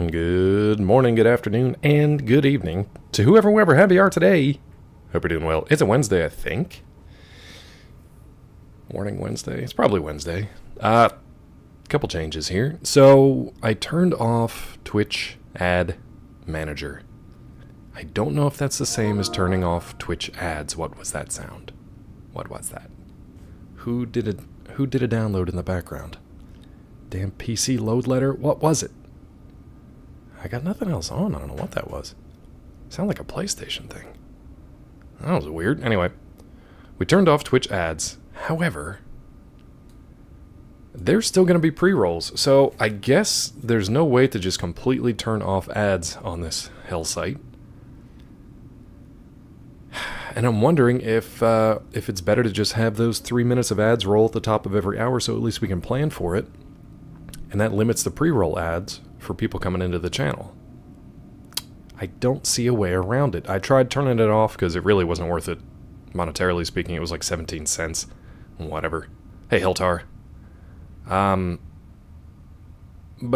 Good morning, good afternoon, and good evening to whoever have you are today. Hope you're doing well. It's a Wednesday, I think. Morning Wednesday. It's probably Wednesday. Couple changes here. So I turned off Twitch Ad Manager. I don't know if that's the same as turning off Twitch ads. What was that sound? What was that? Who did a download in the background? Damn PC load letter. What was it? I got nothing else on. I don't know what that was. Sound like a PlayStation thing. That was weird. Anyway, we turned off Twitch ads. However, there's still going to be pre-rolls. So I guess there's no way to just completely turn off ads on this hell site. And I'm wondering if it's better to just have those 3 minutes of ads roll at the top of every hour so at least we can plan for it. And that limits the pre-roll ads for people coming into the channel. I don't see a way around it. I tried turning it off because it really wasn't worth it. Monetarily speaking, it was like 17 cents. Whatever. Hey, Hiltar. But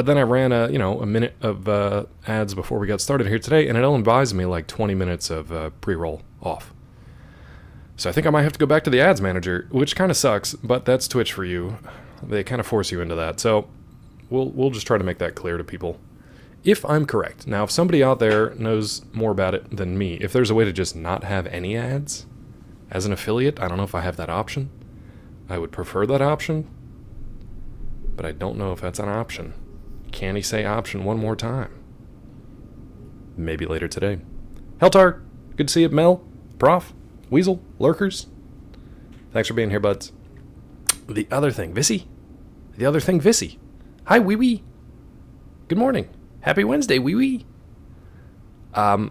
then I ran a minute of ads before we got started here today, and it only buys me like 20 minutes of pre-roll off. So I think I might have to go back to the ads manager, which kind of sucks, but that's Twitch for you. They kind of force you into that. So we'll just try to make that clear to people. If I'm correct. Now, if somebody out there knows more about it than me, if there's a way to just not have any ads as an affiliate, I don't know if I have that option. I would prefer that option, but I don't know if that's an option. Can he say option one more time? Maybe later today. Heltar, good to see you. Mel, Prof, Weasel, Lurkers. Thanks for being here, buds. The other thing, Vissy. Hi, wee wee. Good morning. Happy Wednesday, wee wee. I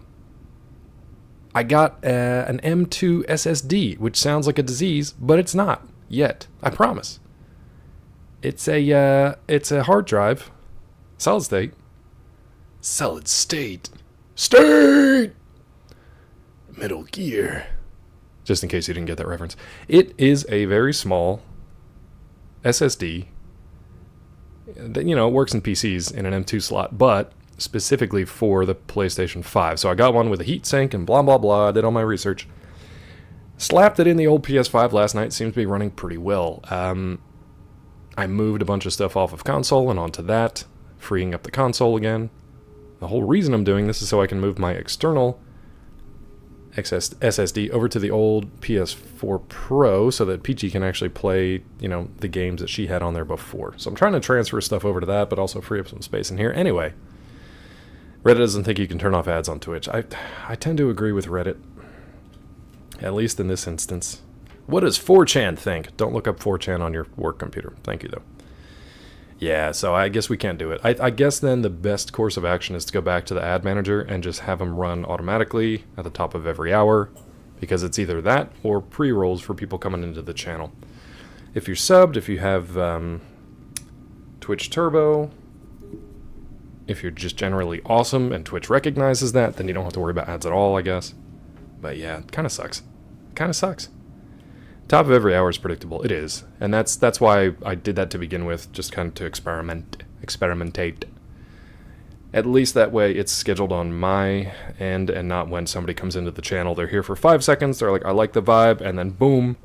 got an M2 SSD, which sounds like a disease, but it's not yet. I promise. It's a hard drive, solid state. Metal Gear. Just in case you didn't get that reference, it is a very small SSD. That, it works in PCs in an M2 slot, but specifically for the PlayStation 5. So I got one with a heatsink and blah, blah, blah. I did all my research. Slapped it in the old PS5 last night. Seems to be running pretty well. I moved a bunch of stuff off of console and onto that, freeing up the console again. The whole reason I'm doing this is so I can move my external SSD over to the old PS4 Pro so that Peachy can actually play, the games that she had on there before. So I'm trying to transfer stuff over to that, but also free up some space in here. Anyway, Reddit doesn't think you can turn off ads on Twitch. I tend to agree with Reddit, at least in this instance. What does 4chan think? Don't look up 4chan on your work computer. Thank you, though. Yeah, so I guess we can't do it. I guess then the best course of action is to go back to the ad manager and just have them run automatically at the top of every hour, because it's either that or pre-rolls for people coming into the channel. If you're subbed, if you have Twitch Turbo, if you're just generally awesome and Twitch recognizes that, then you don't have to worry about ads at all, I guess. But yeah, it kind of sucks. Top of every hour is predictable. It is. And that's why I did that to begin with, just kind of to experimentate. At least that way it's scheduled on my end and not when somebody comes into the channel. They're here for 5 seconds, they're like, I like the vibe, and then boom.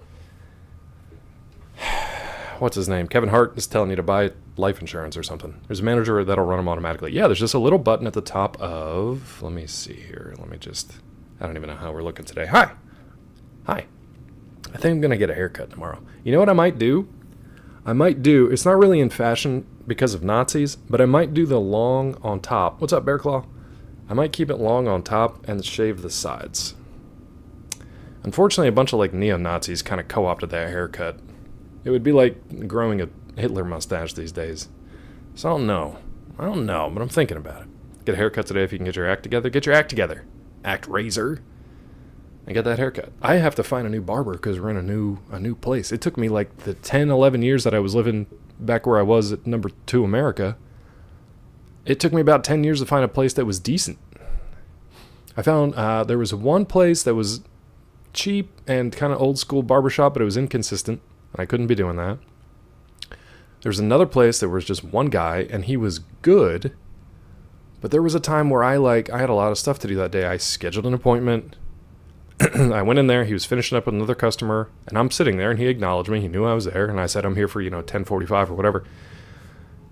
What's his name? Kevin Hart is telling you to buy life insurance or something. There's a manager that'll run them automatically. Yeah, there's just a little button at the top of... Let me see here. I don't even know how we're looking today. Hi. I think I'm going to get a haircut tomorrow. You know what I might do? It's not really in fashion because of Nazis, but I might do the long on top. What's up, Bear Claw? I might keep it long on top and shave the sides. Unfortunately, a bunch of neo-Nazis kind of co-opted that haircut. It would be like growing a Hitler mustache these days. So I don't know, but I'm thinking about it. Get a haircut today if you can get your act together. Get your act together. Act razor. And get that haircut. I have to find a new barber because we're in a new place. It took me like the 10, 11 years that I was living back where I was at number 2 America. It took me about 10 years to find a place that was decent. I found there was one place that was cheap and kind of old school barbershop, but it was inconsistent, and I couldn't be doing that. There was another place that was just one guy, and he was good, But there was a time where I had a lot of stuff to do that day. I scheduled an appointment. I went in there. He was finishing up with another customer, and I'm sitting there, and he acknowledged me. He knew I was there, and I said, I'm here for, 10:45 or whatever.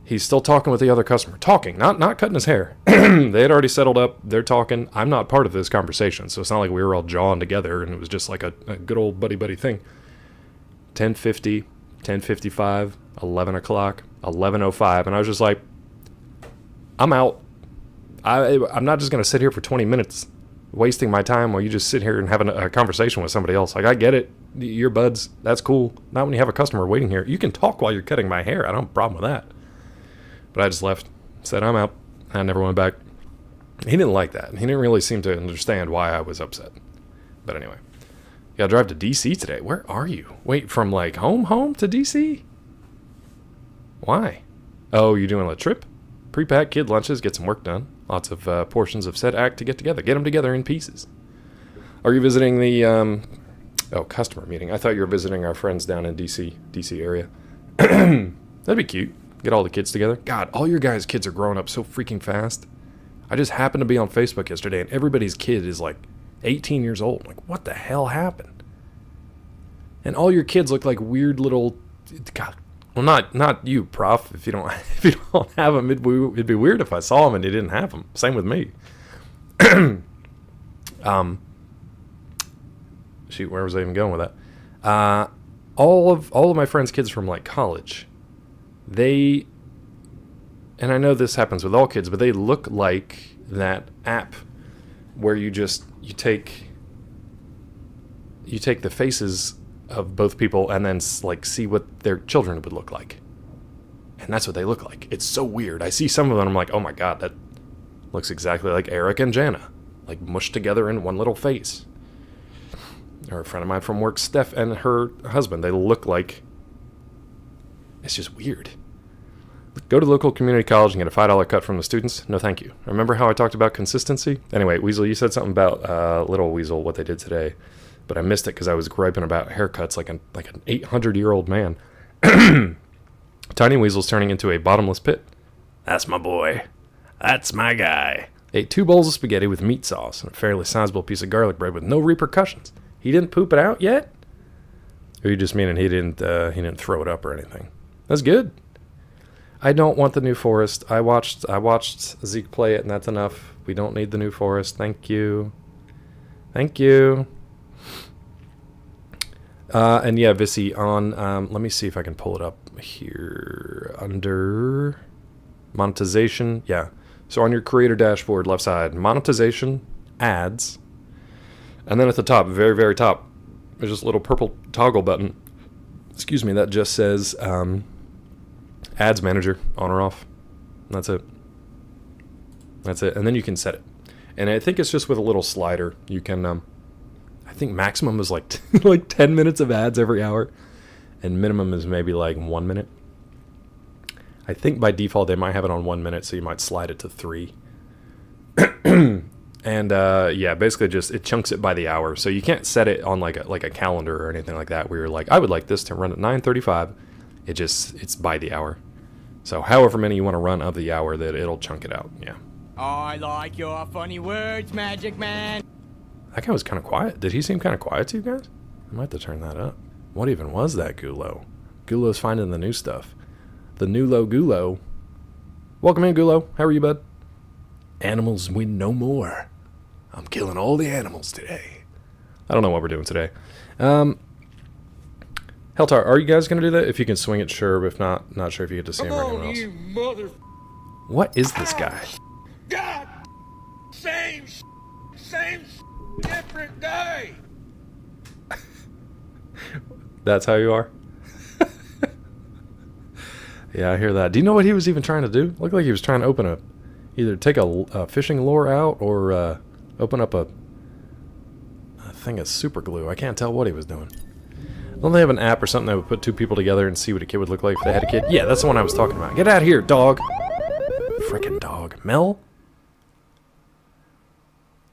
He's still talking with the other customer. Talking, not cutting his hair. They had already settled up. They're talking. I'm not part of this conversation, so it's not like we were all jawing together, and it was just like a good old buddy thing. 10:50, 10:55, 11 o'clock, 11:05, and I was just like, I'm out. I'm not just going to sit here for 20 minutes wasting my time while you just sit here and having a conversation with somebody else. Like, I get it. You're buds. That's cool. Not when you have a customer waiting here. You can talk while you're cutting my hair. I don't have a problem with that. But I just left. Said, I'm out. I never went back. He didn't like that. He didn't really seem to understand why I was upset. But anyway. You gotta drive to D.C. today. Where are you? Wait, from like home to D.C.? Why? Oh, you're doing a trip? Pre-pack kid lunches, get some work done. Lots of portions of said act to get together. Get them together in pieces. Are you visiting the, customer meeting? I thought you were visiting our friends down in DC area. That'd be cute. Get all the kids together. God, all your guys' kids are growing up so freaking fast. I just happened to be on Facebook yesterday, and everybody's kid is like 18 years old. Like, what the hell happened? And all your kids look like weird little... God, well, not you, Prof. If you don't have them, it'd be weird if I saw them and you didn't have them. Same with me. Shoot, where was I even going with that? All of my friends' kids from like college, and I know this happens with all kids, but they look like that app where you take the faces of both people and then like see what their children would look like. And that's what they look like. It's so weird. I see some of them, I'm like, oh my God, that looks exactly like Eric and Jana. Like mushed together in one little face. Or a friend of mine from work, Steph, and her husband, they look like... It's just weird. Go to local community college and get a $5 cut from the students? No, thank you. Remember how I talked about consistency? Anyway, Weasel, you said something about little Weasel, what they did today. But I missed it because I was griping about haircuts like an 800-year-old man. Tiny Weasel's turning into a bottomless pit. That's my boy. That's my guy. Ate 2 bowls of spaghetti with meat sauce and a fairly sizable piece of garlic bread with no repercussions. He didn't poop it out yet? Or you just meaning he didn't throw it up or anything? That's good. I don't want the New Forest. I watched Zeke play it, and that's enough. We don't need the New Forest. Thank you. Thank you. And yeah, Vissy, on, let me see if I can pull it up here under monetization. Yeah. So on your creator dashboard, left side, monetization, ads. And then at the top, very, very top, there's this little purple toggle button. Excuse me, that just says ads manager, on or off. That's it. That's it. And then you can set it. And I think it's just with a little slider. You can, I think maximum is like 10 minutes of ads every hour, and minimum is maybe like 1 minute. I think by default they might have it on 1 minute, so you might slide it to 3. And yeah, basically just it chunks it by the hour, so you can't set it on like a calendar or anything like that where you're like, I would like this to run at 9:35. It's by the hour. So however many you want to run of the hour, that it'll chunk it out. Yeah. I like your funny words, Magic Man. That guy was kind of quiet. Did he seem kind of quiet to you guys? I might have to turn that up. What even was that, Gulo? Gulo's finding the new stuff. The new low Gulo. Welcome in, Gulo. How are you, bud? Animals win no more. I'm killing all the animals today. I don't know what we're doing today. Heltar, are you guys going to do that? If you can swing it, sure. But if not, not sure if you get to see him or anyone else. You mother... What is this guy? God! Same, different day! That's how you are? Yeah, I hear that. Do you know what he was even trying to do? Looked like he was trying to open either take a fishing lure out or open up a thing of super glue. I can't tell what he was doing. Don't they have an app or something that would put 2 people together and see what a kid would look like if they had a kid? Yeah, that's the one I was talking about. Get out of here, dog. Frickin' dog. Mel?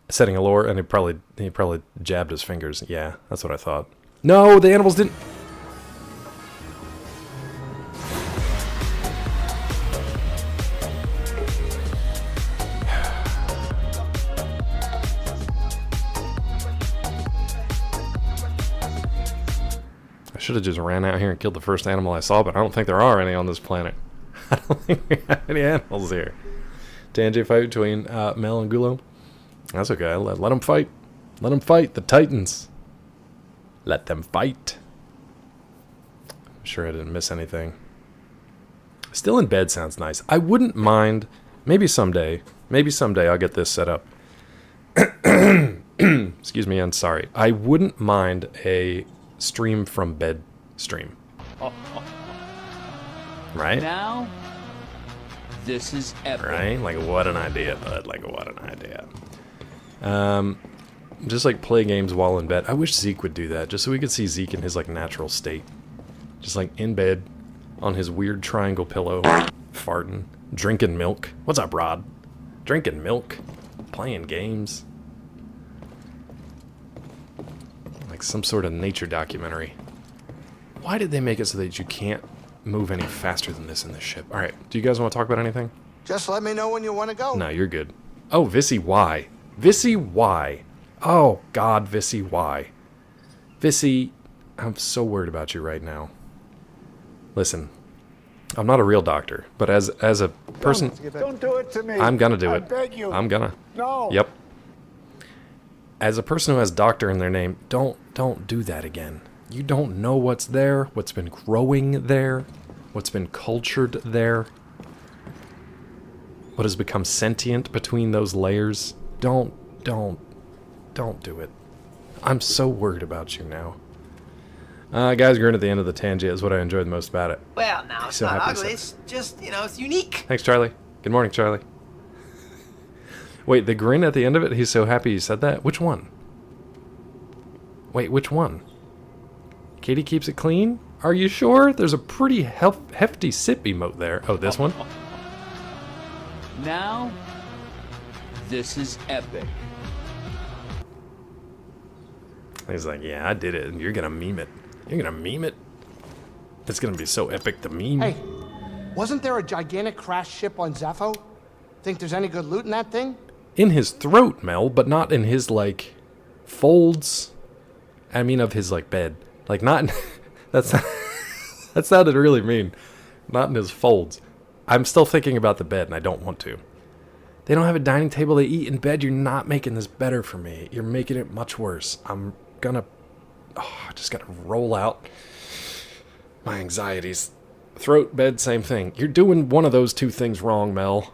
Setting a lure, and he probably jabbed his fingers. Yeah, that's what I thought. No, the animals didn't... should have just ran out here and killed the first animal I saw, but I don't think there are any on this planet. I don't think we have any animals here. Tanjay fight between Mel and Gulo. That's okay. Let them fight. Let them fight. The Titans. Let them fight. I'm sure I didn't miss anything. Still in bed sounds nice. I wouldn't mind. Maybe someday I'll get this set up. Excuse me, I'm sorry. I wouldn't mind a stream from bed stream. Right? Now, this is epic. Right? Like, what an idea, bud. Like, what an idea. Just, like, play games while in bed. I wish Zeke would do that, just so we could see Zeke in his, like, natural state. Just, like, in bed, on his weird triangle pillow, farting, drinking milk. What's up, Rod? Drinking milk, playing games. Like some sort of nature documentary. Why did they make it so that you can't move any faster than this in this ship? Alright, do you guys want to talk about anything? Just let me know when you want to go. No, you're good. Oh, Vissy, why? Vissy, why? Oh, God, Vissy, why? Vissy, I'm so worried about you right now. Listen, I'm not a real doctor, but as a person... Don't do it to me. I'm gonna do it. I beg you. I'm gonna. No. Yep. As a person who has doctor in their name, don't do that again. You don't know what's there, what's been growing there, what's been cultured there, what has become sentient between those layers. Don't do it. I'm so worried about you now. Guys grin at the end of the tangent is what I enjoyed the most about it. Well, now, it's So not happy ugly. to It's just, it's unique. Thanks, Charlie. Good morning, Charlie. Wait, the grin at the end of it, he's so happy you said that? Which one? Wait, which one? Katie keeps it clean? Are you sure? There's a pretty hefty sip emote there. Oh, this one? Now, this is epic. He's like, yeah, I did it, and you're gonna meme it. You're gonna meme it? It's gonna be so epic to meme. Hey, wasn't there a gigantic crash ship on Zepho? Think there's any good loot in that thing? In his throat, Mel, but not in his, like, folds. I mean, of his, like, bed. Like, not in... That's that sounded really mean. Not in his folds. I'm still thinking about the bed, and I don't want to. They don't have a dining table. They eat in bed. You're not making this better for me. You're making it much worse. I'm gonna... Oh, I just gotta roll out my anxieties. Throat, bed, same thing. You're doing one of those two things wrong, Mel.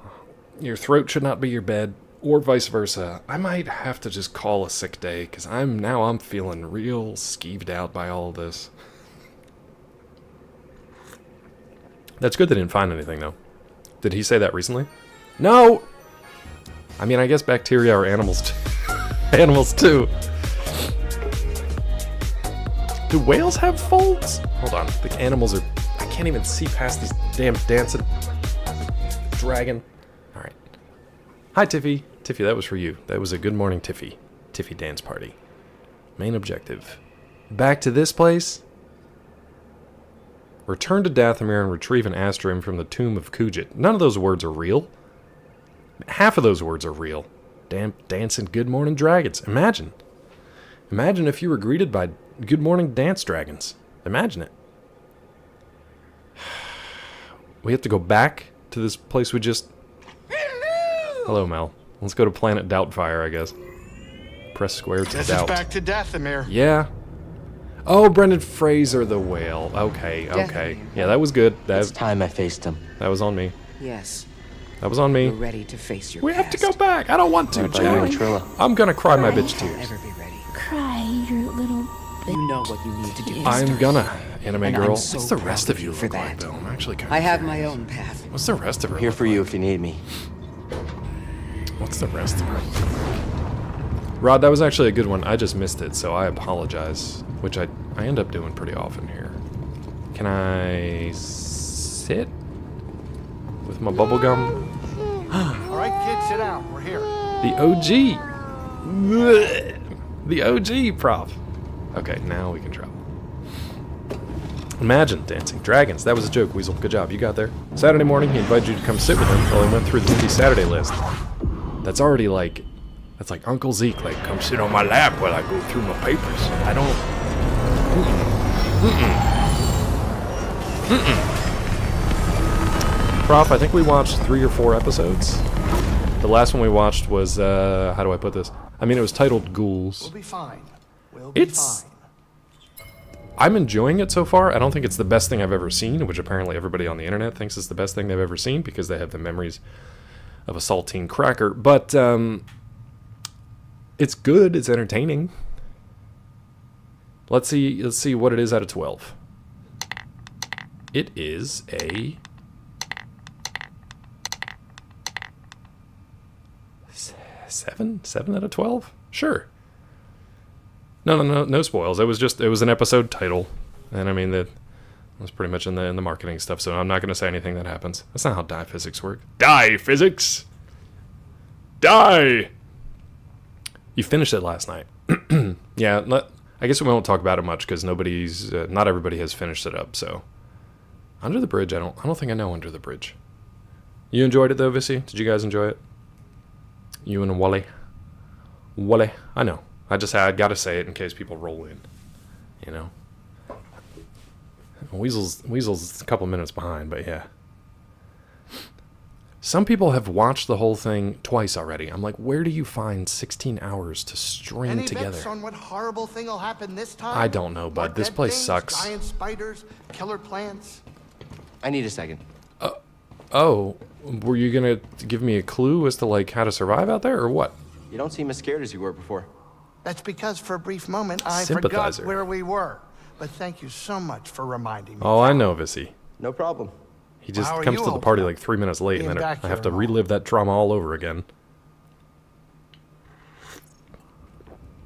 Your throat should not be your bed, or vice versa. I might have to just call a sick day, because I'm feeling real skeeved out by all of this. That's good they didn't find anything, though. Did he say that recently? No! I mean, I guess bacteria are animals too. Animals too. Do whales have folds? Hold on, the animals are... I can't even see past these damn dancing... dragon. Alright. Hi, Tiffy. Tiffy, that was for you. That was a good morning, Tiffy. Tiffy dance party. Main objective. Back to this place. Return to Dathomir and retrieve an astrum from the tomb of Kujit. None of those words are real. Half of those words are real. Damn dancing good morning dragons. Imagine. Imagine if you were greeted by good morning dance dragons. Imagine it. We have to go back to this place we just... Hello, Mel. Let's go to Planet Doubtfire, I guess. Press square to Guess doubt. it's back to Dathomir. Yeah. Oh, Brendan Fraser, the whale. Okay, okay. Dathomir. Yeah, that was good. It's That time I faced him. was on me. Yes, That was on you're me. ready to face your We have past. to go back. I don't want to, What about you and Jack. Trilla? I'm gonna cry my bitch I'll tears. ever be ready. Cry, your little You know what you need to do. I'm gonna, anime And girl. I'm so What's the proud rest of of you you for look like, that. though? I'm actually kind of I have my own path. What's the rest of her Here look for you like? if you need me. What's the rest of her? Rod, that was actually a good one. I just missed it, so I apologize. Which I end up doing pretty often here. Can I sit with my bubble gum? All right, kids, sit down. We're here. The OG. The OG prof. Okay, now we can travel. Imagine dancing dragons. That was a joke, Weasel. Good job. You got there. Saturday morning, he invited you to come sit with him while he went through the City Saturday list. That's already like... That's like Uncle Zeke. Like, come sit on my lap while I go through my papers. I don't... Prof, I think we watched 3 or 4 episodes. The last one we watched was, how do I put this? I mean, it was titled Ghouls. We'll be fine. We'll be It's... fine. I'm enjoying it so far. I don't think it's the best thing I've ever seen, which apparently everybody on the internet thinks is the best thing they've ever seen because they have the memories of a saltine cracker. But, it's good. It's entertaining. Let's see what it is out of 12. It is a 7 out of 12. Sure. No spoils. It was an episode title, and I mean that was pretty much in the marketing stuff. So I'm not going to say anything that happens. That's not how die physics work. Die physics. Die. You finished it last night. Yeah. I guess we won't talk about it much because not everybody has finished it up. So Under the Bridge, I don't think I know Under the Bridge. You enjoyed it though, Vissy? Did you guys enjoy it? You and Wally. I know. I gotta say it in case people roll in. You know. Weasel's a couple minutes behind, but yeah. Some people have watched the whole thing twice already. I'm like, where do you find 16 hours to string Any together? bets on what horrible thing will happen this time? I don't know, bud. More This dead place things, sucks. Giant spiders, killer plants. I need a second. Oh, were you gonna give me a clue as to like how to survive out there, or what? You don't seem as scared as you were before. That's because for a brief moment I Sympathizer. forgot where we were. But thank you so much for reminding me. Oh, I know, Vissy. No problem. He just How are comes you to the holding party up? like 3 minutes late, and Being then back I have here to and all. relive that trauma all over again.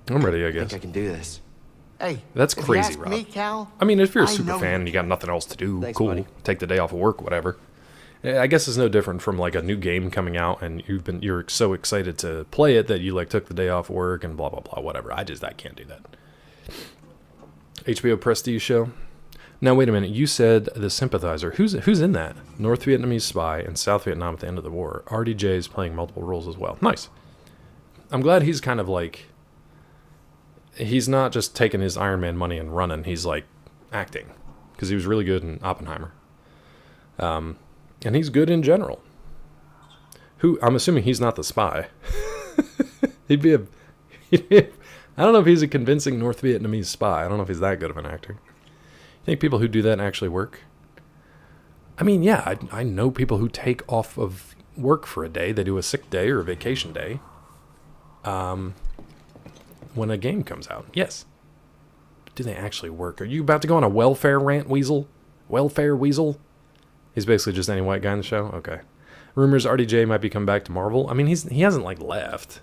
I'm ready, I I guess. think I can do this. Hey, That's if you crazy, ask Rob. me, Cal, I mean, if you're a I super know fan you. and you got nothing else to do, Thanks, cool. buddy. Take the day off of work, whatever. I guess it's no different from like a new game coming out and you're so excited to play it that you like took the day off work and blah blah blah whatever. I can't do that. HBO Prestige show. Now wait a minute. You said The Sympathizer. Who's in that? North Vietnamese spy in South Vietnam at the end of the war. RDJ is playing multiple roles as well. Nice. I'm glad he's kind of like. He's not just taking his Iron Man money and running. He's like acting because he was really good in Oppenheimer. And he's good in general. I'm assuming he's not the spy. He'd be I don't know if he's a convincing North Vietnamese spy. I don't know if he's that good of an actor. You think people who do that actually work? I mean, yeah, I know people who take off of work for a day. They do a sick day or a vacation day. When a game comes out. Yes. But do they actually work? Are you about to go on a welfare rant, Weasel? Welfare Weasel? He's basically just any white guy in the show? Okay. Rumors RDJ might be coming back to Marvel. I mean, he hasn't, like, left.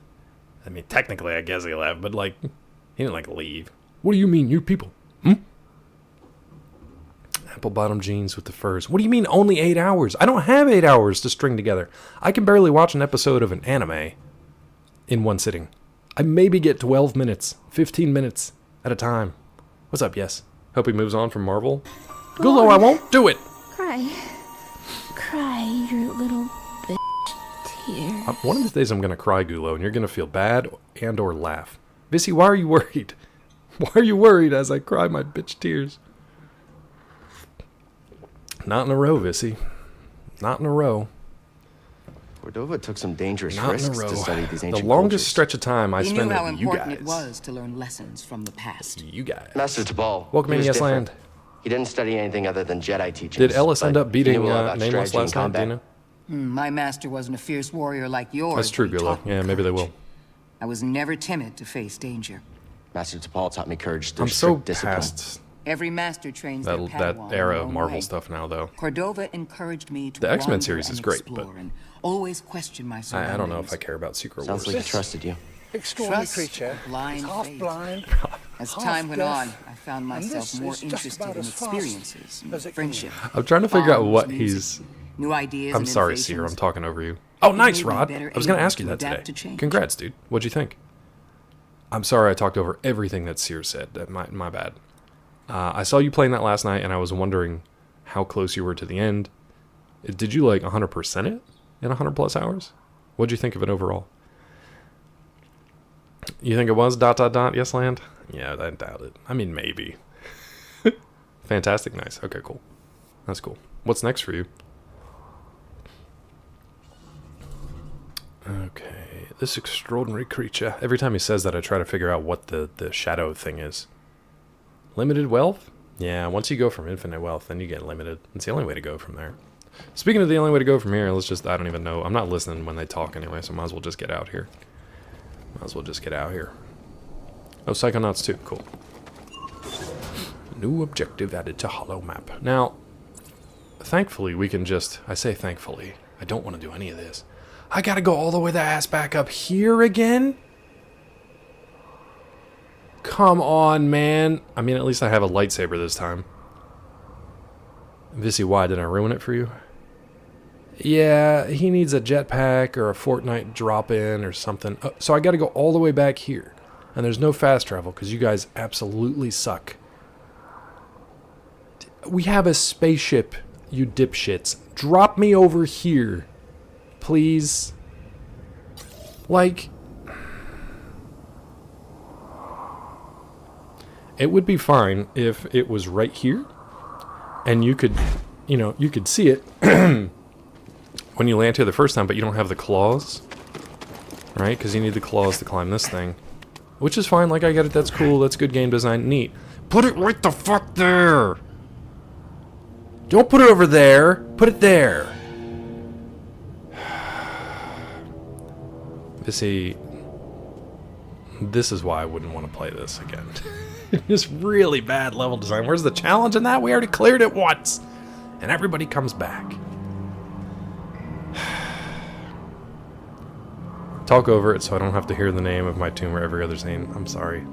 I mean, technically, I guess he left, but, like, he didn't, like, leave. What do you mean, you people? Apple bottom jeans with the furs. What do you mean only 8 hours? I don't have 8 hours to string together. I can barely watch an episode of an anime in one sitting. I maybe get 12 minutes, 15 minutes at a time. What's up, yes? Hope he moves on from Marvel. Gulo, I won't do it! Cry your little bitch tears. One of these days I'm going to cry, Gulo, and you're going to feel bad and or laugh. Vissy, why are you worried? Why are you worried as I cry my bitch tears? Not in a row, Vissy. Not in a row. Cordova took some dangerous Not in a risks row. to study these The ancient longest cultures. stretch of time I He spent knew how with you important guys. it was to learn lessons from the past. You guys. Master Tabal. Welcome he in, was Yes different. Land. He didn't study anything other than Jedi teachings. Did Ellis end but up he beating knew a lot about Nameless strategy last and night? Do you combat. know? My master wasn't a fierce warrior like yours. That's true, but he Gulo. taught me Yeah, maybe they courage. will. I was never timid to face danger. Master Tabal taught me courage through I'm so strict discipline. past Every master trains that their Padawan era their of own Marvel way. stuff now, though. Cordova encouraged me to The X-Men wander series and is great, explore but and always question my I surroundings. don't know if I care about Secret Sounds Wars. like he trusted you. Extraordinary Trust, creature. blind half faith. blind. As half time went deaf, on, I found and myself this more is just interested about in as fast experiences, as it can friendship. I'm trying to figure out bombs, what music, new ideas. I'm and sorry, innovations. Seer. I'm talking over you. Oh, nice, made me Rod. better I was going to able ask you to that adapt today. to change. Congrats, dude. What'd you think? I'm sorry I talked over everything that Seer said. My bad. I saw you playing that last night, and I was wondering how close you were to the end. Did you, like, 100% it in 100-plus hours? What'd you think of it overall? You think it was ... Yes, Land? Yeah, I doubt it. I mean, maybe. Fantastic nice. Okay, cool. That's cool. What's next for you? Okay, this extraordinary creature. Every time he says that, I try to figure out what the shadow thing is. Limited wealth? Yeah, once you go from infinite wealth, then you get limited. It's the only way to go from there. Speaking of the only way to go from here, let's just, I don't even know. I'm not listening when they talk anyway, so might as well just get out here. Might as well just get out here. Oh, Psychonauts 2. Cool. New objective added to Hollow Map. Now, thankfully, we can just... I say thankfully. I don't want to do any of this. I gotta go all the way the ass back up here again? Come on, man. I mean, at least I have a lightsaber this time. Vissy, why? Did I ruin it for you? Yeah, he needs a jetpack or a Fortnite drop-in or something. So I gotta go all the way back here. And there's no fast travel because you guys absolutely suck. We have a spaceship, you dipshits. Drop me over here. Please. Like... It would be fine if it was right here. And you could, you know, you could see it when you land here the first time, but you don't have the claws. Right? Because you need the claws to climb this thing. Which is fine, like I get it, that's cool, that's good game design, neat. Put it right the fuck there! Don't put it over there, put it there! See, this is why I wouldn't want to play this again. It's really bad level design. Where's the challenge in that? We already cleared it once! And everybody comes back. Talk over it so I don't have to hear the name of my tomb or every other scene. I'm sorry.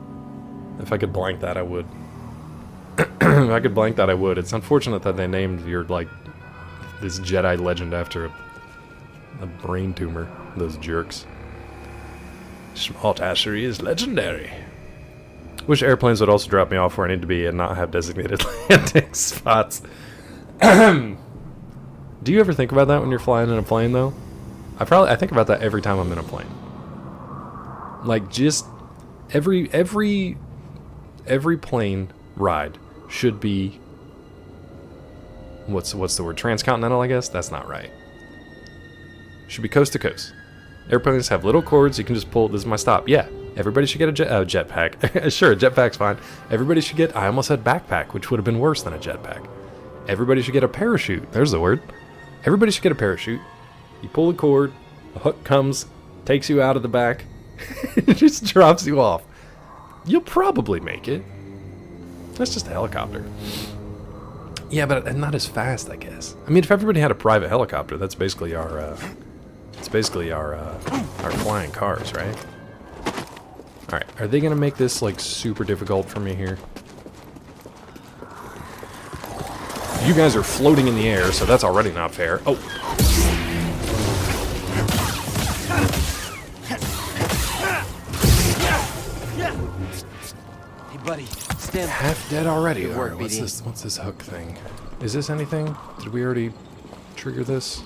If I could blank that, I would. If I could blank that, I would. It's unfortunate that they named your, like, this Jedi legend after a brain tumor. Those jerks. Small tassery is legendary. Wish airplanes would also drop me off where I need to be and not have designated landing spots. Do you ever think about that when you're flying in a plane, though? I think about that every time I'm in a plane. Like, just every plane ride should be what's the word? Transcontinental, I guess? That's not right. Should be coast to coast. Airplanes have little cords, you can just pull. This is my stop. Yeah, everybody should get a jetpack. Sure, a jetpack's fine. Everybody should get, I almost said backpack, which would have been worse than a jetpack. Everybody should get a parachute. There's the word. Everybody should get a parachute. You pull the cord, the hook comes, takes you out of the back, it just drops you off. You'll probably make it. That's just a helicopter. Yeah, but not as fast, I guess. I mean, if everybody had a private helicopter, that's basically our flying cars, right? All right, are they gonna make this like super difficult for me here? You guys are floating in the air, so that's already not fair. Oh. Hey, buddy, stand. Half dead already. Good work, Alright, BD. what's this hook thing? Is this anything? Did we already trigger this?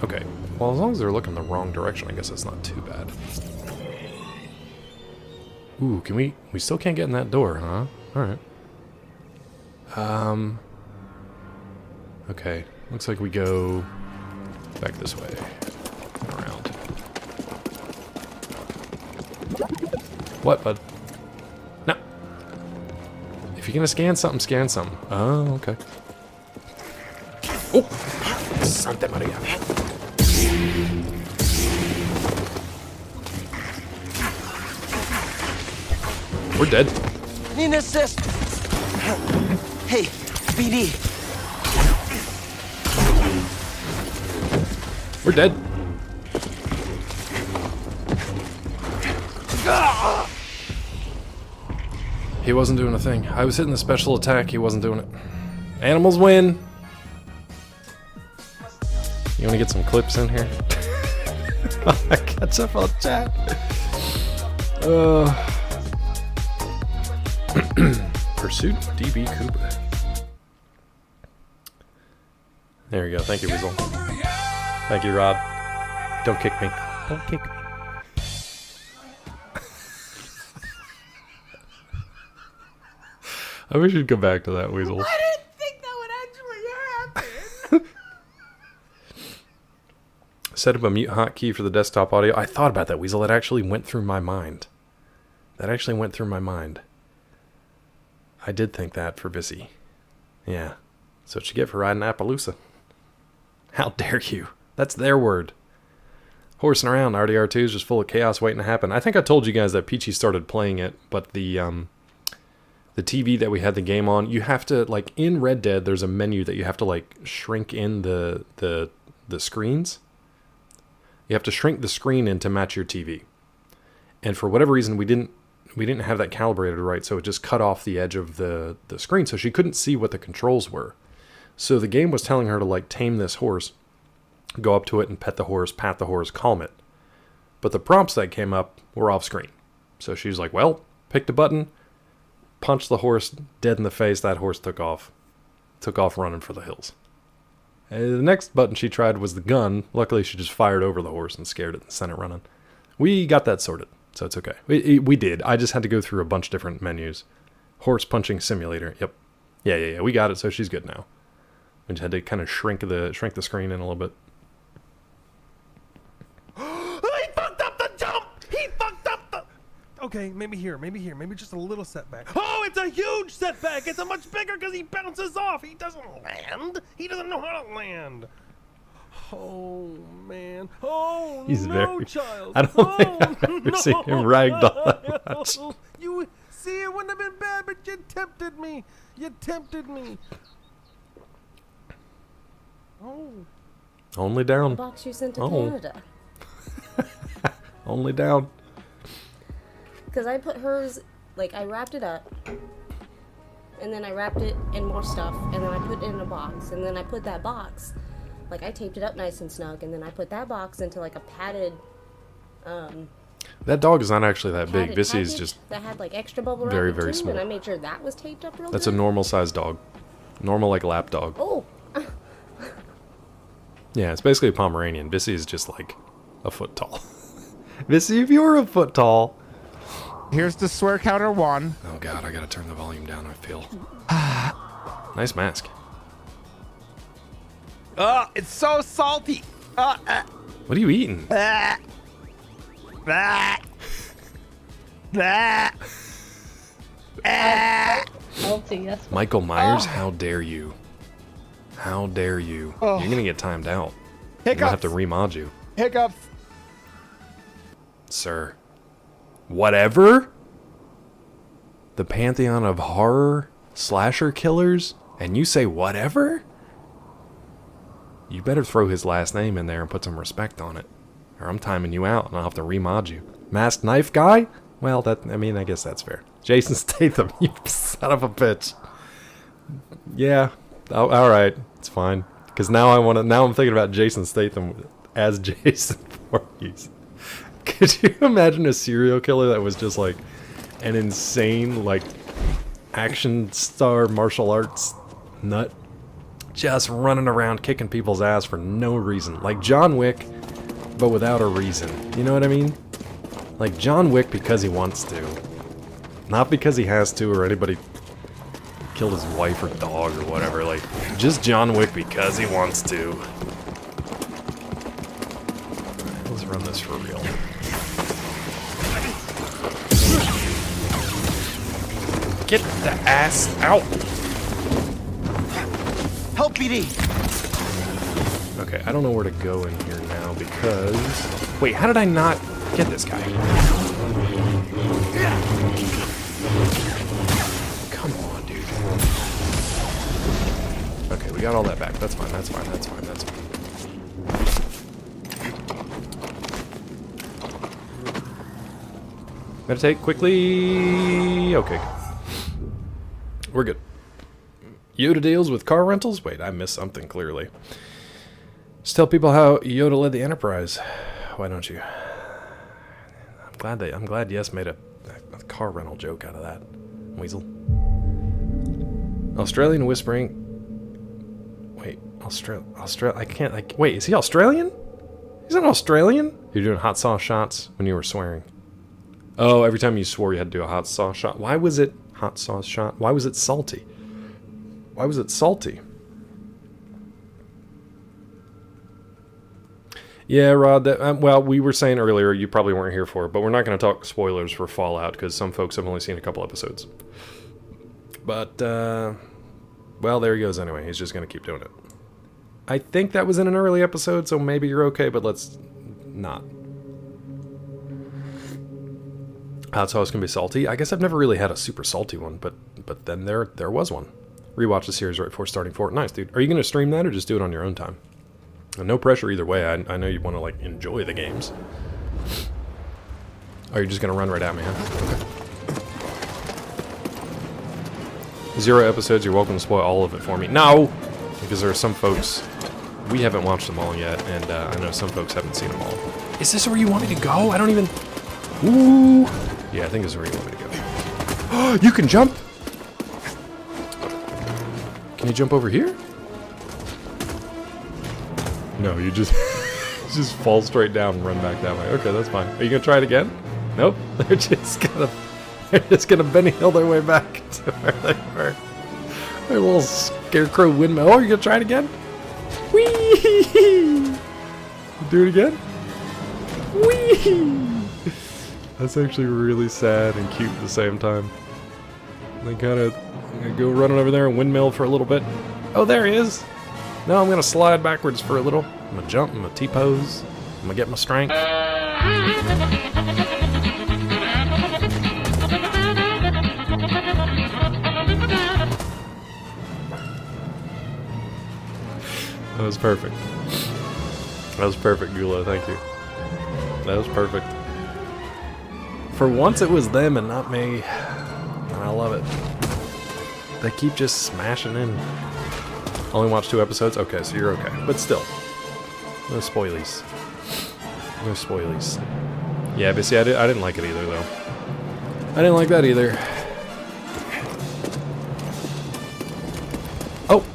Okay. Well, as long as they're looking the wrong direction, I guess that's not too bad. Ooh, can we still can't get in that door, huh? Alright. Okay. Looks like we go back this way. Around. What, bud? No. If you're gonna scan something, scan something. Oh, okay. Oh! Santa Maria. We're dead. Need an assist. Hey, BD. We're dead. He wasn't doing a thing. I was hitting the special attack, he wasn't doing it. Animals win! You wanna get some clips in here? Catch up on chat. Pursuit of DB Cooper. There we go. Thank you, Weasel. Thank you, Rob. Don't kick me. Don't kick me. I wish you'd come back to that, Weasel. I didn't think that would actually happen. Set up a mute hotkey for the desktop audio. I thought about that, Weasel. That actually went through my mind. I did think that for Vissy. Yeah. So what you get for riding Appaloosa. How dare you? That's their word. Horsing around, RDR2 is just full of chaos waiting to happen. I think I told you guys that Peachy started playing it, but the TV that we had the game on, you have to, like, in Red Dead, there's a menu that you have to, like, shrink in the screens. You have to shrink the screen in to match your TV. And for whatever reason, we didn't have that calibrated right, so it just cut off the edge of the screen, so she couldn't see what the controls were. So the game was telling her to, like, tame this horse, go up to it and pet the horse, pat the horse, calm it. But the prompts that came up were off screen. So she was like, well, picked a button, punched the horse dead in the face. That horse took off running for the hills. And the next button she tried was the gun. Luckily, she just fired over the horse and scared it and sent it running. We got that sorted, so it's okay. We did. I just had to go through a bunch of different menus. Horse punching simulator. Yep. Yeah. We got it, so she's good now. We just had to kind of shrink the screen in a little bit. He fucked up the jump! He fucked up the... Okay, maybe here. Maybe just a little setback. Oh, it's a huge setback! It's a much bigger because he bounces off! He doesn't land! He doesn't know how to land! Oh, man. Oh, He's no, very... child! I don't think I've ever seen him ragdoll that much. You see, it wouldn't have been bad, but you tempted me! You tempted me! Oh. Only down. The box you sent to Oh. Canada. Only down. Because I put hers, like, I wrapped it up. And then I wrapped it in more stuff. And then I put it in a box. And then I put that box, like, I taped it up nice and snug. And then I put that box into, like, a padded, That dog is not actually that big. padded Vissy is package just that had, like, extra bubble wrap very, in very too, small. And I made sure that was taped up real that's a good. normal sized dog. Normal, like, lap dog. Oh! Yeah, it's basically a Pomeranian. Vissy is just, like, a foot tall. Vissy, if you were a foot tall... Here's the swear counter 1. Oh, God, I gotta turn the volume down, I feel. Nice mask. It's so salty. What are you eating? Salty, yes. Michael Myers, how dare you? How dare you? You're gonna get timed out. I'm gonna have to remod you. Hiccups. Sir. Whatever? The pantheon of horror slasher killers? And you say whatever? You better throw his last name in there and put some respect on it. Or I'm timing you out and I'll have to remod you. Masked knife guy? Well, I guess that's fair. Jason Statham, you son of a bitch. Yeah. Oh, alright. It's fine. Because now I'm thinking about Jason Statham as Jason Voorhees. Could you imagine a serial killer that was just like an insane, like, action star martial arts nut? Just running around kicking people's ass for no reason. Like John Wick, but without a reason. You know what I mean? Like John Wick because he wants to. Not because he has to or anybody killed his wife or dog or whatever. Like, just John Wick because he wants to. Alright, let's run this for real. Get the ass out! Help, BD! Okay, I don't know where to go in here now because... Wait, how did I not get this guy? Come on, dude. Okay, we got all that back. That's fine, that's fine, that's fine, that's fine. Meditate quickly. Okay. We're good. Yoda deals with car rentals? Wait, I missed something clearly. Just tell people how Yoda led the Enterprise. Why don't you? I'm glad Yes made a car rental joke out of that. Weasel. Australian whispering. Wait, I can't, wait, is he Australian? He's not Australian? You're doing hot sauce shots when you were swearing. Oh, every time you swore you had to do a hot sauce shot. Why was it Hot sauce shot. Why was it salty? Why was it salty? Yeah, Rod, well, we were saying earlier, you probably weren't here for it, but we're not going to talk spoilers for Fallout, because some folks have only seen a couple episodes. But, well, there he goes anyway. He's just going to keep doing it. I think that was in an early episode, so maybe you're okay, but let's not. Hot sauce can be salty. I guess I've never really had a super salty one, but then there was one. Rewatch the series right before starting Fort. Nice, dude. Are you going to stream that or just do it on your own time? And no pressure either way. I know you want to, like, enjoy the games. Oh, you're just going to run right at me, huh? Okay. 0 episodes. You're welcome to spoil all of it for me. No! Because there are some folks... We haven't watched them all yet, and I know some folks haven't seen them all. Is this where you want me to go? I don't even... Ooh! Yeah, I think this is where you want me to go. You can jump? Can you jump over here? No, you just just fall straight down and run back that way. Okay, that's fine. Are you gonna try it again? Nope. They're just gonna Benny Hill their way back to where they were. Their little scarecrow windmill. Oh, you're gonna try it again? Whee! Do it again? Whee! That's actually really sad and cute at the same time. They kind of go running over there and windmill for a little bit. Oh, there he is. No, I'm going to slide backwards for a little. I'm going to jump. I'm going to T-pose. I'm going to get my strength. That was perfect. That was perfect, Gula. Thank you. That was perfect. For once it was them and not me. And I love it. They keep just smashing in. Only watched 2 episodes? Okay, so you're okay. But still. No spoilies. No spoilies. Yeah, but see, I didn't like it either, though. I didn't like that either. Oh!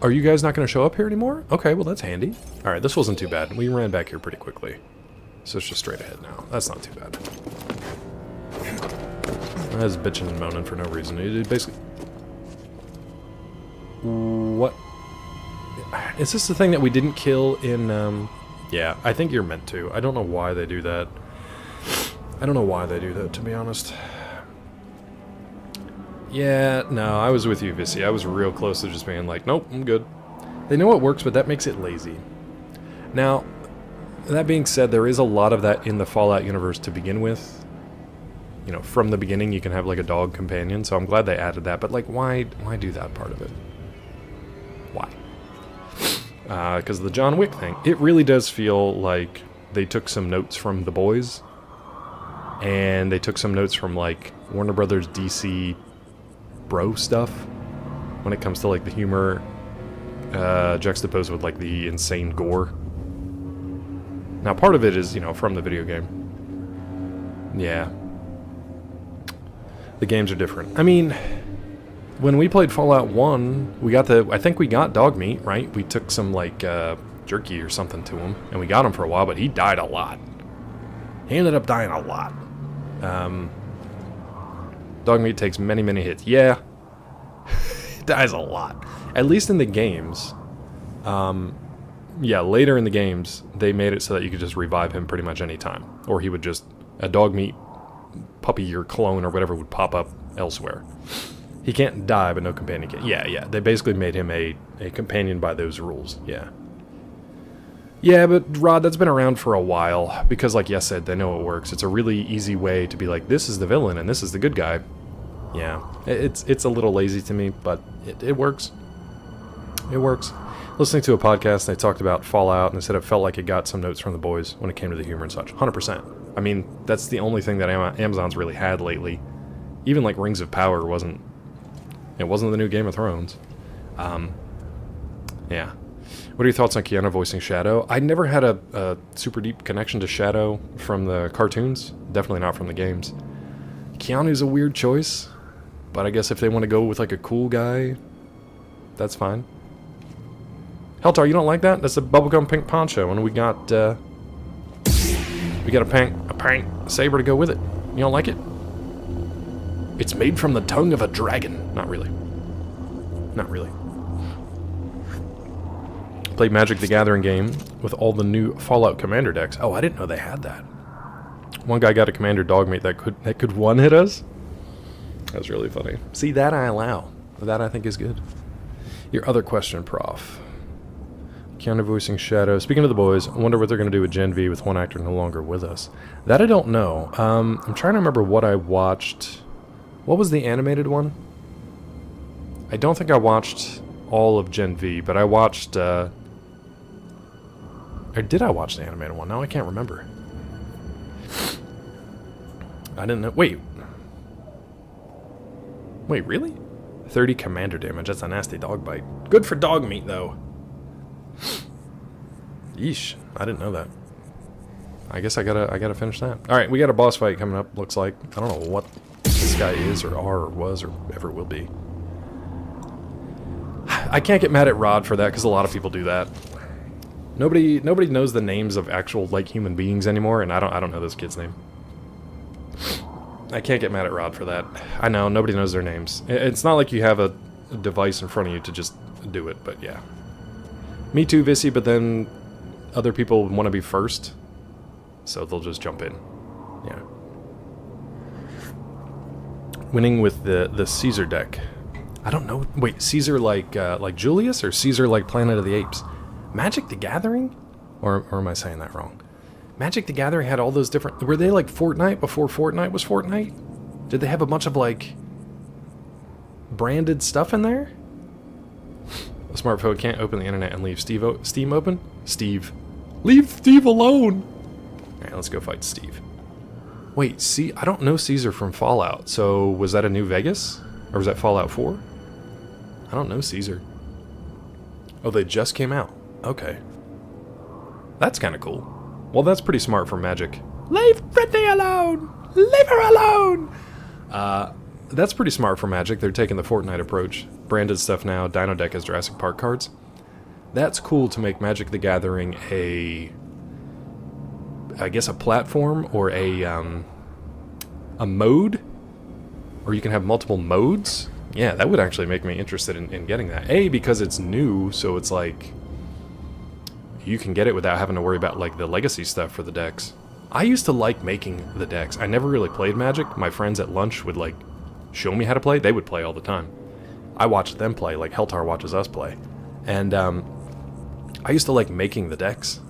Are you guys not going to show up here anymore? Okay, well that's handy. Alright, this wasn't too bad. We ran back here pretty quickly. So it's just straight ahead now. That's not too bad. I was bitching and moaning for no reason. It basically... What? Is this the thing that we didn't kill in, Yeah, I think you're meant to. I don't know why they do that. I don't know why they do that, to be honest. Yeah, no, I was with you, Vissy. I was real close to just being like, nope, I'm good. They know it works, but that makes it lazy. Now, that being said, there is a lot of that in the Fallout universe to begin with. You know, from the beginning, you can have, like, a dog companion, so I'm glad they added that. But, like, why do that part of it? Why? Because of the John Wick thing. It really does feel like they took some notes from The Boys, and they took some notes from, like, Warner Brothers DC bro stuff, when it comes to, like, the humor juxtaposed with, like, the insane gore. Now, part of it is, you know, from the video game. Yeah. The games are different. I mean, when we played Fallout 1, we got I think we got dog meat, right? We took some, like, jerky or something to him, and we got him for a while, but he died a lot. He ended up dying a lot. Dog meat takes many, many hits. Yeah. He dies a lot. At least in the games. Yeah, later in the games, they made it so that you could just revive him pretty much any time. Or he would just... A dog meat puppy or clone or whatever would pop up elsewhere. He can't die, but no companion can. Yeah. They basically made him a companion by those rules. Yeah. Yeah, but Rod, that's been around for a while. Because, like Yes said, they know it works. It's a really easy way to be like, this is the villain and this is the good guy. Yeah. It's a little lazy to me, but it works. It works. Listening to a podcast, they talked about Fallout, and they said it felt like it got some notes from The Boys when it came to the humor and such. 100%. I mean, that's the only thing that Amazon's really had lately. Even, like, Rings of Power wasn't... It wasn't the new Game of Thrones. Yeah. What are your thoughts on Keanu voicing Shadow? I never had a super deep connection to Shadow from the cartoons. Definitely not from the games. Keanu's a weird choice, but I guess if they want to go with, like, a cool guy, that's fine. Heltar, you don't like that? That's a bubblegum pink poncho, and we got a pink saber to go with it. You don't like it? It's made from the tongue of a dragon. Not really. Not really. Played Magic the Gathering game with all the new Fallout Commander decks. Oh, I didn't know they had that. One guy got a Commander Dogmeat that could one-hit us. That was really funny. See, that I allow. That I think is good. Your other question, Prof. Keanu voicing Shadow. Speaking of the boys, I wonder what they're going to do with Gen V with one actor no longer with us. That I don't know. I'm trying to remember what I watched. What was the animated one? I don't think I watched all of Gen V, but I watched... or did I watch the animated one? No, I can't remember. I didn't know. Wait. Wait, really? 30 commander damage. That's a nasty dog bite. Good for dog meat, though. Yeesh. I didn't know that. I guess I gotta finish that. Alright, we got a boss fight coming up, looks like. I don't know what this guy is, or are, or was, or ever will be. I can't get mad at Rod for that, because a lot of people do that. Nobody knows the names of actual, like, human beings anymore, and I don't know this kid's name. I can't get mad at Rod for that. I know, nobody knows their names. It's not like you have a device in front of you to just do it, but yeah. Me too, Vissy, but then other people want to be first, so they'll just jump in. Yeah. Winning with the Caesar deck. I don't know. Wait, Caesar like Julius, or Caesar like Planet of the Apes? Magic the Gathering? Or am I saying that wrong? Magic the Gathering had all those different... Were they like Fortnite before Fortnite was Fortnite? Did they have a bunch of, like, branded stuff in there? A smartphone can't open the internet and leave Steam open? Steve. Leave Steve alone! Alright, let's go fight Steve. Wait, see, I don't know Caesar from Fallout, so was that a New Vegas? Or was that Fallout 4? I don't know Caesar. Oh, they just came out. Okay. That's kind of cool. Well, that's pretty smart for Magic. Leave Brittany alone! Leave her alone! That's pretty smart for Magic. They're taking the Fortnite approach. Branded stuff now. Dino Deck has Jurassic Park cards. That's cool to make Magic the Gathering I guess a platform, or a mode? Or you can have multiple modes? Yeah, that would actually make me interested in getting that. A, because it's new, so it's like... you can get it without having to worry about, like, the legacy stuff for the decks. I used to like making the decks. I never really played Magic. My friends at lunch would, like, show me how to play. They would play all the time. I watched them play, like Heltar watches us play. And, I used to like making the decks.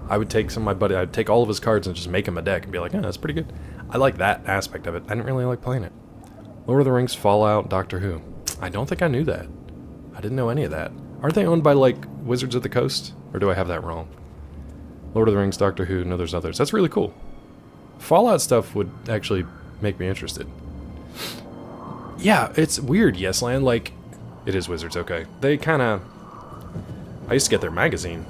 I would take I'd take all of his cards and just make him a deck and be like, oh, that's pretty good. I like that aspect of it. I didn't really like playing it. Lord of the Rings, Fallout, Doctor Who. I don't think I knew that. I didn't know any of that. Aren't they owned by, like, Wizards of the Coast? Or do I have that wrong? Lord of the Rings, Doctor Who, no, there's others. That's really cool. Fallout stuff would actually make me interested. Yeah, it's weird, Yesland. Like, it is Wizards, okay. They kind of... I used to get their magazine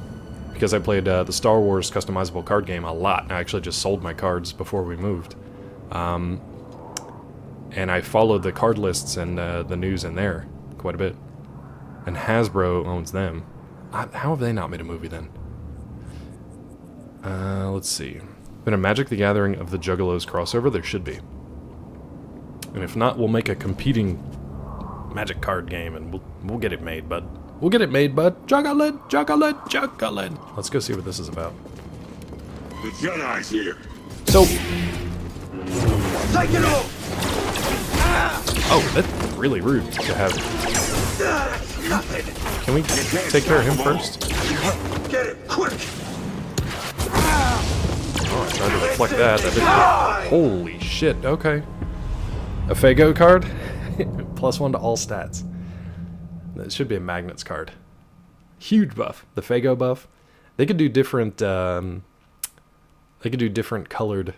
because I played the Star Wars customizable card game a lot. I actually just sold my cards before we moved. And I followed the card lists and the news in there quite a bit. And Hasbro owns them. How have they not made a movie then? Let's see. Been a Magic the Gathering of the Juggalos crossover? There should be. And if not, we'll make a competing Magic card game and we'll get it made, bud. We'll get it made, bud. Juggalin, Juggalin, Juggalin. Let's go see what this is about. The Jedi's here. So... Take it off! Oh, that's really rude to have... Can we take care of him first? Get it, quick! Oh, I tried to reflect that. That didn't work. Holy shit, okay. A Fago card? +1 to all stats. That should be a Magnets card. Huge buff. The Fago buff. They could do different, colored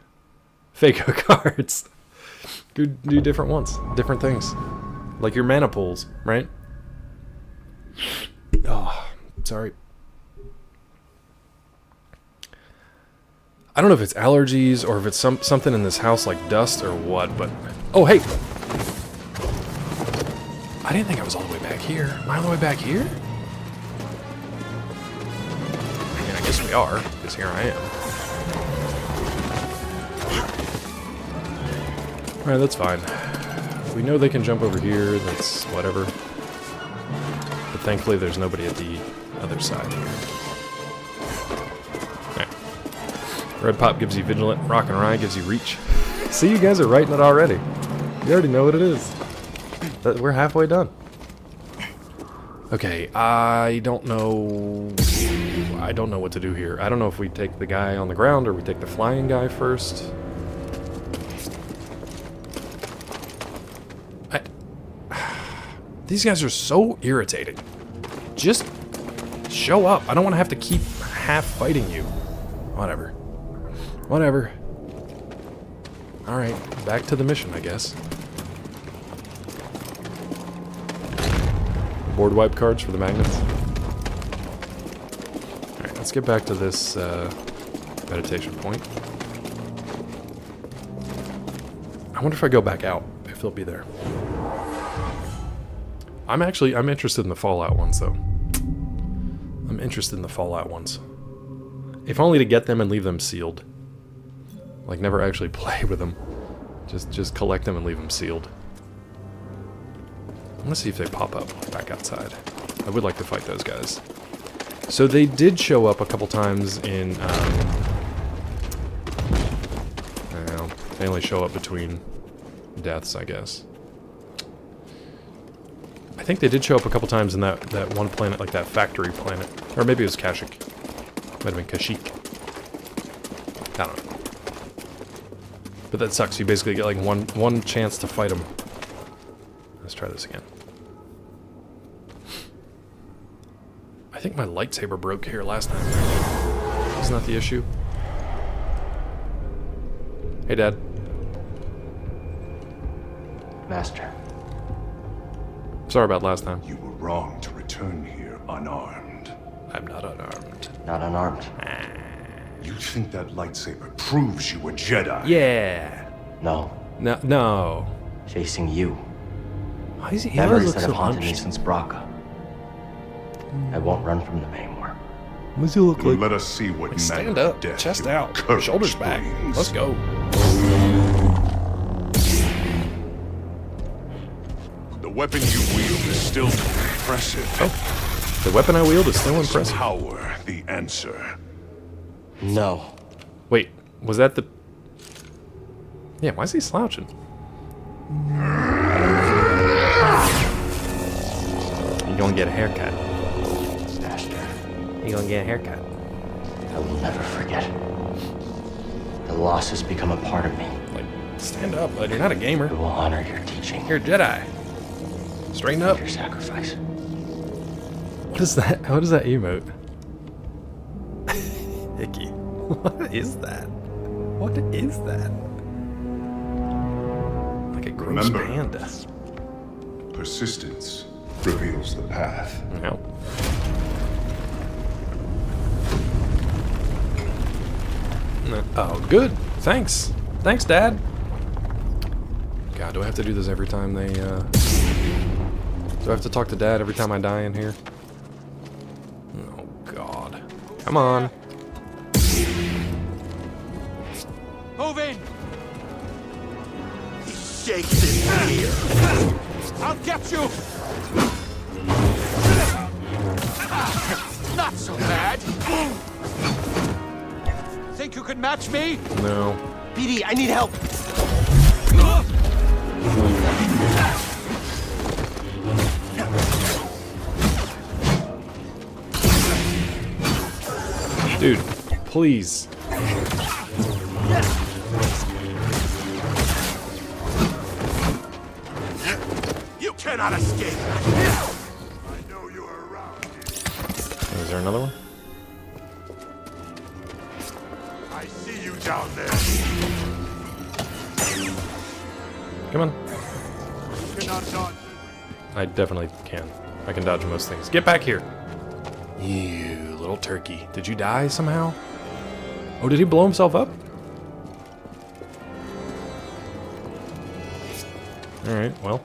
Fago cards. Could do different ones. Different things. Like your mana pools, right? Oh, sorry. I don't know if it's allergies or if it's something in this house like dust or what, but... Oh, hey! I didn't think I was all the way back here. Am I all the way back here? I mean, I guess we are, because here I am. Alright, that's fine. we know they can jump over here, that's whatever. But thankfully there's nobody at the other side here. Alright. Red pop gives you vigilant, rock and rye gives you reach. See, you guys are writing it already. You already know what it is. We're halfway done. Okay, I don't know what to do here. I don't know if we take the guy on the ground or we take the flying guy first. These guys are so irritating. Just show up. I don't want to have to keep half fighting you. Whatever. Whatever. Alright, back to the mission, I guess. Board wipe cards for the magnets. Alright, let's get back to this meditation point. I wonder if I go back out, if they'll be there. I'm interested in the Fallout ones, though. I'm interested in the Fallout ones. If only to get them and leave them sealed. Like, never actually play with them. Just collect them and leave them sealed. I want to see if they pop up back outside. I would like to fight those guys. So they did show up a couple times in, well, they only show up between deaths, I guess. I think they did show up a couple times in that one planet, like that factory planet. Or maybe it was Kashyyyk. Might have been Kashyyyk. I don't know. But that sucks. You basically get like one chance to fight them. Let's try this again. I think my lightsaber broke here last time. Isn't that the issue? Hey, Dad. Master. Sorry about last time. You were wrong to return here unarmed. I'm not unarmed. Not unarmed. You think that lightsaber proves you a Jedi? Yeah. No. No. Chasing you. Why is he Memories look that so have haunted me hunched? since Braca. I won't run from them anymore. What does he look like? Let us see what Like, stand manner of up, death chest your out, courage shoulders back. brings. Let's go. The weapon you wield is still impressive. Oh, the weapon I wield is still impressive. Power, the answer. No. Wait, was that the... Yeah, why is he slouching? You gonna get a haircut. Master. You gonna get a haircut. I will never forget. The loss has become a part of me. Like, stand up, bud. You're not a gamer. I will honor your teaching. You're a Jedi. Straighten up. Your sacrifice. What is that? What is that emote? Icky. What is that? What is that? Like a gross Remember, panda. Persistence reveals the path. No. No. Oh, good. Thanks. Thanks, Dad. God, do I have to do this every time they, Do I have to talk to Dad every time I die in here? Oh, God. Come on. Move in! Shakes in here. I'll get you! Not so bad! Think you could match me? No. BD, I need help. Dude, please. You cannot escape. I know you are around here. Is there another one? I see you down there. Come on. You cannot dodge. I definitely can. I can dodge most things. Get back here. You little turkey. Did you die somehow? Oh, did he blow himself up? Alright, well.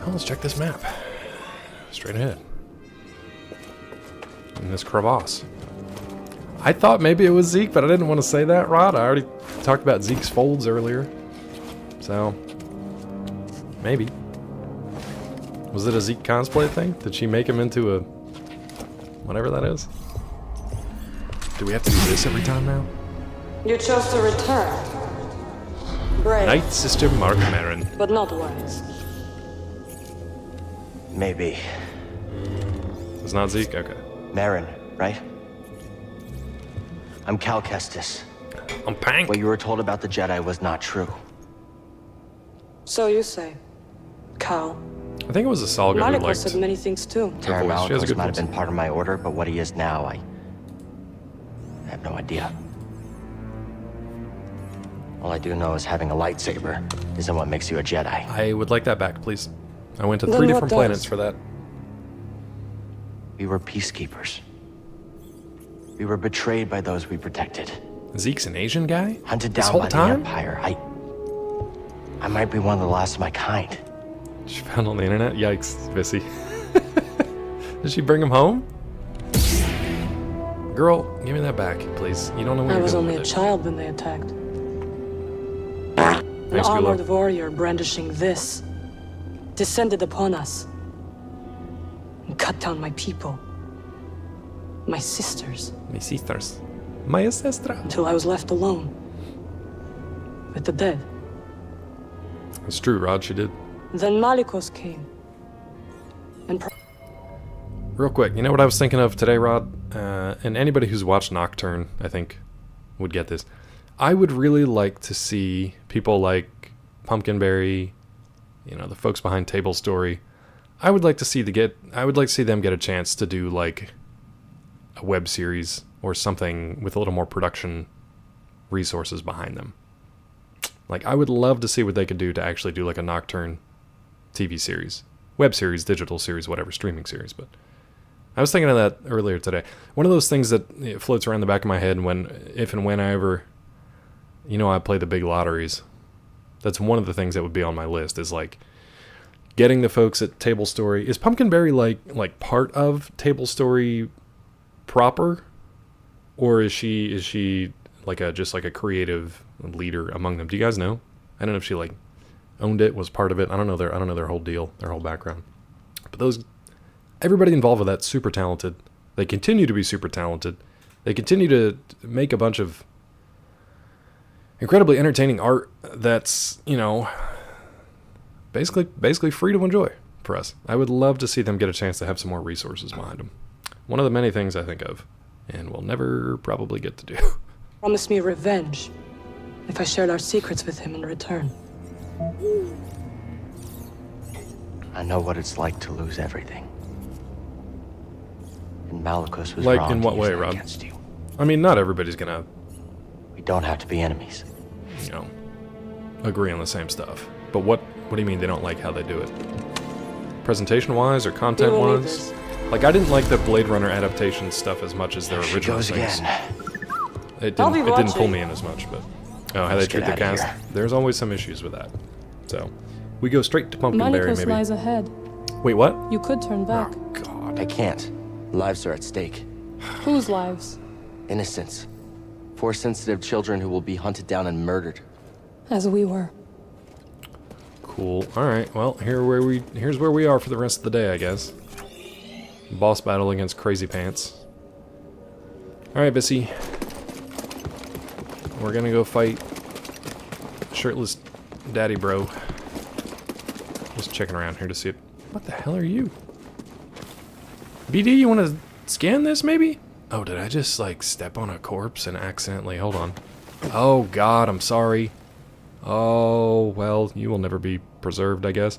Well, let's check this map. Straight ahead. In this crevasse. I thought maybe it was Zeke, but I didn't want to say that, Rod. I already talked about Zeke's folds earlier. So, maybe. Was it a Zeke cosplay thing? Did she make him into a... whatever that is? Do we have to do this every time now? You chose to return. Brave. Night Sister Mark Maron. But not wise. Maybe. It's not Zeke? Okay. Marin, right? I'm Cal Kestis. I'm Pank. What you were told about the Jedi was not true. So you say. Cal. I think it was a Salga who Malicos liked... said many things too. Terran voice. She has a Malicos good might have voice. been part of my order, but what he is now, I have no idea. All I do know is having a lightsaber isn't what makes you a Jedi. I would like that back, please. I went to Then 3 what different does? planets for that. We were peacekeepers. We were betrayed by those we protected. Zeke's an Asian guy? Hunted This down whole by time? the Empire. I might be one of the last of my kind. She found on the internet? Yikes, Vissy. Did she bring him home? Girl, give me that back, please. You don't know where I you're was going only a with it. child when they attacked. An Thanks, armored Gulo. warrior brandishing this descended upon us and cut down my people, my sisters, My sisters. My ancestra. until I was left alone with the dead. It's true, Rod, she did. Then Malicos came and Real quick, you know what I was thinking of today, Rod? And anybody who's watched Nocturne, I think, would get this. I would really like to see people like Pumpkinberry, you know, the folks behind Table Story. I would like to see them get a chance to do like a web series or something with a little more production resources behind them. Like, I would love to see what they could do to actually do like a Nocturne TV series, web series, digital series, whatever, streaming series. But I was thinking of that earlier today. One of those things that floats around the back of my head if and when I ever, you know, I play the big lotteries. That's one of the things that would be on my list, is like getting the folks at Table Story. Is Pumpkinberry like part of Table Story proper, or is she like just like a creative leader among them? Do you guys know? I don't know if she like owned it, was part of it. I don't know their whole deal, their whole background. But everybody involved with that's super talented. They continue to be super talented. They continue to make a bunch of incredibly entertaining art that's, you know, basically free to enjoy for us. I would love to see them get a chance to have some more resources behind them. One of the many things I think of, and we'll never probably get to do. promised me revenge if I shared our secrets with him in return. I know what it's like to lose everything. And Malicos was Like, wrong in to what use way, that Rob? against you. I mean, not everybody's gonna, We don't have to be enemies. you know, agree on the same stuff. But what do you mean they don't like how they do it? Presentation-wise or You will need content-wise? this. Like, I didn't like the Blade Runner adaptation stuff as much as their She original goes things. again. It I'll be didn't pull watching. me in as much, but how they Let's treat get the outta cast, here. there's always some issues with that. So, we go straight to Pumpkinberry, Malicos maybe. lies ahead. Wait, what? You could turn back. Oh, God. I can't. Lives are at stake. Whose lives? Innocents. 4 sensitive children who will be hunted down and murdered. As we were. Cool. Alright, well, here's where we are for the rest of the day, I guess. Boss battle against Crazy Pants. Alright, Bissy. We're gonna go fight shirtless daddy bro. Just checking around here to see it. What the hell are you? BD, you wanna scan this maybe? Oh, did I just like step on a corpse and accidentally, hold on. Oh God, I'm sorry. Oh, well, you will never be preserved, I guess.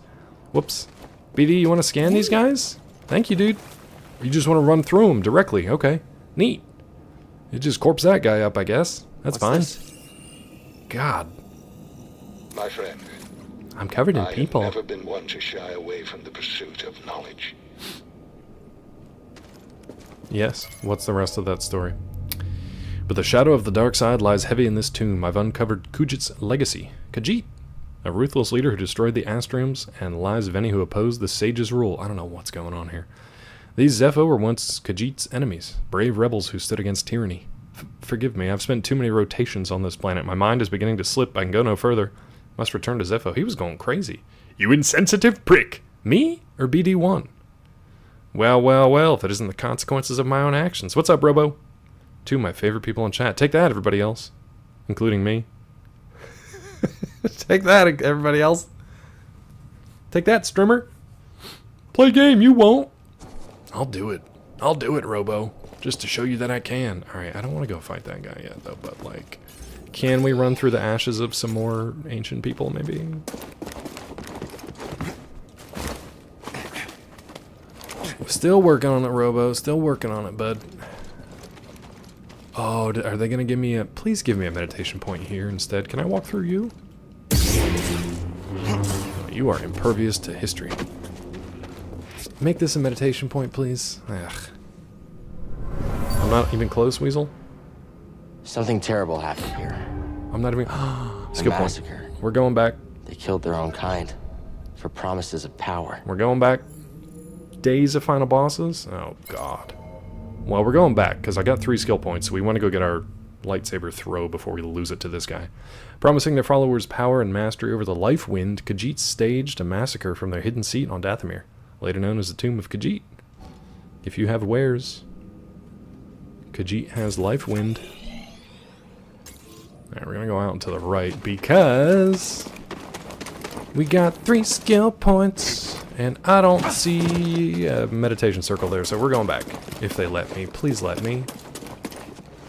Whoops. BD, you wanna scan these guys? Thank you, dude. You just wanna run through them directly, okay. Neat. You just corpse that guy up, I guess. That's fine. God, My friend, I'm covered in I people. have never been one to shy away from the pursuit of knowledge. Yes, what's the rest of that story? But the shadow of the dark side lies heavy in this tomb. I've uncovered Khajiit's legacy. Khajiit, a ruthless leader who destroyed the Astriums, and the lives of any who opposed the sage's rule. I don't know what's going on here. These Zepho were once Khajiit's enemies, brave rebels who stood against tyranny. Forgive me, I've spent too many rotations on this planet. My mind is beginning to slip. I can go no further. Must return to Zepho. He was going crazy. You insensitive prick! Me or BD1? Well, well, well, if it isn't the consequences of my own actions. What's up, Robo? Two of my favorite people in chat. Take that, everybody else. Including me. Take that, everybody else. Take that, Strimmer. Play game, you won't. I'll do it. I'll do it, Robo. Just to show you that I can. Alright, I don't want to go fight that guy yet, though, but, like... Can we run through the ashes of some more ancient people, maybe? Still working on it, Robo. Still working on it, bud. Oh, are they going to give me a... Please give me a meditation point here instead. Can I walk through you? Oh, you are impervious to history. Make this a meditation point, please. Ugh. I'm not even close, Weasel. Something terrible happened here. I'm not even... Skill point. Massacre. We're going back. They killed their own kind for promises of power. We're going back. Days of final bosses? Oh, God. Well, we're going back, because I got 3 skill points, so we want to go get our lightsaber throw before we lose it to this guy. Promising their followers power and mastery over the life wind, Khajiit staged a massacre from their hidden seat on Dathomir, later known as the Tomb of Khajiit. If you have wares, Khajiit has life wind. Alright, we're gonna go out to the right because we got 3 skill points and I don't see a meditation circle there, so we're going back. If they let me, please let me.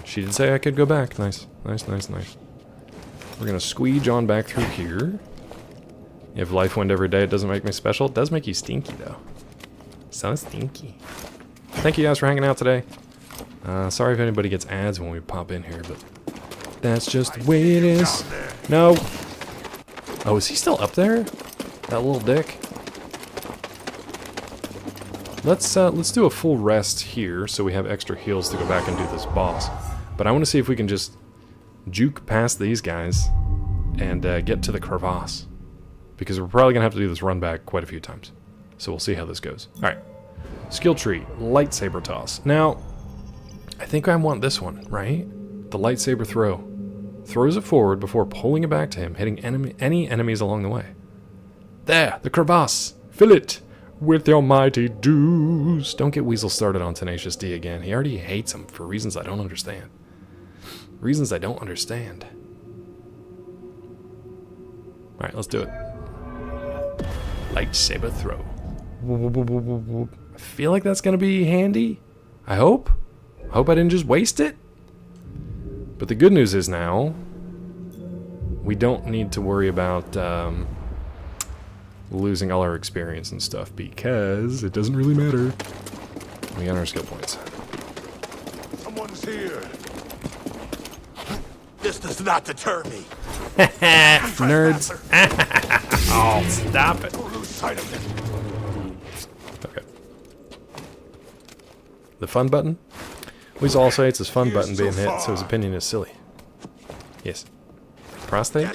She did say I could go back. Nice, nice, nice, nice. We're gonna squeege on back through here. You have life wind every day, it doesn't make me special. It does make you stinky though. So stinky. Thank you guys for hanging out today. Sorry if anybody gets ads when we pop in here, but that's just the way it is. No. Oh, is he still up there? That little dick. Let's do a full rest here so we have extra heals to go back and do this boss. But I want to see if we can just juke past these guys and get to the crevasse. Because we're probably going to have to do this run back quite a few times. So we'll see how this goes. Alright. Skill tree. Lightsaber toss. Now, I think I want this one, right? The lightsaber throw. Throws it forward before pulling it back to him, hitting any enemies along the way. There! The crevasse! Fill it! With your mighty dews! Don't get Weasel started on Tenacious D again. He already hates him for reasons I don't understand. Reasons I don't understand. Alright, let's do it. Lightsaber throw. I feel like that's gonna be handy. I hope. I hope I didn't just waste it. But the good news is now, we don't need to worry about losing all our experience and stuff because it doesn't really matter. We got our skill points. Someone's here. This does not deter me. Nerds. Oh, stop it. Don't lose sight of it. Okay. The fun button? Weasel also hates his fun button being hit, so his opinion is silly. Yes. Prostate?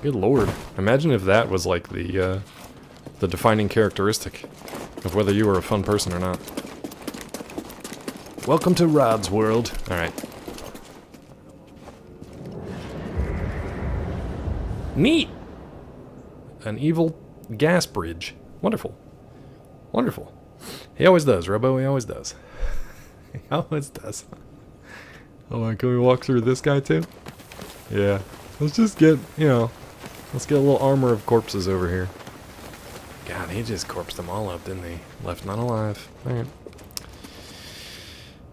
Good lord. Imagine if that was like the defining characteristic of whether you were a fun person or not. Welcome to Rod's world. Alright. Neat! An evil gas bridge. Wonderful. Wonderful. He always does, Robo. He always does. He always does. Hold on, can we walk through this guy too? Yeah. Let's just get, you know, let's get a little armor of corpses over here. God, he just corpsed them all up, didn't he? Left none alive. Alright.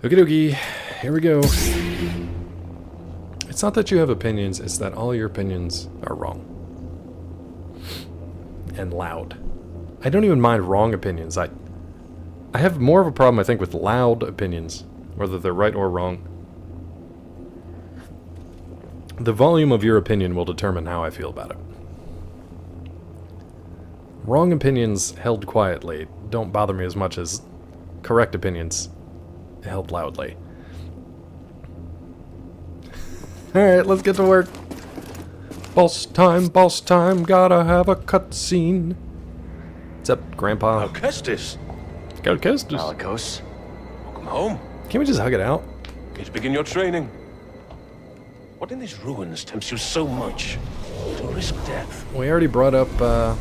Okie dokie. Here we go. It's not that you have opinions, it's that all your opinions are wrong. And loud. I don't even mind wrong opinions. I have more of a problem, I think, with loud opinions, whether they're right or wrong. The volume of your opinion will determine how I feel about it. Wrong opinions held quietly don't bother me as much as correct opinions held loudly. Alright, let's get to work. Boss time, gotta have a cutscene. What's up, Grandpa? Kestis. Go Kestis. Malakos. Welcome home. Can't we just hug it out? Need to begin your training. What in these ruins tempts you so much to risk death? We already brought up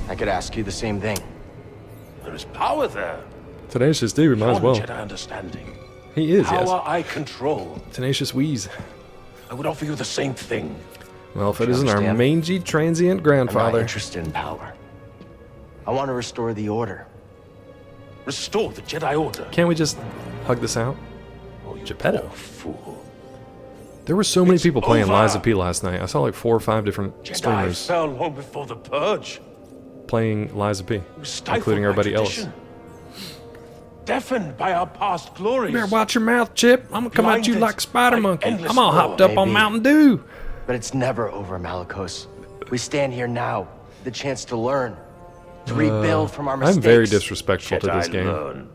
I could ask you the same thing. There is power there. Tenacious D. We might as well. Beyond Jedi understanding. He is, Power yes. I control. Tenacious Wheeze. I would offer you the same thing. Well, if it You isn't our understand? mangy transient I'm not grandfather. interested in power. I want to restore the order. Restore the Jedi Order. Can't we just hug this out? Oh, you Geppetto. poor fool. There were so many It's people playing over. Lies of P last night. I saw like 4 or 5 different Jedi streamers fell long before the Purge. playing Lies of P, Stifled including by everybody else. tradition. Deafened by our past glories. You better watch your mouth, Chip. I'm gonna come at you Blinded like Spider by Monkey. endless I'm all war, hopped up on maybe. Mountain Dew. But it's never over, Malicos. We stand here now, the chance to learn, to rebuild from our mistakes. I'm very disrespectful to this Jedi game. learn.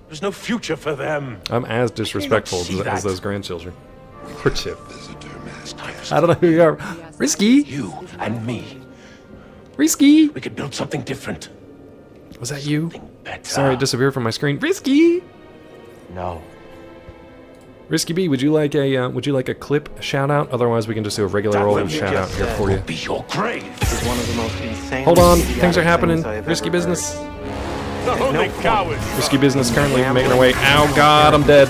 There's no future for them. I'm as disrespectful see as that? those grandchildren. Poor Chip. I don't know who you are. Risky. You and me. Risky. We could build something different. Was that you? Better. Sorry, it disappeared from my screen. Risky. No. Risky B, would you like a clip shout out? Otherwise, we can just do a regular That old will shout out here for you. Be your grave. This is one of the most insane. Hold on, idiotic things are happening. things I have Risky ever business. The only coward. Risky business currently making our way. Ow, God, I'm dead.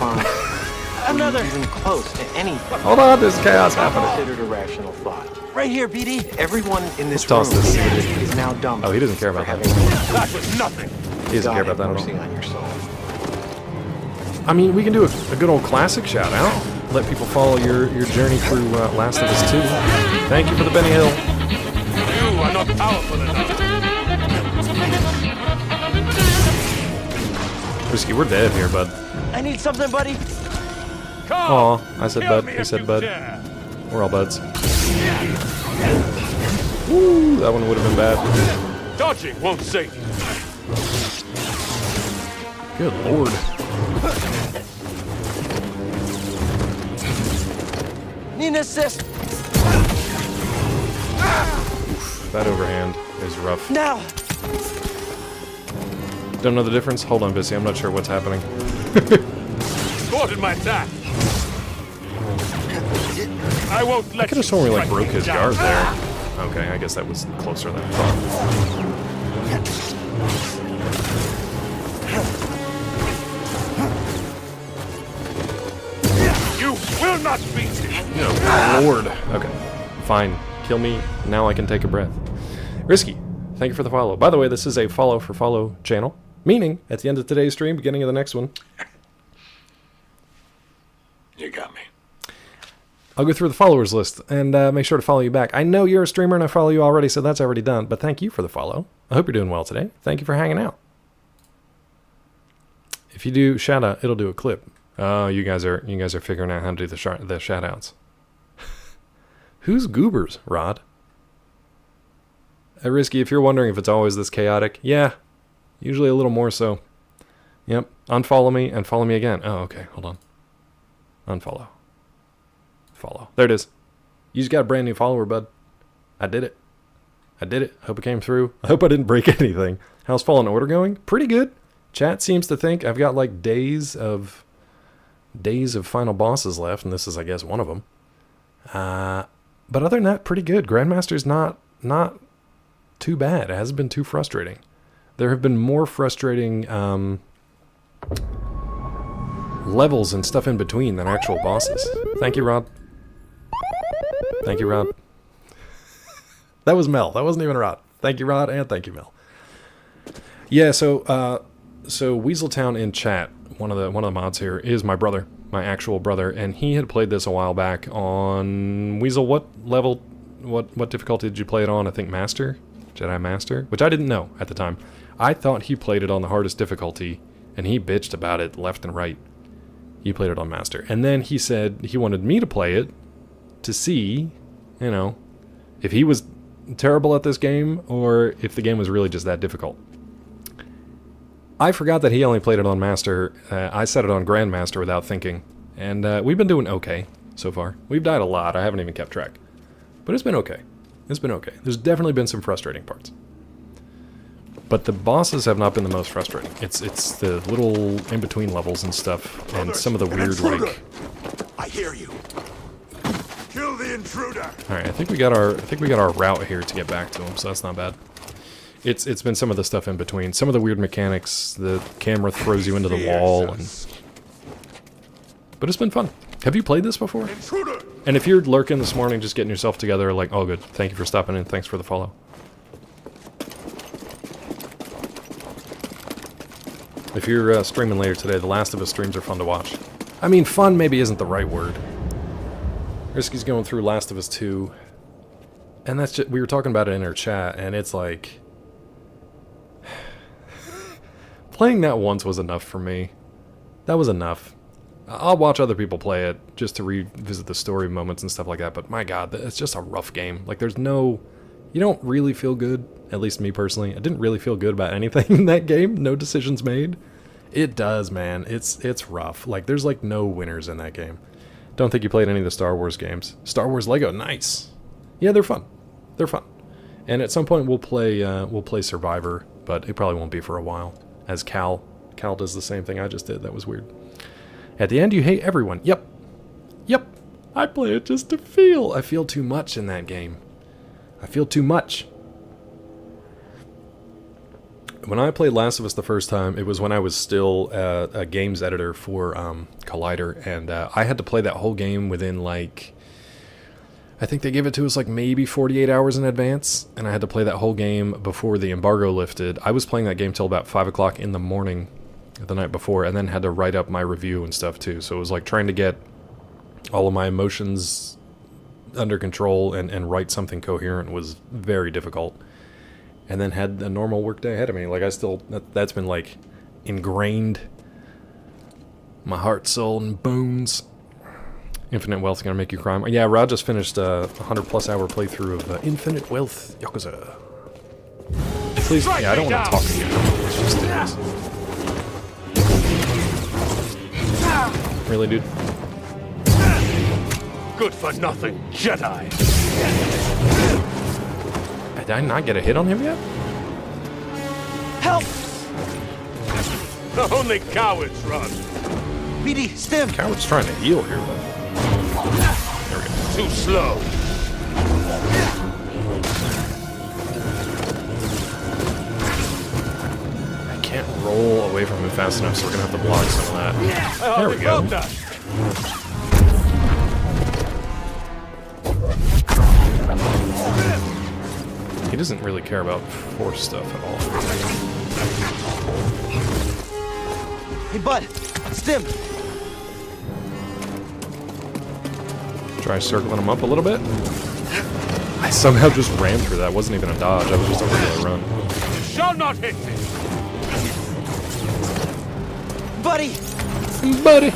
Another even close to anything. Hold on, there's chaos happening. Considered a rational thought. Right here, BD. Everyone in this Let's toss room this. is now dumb. Oh, he doesn't care about that. That was nothing. He doesn't care about that at mercy all. on your soul. I mean, we can do a good old classic shout out. Let people follow your journey through Last of Us 2. Thank you for the Benny Hill. You are not powerful enough. Risky, we're dead here, bud. I need something, buddy. Aw, I said Kill bud. me He if said you bud. dare. We're all buds. Woo, that one would have been bad. Dodging won't save you. Good lord. Need an assist. That overhand is rough. Now. Don't know the difference? Hold on, Bissy. I'm not sure what's happening. Thwarted my attack. I won't let I could have you sworn we like strike broke me his down. guard there. Okay, I guess that was closer than I thought. You will not beat me. No, lord. Okay, fine. Kill me. Now I can take a breath. Risky, thank you for the follow. By the way, this is a follow for follow channel, meaning at the end of today's stream, beginning of the next one, You got me. I'll go through the followers list and make sure to follow you back. I know you're a streamer and I follow you already, so that's already done. But thank you for the follow. I hope you're doing well today. Thank you for hanging out. If you do shout out, it'll do a clip. Oh, you guys are figuring out how to do the shout outs. Who's Goobers, Rod? Risky, if you're wondering if it's always this chaotic, yeah, usually a little more so. Yep, unfollow me and follow me again. Oh, okay, hold on. Unfollow. Follow. There it is. You just got a brand new follower, bud. I did it. I did it. Hope it came through. I hope I didn't break anything. How's Fallen Order going? Pretty good. Chat seems to think I've got like days of final bosses left, and this is, I guess, one of them. But other than that, pretty good. Grandmaster's not too bad. It hasn't been too frustrating. There have been more frustrating levels and stuff in between than actual bosses. Thank you, Rod. Thank you, Rod. That was Mel. That wasn't even Rod. Thank you, Rod, and thank you, Mel. Yeah, so Weaseltown in chat, one of the mods here, is my brother, my actual brother, and he had played this a while back on Weasel. What level, what difficulty did you play it on? I think Master, Jedi Master, which I didn't know at the time. I thought he played it on the hardest difficulty, and he bitched about it left and right. He played it on Master, and then he said he wanted me to play it to see, you know, if he was terrible at this game or if the game was really just that difficult. I forgot that he only played it on Master. I set it on Grandmaster without thinking, and we've been doing okay so far. We've died a lot. I haven't even kept track, but it's been okay. It's been okay. There's definitely been some frustrating parts, but the bosses have not been the most frustrating. It's the little in-between levels and stuff, and some of the weird, like, I hear you. Intruder. All right, I think we got our route here to get back to him, so that's not bad. It's been some of the stuff in between, some of the weird mechanics. The camera throws you into the wall, but it's been fun. Have you played this before? Intruder. And if you're lurking this morning, just getting yourself together, like, all good. Thank you for stopping in. Thanks for the follow. If you're streaming later today, the Last of Us streams are fun to watch. I mean, fun maybe isn't the right word. Risky's going through Last of Us 2. And that's just, we were talking about it in our chat, and it's like... playing that once was enough for me. That was enough. I'll watch other people play it just to revisit the story moments and stuff like that, but my god, it's just a rough game. Like, there's no... You don't really feel good, at least me personally. I didn't really feel good about anything in that game. No decisions made. It does, man. It's rough. Like, there's like no winners in that game. Don't think you played any of the Star Wars games. Star Wars Lego, nice. Yeah, they're fun. They're fun. And at some point we'll play Survivor, but it probably won't be for a while. As Cal does the same thing I just did. That was weird. At the end, you hate everyone. Yep. Yep. I play it just to feel. I feel too much in that game. I feel too much. When I played Last of Us the first time, it was when I was still a games editor for Collider, and I had to play that whole game within, like... I think they gave it to us like maybe 48 hours in advance, and I had to play that whole game before the embargo lifted. I was playing that game till about 5 o'clock in the morning the night before, and then had to write up my review and stuff too. So it was like trying to get all of my emotions under control and write something coherent was very difficult. And then had a normal work day ahead of me. Like, I still, that's been like ingrained my heart, soul, and bones. Infinite Wealth gonna make you cry. Yeah, Rod just finished a 100+ hour playthrough of Infinite Wealth Yakuza. Please, yeah, I don't want to talk to you. Let's just do this. Really, dude? Good for nothing, Jedi. Did I not get a hit on him yet? Help! Only cowards run. BD, stim. Coward's trying to heal here, but... There we go. Too slow. I can't roll away from him fast enough, so we're gonna have to block some of that. There we go. He doesn't really care about force stuff at all. Hey, bud. Stim. Try circling him up a little bit. I somehow just ran through that. It wasn't even a dodge. I was just a regular run. You shall not hit me. Buddy. Buddy.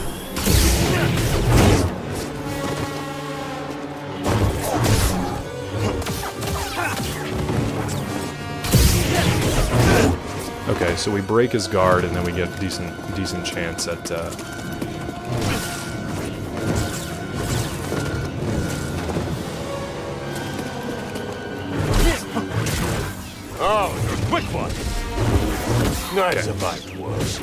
Okay, so we break his guard, and then we get decent chance at. Oh, you're a quick one. I survived worse.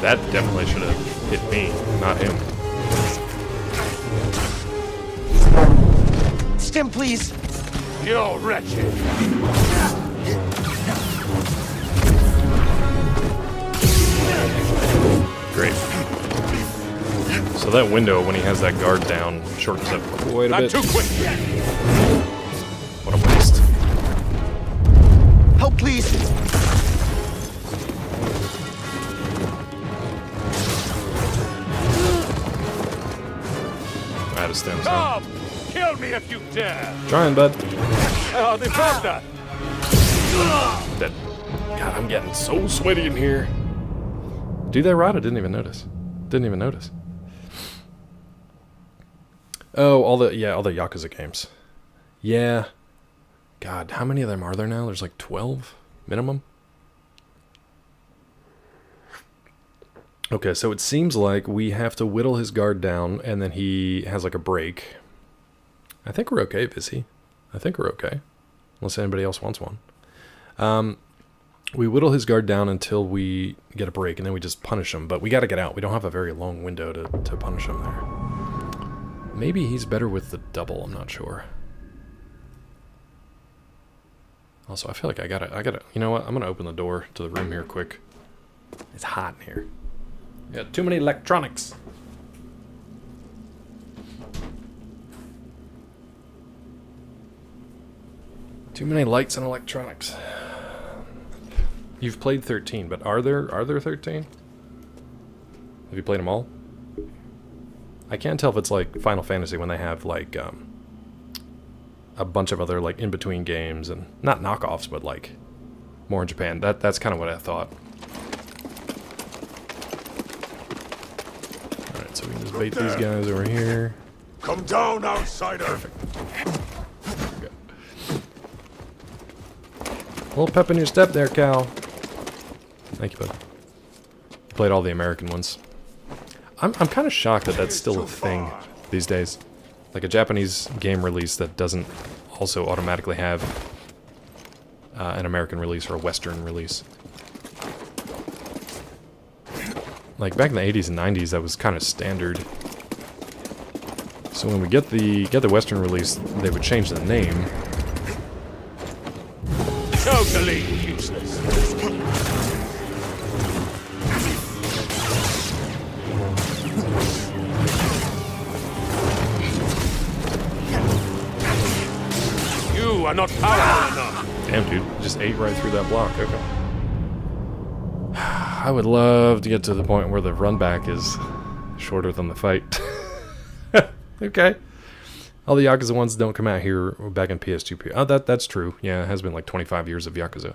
That definitely should have hit me, not him. Stim, please. You're wretched. Great. So that window, when he has that guard down, shortens up quite a bit. Not too quick. What a waste. Help, please. I had a stem, so. Come! Kill me if you dare! Trying, bud. Oh, they found that! Dead. God, I'm getting so sweaty in here. Do they rot? I didn't even notice. Didn't even notice. Oh, all the Yakuza games. Yeah. God, how many of them are there now? There's like 12 minimum. Okay, so it seems like we have to whittle his guard down, and then he has like a break. I think we're okay, Vizzy. I think we're okay. Unless anybody else wants one. We whittle his guard down until we get a break, and then we just punish him. But we got to get out. We don't have a very long window to punish him there. Maybe he's better with the double. I'm not sure. Also, I feel like I gotta. You know what? I'm gonna open the door to the room here quick. It's hot in here. Got too many electronics. Too many lights and electronics. You've played 13, but are there 13? Have you played them all? I can't tell if it's like Final Fantasy when they have like a bunch of other like in-between games and not knockoffs, but like more in Japan. That's kind of what I thought. All right, so we can just bait these guys over here. Come down, outsider. Perfect. Okay. A little pep in your step there, Cal. Thank you, bud. Played all the American ones. I'm kind of shocked that that's still a thing these days. Like a Japanese game release that doesn't also automatically have an American release or a Western release. Like back in the 80s and 90s, that was kind of standard. So when we get the Western release, they would change the name. Totally useless. You are not powerful enough. Damn, dude. Just ate right through that block. Okay. I would love to get to the point where the run back is shorter than the fight. Okay. All the Yakuza ones don't come out here back in PS2. Oh, that's true. Yeah, it has been like 25 years of Yakuza.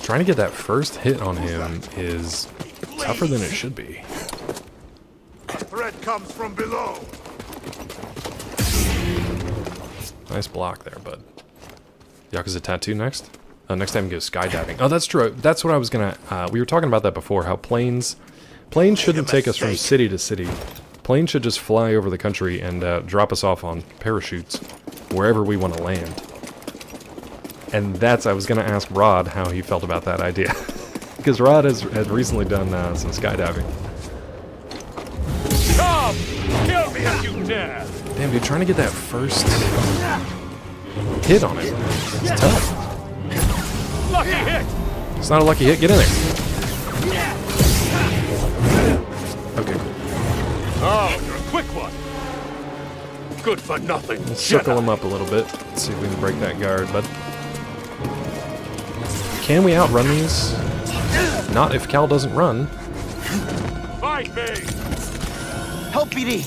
Trying to get that first hit on him is tougher than it should be. A threat comes from below. Nice block there, bud. Yakuza Tattoo next? Next time we go skydiving. Oh, that's true. That's what I was gonna... we were talking about that before, how planes shouldn't take us from city to city. Planes should just fly over the country and drop us off on parachutes wherever we want to land. And I was gonna ask Rod how he felt about that idea. Because Rod has recently done some skydiving. Come! Kill me if you dare! Damn, dude, trying to get that first hit on it. It's tough. Lucky hit! It's not a lucky hit. Get in there. Okay, cool. Oh, you're a quick one. Good for nothing. We'll circle him up a little bit. Let's see if we can break that guard, but... Can we outrun these? Not if Cal doesn't run. Fight me! Help, BD!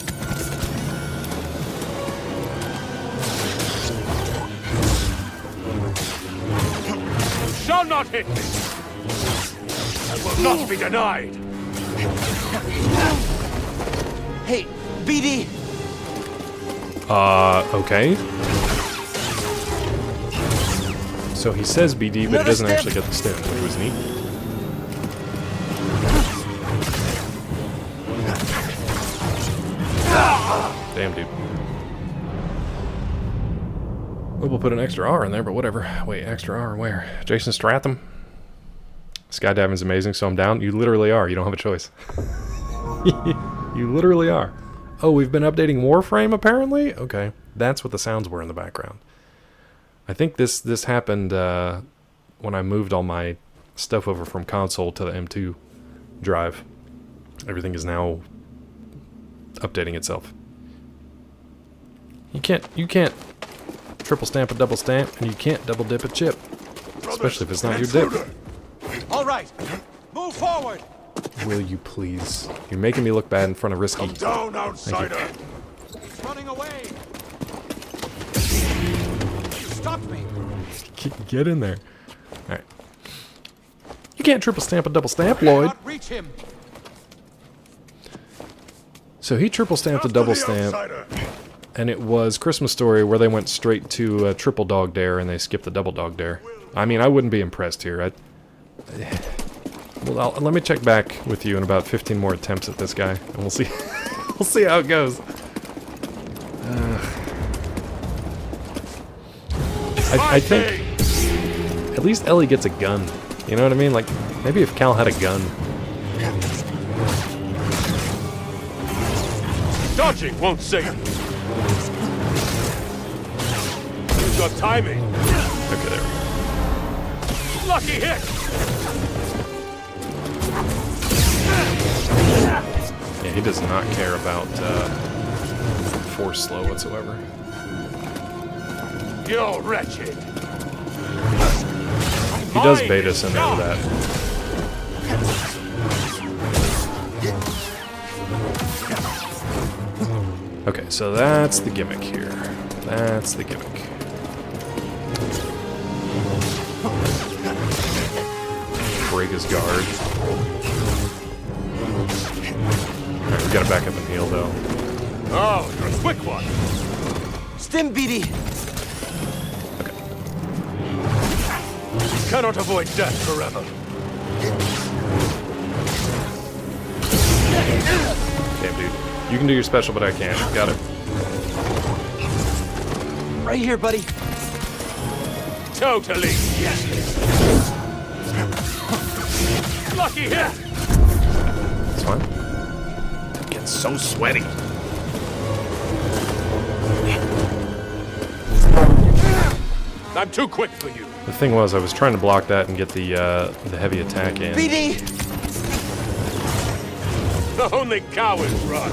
Shall not hit me! I will not be denied! Hey, BD! Okay. So he says BD, but he doesn't actually get the stim, which was neat. Damn, dude. We'll put an extra R in there, but whatever. Wait, extra R where? Jason Stratham? Skydiving's amazing, so I'm down. You literally are. You don't have a choice. You literally are. Oh, we've been updating Warframe, apparently? Okay. That's what the sounds were in the background. I think this happened when I moved all my stuff over from console to the M2 drive. Everything is now updating itself. You can't triple stamp a double stamp, and you can't double dip a chip. Especially if it's not your dip. All right, move forward. Will you please? You're making me look bad in front of Risky. Come down, outsider. He's running away. You stopped me. Get in there. All right. You can't triple stamp a double stamp, Lloyd. Reach him. So he triple stamped a double stamp, and it was Christmas Story where they went straight to a triple dog dare and they skipped the double dog dare. I mean, I wouldn't be impressed here. Well, let me check back with you in about 15 more attempts at this guy, and we'll see. We'll see how it goes. I think at least Ellie gets a gun. You know what I mean? Like, maybe if Cal had a gun. Dodging won't save you. You've got timing. Okay, there we go. Lucky hit. Yeah, he does not care about force slow whatsoever. You're wretched. He does beta send over that. Okay, so that's the gimmick here. That's the gimmick. Break his guard. Alright, we gotta back up and heal though. Oh, you're a quick one. Stim, BD. Cannot avoid death forever. Damn, dude. You can do your special, but I can't. Got it. Right here, buddy. Totally. Lucky hit. It's fine. It gets so sweaty. I'm too quick for you. The thing was, I was trying to block that and get the heavy attack in. BD. Only cowards run.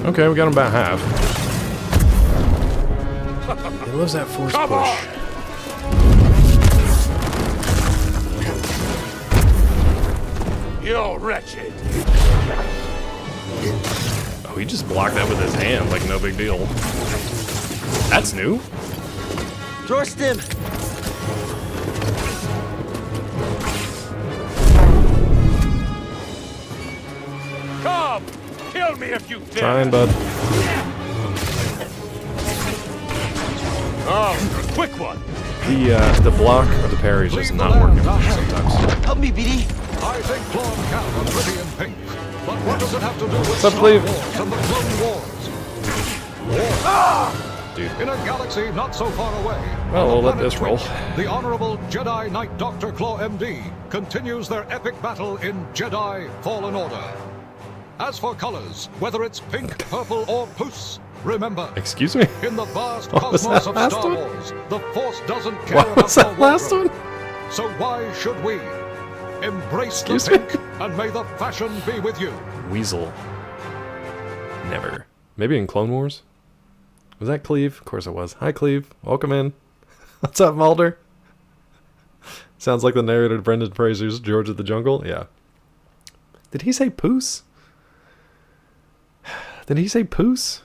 Okay, we got him about half. He loves that force push. You're wretched. Oh, he just blocked that with his hand like no big deal. That's new. Draw stim. Come, kill me if you dare. Trying, bud. Oh, you're a quick one. The block or the parry is just not working sometimes. Help me, BD. I think Claw and Cal are pretty in pink. But what does it have to do with What's up, Star Cleve? Wars and the Clone Wars? Dude. In a galaxy not so far away, Well, on we'll the let planet this roll. Twitch, the Honorable Jedi Knight Dr. Claw MD continues their epic battle in Jedi Fallen Order. As for colors, whether it's pink, purple, or puce, remember, Excuse me? in the vast What was cosmos that of last Star one? Wars, the Force doesn't care What about was that your last wardrobe. one? So why should we? Embrace Excuse the me? pink, and may the fashion be with you. Weasel. Never. Maybe in Clone Wars? Was that Cleve? Of course it was. Hi, Cleve. Welcome in. What's up, Mulder? Sounds like the narrator to Brendan Fraser's George of the Jungle. Yeah. Did he say poos? Did he say poos?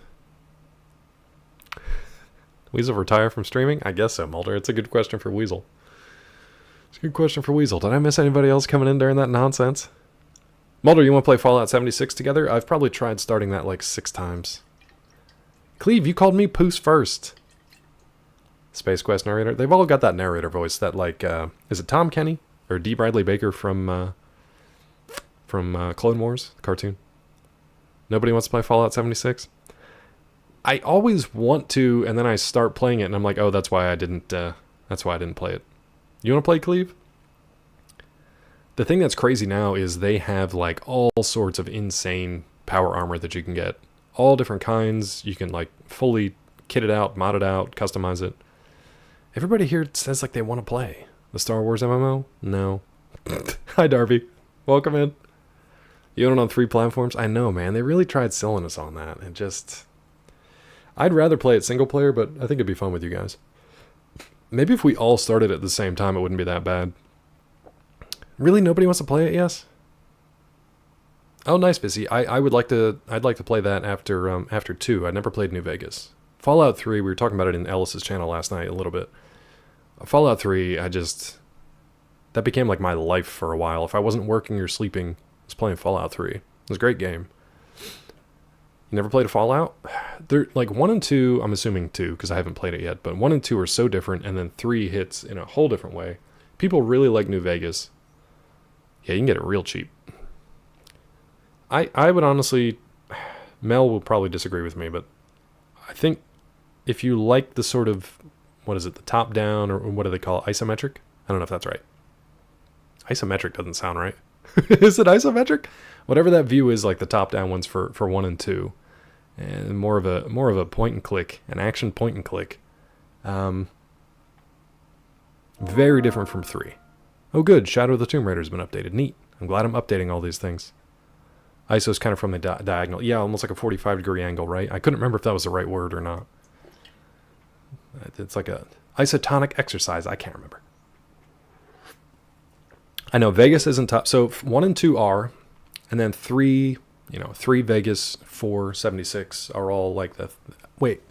Weasel retire from streaming? I guess so, Mulder. It's a good question for Weasel. It's a good question for Weasel. Did I miss anybody else coming in during that nonsense? Mulder, you want to play Fallout 76 together? I've probably tried starting that like 6 times. Cleve, you called me Poos first. Space Quest narrator. They've all got that narrator voice that like, is it Tom Kenny? Or D. Bradley Baker from Clone Wars, the cartoon? Nobody wants to play Fallout 76? I always want to, and then I start playing it, and I'm like, oh, that's why I didn't play it. You want to play Cleve? The thing that's crazy now is they have like all sorts of insane power armor that you can get. All different kinds. You can like fully kit it out, mod it out, customize it. Everybody here says like they want to play the Star Wars MMO. No. Hi, Darby. Welcome in. You own it on 3 platforms? I know, man. They really tried selling us on that. And just... I'd rather play it single player, but I think it'd be fun with you guys. Maybe if we all started at the same time, it wouldn't be that bad. Really? Nobody wants to play it? Yes? Oh, nice, Busy. I'd like to play that after 2. I never played New Vegas. Fallout 3, we were talking about it in Ellis's channel last night a little bit. Fallout 3, that became like my life for a while. If I wasn't working or sleeping, I was playing Fallout 3. It was a great game. You never played a Fallout? They're like 1 and 2, I'm assuming 2 because I haven't played it yet, but 1 and 2 are so different, and then 3 hits in a whole different way. People really like New Vegas. Yeah, you can get it real cheap. I would honestly, Mel will probably disagree with me, but I think if you like the sort of, what is it, the top down, or what do they call it, isometric? I don't know if that's right. Isometric doesn't sound right. Is it isometric? Whatever that view is, like the top down ones for 1 and 2, and more of a point and click, an action point and click. Very different from 3. Oh good, Shadow of the Tomb Raider has been updated. Neat. I'm glad I'm updating all these things. ISO's kind of from the diagonal. Yeah, almost like a 45-degree angle, right? I couldn't remember if that was the right word or not. It's like a isotonic exercise. I can't remember. I know Vegas isn't top. So 1 and 2 are, and then 3, 3 Vegas, 4 76 are all like the... Wait.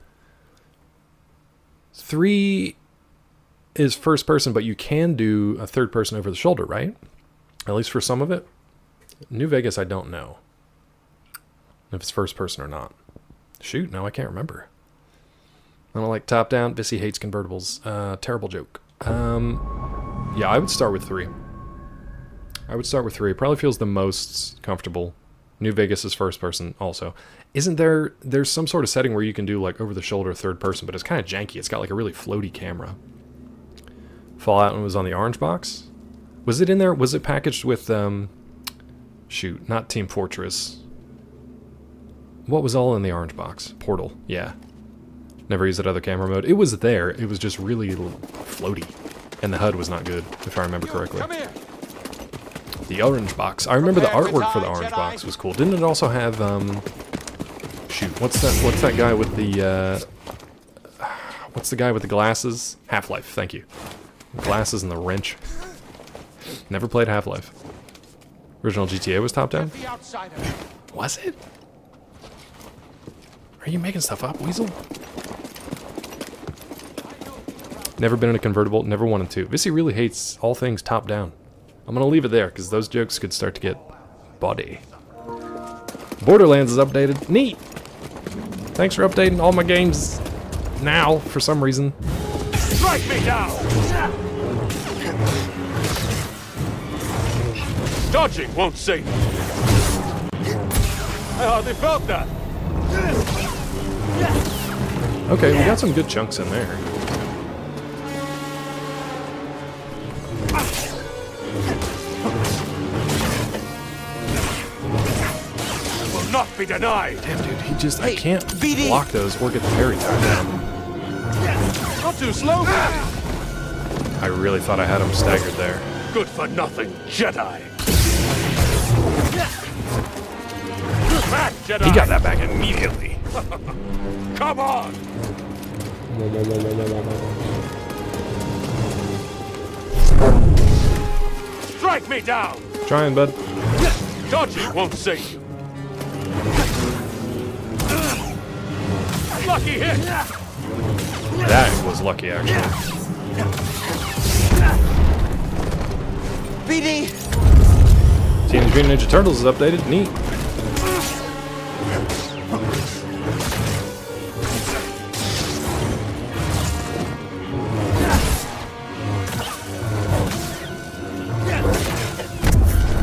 3 is first person, but you can do a third person over the shoulder, right? At least for some of it. New Vegas, I don't know if it's first person or not. Shoot, now I can't remember. I don't like top down. Vissy hates convertibles. Terrible joke. Yeah, I would start with 3. It probably feels the most comfortable. New Vegas is first person also. Isn't there's some sort of setting where you can do like over the shoulder third person, but it's kind of janky. It's got like a really floaty camera. Fallout was on the orange box. Was it in there? Was it packaged with shoot, not Team Fortress. What was all in the orange box? Portal. Yeah. Never used that other camera mode. It was there. It was just really floaty. And the HUD was not good, if I remember correctly. Come here. The orange box. I remember the artwork for the orange box was cool. Didn't it also have shoot, what's that guy with the what's the guy with the glasses? Half-Life, thank you. Glasses and the wrench. Never played Half-Life. Original GTA was top down? Was it? Are you making stuff up, Weasel? Never been in a convertible, never 1 and 2. Vissy really hates all things top down. I'm gonna leave it there, because those jokes could start to get body. Borderlands is updated. Neat! Thanks for updating all my games now, for some reason. Strike me down! Dodging won't save me. I hardly felt that. Okay, we got some good chunks in there. Will not be denied. Damn, dude, he just... I can't block those or get the parry time down. Not too slow. I really thought I had him staggered there. Good for nothing, Jedi. Back, Jedi. He got that back immediately. Come on. Strike me down. Trying, bud. Dodging won't save you. Lucky hit. That was lucky, actually. BD! Teenage Mutant Ninja Turtles is updated. Neat.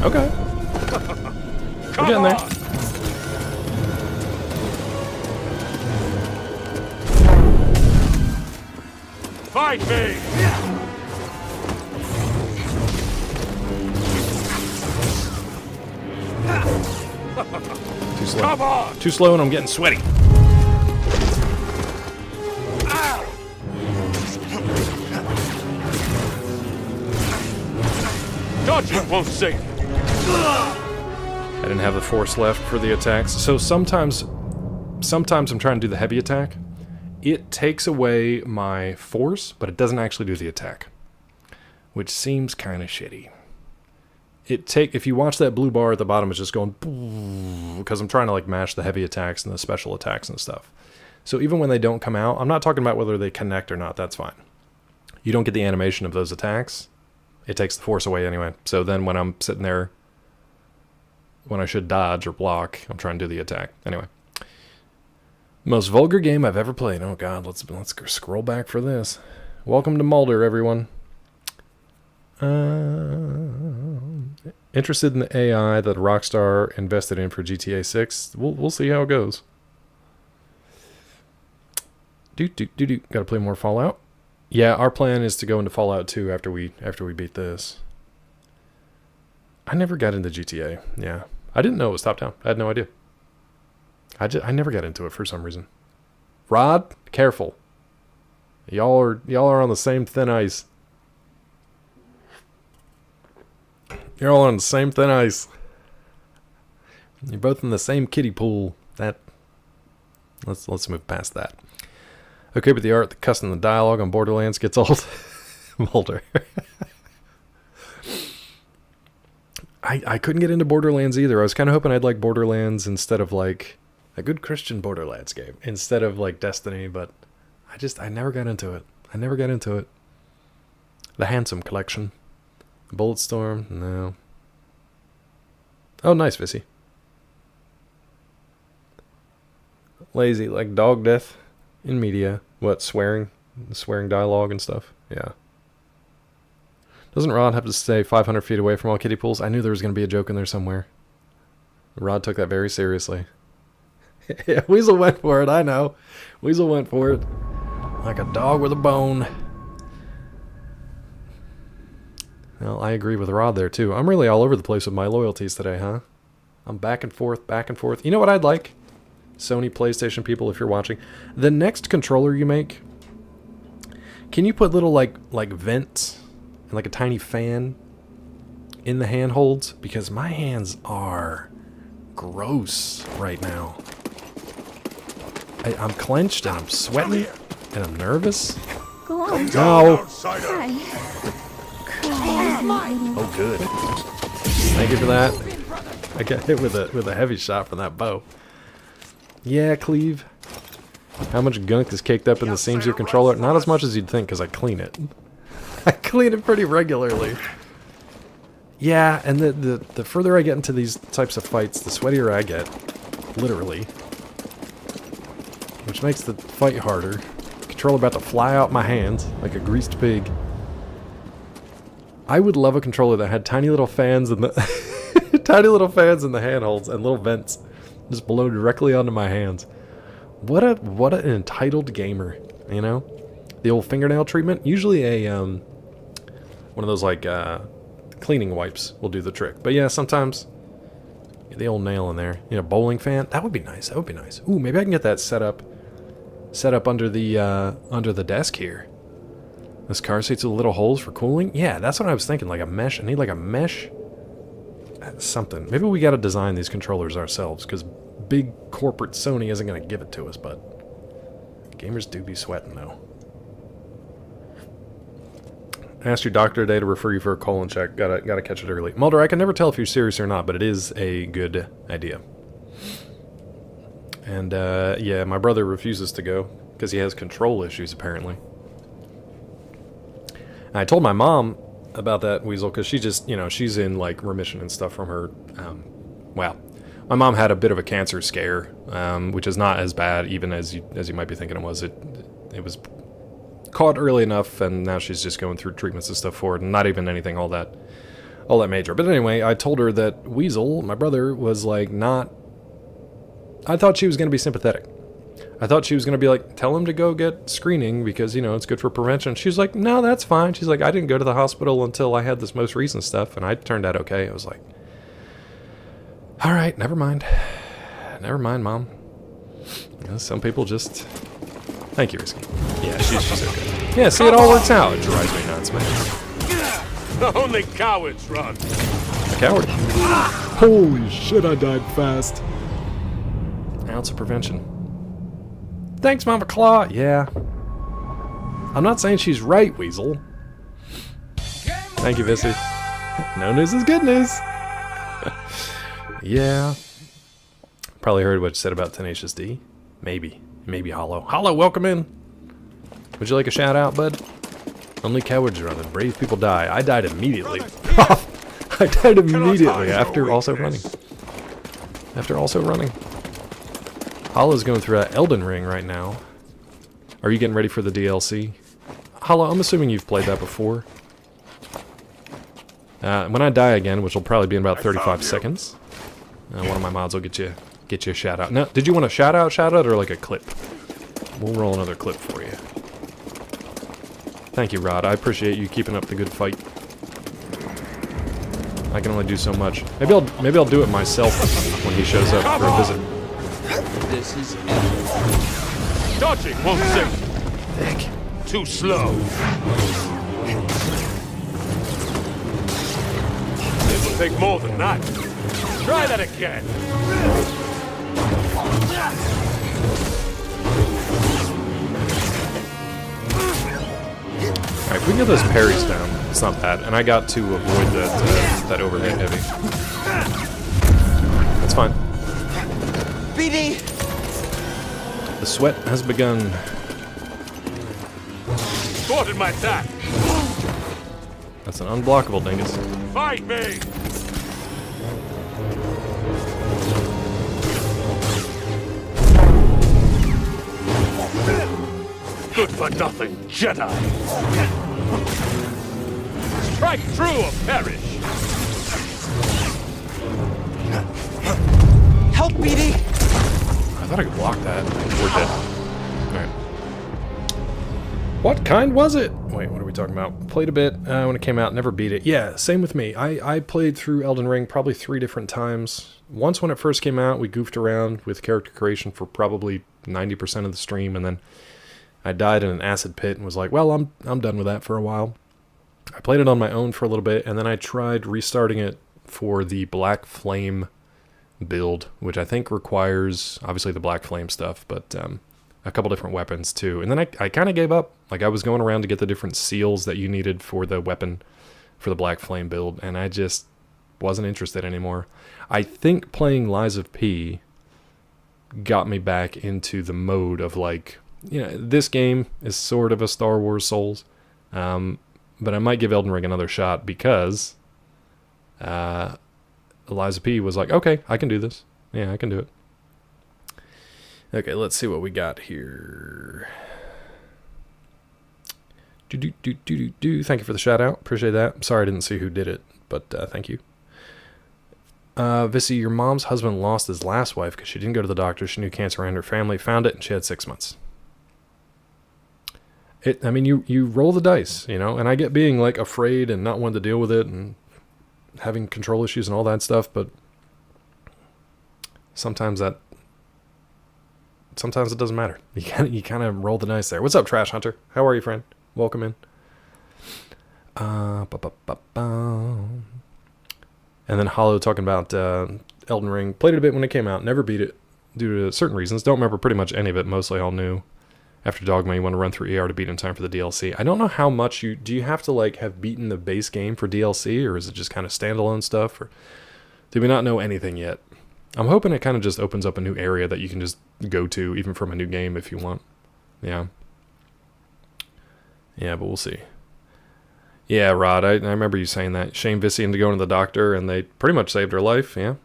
Okay. We're getting there. Fight me! Too slow. Come on! Too slow and I'm getting sweaty. Dodging won't save you. I didn't have the force left for the attacks. So sometimes I'm trying to do the heavy attack. It takes away my force, but it doesn't actually do the attack, which seems kind of shitty. If you watch that blue bar at the bottom, it's just going because I'm trying to like mash the heavy attacks and the special attacks and stuff. So even when they don't come out, I'm not talking about whether they connect or not. That's fine. You don't get the animation of those attacks. It takes the force away anyway. So then when I'm sitting there, when I should dodge or block, I'm trying to do the attack. Anyway. Most vulgar game I've ever played. Oh god, let's scroll back for this. Welcome to Mulder, everyone. Interested in the AI that Rockstar invested in for GTA 6. We'll see how it goes. Gotta play more Fallout. Yeah, our plan is to go into Fallout 2 after we beat this. I never got into GTA. Yeah, I didn't know it was top down. I had no idea. I never got into it for some reason. Rod, careful. Y'all are on the same thin ice. You're all on the same thin ice. You're both in the same kiddie pool. Let's move past that. Okay, but the art, the custom, the dialogue on Borderlands gets old. Mulder. I couldn't get into Borderlands either. I was kind of hoping I'd like Borderlands instead of like a good Christian Borderlands game instead of like Destiny, but I never got into it. The Handsome Collection. Bulletstorm, no. Oh, nice, Vissy. Lazy, like dog death in media. What, swearing dialogue and stuff? Yeah. Doesn't Rod have to stay 500 feet away from all kiddie pools? I knew there was going to be a joke in there somewhere. Rod took that very seriously. Yeah, Weasel went for it, I know. Weasel went for it. Like a dog with a bone. Well, I agree with Rod there, too. I'm really all over the place with my loyalties today, huh? I'm back and forth, back and forth. You know what I'd like? Sony PlayStation people, if you're watching. The next controller you make, can you put little, like vents and, like, a tiny fan in the handholds? Because my hands are gross right now. I'm clenched, and I'm sweating, and I'm nervous. Go on. No. Hi. Oh, good. Thank you for that. I got hit with a heavy shot from that bow. Yeah, Cleve. How much gunk is caked up in the seams of your controller? Not as much as you'd think, because I clean it. I clean it pretty regularly. Yeah, and the further I get into these types of fights, the sweatier I get. Literally. Which makes the fight harder. Controller about to fly out my hands like a greased pig. I would love a controller that had tiny little fans in the tiny little fans in the handholds and little vents just blow directly onto my hands. What an entitled gamer, you know? The old fingernail treatment. Usually a one of those like cleaning wipes will do the trick. But yeah, sometimes the old nail in there. You know, bowling fan. That would be nice. That would be nice. Ooh, maybe I can get that set up under the desk here. This car seats with little holes for cooling? Yeah, that's what I was thinking. Like a mesh. I need like a mesh. Something. Maybe we got to design these controllers ourselves, because big corporate Sony isn't going to give it to us, but gamers do be sweating, though. I asked your doctor today to refer you for a colon check. Gotta catch it early. Mulder, I can never tell if you're serious or not, but it is a good idea. And, yeah, my brother refuses to go, because he has control issues, apparently. And I told my mom about that, Weasel, because she just, you know, she's in, like, remission and stuff from her, well, my mom had a bit of a cancer scare, which is not as bad, even as you might be thinking it was. It was caught early enough, and now she's just going through treatments and stuff for it, and not even anything all that major. But anyway, I told her that Weasel, my brother, was, like, not... I thought she was going to be sympathetic. I thought she was going to be like, tell him to go get screening because, you know, it's good for prevention. She was like, no, that's fine. She's like, I didn't go to the hospital until I had this most recent stuff, and I turned out okay. I was like, all right, never mind. Never mind, Mom. You know, some people just... Thank you, Risky. Yeah, she's okay. Yeah, see, it all works out. It drives me nuts, man. Only cowards run. A coward. Holy shit, I died fast. Ounce of prevention. Thanks, Mama Claw. Yeah. I'm not saying she's right, Weasel. Thank you, Vissy. No news is good news. Yeah. Probably heard what you said about Tenacious D. Maybe. Maybe Hollow. Hollow, welcome in. Would you like a shout out, bud? Only cowards run and brave people die. I died immediately. I died immediately after also running. Hollow's going through Elden Ring right now. Are you getting ready for the DLC? Hollow, I'm assuming you've played that before. When I die again, which will probably be in about 35 seconds, one of my mods will get you a shout out. Now, did you want a shout out, or like a clip? We'll roll another clip for you. Thank you, Rod. I appreciate you keeping up the good fight. I can only do so much. Maybe I'll do it myself when he shows up for a visit. This is epic. Dodging won't save. Thick. Too slow. It will take more than that. Try that again. Alright, if we can get those parries down, it's not bad. And I got to avoid that overhead heavy. That's fine. BD! The sweat has begun. Thwarted my attack. That's an unblockable dingus. Fight me. Good for nothing, Jedi. Strike true or perish. Help, BD! I thought I could block that. We're dead. Alright. What kind was it? Wait, what are we talking about? Played a bit when it came out, never beat it. Yeah, same with me. I played through Elden Ring probably 3 different times. Once when it first came out, we goofed around with character creation for probably 90% of the stream, and then I died in an acid pit and was like, well, I'm done with that for a while. I played it on my own for a little bit, and then I tried restarting it for the Black Flame build, which I think requires, obviously, the Black Flame stuff, but a couple different weapons, too. And then I kind of gave up. Like, I was going around to get the different seals that you needed for the weapon for the Black Flame build, and I just wasn't interested anymore. I think playing Lies of P got me back into the mode of, like, you know, this game is sort of a Star Wars Souls, but I might give Elden Ring another shot because Eliza P was like, okay, I can do this. Yeah, I can do it. Okay, let's see what we got here. Thank you for the shout out. Appreciate that. I'm sorry I didn't see who did it, but thank you. Vissy, your mom's husband lost his last wife because she didn't go to the doctor. She knew cancer ran in her family, found it, and she had 6 months. I mean, you roll the dice, you know, and I get being, like, afraid and not wanting to deal with it and having control issues and all that stuff, but sometimes it doesn't matter. You kind of roll the dice there. What's up, Trash Hunter? How are you, friend? Welcome in. And then Hollow talking about Elden Ring. Played it a bit when it came out. Never beat it due to certain reasons. Don't remember pretty much any of it. Mostly all new. After Dogma, you want to run through ER to beat in time for the DLC. I don't know how much do you have to, like, have beaten the base game for DLC, or is it just kind of standalone stuff, or do we not know anything yet? I'm hoping it kind of just opens up a new area that you can just go to, even from a new game if you want. Yeah. Yeah, but we'll see. Yeah, Rod, I remember you saying that. Shame Vissy into going to the doctor, and they pretty much saved her life, yeah.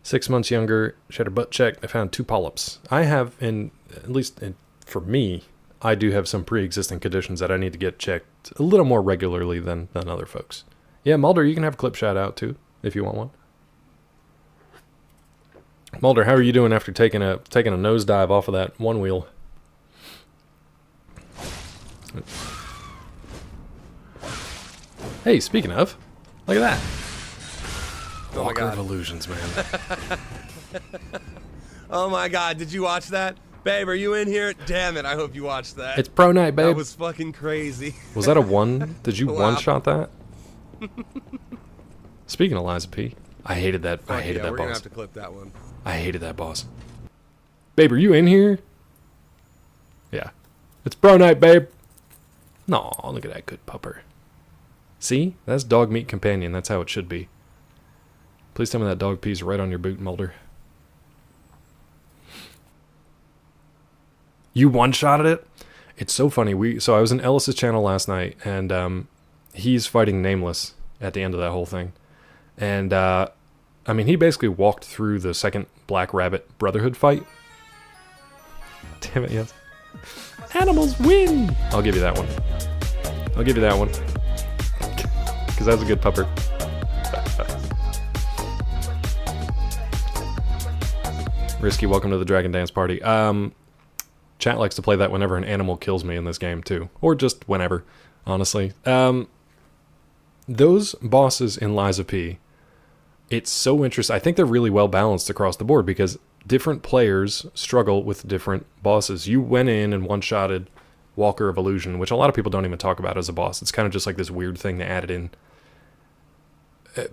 6 months younger, she had her butt checked. I found 2 polyps. I have, at least for me, I do have some pre-existing conditions that I need to get checked a little more regularly than other folks. Yeah, Mulder, you can have a clip shout out too, if you want one. Mulder, how are you doing after taking a nosedive off of that one wheel? Hey, speaking of, look at that. Oh Walker of Illusions, man. Oh my god, did you watch that? Babe, are you in here? Damn it, I hope you watched that. It's pro night, babe. That was fucking crazy. Was that a one? Did you Wow. one-shot that? Speaking of Liza P, I hated that. I Fuck hated yeah, that we're gonna boss. have to clip that one. I hated that boss. Babe, are you in here? Yeah. It's bro night, babe. No, look at that good pupper. See? That's dog meat companion. That's how it should be. Please tell me that dog pees right on your boot, Mulder. You one-shotted it? It's so funny. So I was in Ellis's channel last night, and he's fighting Nameless at the end of that whole thing. And, I mean, he basically walked through the second Black Rabbit Brotherhood fight. Damn it, yes. Animals win! I'll give you that one. I'll give you that one. because that's a good pupper. Risky, welcome to the Dragon Dance Party. Chat likes to play that whenever an animal kills me in this game too, or just whenever, honestly. Those bosses in Lies of P, it's so interesting. I think they're really well balanced across the board because different players struggle with different bosses. You went in and one-shotted Walker of Illusion, which a lot of people don't even talk about as a boss. It's kind of just like this weird thing they added in.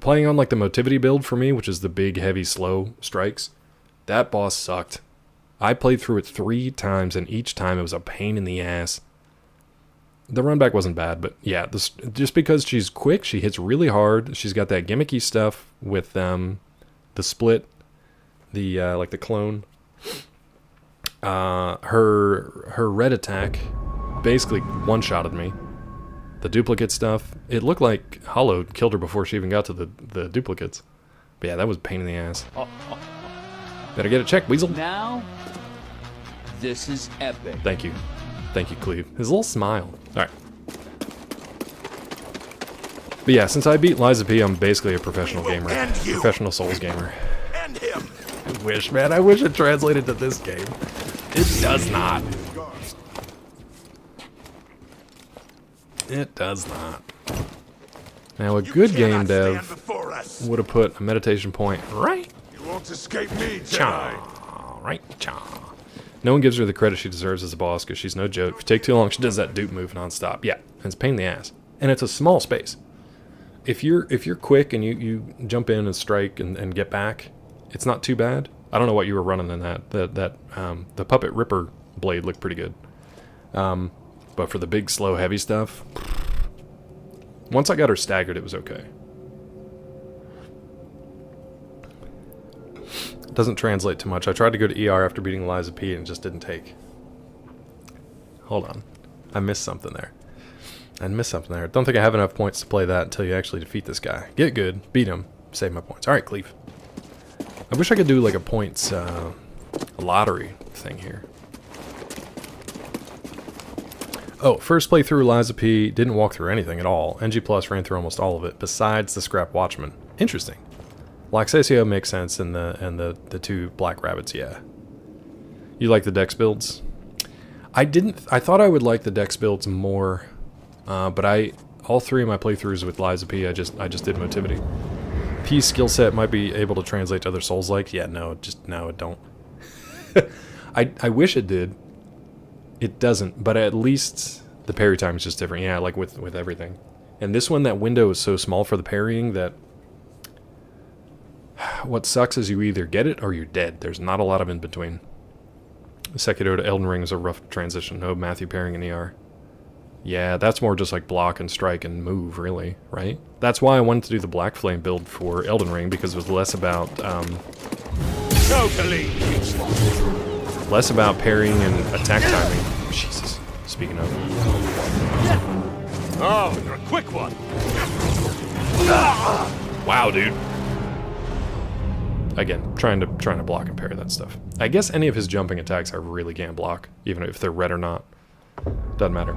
Playing on like the Motivity build for me, which is the big, heavy, slow strikes, that boss sucked. I played through it 3 times, and each time it was a pain in the ass. The runback wasn't bad, but yeah, just because she's quick, she hits really hard. She's got that gimmicky stuff with the split, the like the clone. Her red attack basically one-shotted me. The duplicate stuff, it looked like Hollow killed her before she even got to the duplicates. But yeah, that was a pain in the ass. Better get it checked, Weasel. Now, this is epic. Thank you. Thank you, Cleve. His little smile. Alright. But yeah, since I beat Lies of P, I'm basically a professional gamer. Professional Souls gamer. And him. I wish, man. I wish it translated to this game. It does not. It does not. Now, a good game dev would have put a meditation point right. You won't escape me, Jedi. Cha. Right, cha. No one gives her the credit she deserves as a boss because she's no joke. If you take too long, she does that dupe move nonstop. Yeah, and it's a pain in the ass. And it's a small space. If you're quick and you jump in and strike and get back, it's not too bad. I don't know what you were running in that. The Puppet Ripper blade looked pretty good. But for the big, slow, heavy stuff, once I got her staggered, it was okay. Doesn't translate too much. I tried to go to ER after beating Lies of P and it just didn't take. Hold on. I missed something there. Don't think I have enough points to play that until you actually defeat this guy. Get good, beat him, save my points. Alright, Cleve. I wish I could do like a points lottery thing here. Oh, first playthrough Lies of P, didn't walk through anything at all. NG Plus ran through almost all of it, besides the Scrap Watchman. Interesting. Laxasio makes sense, and the 2 black rabbits, yeah. You like the dex builds? I thought I would like the dex builds more, but all 3 of my playthroughs with Lies of P, I just did Motivity. P's skill set might be able to translate to other Souls-like. Yeah, no, it don't. I wish it did. It doesn't, but at least the parry time is just different. Yeah, like with everything. And this one, that window is so small for the parrying that what sucks is you either get it or you're dead. There's not a lot of in between. Sekiro to Elden Ring is a rough transition. No Matthew parrying in ER. Yeah, that's more just like block and strike and move, really, right? That's why I wanted to do the Black Flame build for Elden Ring, because it was less about totally less about parrying and attack timing. Jesus. Speaking of. Oh, you're a quick one. Wow, dude. Again, trying to block and parry that stuff. I guess any of his jumping attacks I really can block, even if they're red or not. Doesn't matter.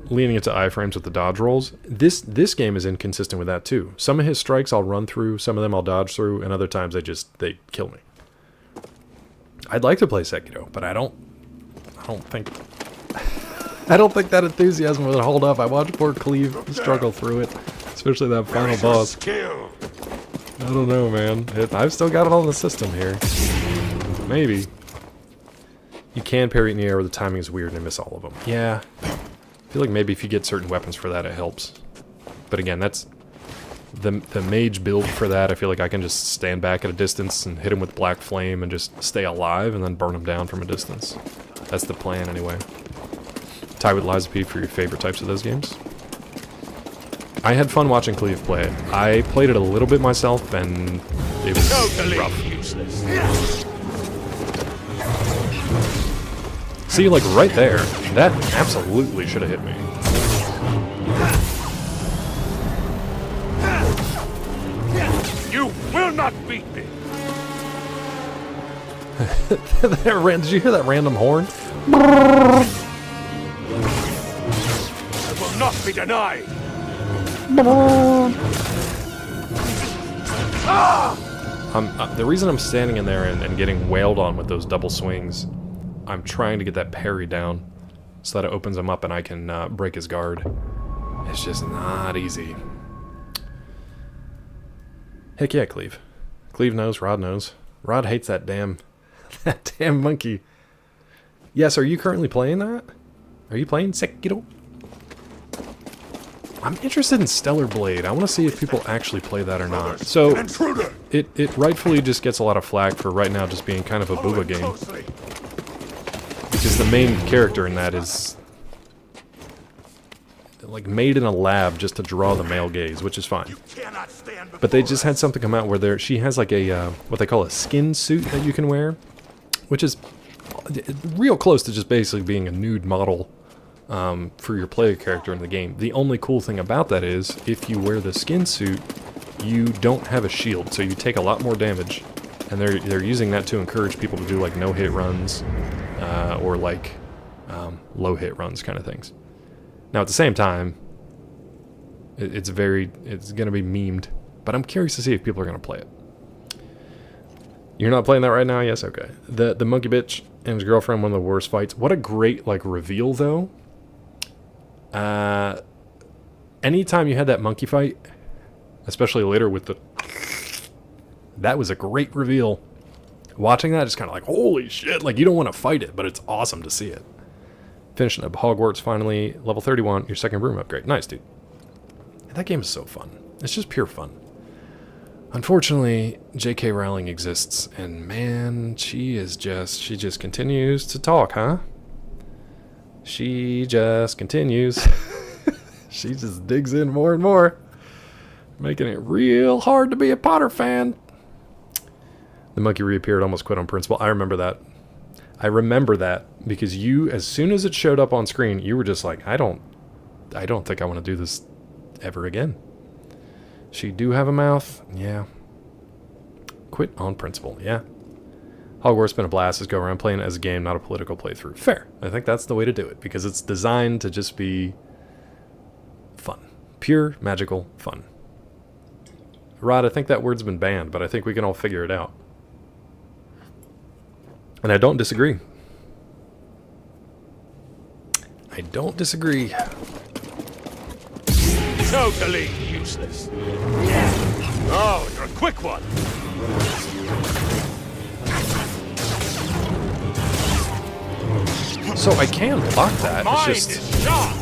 Leaning into iframes with the dodge rolls. This game is inconsistent with that too. Some of his strikes I'll run through, some of them I'll dodge through, and other times they kill me. I'd like to play Sekiro, but I don't think that enthusiasm would hold up. I watched poor Cleve struggle through it, especially that final boss. I don't know, man. I've still got it on the system here. Maybe. You can parry in the air where the timing is weird and I miss all of them. Yeah. I feel like maybe if you get certain weapons for that, it helps. But again, that's the mage build for that. I feel like I can just stand back at a distance and hit him with Black Flame and just stay alive and then burn him down from a distance. That's the plan anyway. Tie with Lies of P for your favorite types of those games. I had fun watching Cleve play it. I played it a little bit myself and it was totally rough. Useless. See, like right there, that absolutely should have hit me. You will not beat me. Did you hear that random horn? I will will not be denied. The reason I'm standing in there and getting wailed on with those double swings, I'm trying to get that parry down so that it opens him up and I can break his guard. It's just not easy. Heck yeah, Cleve. Cleve knows, Rod knows. Rod hates that damn monkey. Yes, are you currently playing that? Are you playing Sekiro? I'm interested in Stellar Blade. I want to see if people actually play that or not. So, it rightfully just gets a lot of flack for right now just being kind of a booba game. Because the main character in that is like made in a lab just to draw the male gaze, which is fine. But they just had something come out where she has like a, what they call a skin suit that you can wear, which is real close to just basically being a nude model for your player character in the game. The only cool thing about that is, if you wear the skin suit, you don't have a shield, so you take a lot more damage. And they're using that to encourage people to do like no-hit runs, or like low-hit runs kind of things. Now at the same time, it's going to be memed, but I'm curious to see if people are going to play it. You're not playing that right now? Yes, okay. The monkey bitch and his girlfriend, one of the worst fights. What a great like reveal though. Anytime you had that monkey fight, especially later with the... That was a great reveal. Watching that is kind of like, holy shit, like you don't want to fight it, but it's awesome to see it. Finishing up Hogwarts finally, level 31, your second room upgrade. Nice, dude. That game is so fun. It's just pure fun. Unfortunately, J.K. Rowling exists, and man, she just continues to talk, huh? She just continues. She just digs in more and more, making it real hard to be a Potter fan. The monkey reappeared, almost quit on principle. I remember that. I remember that because you, as soon as it showed up on screen, you were just like, I don't think I want to do this ever again. She do have a mouth, yeah. Quit on principle, yeah. Hogwarts been a blast. Just go around playing it as a game, not a political playthrough. Fair. I think that's the way to do it because it's designed to just be fun. Pure, magical fun. Rod, I think that word's been banned, but I think we can all figure it out. And I don't disagree. I don't disagree. Totally useless. Oh, you're a quick one. So I can block that. Mine It's just... is sharp.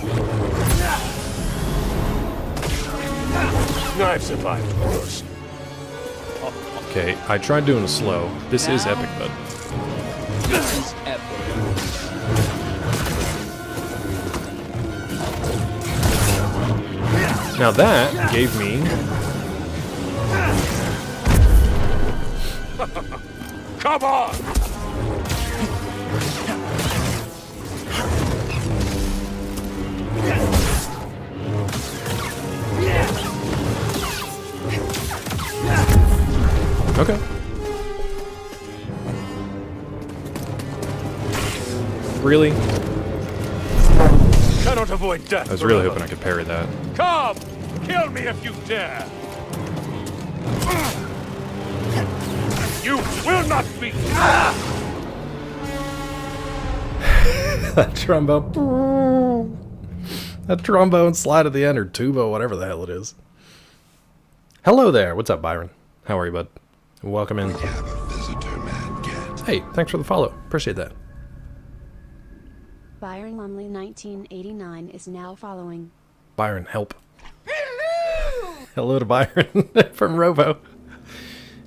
I've survived worse. Okay, I tried doing it slow. This is epic, bud. This is epic. Now that gave me... Come on! Okay. Really? Cannot avoid death. I was really hoping I could parry that. Come! Kill me if you dare! You will not be! That trombone. That trombone slide at the end, or tuba, whatever the hell it is. Hello there. What's up, Byron? How are you, bud? Welcome in. Hey, thanks for the follow. Appreciate that. Byron Lumley 1989 is now following. Byron, help. Hello to Byron from Robo.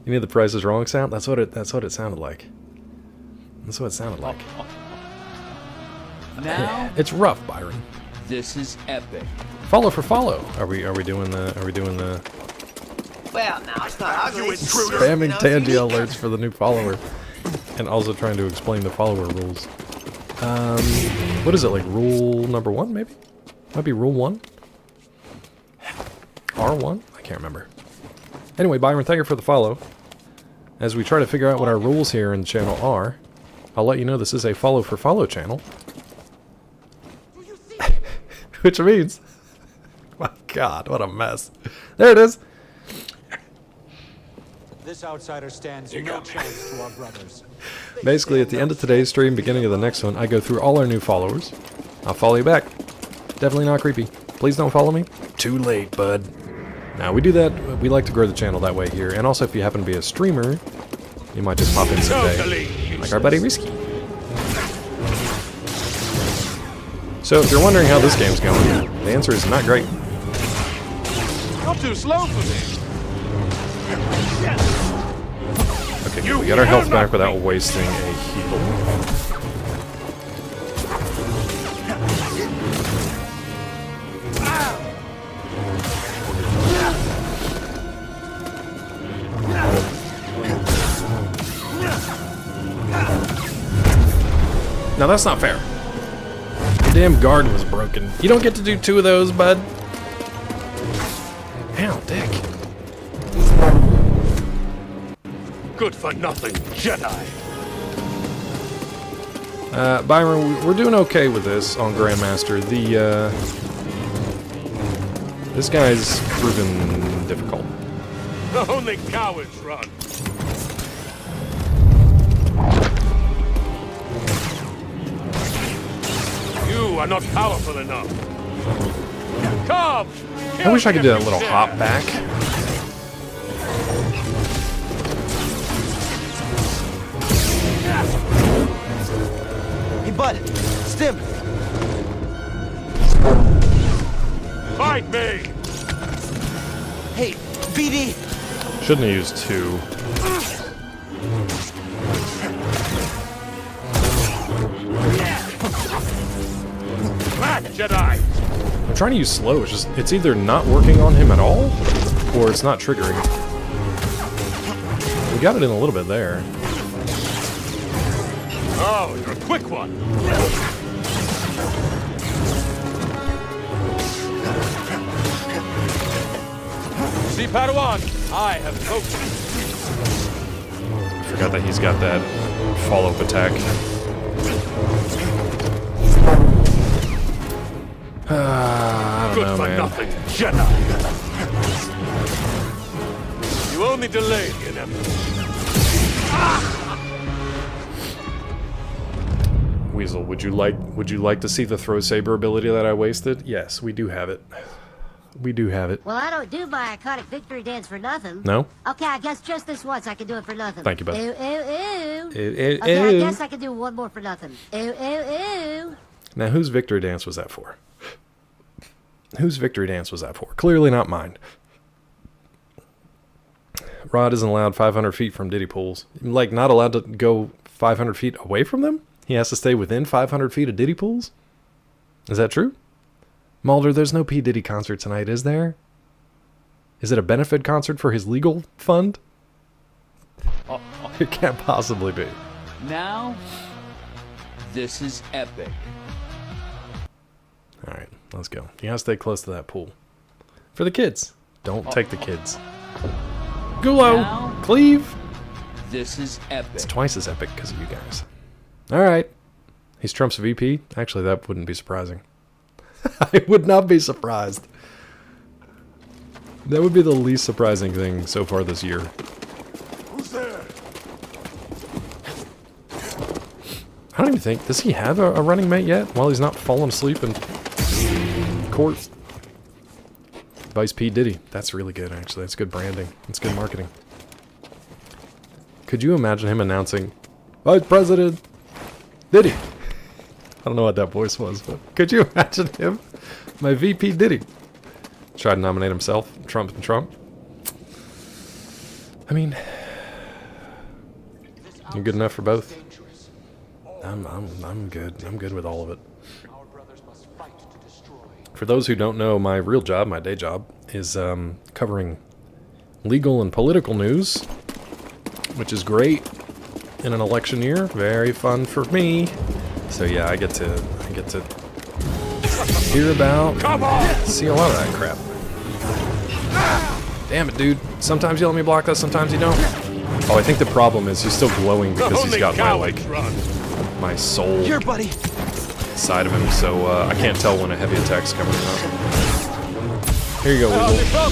You need the Price is Wrong sound? That's what it sounded like. That's what it sounded like. Now it's rough, Byron. This is epic. Follow for follow. Are we doing the Well, now it's not ugly. spamming Tangy alerts for the new follower, and also trying to explain the follower rules. What is it, like rule number 1 maybe? Might be rule 1? R1? I can't remember. Anyway, Byron, thank you for the follow. As we try to figure out what our rules here in the channel are, I'll let you know this is a follow for follow channel. Which means God, what a mess. There it is. This outsider stands no chance to our brothers. Basically, at the end of today's stream, beginning of the next one, I go through all our new followers. I'll follow you back. Definitely not creepy. Please don't follow me. Too late, bud. Now, we do that. We like to grow the channel that way here. And also, if you happen to be a streamer, you might just pop in someday. Like our buddy Risky. So, if you're wondering how this game's going, the answer is not great. You're too slow for me. Okay, good. We got our health back without wasting a heal. Now that's not fair. Your damn guard was broken. You don't get to do 2 of those, bud. Ow, dick. Good for nothing, Jedi. Byron, we're doing okay with this on Grandmaster. This guy's proven difficult. Only cowards run. You are not powerful enough. Come! I wish I could do that little hop back. Hey, bud. Stim. Fight me! Hey, BD. Shouldn't have used 2. Back, Jedi! I'm trying to use slow. It's just, it's either not working on him at all, or it's not triggering. We got it in a little bit there. Oh, you're a quick one. See, Padawan, I have focus. Forgot that he's got that follow-up attack. I don't know, man. Nothing, Jedi. You only delay the inevitable. Weasel, would you like to see the throw saber ability that I wasted? Yes, we do have it. We do have it. Well, I don't do my iconic victory dance for nothing. No? Okay, I guess just this once I can do it for nothing. Thank you, bud. Ooh, ooh, ooh. Ooh, Okay, I ooh. guess I can do one more for nothing. Ooh, ooh, ooh. Now, whose victory dance was that for? Whose victory dance was that for? Clearly not mine. Rod isn't allowed 500 feet from Diddy pools. Like, not allowed to go 500 feet away from them? He has to stay within 500 feet of Diddy pools? Is that true? Mulder, there's no P. Diddy concert tonight, is there? Is it a benefit concert for his legal fund? It can't possibly be. Now, this is epic. Alright, let's go. You gotta stay close to that pool. For the kids. Don't take the kids. Gulo! Now, Cleave! This is epic. It's twice as epic because of you guys. Alright. He's Trump's VP? Actually, that wouldn't be surprising. I would not be surprised. That would be the least surprising thing so far this year. Who's there? I don't even think... Does he have a running mate yet? While he's not falling asleep in court? Vice P. Diddy. That's really good, actually. That's good branding. That's good marketing. Could you imagine him announcing, Vice President Diddy? I don't know what that voice was, but could you imagine him? My VP Diddy. Try to nominate himself, Trump and Trump. I mean, you good enough for both? I'm good. I'm good with all of it. For those who don't know, my real job, my day job, is covering legal and political news, which is great in an election year. Very fun for me. So yeah, I get to hear about, see a lot of that crap. Damn it, dude. Sometimes you let me block that, sometimes you don't. Oh, I think the problem is he's still glowing because he's got my, like, my soul Here, buddy. side of him, so I can't tell when a heavy attack's coming up. Here you go, Weasel.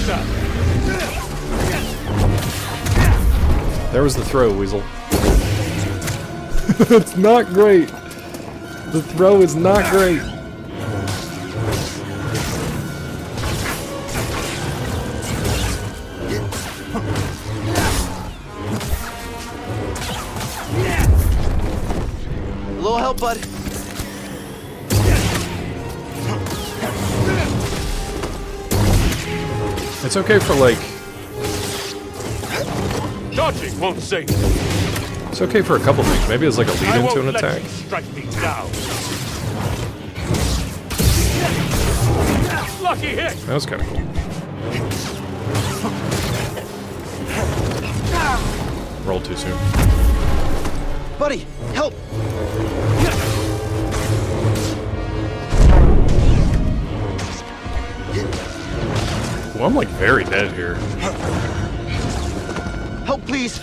There was the throw, Weasel. It's not great. The throw is not great. A little help, bud. It's okay for like... Dodging won't save. It's okay for a couple things. Maybe it's like a lead into an attack. Strike me down. Lucky hit. That was kind of cool. Rolled too soon. Buddy, help! Well, I'm like very dead here. Help, please!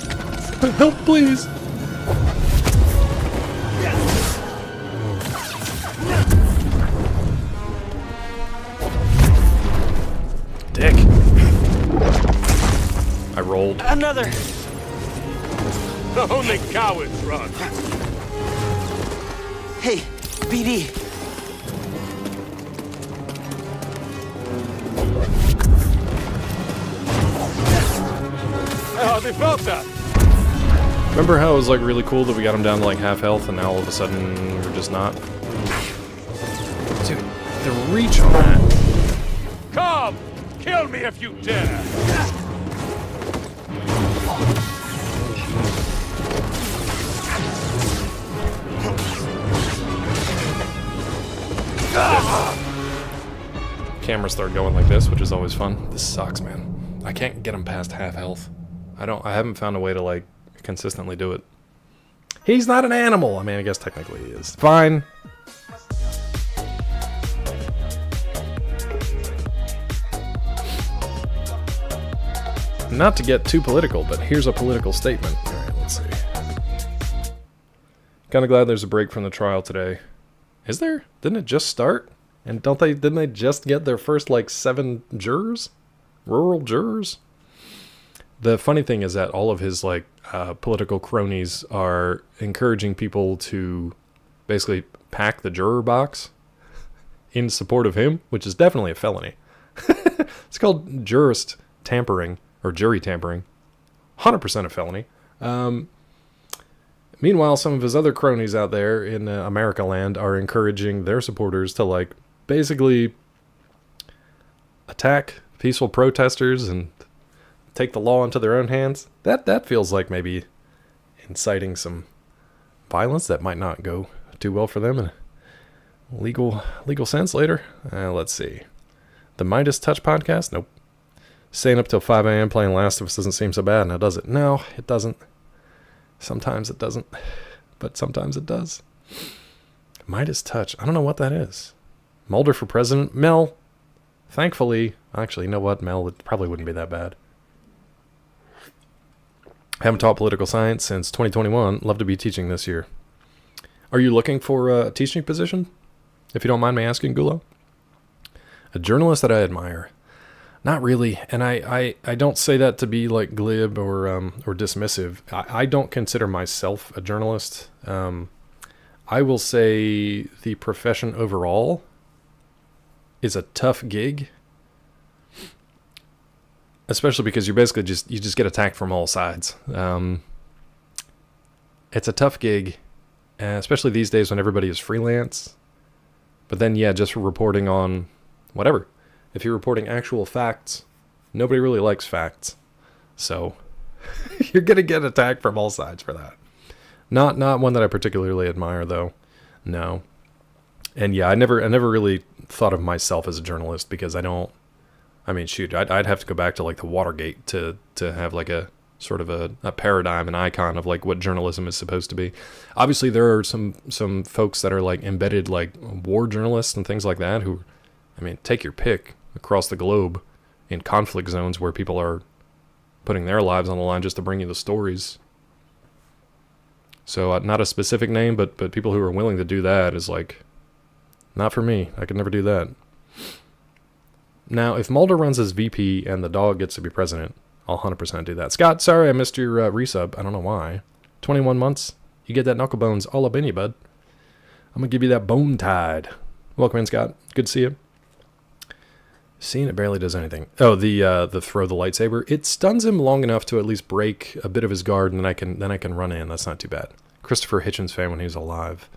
Help, please! Dick. I rolled. Another! Only cowards run. Hey, BD. Oh, they felt that. Remember how it was like really cool that we got him down to like half health and now all of a sudden we're just not? Dude, the reach on that. Come! Kill me if you dare! Cameras start going like this, which is always fun. This sucks, man. I can't get him past half health. I haven't found a way to like consistently do it. He's not an animal. I mean, I guess technically he is. Fine. Not to get too political, but here's a political statement. All right, let's see. Kind of glad there's a break from the trial today. Is there? Didn't it just start? And didn't they just get their first like 7 jurors? Rural jurors? The funny thing is that all of his like political cronies are encouraging people to basically pack the juror box in support of him, which is definitely a felony. It's called jurist tampering or jury tampering. 100% a felony. Meanwhile, some of his other cronies out there in America land are encouraging their supporters to like basically attack peaceful protesters and take the law into their own hands. That feels like maybe inciting some violence that might not go too well for them in a legal sense later. Let's see. The Midas Touch podcast? Nope. Staying up till 5 a.m. playing Last of Us doesn't seem so bad, now does it? No, it doesn't. Sometimes it doesn't, but sometimes it does. Midas Touch. I don't know what that is. Mulder for president? Mel. Thankfully, actually, you know what, Mel? It probably wouldn't be that bad. Haven't taught political science since 2021. Love to be teaching this year. Are you looking for a teaching position? If you don't mind me asking, Gulo. A journalist that I admire. Not really, and I don't say that to be like glib or dismissive. I don't consider myself a journalist. I will say the profession overall is a tough gig, especially because you basically just get attacked from all sides. It's a tough gig, especially these days when everybody is freelance. But then, yeah, just for reporting on whatever. If you're reporting actual facts, nobody really likes facts. So you're going to get attacked from all sides for that. Not one that I particularly admire, though. No. And yeah, I never really thought of myself as a journalist because I mean, shoot, I'd have to go back to like the Watergate to have like a sort of a paradigm, an icon of like what journalism is supposed to be. Obviously, there are some folks that are like embedded like war journalists and things like that who, I mean, take your pick across the globe in conflict zones where people are putting their lives on the line just to bring you the stories. So not a specific name, but people who are willing to do that is like, not for me. I could never do that. Now, if Mulder runs as VP and the dog gets to be president, I'll 100% do that. Scott, sorry I missed your resub. I don't know why. 21 months. You get that knuckle bones all up in you, bud. I'm going to give you that bone tide. Welcome in, Scott. Good to see you. Seeing it barely does anything. Oh, the throw the lightsaber. It stuns him long enough to at least break a bit of his guard, and then I can run in. That's not too bad. Christopher Hitchens fan when he was alive.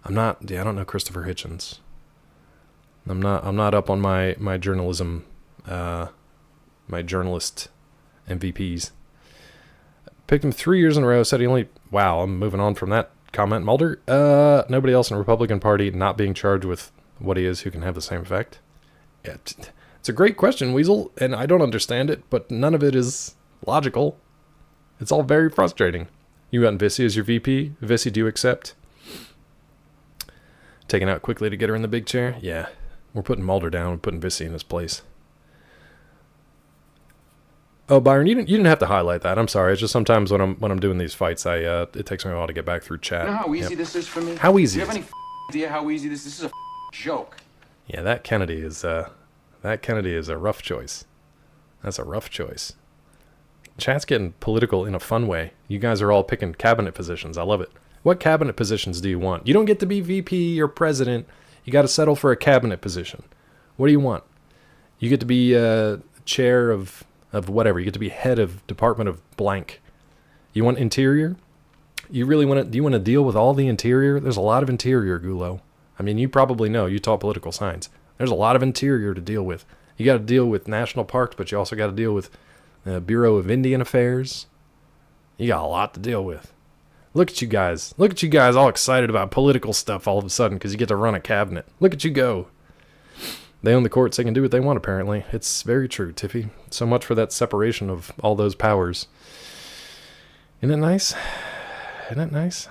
I don't know Christopher Hitchens. I'm not up on my journalism, my journalist MVPs. Picked him 3 years in a row. Said he only. Wow, I'm moving on from that comment. Mulder. Nobody else in the Republican Party not being charged with what he is who can have the same effect. Yeah, it's a great question, Weasel, and I don't understand it, but none of it is logical. It's all very frustrating. You got Vissy as your VP. Vissy, do you accept? Taken out quickly to get her in the big chair. Yeah, we're putting Mulder down. We're putting Vissy in his place. Oh, Byron, you didn't have to highlight that. I'm sorry. It's just sometimes when I'm doing these fights, it takes me a while to get back through chat. You know how easy this is for me? How easy? Do you have is any idea how easy this is? This is a joke. Yeah, that Kennedy is a rough choice. That's a rough choice. Chat's getting political in a fun way. You guys are all picking cabinet positions. I love it. What cabinet positions do you want? You don't get to be VP or president. You got to settle for a cabinet position. What do you want? You get to be chair of whatever. You get to be head of department of blank. You want interior? You really want to? Do you want to deal with all the interior? There's a lot of interior, Gulo. I mean, you probably know. You taught political science. There's a lot of interior to deal with. You got to deal with national parks, but you also got to deal with the Bureau of Indian Affairs. You got a lot to deal with. Look at you guys. Look at you guys all excited about political stuff all of a sudden because you get to run a cabinet. Look at you go. They own the courts. They can do what they want, apparently. It's very true, Tiffy. So much for that separation of all those powers. Isn't it nice? Isn't it nice?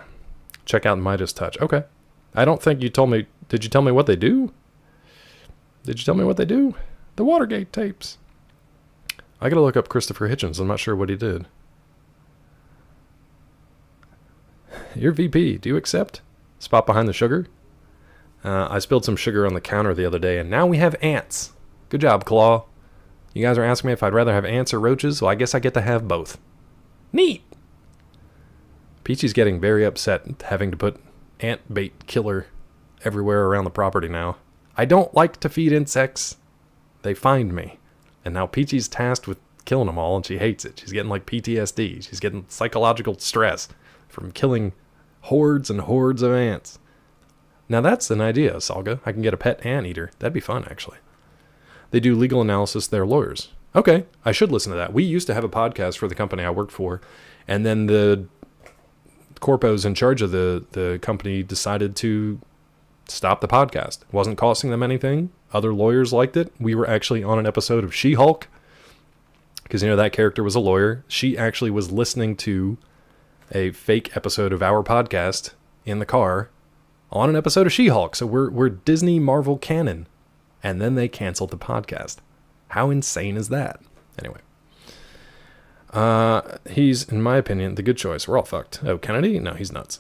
Check out Midas Touch. Okay. I don't think you told me. Did you tell me what they do? Did you tell me what they do? The Watergate tapes. I gotta look up Christopher Hitchens. I'm not sure what he did. You're VP. Do you accept? Spot behind the sugar? I spilled some sugar on the counter the other day, and now we have ants. Good job, Claw. You guys are asking me if I'd rather have ants or roaches, well, I guess I get to have both. Neat! Peachy's getting very upset having to put ant bait killer everywhere around the property now. I don't like to feed insects. They find me. And now Peachy's tasked with killing them all, and she hates it. She's getting like PTSD. She's getting psychological stress from killing hordes and hordes of ants. Now that's an idea, Salga. I can get a pet anteater. That'd be fun, actually. They do legal analysis. They're lawyers. Okay, I should listen to that. We used to have a podcast for the company I worked for, and then the corpos in charge of the company decided to stop the podcast. It wasn't costing them anything. Other lawyers liked it. We were actually on an episode of She-Hulk, because, that character was a lawyer. She actually was listening to a fake episode of our podcast in the car on an episode of She-Hulk. So we're Disney Marvel canon. And then they canceled the podcast. How insane is that? Anyway. He's, in my opinion, the good choice. We're all fucked. Oh, Kennedy? No, he's nuts.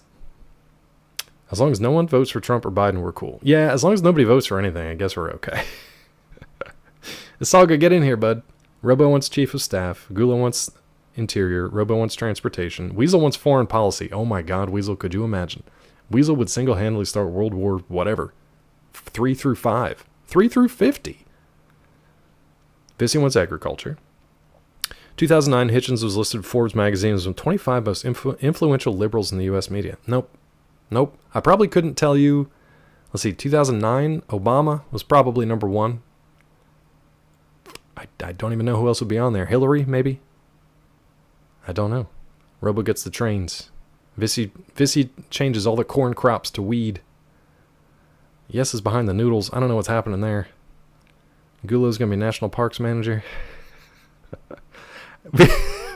As long as no one votes for Trump or Biden, we're cool. Yeah, as long as nobody votes for anything, I guess we're okay. Saga, get in here, bud. Robo wants chief of staff. Gula wants interior. Robo wants transportation. Weasel wants foreign policy. Oh my god, Weasel, could you imagine? Weasel would single-handedly start World War whatever. 3 through 5. 3 through 50. Vissy wants agriculture. 2009, Hitchens was listed Forbes magazine as one of the 25 most influential liberals in the U.S. media. Nope. I probably couldn't tell you. Let's see, 2009, Obama was probably number 1. I don't even know who else would be on there. Hillary, maybe? I don't know. Robo gets the trains. Vissy changes all the corn crops to weed. Yes is behind the noodles. I don't know what's happening there. Gulo's going to be National Parks Manager.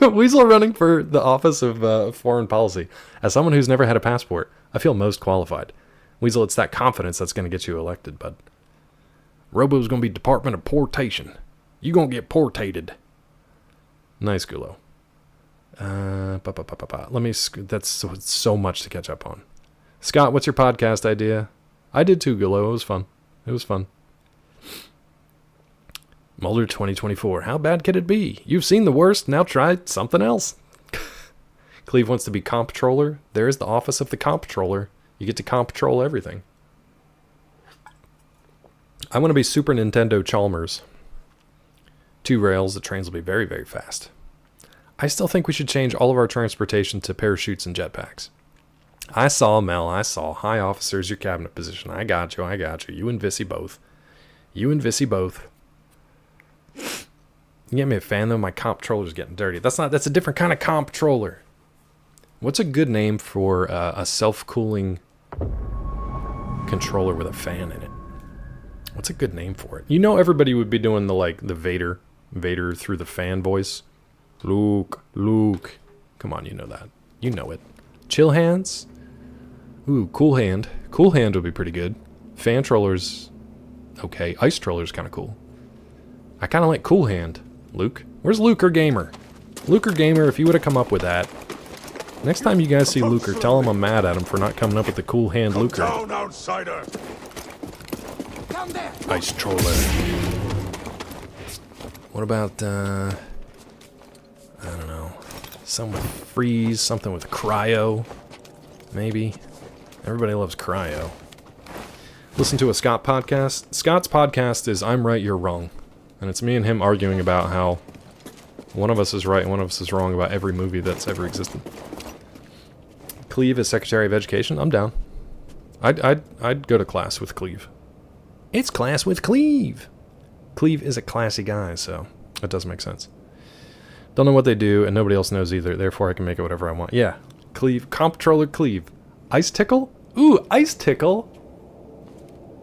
Weasel running for the office of foreign policy. As someone who's never had a passport, I feel most qualified. Weasel, it's that confidence that's going to get you elected, bud. Robo's going to be Department of Portation. You going to get portated. Nice, Gulo. Let me. That's so much to catch up on. Scott, what's your podcast idea? I did too, Gulo. It was fun. Mulder 2024. How bad could it be? You've seen the worst. Now try something else. Cleve wants to be comptroller. There is the office of the comptroller. You get to control everything. I want to be Super Nintendo Chalmers. 2 rails. The trains will be very, very fast. I still think we should change all of our transportation to parachutes and jetpacks. I saw, Mel. I saw. Hi, officers. Your cabinet position. I got you. I got you. You and Vissy both. You and Vissy both. You get me a fan, though? My comptroller's getting dirty. That's a different kind of comptroller. What's a good name for a self-cooling controller with a fan in it? What's a good name for it? You know, everybody would be doing the Vader through the fan voice. Luke. Come on, you know that. You know it. Chill hands. Ooh, cool hand. Cool hand would be pretty good. Fan troller's okay. Ice troller's kind of cool. I kind of like cool hand. Luke. Where's Luker Gamer? Luker Gamer, if you would have come up with that. Next time you guys see Luker, tell him I'm mad at him for not coming up with the cool hand Luker. Down, outsider. Ice troller. What about, I don't know. Something with freeze, something with cryo. Maybe. Everybody loves cryo. Listen to a Scott podcast. Scott's podcast is I'm Right, You're Wrong. And it's me and him arguing about how one of us is right and one of us is wrong about every movie that's ever existed. Cleve is Secretary of Education. I'm down. I'd go to class with Cleve. It's class with Cleve. Cleve is a classy guy, so that does make sense. Don't know what they do, and nobody else knows either. Therefore, I can make it whatever I want. Yeah, Cleve, comptroller Cleve. Ice Tickle? Ooh, Ice Tickle.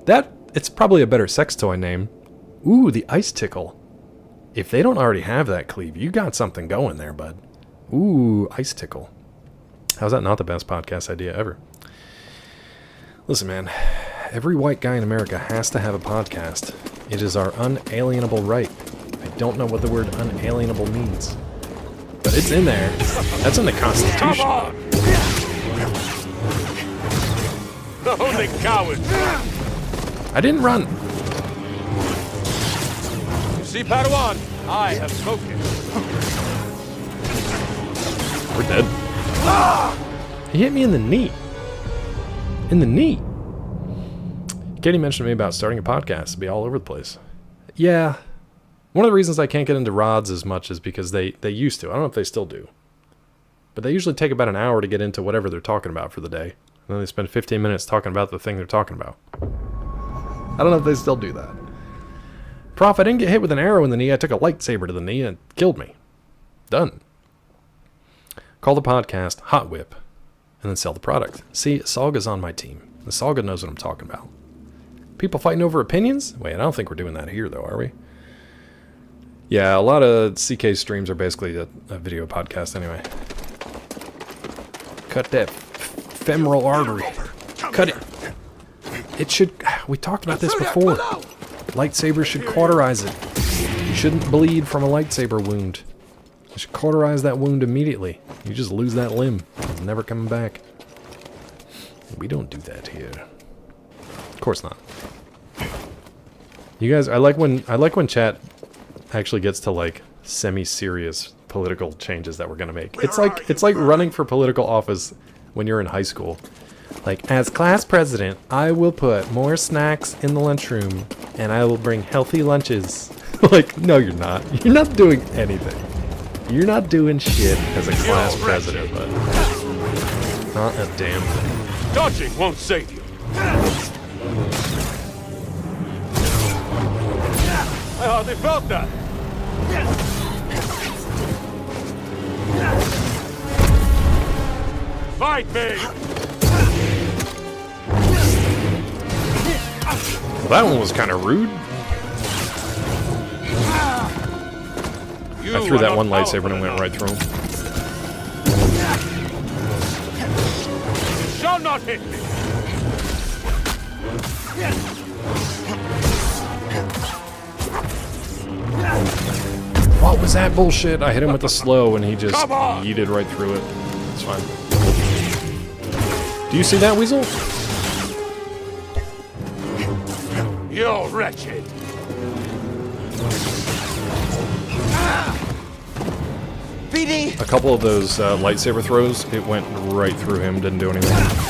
It's probably a better sex toy name. Ooh, the Ice Tickle. If they don't already have that, Cleve, you got something going there, bud. Ooh, Ice Tickle. How's that not the best podcast idea ever? Listen, man. Every white guy in America has to have a podcast. It is our unalienable right. I don't know what the word unalienable means. But it's in there. That's in the Constitution. Come on! Only cowards. I didn't run. You see, Padawan, I have spoken. We're dead. He hit me in the knee. In the knee. Katie mentioned to me about starting a podcast to be all over the place. Yeah. One of the reasons I can't get into rods as much is because they used to. I don't know if they still do. But they usually take about an hour to get into whatever they're talking about for the day. And then they spend 15 minutes talking about the thing they're talking about. I don't know if they still do that. Prof, I didn't get hit with an arrow in the knee. I took a lightsaber to the knee and it killed me. Done. Call the podcast Hot Whip and then sell the product. See, Salga's on my team. The Salga knows what I'm talking about. People fighting over opinions? Wait, I don't think we're doing that here, though, are we? Yeah, a lot of CK streams are basically a video podcast anyway. Cut that femoral artery. Cut it. It should... We talked about this before. Lightsabers should cauterize it. You shouldn't bleed from a lightsaber wound. You should cauterize that wound immediately. You just lose that limb. It's never coming back. We don't do that here. Of course not. You guys, I like when chat actually gets to like semi-serious political changes that we're gonna make. It's like running for political office when you're in high school. Like, as class president, I will put more snacks in the lunchroom and I will bring healthy lunches. Like, no, you're not. You're not doing anything. You're not doing shit as a class president, but not a damn thing. Dodging won't save you. I hardly felt that. Fight me! Well, that one was kind of rude. I threw that one lightsaber and it went right through him. You shall not hit me! What was that bullshit? I hit him with the slow and he just yeeted right through it. It's fine. Do you see that, Weasel? You're wretched. BD! A couple of those lightsaber throws, it went right through him, didn't do anything.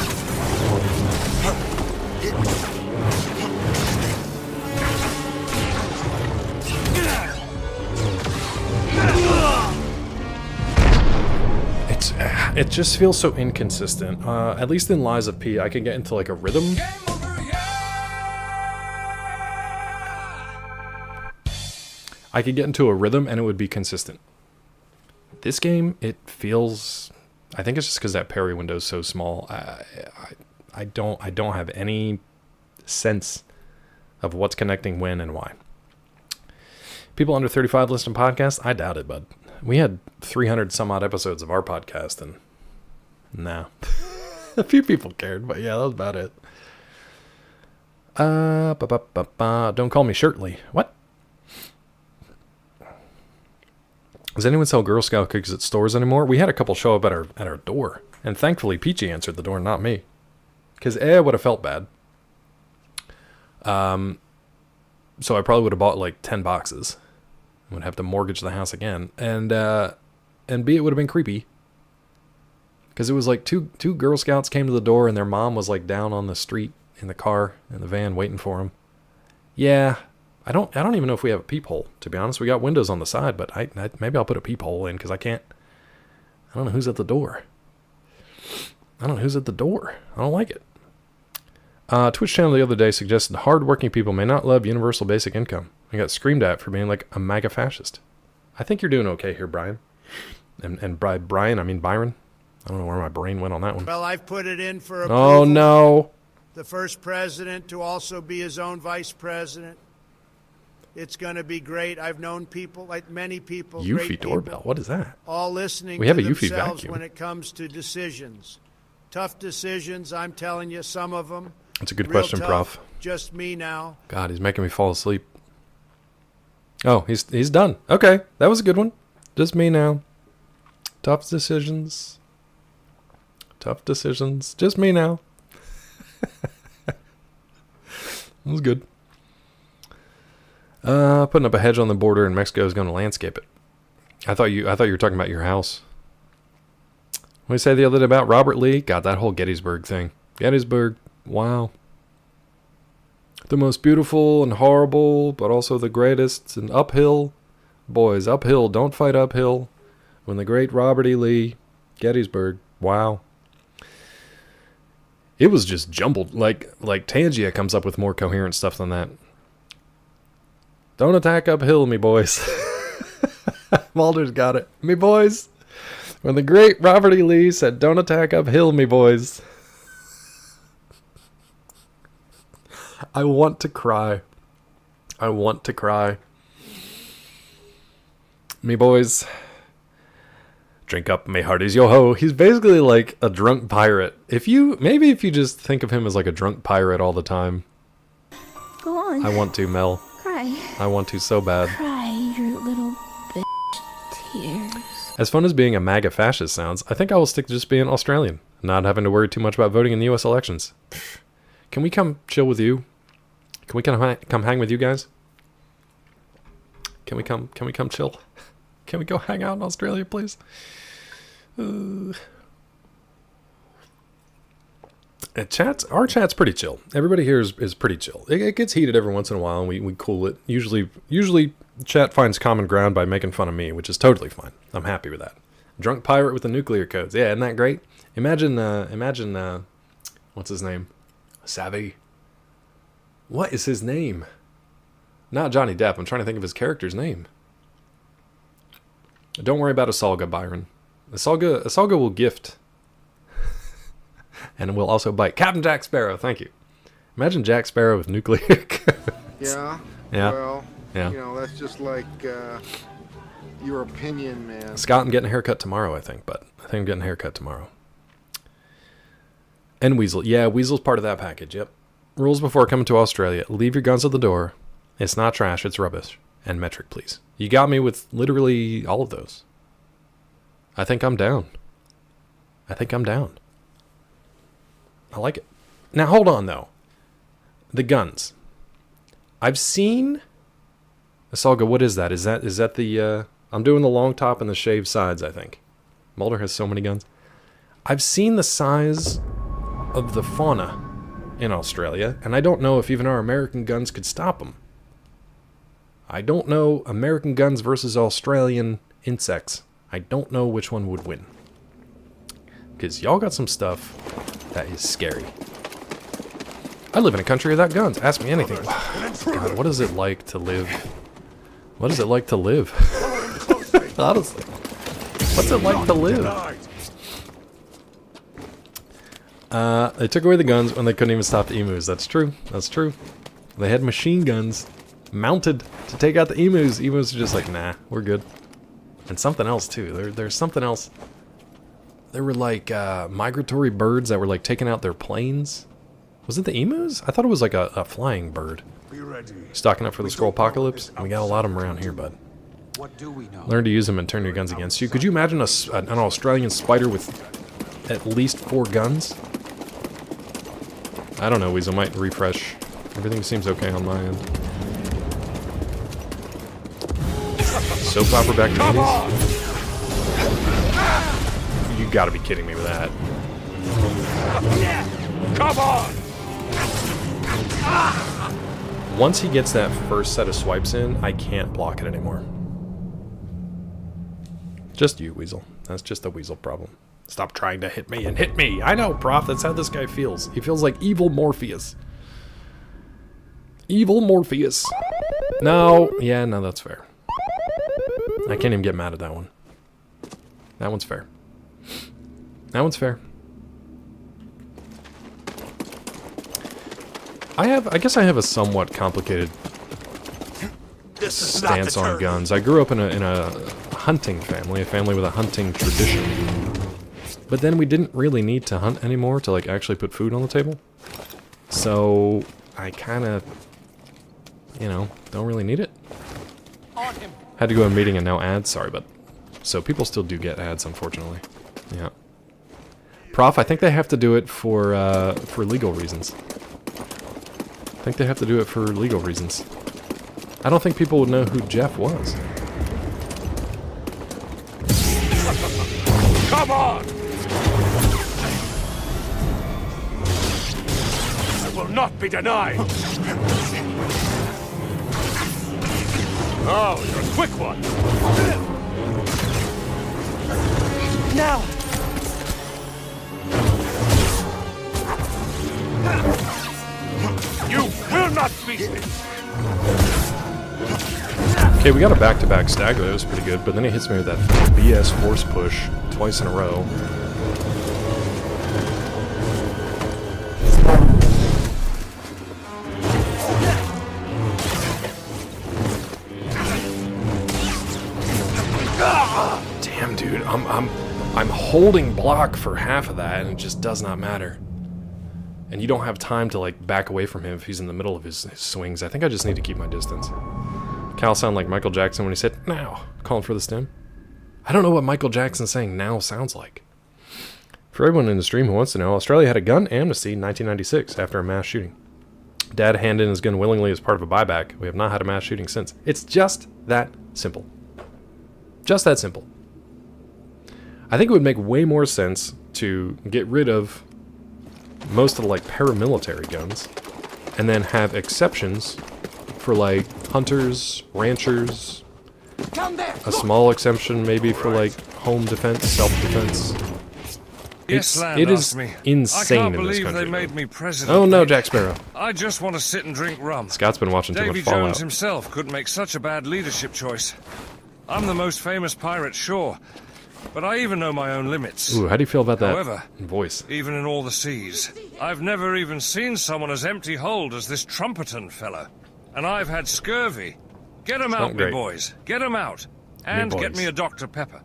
It just feels so inconsistent. At least in Lies of P, I can get into like a rhythm. I could get into a rhythm and it would be consistent. This game, it feels... I think it's just because that parry window is so small. I don't have any sense of what's connecting when and why. People under 35 listen to podcasts? I doubt it, bud. We had 300 some odd episodes of our podcast, and no. A few people cared, but yeah, that was about it. Don't call me Shirtley. What? Does anyone sell Girl Scout cookies at stores anymore? We had a couple show up at our door, and thankfully Peachy answered the door, not me, because would have felt bad. So I probably would have bought like 10 boxes. Would have to mortgage the house again, and B, it would have been creepy, because it was like two Girl Scouts came to the door, and their mom was like down on the street in the car in the van waiting for them. Yeah, I don't even know if we have a peephole, to be honest. We got windows on the side, but I maybe I'll put a peephole in, because I don't know who's at the door. I don't like it. Twitch channel the other day suggested hard-working people may not love universal basic income. I got screamed at for being like a MAGA fascist. I think you're doing okay here, Brian. And by Brian, I mean Byron. I don't know where my brain went on that one. Well, I've put it in for approval. Oh, no. The first president to also be his own vice president. It's going to be great. I've known people, like many people, Eufy doorbell. What is that? all listening We have to a Eufy themselves vacuum. when it comes to decisions. Tough decisions, I'm telling you, some of them. That's a good real question, tough. Prof. Just me now. God, he's making me fall asleep. Oh, he's done. Okay, that was a good one. Just me now. Tough decisions. Just me now. That was good. Putting up a hedge on the border in Mexico is going to landscape it. I thought you were talking about your house. What did you say the other day about Robert Lee? God, that whole Gettysburg thing. Gettysburg. Wow. The most beautiful and horrible, but also the greatest, and uphill. Boys, uphill. Don't fight uphill. When the great Robert E. Lee, Gettysburg. Wow. It was just jumbled. Like Tangia comes up with more coherent stuff than that. Don't attack uphill, me boys. Mulder's got it. Me boys. When the great Robert E. Lee said, don't attack uphill, me boys. I want to cry. Me boys. Drink up, me hearties, yo ho. He's basically like a drunk pirate. If you just think of him as like a drunk pirate all the time. Go on. I want to, Mel. Cry. I want to so bad. Cry, your little bitch. Tears. As fun as being a MAGA fascist sounds, I think I will stick to just being Australian, not having to worry too much about voting in the U.S. elections. Can we come chill with you? Can we come hang with you guys? Can we come chill? Can we go hang out in Australia, please? Our chat's pretty chill. Everybody here is pretty chill. It gets heated every once in a while, and we cool it. Usually chat finds common ground by making fun of me, which is totally fine. I'm happy with that. Drunk pirate with the nuclear codes. Yeah, isn't that great? Imagine what's his name? Savvy. What is his name? Not Johnny Depp. I'm trying to think of his character's name. Don't worry about Asalga, Byron. Asalga will gift. And will also bite. Captain Jack Sparrow, thank you. Imagine Jack Sparrow with nuclear codes. Yeah? Yeah. Well, yeah. That's just like your opinion, man. Scott, I'm getting a haircut tomorrow, I think I'm getting a haircut tomorrow. And Weasel. Yeah, Weasel's part of that package, yep. Rules before coming to Australia. Leave your guns at the door. It's not trash, it's rubbish. And metric, please. You got me with literally all of those. I think I'm down. I like it. Now, hold on, though. The guns. I've seen... Asalga, what is that? Is that the I'm doing the long top and the shaved sides, I think. Mulder has so many guns. I've seen the size of the fauna in Australia, and I don't know if even our American guns could stop them. I don't know American guns versus Australian insects. I don't know which one would win. Because y'all got some stuff that is scary. I live in a country without guns. Ask me anything. God, what is it like to live? What is it like to live? Honestly. What's it like to live? They took away the guns when they couldn't even stop the emus. That's true. That's true. They had machine guns mounted to take out the emus. Emus are just like, nah, we're good. And something else, too. There's something else. There were, like, migratory birds that were, like, taking out their planes. Was it the emus? I thought it was, like, a flying bird. Stocking up for the scroll apocalypse. We got a lot of them around here, bud. What do we know? Learn to use them and turn your guns against you. Could you imagine an Australian spider with at least 4 guns? I don't know, Weasel. Might refresh. Everything seems okay on my end. Soap opera back to You gotta be kidding me with that. Come on! Once he gets that first set of swipes in, I can't block it anymore. Just you, Weasel. That's just a Weasel problem. Stop trying to hit me and hit me! I know, Prof, that's how this guy feels. He feels like evil Morpheus. Evil Morpheus. No, yeah, no, that's fair. I can't even get mad at that one. That one's fair. That one's fair. I guess I have a somewhat complicated stance on guns. I grew up in a hunting family, a family with a hunting tradition. But then we didn't really need to hunt anymore to like actually put food on the table. So I kind of, you know, don't really need it. Had to go to a meeting and now ads. Sorry, but so people still do get ads, unfortunately. Yeah. Prof, I think they have to do it for legal reasons. I think they have to do it for legal reasons. I don't think people would know who Jeff was. Come on! I will not be denied! Oh, you're a quick one! Now! You will not beat me! Okay, we got a back-to-back stagger. That was pretty good, but then he hits me with that BS force push twice in a row. Damn, dude, I'm holding block for half of that, and it just does not matter. And you don't have time to like back away from him if he's in the middle of his swings. I think I just need to keep my distance. Cal sound like Michael Jackson when he said "now," calling for the stem. I don't know what Michael Jackson saying "now" sounds like. For everyone in the stream who wants to know, Australia had a gun amnesty in 1996 after a mass shooting. Dad handed in his gun willingly as part of a buyback. We have not had a mass shooting since. It's just that simple. Just that simple. I think it would make way more sense to get rid of most of the like paramilitary guns and then have exceptions for like hunters, ranchers, a small exemption maybe for like home defense, self-defense. It is insane in this country. They made me president. Oh no, Jack Sparrow. I just want to sit and drink rum. Scott's been watching too much Davy Fallout. Jones himself couldn't make such a bad leadership choice. I'm the most famous pirate, sure, but I even know my own limits. Ooh, how do you feel about that However, voice? Even in all the seas, I've never even seen someone as empty-holed as this Trumpeton fella. And I've had scurvy. Get him out, me boys. Get him out. And get me a Dr. Pepper.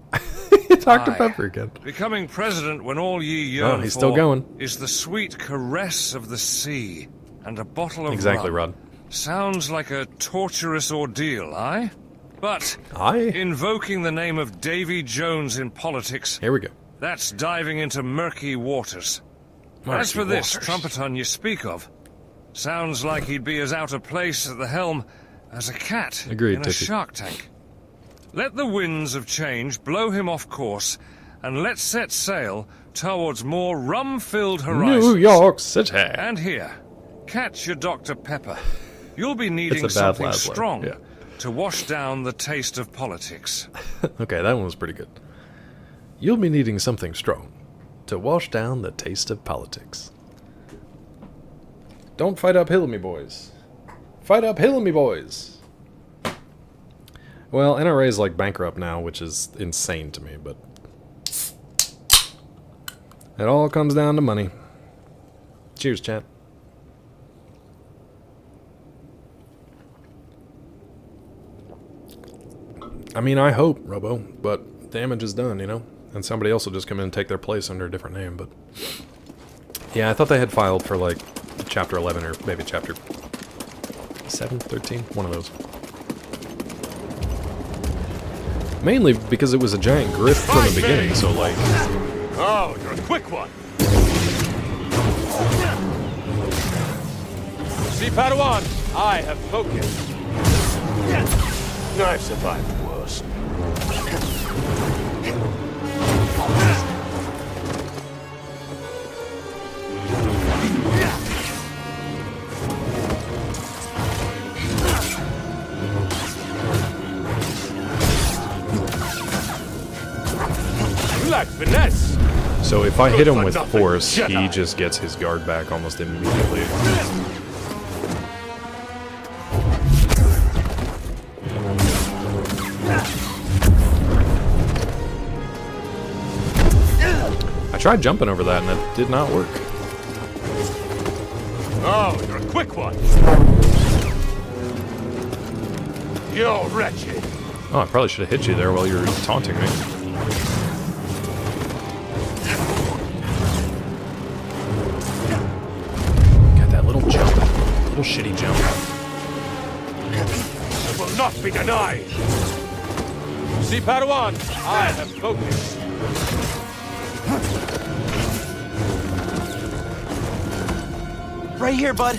Dr. Pepper again. Becoming president when all ye yearn he's for still going. is the sweet caress of the sea and a bottle of Exactly, rum. Rod. Sounds like a torturous ordeal, aye? But aye. Invoking the name of Davy Jones in politics, here we go. That's diving into murky waters. Murky As for this waters. Trumpeton you speak of, sounds like he'd be as out of place at the helm as a cat Agreed, in a Tiffy. shark tank. Let the winds of change blow him off course, and let's set sail towards more rum-filled horizons. New York City. And here, catch your Dr. Pepper. You'll be needing It's a bad something Laszlo, strong yeah. to wash down the taste of politics. Okay, that one was pretty good. You'll be needing something strong to wash down the taste of politics. Don't fight uphill, me boys. Fight uphill, me boys. Well, NRA's like bankrupt now, which is insane to me, but it all comes down to money. Cheers, chat. I mean, I hope, Robo, but damage is done, you know? And somebody else will just come in and take their place under a different name, but... Yeah, I thought they had filed for, like, Chapter 11 or maybe Chapter 7, 13? One of those. Mainly because it was a giant grift from the beginning, so, like... Oh, you're a quick one. See, Padawan, I have focus. I've survived worse. Like finesse. So if I hit him with force, he just gets his guard back almost immediately. I tried jumping over that and it did not work. Oh, you're a quick one. You're wretched. Oh, I probably should have hit you there while you were taunting me. Got that little jump. Little shitty jump. Will not be denied. See, Padawan, I have focus. Right here, bud.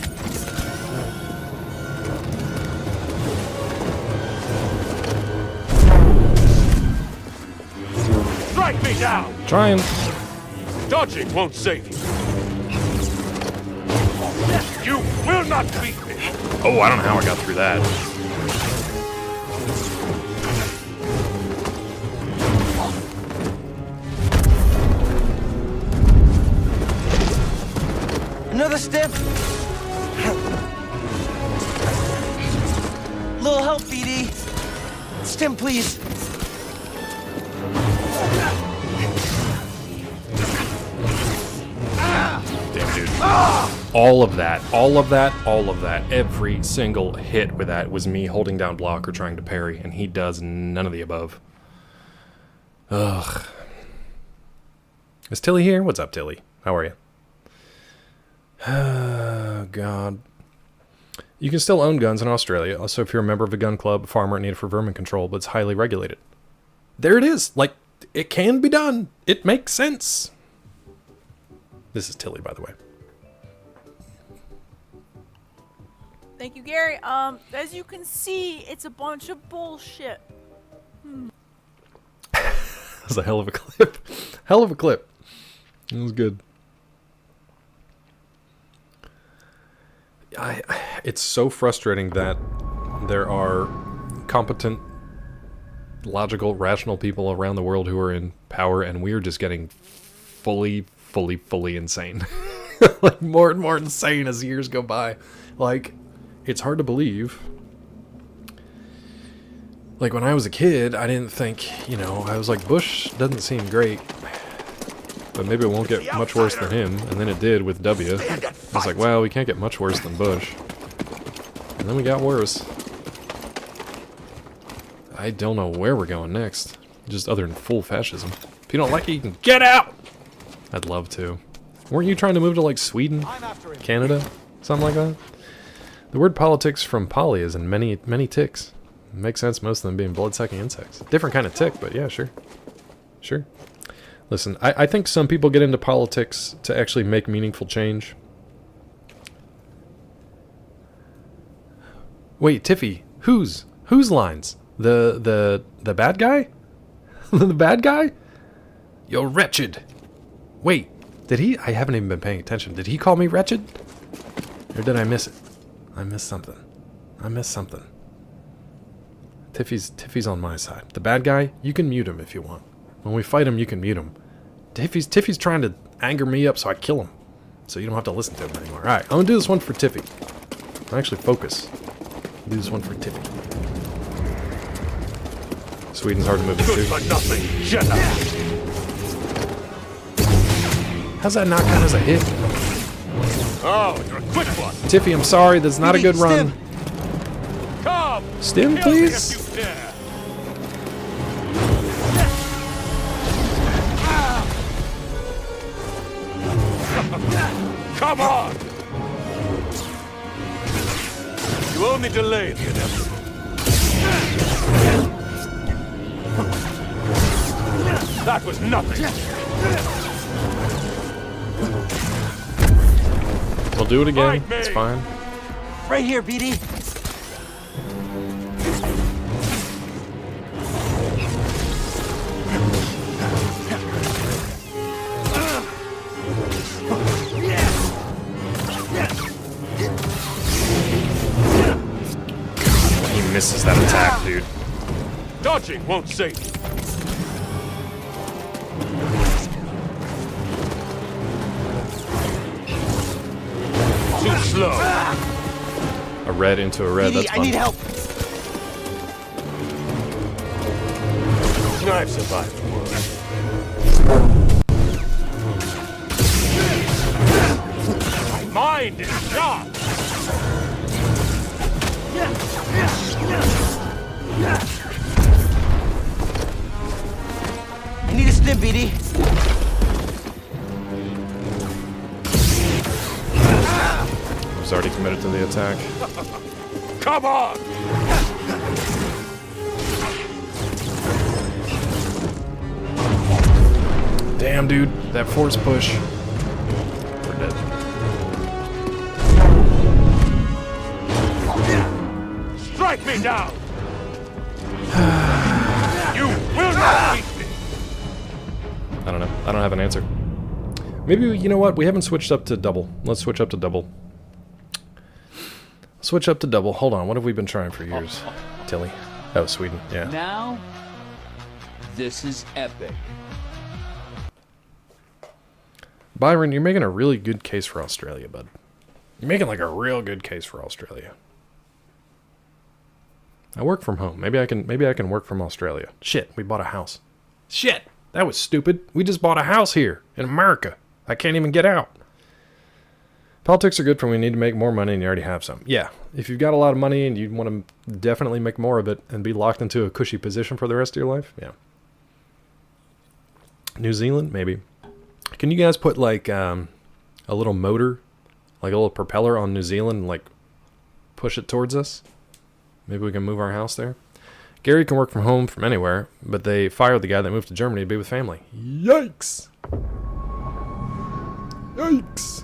Strike me down. Trying. Dodging won't save you. You will not beat me. Oh, I don't know how I got through that. Another step. Little help, BD. Stim, please. Damn, dude. All of that, all of that, all of that, every single hit with that was me holding down block or trying to parry, and he does none of the above. Ugh. Is Tilly here? What's up, Tilly? How are you? Oh, God. You can still own guns in Australia, also if you're a member of a gun club, farmer, and need it for vermin control, but it's highly regulated. There it is. Like, it can be done. It makes sense. This is Tilly, by the way. Thank you, Gary. As you can see, it's a bunch of bullshit. That was a hell of a clip. Hell of a clip. It was good. It's so frustrating that there are competent, logical, rational people around the world who are in power, and we're just getting fully insane. Like, more and more insane as years go by. Like, it's hard to believe. Like, when I was a kid, I didn't think, you know, I was like, Bush doesn't seem great, but maybe it won't get much worse than him. And then it did with W. I was like, well, we can't get much worse than Bush. And then we got worse. I don't know where we're going next. Just other than full fascism. If you don't like it, you can get out! I'd love to. Weren't you trying to move to, like, Sweden? Canada? Something like that? The word politics from poly is in many ticks. It makes sense, most of them being blood-sucking insects. Different kind of tick, but yeah, sure. Sure. Listen, I think some people get into politics to actually make meaningful change. Wait, Tiffy, whose lines? The bad guy? The bad guy? You're wretched. Wait, did he? I haven't even been paying attention. Did he call me wretched? Or did I miss it? I missed something. I missed something. Tiffy's on my side. The bad guy, you can mute him if you want. When we fight him, you can mute him. Tiffy's trying to anger me up so I kill him. So you don't have to listen to him anymore. Alright, I'm gonna do this one for Tiffy. Actually, focus. Do this one for Tiffy. Sweden's hard to move into. Good for nothing, Jedi. How's that not count as a hit? Oh, you're a quick one. Tiffy, I'm sorry, that's not a good run. Come. Stim, Kill me if please. you dare. Come on. You only delay the inevitable. That was nothing. We'll do it again. It's fine. Right here, BD. He misses that attack, dude. Dodging won't save you. Too slow. A red into a red, BD, that's fun. I need help. I've survived worse. My mind is sharp. I need a stim, BD. He's already committed to the attack. Come on. Damn, dude, that force push. We're dead. Strike me down. You will not beat me. I don't know. I don't have an answer. Maybe, you know what? We haven't switched up to double. Let's switch up to double. Switch up to double. Hold on. What have we been trying for years? Tilly. Oh, Sweden. Yeah. Now, this is epic. Byron, you're making a really good case for Australia, bud. You're making like a real good case for Australia. I work from home. Maybe I can work from Australia. Shit, we bought a house. Shit, that was stupid. We just bought a house here in America. I can't even get out. Politics are good for when we need to make more money and you already have some. Yeah, if you've got a lot of money and you want to definitely make more of it and be locked into a cushy position for the rest of your life, yeah. New Zealand, maybe. Can you guys put like a little motor, like a little propeller on New Zealand and like push it towards us? Maybe we can move our house there. Gary can work from home from anywhere, but they fired the guy that moved to Germany to be with family. Yikes! Yikes!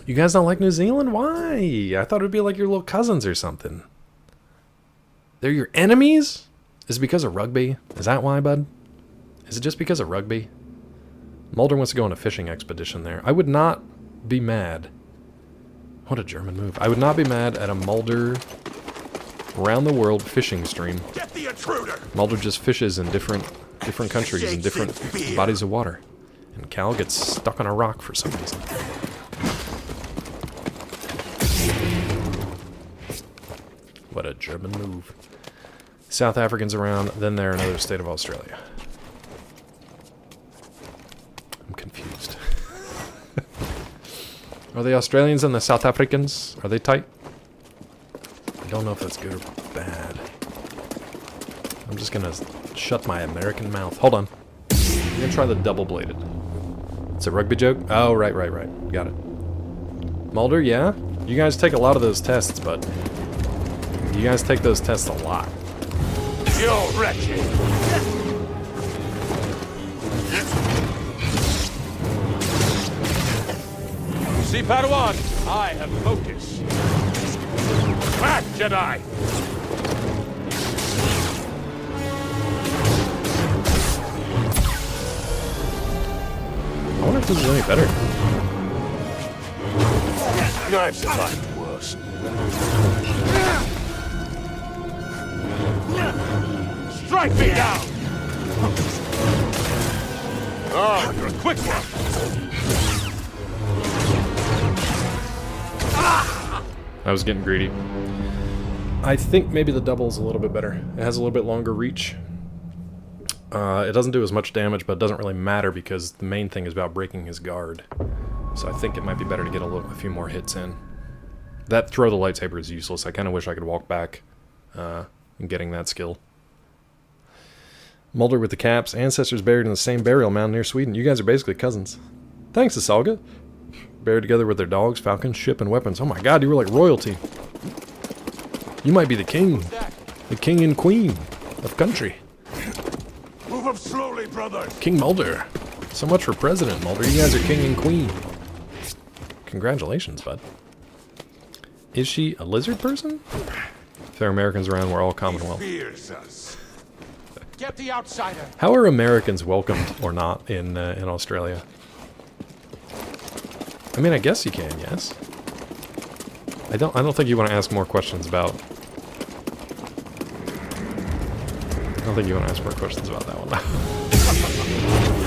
You guys don't like New Zealand? Why? I thought it would be like your little cousins or something. They're your enemies? Is it because of rugby? Is that why, bud? Is it just because of rugby? Mulder wants to go on a fishing expedition there. I would not be mad. What a German move. I would not be mad at a Mulder around the world fishing stream. Get the intruder. Mulder just fishes in different countries and different bodies of water. And Cal gets stuck on a rock for some reason. What a German move. South Africans around, then they're another state of Australia. I'm confused. Are the Australians and the South Africans, are they tight? I don't know if that's good or bad. I'm just gonna shut my American mouth. Hold on. I'm gonna try the double-bladed. It's a rugby joke? Oh, right. Got it. Mulder, yeah? You guys take a lot of those tests, bud. You guys take those tests a lot. You're wretched. See, Padawan, I have focus. Back, Jedi! this is any better. I've survived worse. Strike me down! Oh, you're a quick one. I was getting greedy. I think maybe the double's a little bit better. It has a little bit longer reach. It doesn't do as much damage, but it doesn't really matter because the main thing is about breaking his guard. So I think it might be better to get a few more hits in. That throw the lightsaber is useless. I kind of wish I could walk back in getting that skill. Mulder with the caps. Ancestors buried in the same burial mound near Sweden. You guys are basically cousins. Thanks, Asalga. Buried together with their dogs, falcons, ship, and weapons. Oh my god, you were like royalty. You might be the king. The king and queen of country. Move up slowly, brothers. King Mulder. So much for President Mulder. You guys are king and queen. Congratulations, bud. Is she a lizard person? If there are Americans around, we're all Commonwealth. Fears us. Get the outsider. How are Americans welcomed or not in Australia? I mean, I guess you can, yes. I don't think you want to ask more questions about. I don't think you want to ask more questions about that one.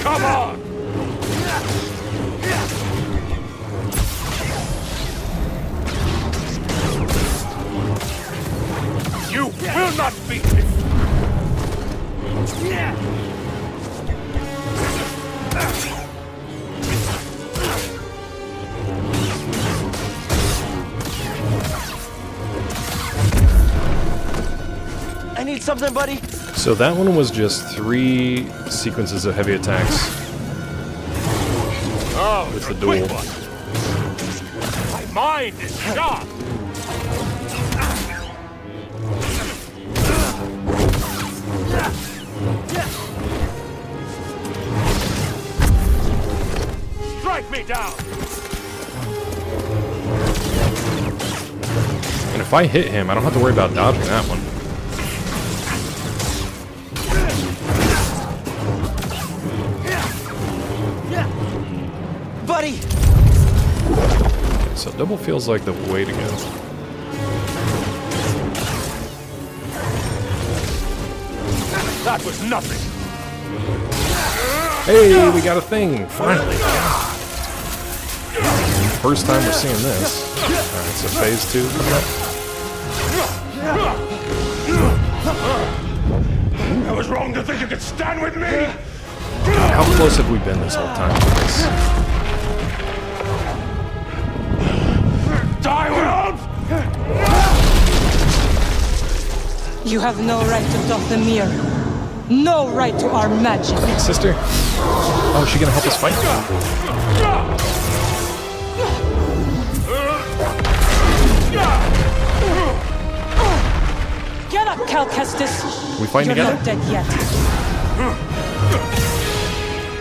Come on! You will not beat me! I need something, buddy. So that one was just 3 sequences of heavy attacks. Oh, with the duel. My mind is sharp! Strike me down! And if I hit him, I don't have to worry about dodging that one. Buddy! Okay, so double feels like the way to go. That was nothing! Hey, we got a thing! Finally! First time we're seeing this. Alright, so phase 2 coming up. I was wrong to think you could stand with me! God, how close have we been this whole time to this? Die world! You have no right to Dathomir. No right to our magic. Big sister? Oh, is she gonna help us fight? Get up, Cal Kestis. We fighting You're together? not dead yet.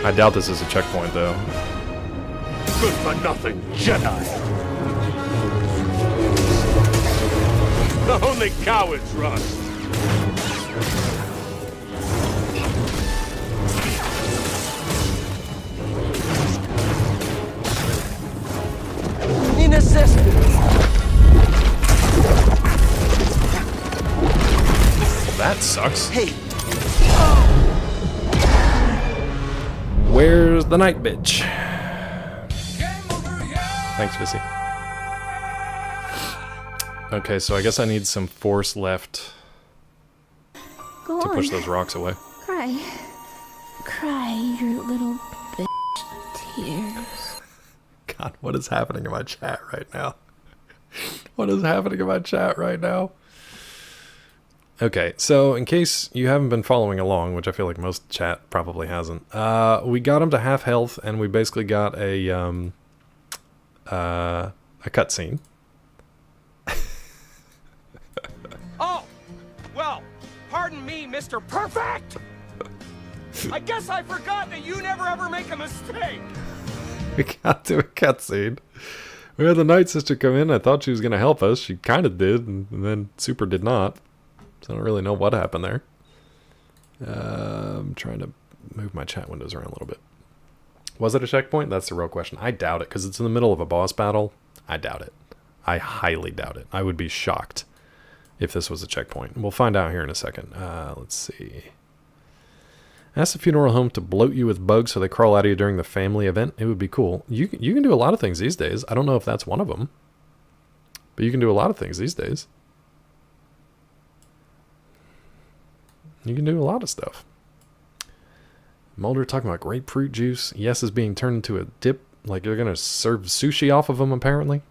I doubt this is a checkpoint, though. Good for nothing, Jedi! Only cowards rust! Need assistance. That sucks. Hey. Where's the night bitch? Thanks, Vissy. Okay, so I guess I need some force left Go to on. push those rocks away. Cry. Cry your little bitch tears. God, what is happening in my chat right now? What is happening in my chat right now? Okay, so in case you haven't been following along, which I feel like most chat probably hasn't, we got him to half health, and we basically got a cutscene. Oh, well, pardon me, Mr. Perfect. I guess I forgot that you never ever make a mistake. We got to a cutscene. We had the Night Sister come in. I thought she was going to help us. She kind of did, and then super did not. So I don't really know what happened there. I'm trying to move my chat windows around a little bit. Was it a checkpoint? That's the real question. I doubt it, because it's in the middle of a boss battle. I doubt it. I highly doubt it. I would be shocked if this was a checkpoint. We'll find out here in a second. Let's see. Ask the funeral home to bloat you with bugs so they crawl out of you during the family event. It would be cool. You can do a lot of things these days. I don't know if that's one of them. But you can do a lot of things these days. You can do a lot of stuff. Mulder talking about grapefruit juice. Yes is being turned into a dip. Like you're going to serve sushi off of them, apparently.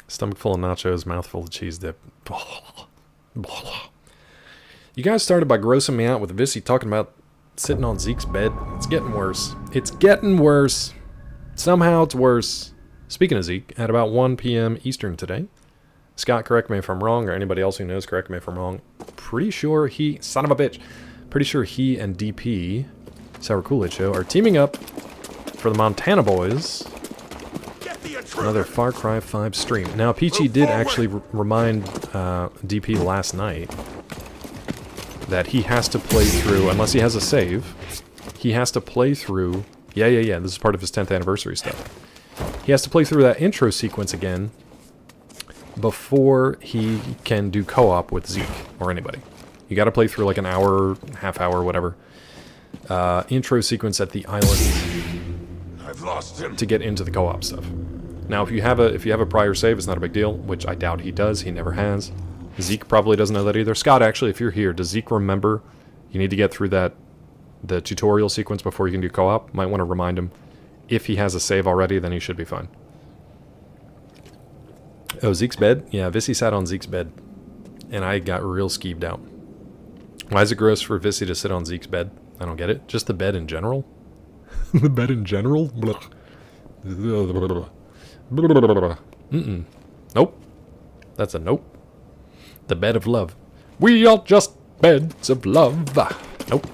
Stomach full of nachos, mouth full of cheese dip. You guys started by grossing me out with Vissy talking about sitting on Zeke's bed. It's getting worse. It's getting worse. Somehow it's worse. Speaking of Zeke, at about 1 p.m. Eastern today, Scott, correct me if I'm wrong, or anybody else who knows, correct me if I'm wrong. Pretty sure he, son of a bitch, pretty sure he and DP, Sour Kool-Aid Show, are teaming up for the Montana Boys. Another Far Cry 5 stream. Now, Peachy did actually remind DP last night that he has to play through, unless he has a save, he has to play through, yeah, this is part of his 10th anniversary stuff. He has to play through that intro sequence again before he can do co-op with Zeke or anybody. You gotta play through like an hour, half hour, whatever, intro sequence at the island I've lost him. to get into the co-op stuff. Now, if you have a prior save, it's not a big deal, which I doubt he does. He never has. Zeke probably doesn't know that either. Scott, actually, if you're here, does Zeke remember you need to get through the tutorial sequence before you can do co-op? Might want to remind him. If he has a save already, then he should be fine. Oh, Zeke's bed? Yeah, Vissy sat on Zeke's bed, and I got real skeeved out. Why is it gross for Vissy to sit on Zeke's bed? I don't get it. Just the bed in general? The bed in general? Mm-mm. Nope. That's a nope. The bed of love. We are just beds of love. Nope.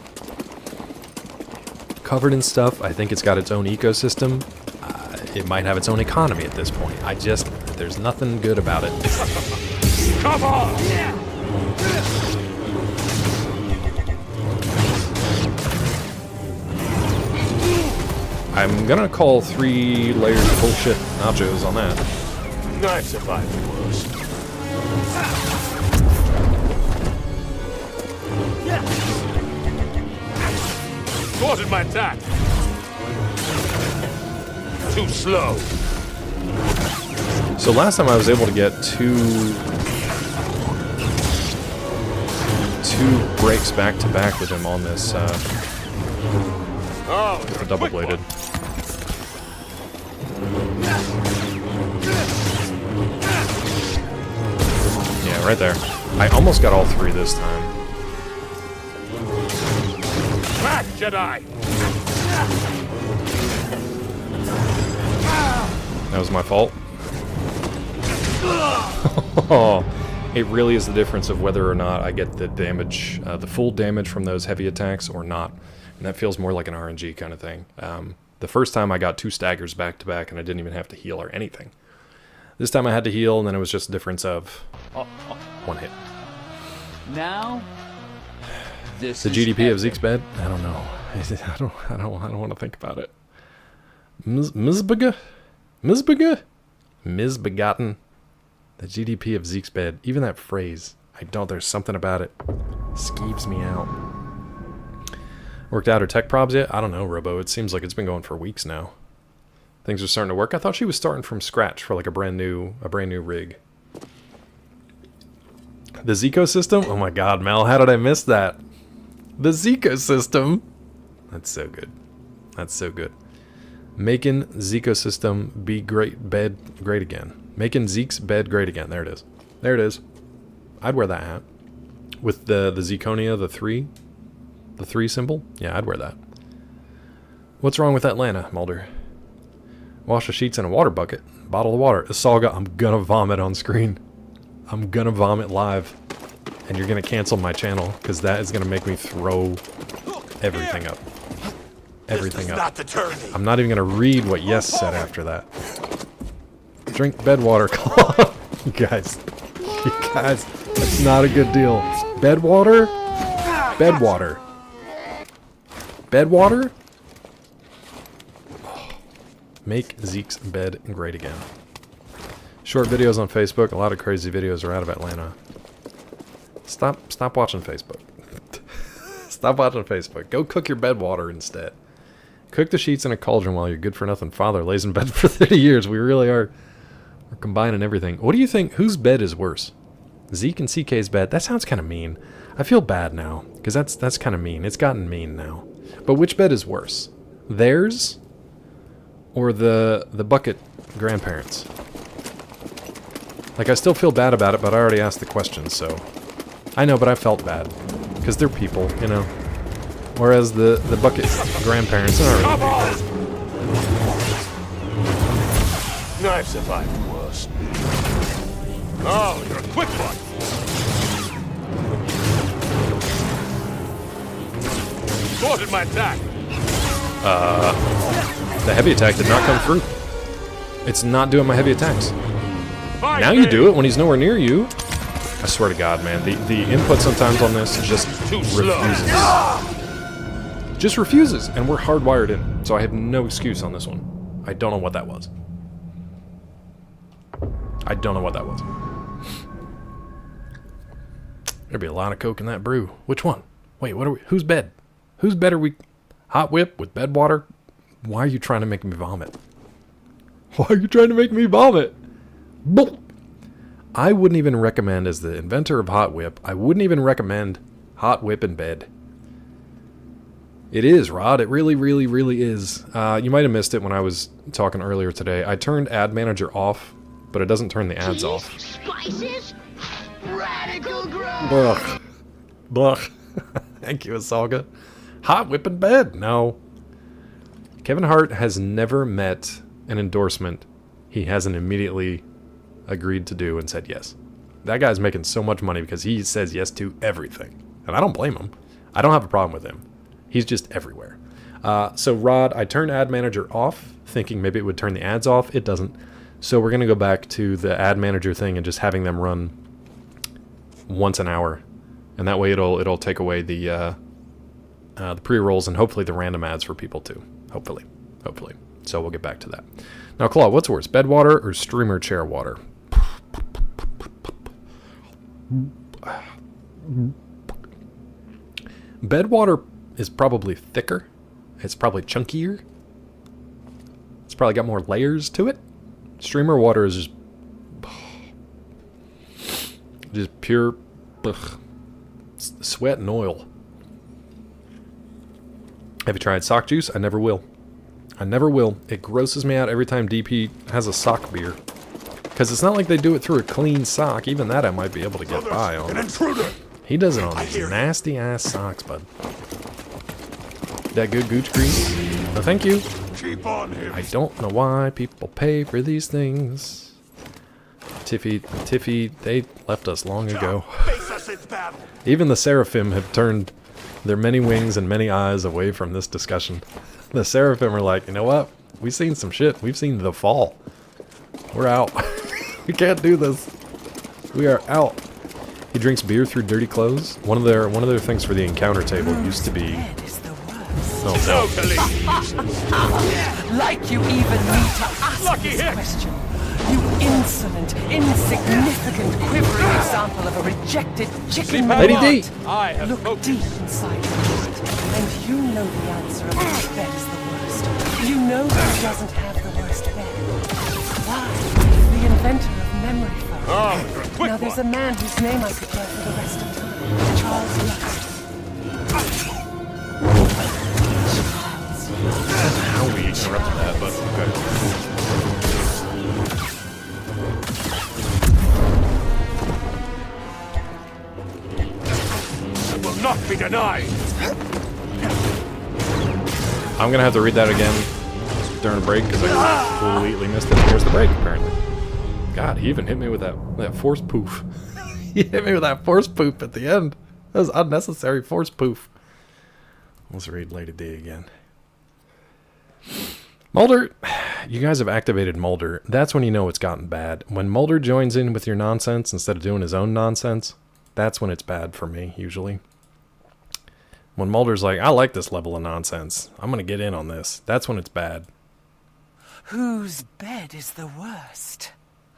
Covered in stuff. I think it's got its own ecosystem. It might have its own economy at this point. There's nothing good about it. Come on! I'm gonna call 3 layers of bullshit nachos on that. I've survived worse. Thwarted my attack. Too slow. So last time I was able to get two breaks back to back with him on this double bladed. Yeah, right there. I almost got all 3 this time. Back, Jedi! That was my fault. It really is the difference of whether or not I get the damage, the full damage from those heavy attacks or not. And that feels more like an RNG kind of thing. The first time I got 2 staggers back to back and I didn't even have to heal or anything. This time I had to heal and then it was just a difference of 1 hit. Now, this the is GDP epic. of Zeke's bed? I don't know. I don't want to think about it. Misbegotten? The GDP of Zeke's bed. Even that phrase. There's something about it. Skeeves me out. Worked out her tech probs yet? I don't know, Robo. It seems like it's been going for weeks now. Things are starting to work. I thought she was starting from scratch for like a brand new rig. The Zico system? Oh my god, Mel, how did I miss that? The Zico system? That's so good. That's so good. Making Zico system be bed great again. Making Zeke's bed great again. There it is. There it is. I'd wear that hat. With the Zirconia, the 3 symbol? Yeah, I'd wear that. What's wrong with Atlanta, Mulder? Wash the sheets in a water bucket. Bottle of water. Asalga, I'm gonna vomit on screen. I'm gonna vomit live. And you're gonna cancel my channel, because that is gonna make me throw everything up. Everything up. I'm not even gonna read what Yes said after that. Drink bed water. You guys, that's not a good deal. Bed water? Bed water. Bed water? Make Zeke's bed great again. Short videos on Facebook. A lot of crazy videos are out of Atlanta. Stop watching Facebook. Stop watching Facebook. Go cook your bed water instead. Cook the sheets in a cauldron while your good-for-nothing father lays in bed for 30 years. We really are we're combining everything. What do you think? Whose bed is worse? Zeke and CK's bed? That sounds kind of mean. I feel bad now, because that's kind of mean. It's gotten mean now. But which bed is worse? Theirs? Or the bucket grandparents'? Like, I still feel bad about it, but I already asked the question, so... I know, but I felt bad. Because they're people, you know. Whereas the bucket grandparents are not really people. I've survived worse. Oh, you're a quick one. Thwarted my attack. The heavy attack did not come through. It's not doing my heavy attacks. Now you do it when he's nowhere near you. I swear to God, man, the input sometimes on this just refuses. Just refuses, and we're hardwired in, so I have no excuse on this one. I don't know what that was. I don't know what that was. There'd be a lot of Coke in that brew. Which one? Wait, what are we? Whose bed? Whose bed are we? Hot whip with bed water? Why are you trying to make me vomit? Why are you trying to make me vomit? I wouldn't even recommend, as the inventor of Hot Whip, I wouldn't even recommend Hot Whip in bed. It is, Rod. It really, really, really is. You might have missed it when I was talking earlier today. I turned Ad Manager off, but it doesn't turn the ads off. Spices? Radical growth! Blah. Blah. Thank you, Asalga. Hot Whip in bed. No. Kevin Hart has never met an endorsement he hasn't immediately agreed to do and said yes. That guy's making so much money because he says yes to everything. And I don't blame him. I don't have a problem with him. He's just everywhere. So, Rod, I turned Ad Manager off, thinking maybe it would turn the ads off. It doesn't. So we're going to go back to the Ad Manager thing and just having them run once an hour. And that way it'll take away the pre-rolls and hopefully the random ads for people too. Hopefully. So we'll get back to that. Now, Claw, what's worse, bed water or streamer chair water? Bed water is probably thicker. It's probably chunkier. It's probably got more layers to it. Streamer water is just pure sweat and oil. Have you tried sock juice? I never will. I never will. It grosses me out every time DP has a sock beer. Because it's not like they do it through a clean sock. Even that I might be able to get by on. He does it on these nasty ass socks, bud. That good gooch grease? No, thank you. Keep on him. I don't know why people pay for these things. Tiffy, they left us long ago. Even the Seraphim have turned their many wings and many eyes away from this discussion. The Seraphim are like, you know what? We've seen some shit. We've seen The Fall. We're out. We can't do this. We are out. He drinks beer through dirty clothes. One of their things for the encounter table used to be. Oh no! Like you even need to ask this question. You insolent, insignificant, quivering example of a rejected chicken. Lady D. Look deep inside your heart, and you know the answer of which bed is the worst. You know who doesn't have the worst bed. Why? The inventor of memory foam. Now there's a man whose name I could hear for the rest of time. Charles Lux. How we interrupted that, but okay. Will not be denied. I'm gonna have to read that again during a break because I completely missed it. Here's the break, apparently. God, he even hit me with that force poof. He hit me with that force poof at the end. That was unnecessary force poof. Let's read Lady D again. Mulder, you guys have activated Mulder. That's when you know it's gotten bad. When Mulder joins in with your nonsense instead of doing his own nonsense, that's when it's bad for me, usually. When Mulder's like, I like this level of nonsense. I'm going to get in on this. That's when it's bad. Whose bed is the worst?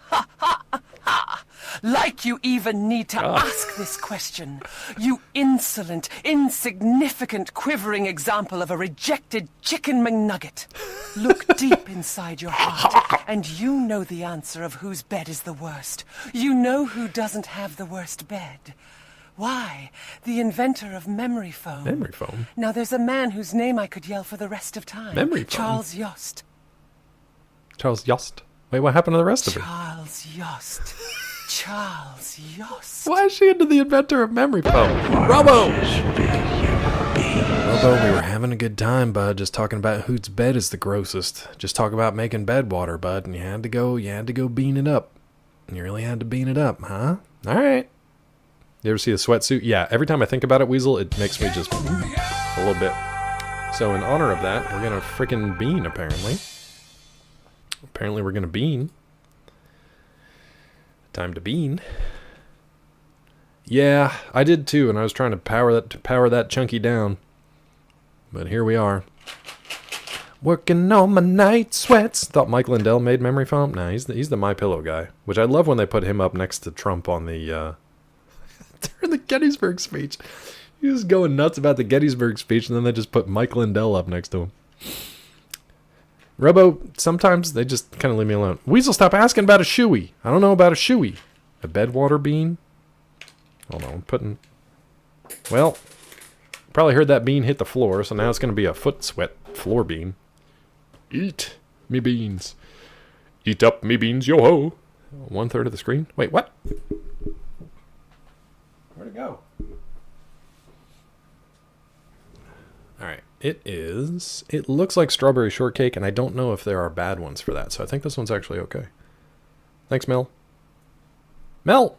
Ha ha ha! Like you even need to ask this question. You insolent, insignificant, quivering example of a rejected chicken McNugget. Look deep inside your heart, and you know the answer of whose bed is the worst. You know who doesn't have the worst bed. Why? The inventor of memory foam. Memory foam? Now there's a man whose name I could yell for the rest of time. Memory foam? Charles Yost. Charles Yost? Wait, what happened to the rest of it? Charles Yost. Charles Yost. Why is she into the inventor of memory foam? Robo! Robo, we were having a good time, bud, just talking about whose bed is the grossest. Just talk about making bed water, bud, and you had to go bean it up. And you really had to bean it up, huh? Alright. You ever see the sweatsuit? Yeah, every time I think about it, Weasel, it makes me just a little bit. So in honor of that, we're gonna frickin' bean, apparently. Apparently we're gonna bean. Time to bean. Yeah, I did too, and I was trying to power that chunky down. But here we are. Working on my night sweats. Thought Mike Lindell made memory foam? Nah, he's the MyPillow guy. Which I love when they put him up next to Trump on the during the Gettysburg speech. He was going nuts about the Gettysburg speech, and then they just put Mike Lindell up next to him. Robo, sometimes they just kind of leave me alone. Weasel, stop asking about a shoey. I don't know about a shoey. A bedwater bean? Hold on, I'm putting... Well, probably heard that bean hit the floor, so now it's going to be a foot sweat floor bean. Eat me beans. Eat up me beans, yo-ho. 1/3 of the screen? Wait, what? Where'd it go? Alright, it looks like strawberry shortcake, and I don't know if there are bad ones for that, so I think this one's actually okay. Thanks, Mel. Mel!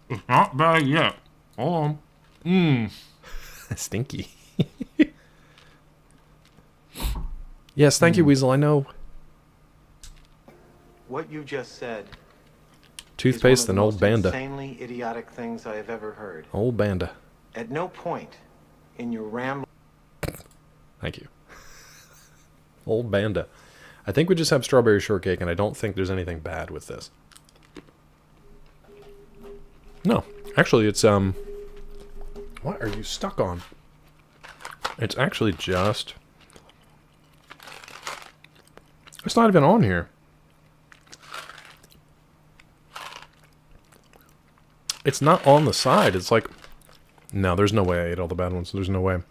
It's not bad yet. Hold on. Stinky. Yes, thank you, Weasel, I know. What you just said. Toothpaste and old Banda. Insanely idiotic things I have ever heard. Old Banda. At no point in your rambling. Thank you. Old Banda. I think we just have strawberry shortcake, and I don't think there's anything bad with this. No. Actually, it's, what are you stuck on? It's actually just... It's not even on here. It's not on the side. It's like... No, there's no way I ate all the bad ones. There's no way.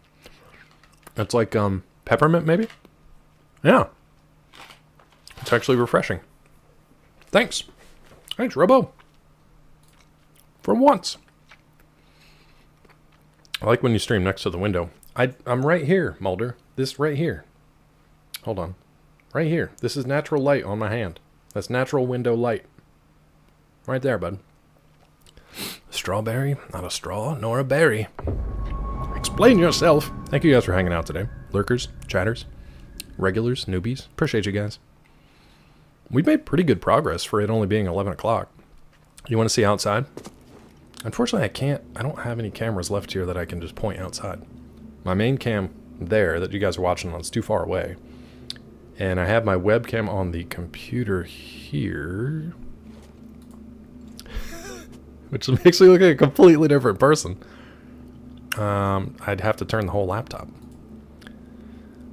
It's like, peppermint, maybe? Yeah. It's actually refreshing. Thanks. Thanks, Robo. For once. I like when you stream next to the window. I'm right here, Mulder. This right here. Hold on. Right here. This is natural light on my hand. That's natural window light. Right there, bud. Strawberry, not a straw, nor a berry. Explain yourself. Thank you guys for hanging out today. Lurkers, chatters, regulars, newbies. Appreciate you guys. We made pretty good progress for it only being 11 o'clock. You want to see outside? Unfortunately, I don't have any cameras left here that I can just point outside. My main cam there that you guys are watching on is too far away. And I have my webcam on the computer here. Which makes me look like a completely different person. I'd have to turn the whole laptop.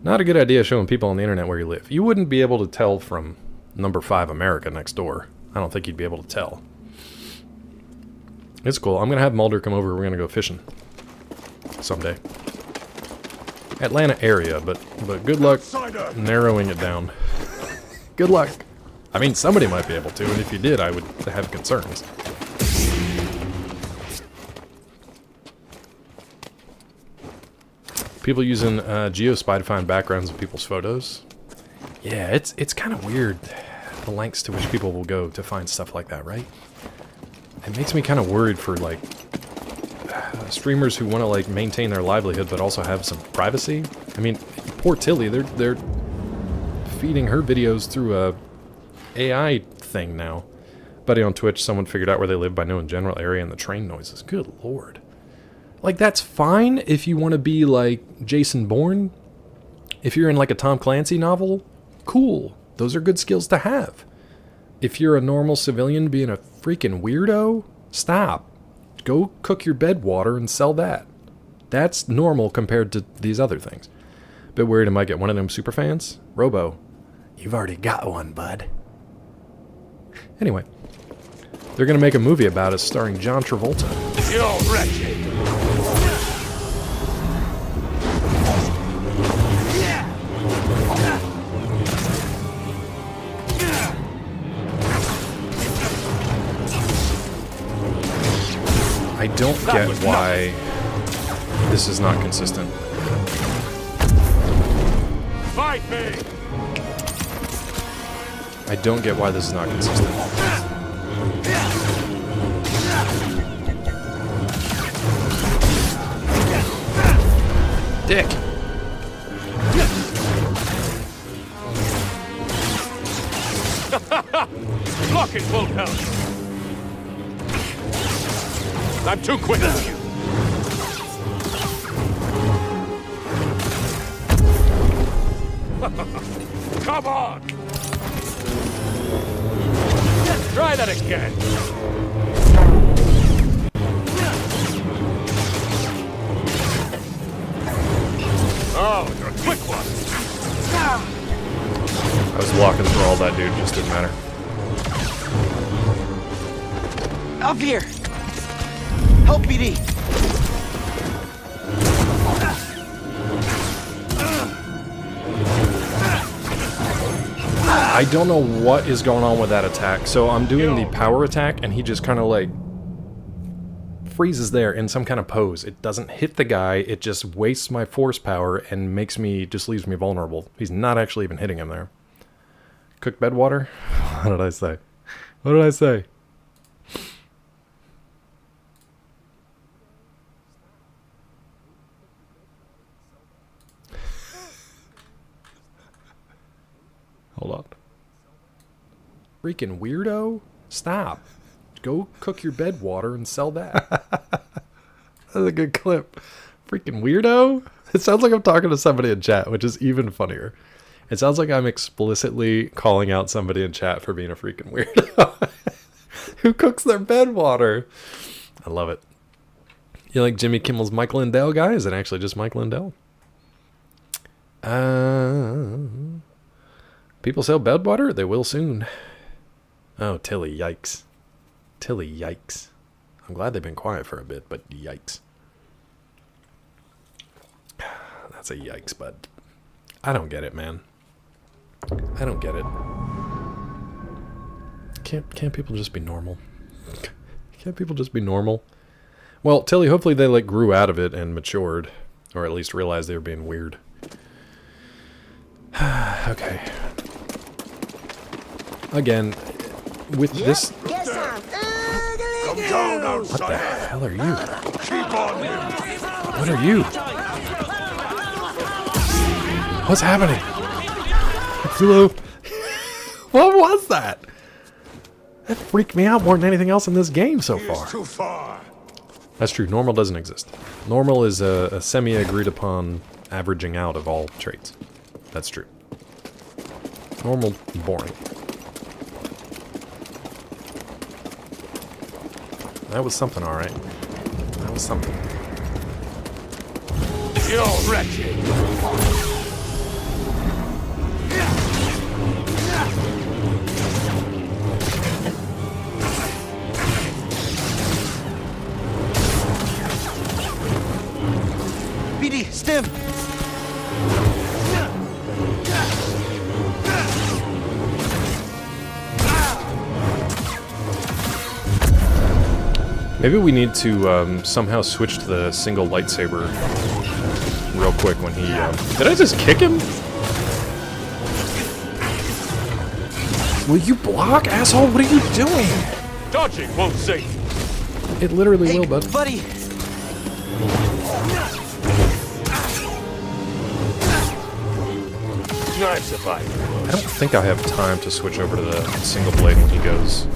Not a good idea showing people on the internet where you live. You wouldn't be able to tell from number 5 America next door. I don't think you'd be able to tell. It's cool. I'm going to have Mulder come over. We're going to go fishing. Someday. Atlanta area, but good luck narrowing it down. Good luck. I mean, somebody might be able to, and if you did, I would have concerns. People using GeoSpy to find backgrounds of people's photos. Yeah, it's kind of weird, the lengths to which people will go to find stuff like that, right? It makes me kind of worried for, like, streamers who want to, like, maintain their livelihood but also have some privacy. I mean, poor Tilly, they're feeding her videos through a AI thing now. Buddy on Twitch, someone figured out where they live by knowing general area and the train noises. Good lord. Like, that's fine if you want to be, like, Jason Bourne. If you're in, like, a Tom Clancy novel. Cool. Those are good skills to have. If you're a normal civilian being a freaking weirdo, stop. Go cook your bed water and sell that. That's normal compared to these other things. Bit worried I might get one of them superfans. Robo, you've already got one, bud. Anyway, they're going to make a movie about us starring John Travolta. You're wretched. I don't get why this is not consistent. Fight me! I don't get why this is not consistent. Dick! Blocking won't help. I'm too quick for you. Come on! Try that again. Oh, you're a quick one. I was walking through all that, dude. Just didn't matter. Up here! Help, BD! I don't know what is going on with that attack. So I'm doing the power attack, and he just kind of like freezes there in some kind of pose. It doesn't hit the guy. It just wastes my force power and just leaves me vulnerable. He's not actually even hitting him there. Cook bed water? What did I say? What did I say? Hold on. Freaking weirdo? Stop. Go cook your bed water and sell that. That's a good clip. Freaking weirdo? It sounds like I'm talking to somebody in chat, which is even funnier. It sounds like I'm explicitly calling out somebody in chat for being a freaking weirdo. Who cooks their bed water? I love it. You like Jimmy Kimmel's Mike Lindell guy? Is it actually just Mike Lindell? People sell bed water? They will soon. Oh, Tilly, yikes. Tilly, yikes. I'm glad they've been quiet for a bit, but yikes. That's a yikes, bud. I don't get it, man. I don't get it. Can't people just be normal? Can't people just be normal? Well, Tilly, hopefully they like grew out of it and matured, or at least realized they were being weird. Okay. Again, with this... Come down outside. What the hell are you? Keep on him. What are you? What's happening? Hello? What was that? That freaked me out more than anything else in this game so far. Too far. That's true. Normal doesn't exist. Normal is a semi-agreed upon averaging out of all traits. That's true. Normal, boring. That was something, alright. That was something. You're wretched. BD, stim! Maybe we need to somehow switch to the single lightsaber real quick when he... Did I just kick him? Will you block, asshole? What are you doing? Dodging won't save. It literally will, bud. Buddy! I've survived. I don't think I have time to switch over to the single blade when he goes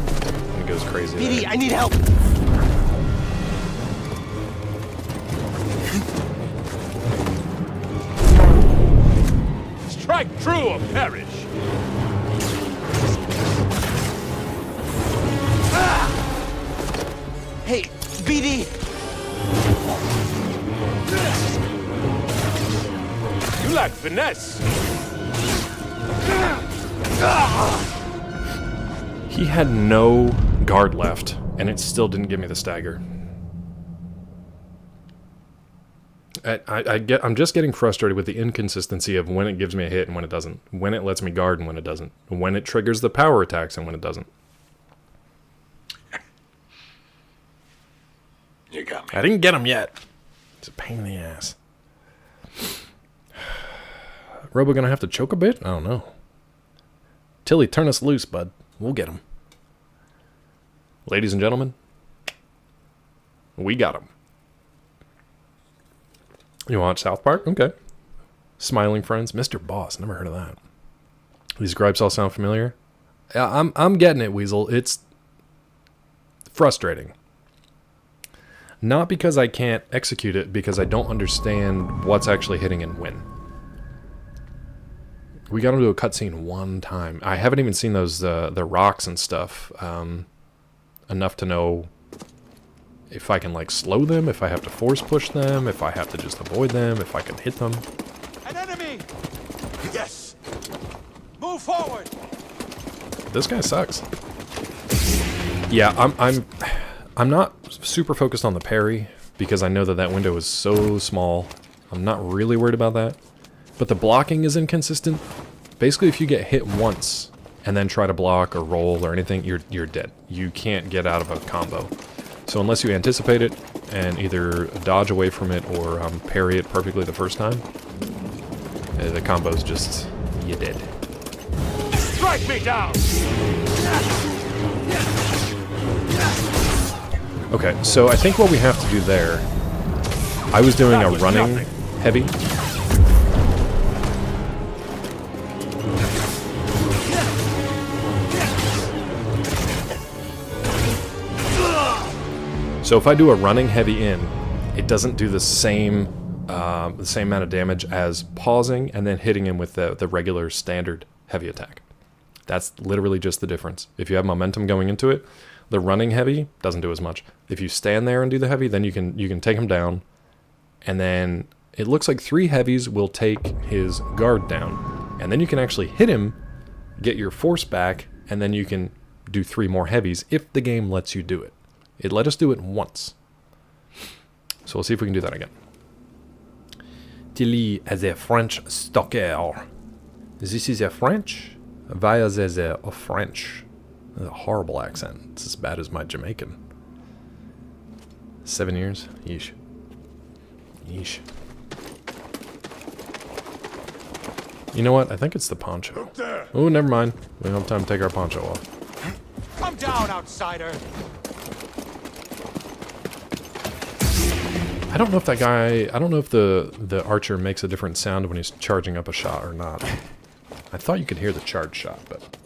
crazy. BD, I need help! strike true or perish. Hey, BD! You lack finesse. He had no guard left, and it still didn't give me the stagger. I'm just getting frustrated with the inconsistency of when it gives me a hit and when it doesn't. When it lets me guard and when it doesn't. When it triggers the power attacks and when it doesn't. You got me. I didn't get him yet. It's a pain in the ass. Robo gonna have to choke a bit? I don't know. Tilly, turn us loose, bud. We'll get him. Ladies and gentlemen, we got him. You watch South Park? Okay. Smiling Friends, Mr. Boss. Never heard of that. These gripes all sound familiar. Yeah, I'm getting it, Weasel. It's frustrating. Not because I can't execute it, because I don't understand what's actually hitting and when. We got him to a cutscene one time. I haven't even seen those the rocks and stuff enough to know if I can like slow them, if I have to force push them, if I have to just avoid them, if I can hit them. An enemy! Yes! Move forward! This guy sucks. Yeah, I'm not super focused on the parry because I know that that window is so small. I'm not really worried about that. But the blocking is inconsistent. Basically, if you get hit once and then try to block or roll or anything, you're dead. You can't get out of a combo. So unless you anticipate it and either dodge away from it or parry it perfectly the first time, the combo's just, you're dead. Strike me down! Okay, so I think what we have to do there, I was doing a running heavy. So if I do a running heavy in, it doesn't do the same amount of damage as pausing and then hitting him with the regular standard heavy attack. That's literally just the difference. If you have momentum going into it, the running heavy doesn't do as much. If you stand there and do the heavy, then you can take him down, and then it looks like 3 heavies will take his guard down, and then you can actually hit him, get your force back, and then you can do 3 more heavies if the game lets you do it. It let us do it once. So we'll see if we can do that again. Tilly as a French stalker. This is a French? Via as a French. That's a horrible accent. It's as bad as my Jamaican. 7 years? Yeesh. Yeesh. You know what? I think it's the poncho. Oh, never mind. We don't have time to take our poncho off. Come down, outsider! I don't know if that guy... I don't know if the archer makes a different sound when he's charging up a shot or not. I thought you could hear the charge shot, but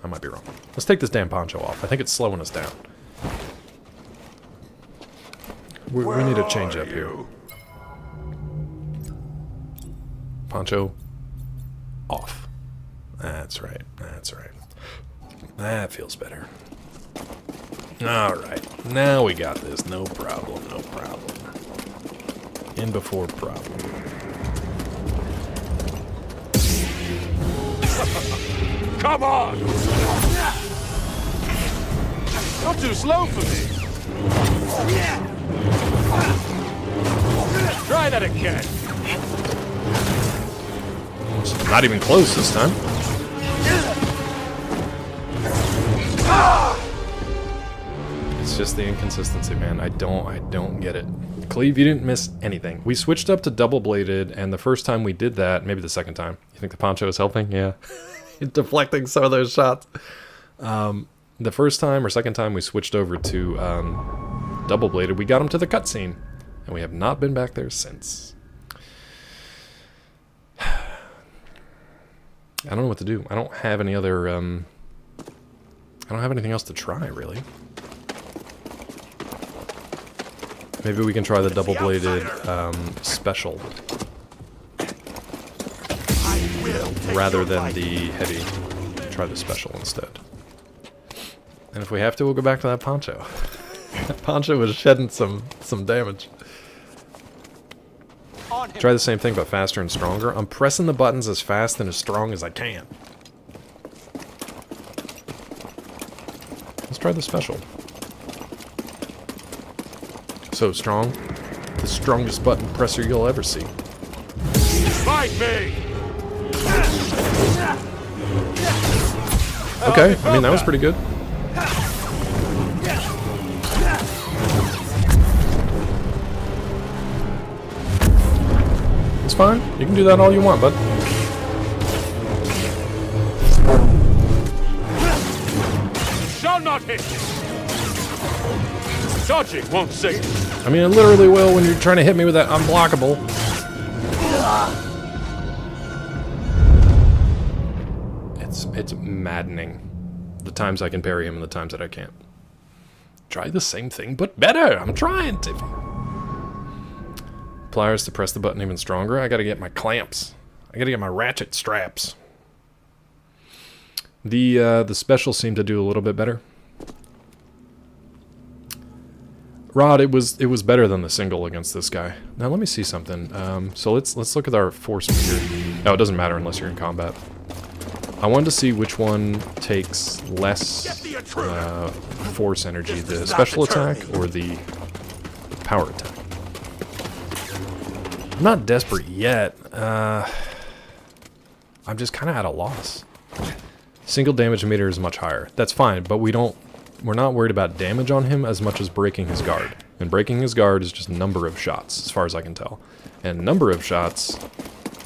I might be wrong. Let's take this damn poncho off. I think it's slowing us down. We need to change up here. Poncho off. That's right. That's right. That feels better. Alright. Now we got this. No problem. No problem. In before problem. Come on! Not too slow for me. Try that again. Not even close this time. It's just the inconsistency, man. I don't get it. Cleve, you didn't miss anything. We switched up to double-bladed, and the first time we did that, maybe the second time. You think the poncho is helping? Yeah. Deflecting some of those shots. The first time or second time we switched over to double-bladed, we got him to the cutscene, and we have not been back there since. I don't know what to do. I don't have any other, I don't have anything else to try, really. Maybe we can try the double-bladed special. I will rather than the heavy. Try the special instead. And if we have to, we'll go back to that poncho. That poncho was shedding some damage. Try the same thing, but faster and stronger. I'm pressing the buttons as fast and as strong as I can. Let's try the special. So strong. The strongest button presser you'll ever see. Fight me! Okay, I mean, that was pretty good. It's fine. You can do that all you want, bud. Shall not hit me! Dodging won't save you. I mean, it literally will when you're trying to hit me with that unblockable. It's maddening. The times I can parry him and the times that I can't. Try the same thing, but better! I'm trying to. Pliers to press the button even stronger. I gotta get my clamps. I gotta get my ratchet straps. The specials seem to do a little bit better. Rod, it was better than the single against this guy. Now let me see something. So let's look at our force meter. No, it doesn't matter unless you're in combat. I wanted to see which one takes less force energy, the special attack or the power attack. I'm not desperate yet. I'm just kind of at a loss. Single damage meter is much higher. That's fine, but we're not worried about damage on him as much as breaking his guard. And breaking his guard is just number of shots, as far as I can tell. And number of shots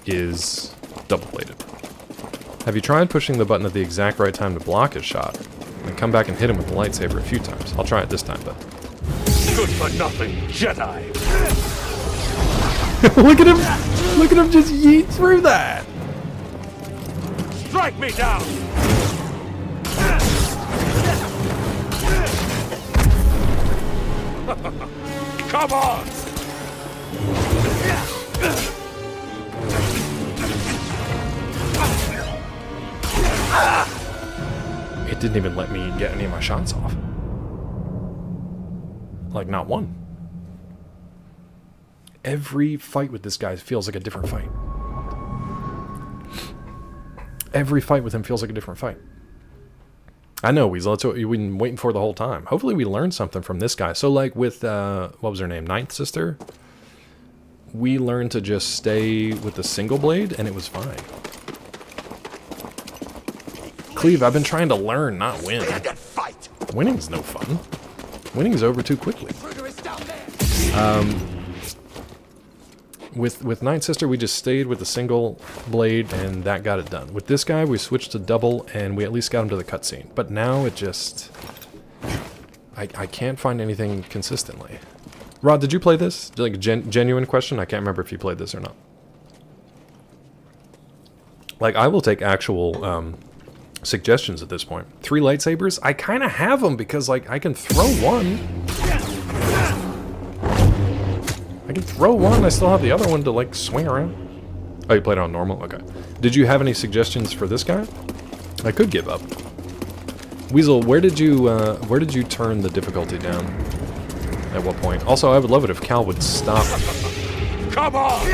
is double-bladed. Have you tried pushing the button at the exact right time to block his shot? And come back and hit him with the lightsaber a few times. I'll try it this time, but... Good for nothing, Jedi! Look at him! Look at him just yeet through that! Strike me down! Come on! It didn't even let me get any of my shots off. Like, not one. Every fight with this guy feels like a different fight. Every fight with him feels like a different fight. I know, Weasel, that's what we've been waiting for the whole time. Hopefully we learned something from this guy. So, like, with, what was her name? Ninth Sister? We learned to just stay with the single blade, and it was fine. Cleve, I've been trying to learn, not win. Winning's no fun. Winning's over too quickly. With Ninth Sister, we just stayed with the single blade, and that got it done. With this guy, we switched to double, and we at least got him to the cutscene. But now it just... I can't find anything consistently. Rod, did you play this? Like a genuine question? I can't remember if you played this or not. Like, I will take actual suggestions at this point. 3 lightsabers? I kind of have them because, like, I can throw one. I can throw one, I still have the other one to, like, swing around. Oh, you played it on normal? Okay. Did you have any suggestions for this guy? I could give up. Weasel, where did you turn the difficulty down? At what point? Also, I would love it if Cal would stop. Come on!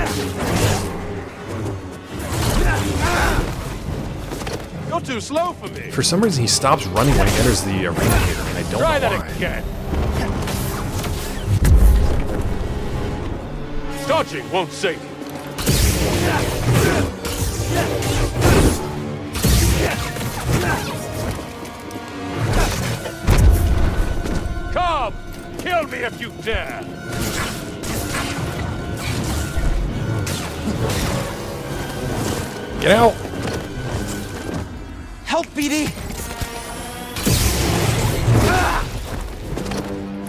You're too slow for me. For some reason, he stops running when he enters the arena here, and I don't Try know that why. again. Dodging won't save you. Come! Kill me if you dare! Get out! Help, BD!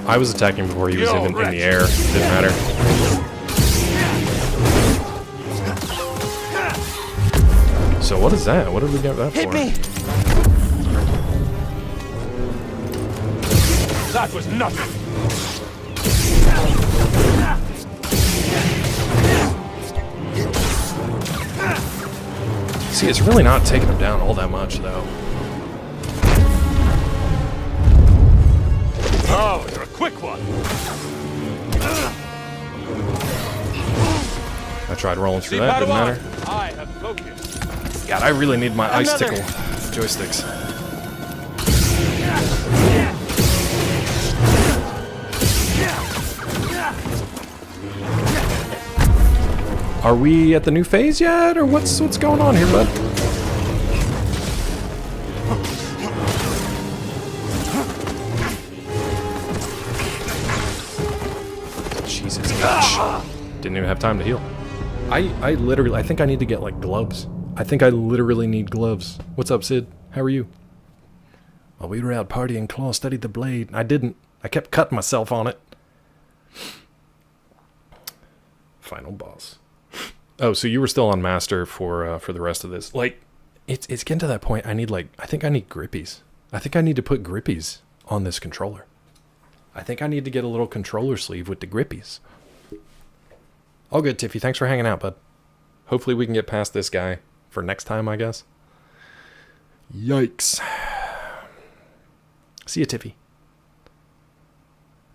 I was attacking before he was even in the air. Didn't matter. So what is that? What did we get that for? Hit me! That was nothing! See, it's really not taking him down all that much, though. Oh, you're a quick one. I tried rolling through that, didn't matter. I have focus. God, I really need my ice tickle joysticks. Are we at the new phase yet, or what's going on here, bud? Jesus, gosh. Didn't even have time to heal. I literally, I think I need to get, like, gloves. I think I literally need gloves. What's up, Sid? How are you? While we were out partying, Claw studied the blade. I didn't. I kept cutting myself on it. Final boss. Oh, so you were still on Master for the rest of this. Like, it's getting to that point. I need, like, I think I need grippies. I think I need to put grippies on this controller. I think I need to get a little controller sleeve with the grippies. All good, Tiffy. Thanks for hanging out, bud. Hopefully we can get past this guy for next time, I guess. Yikes. See ya, Tiffy.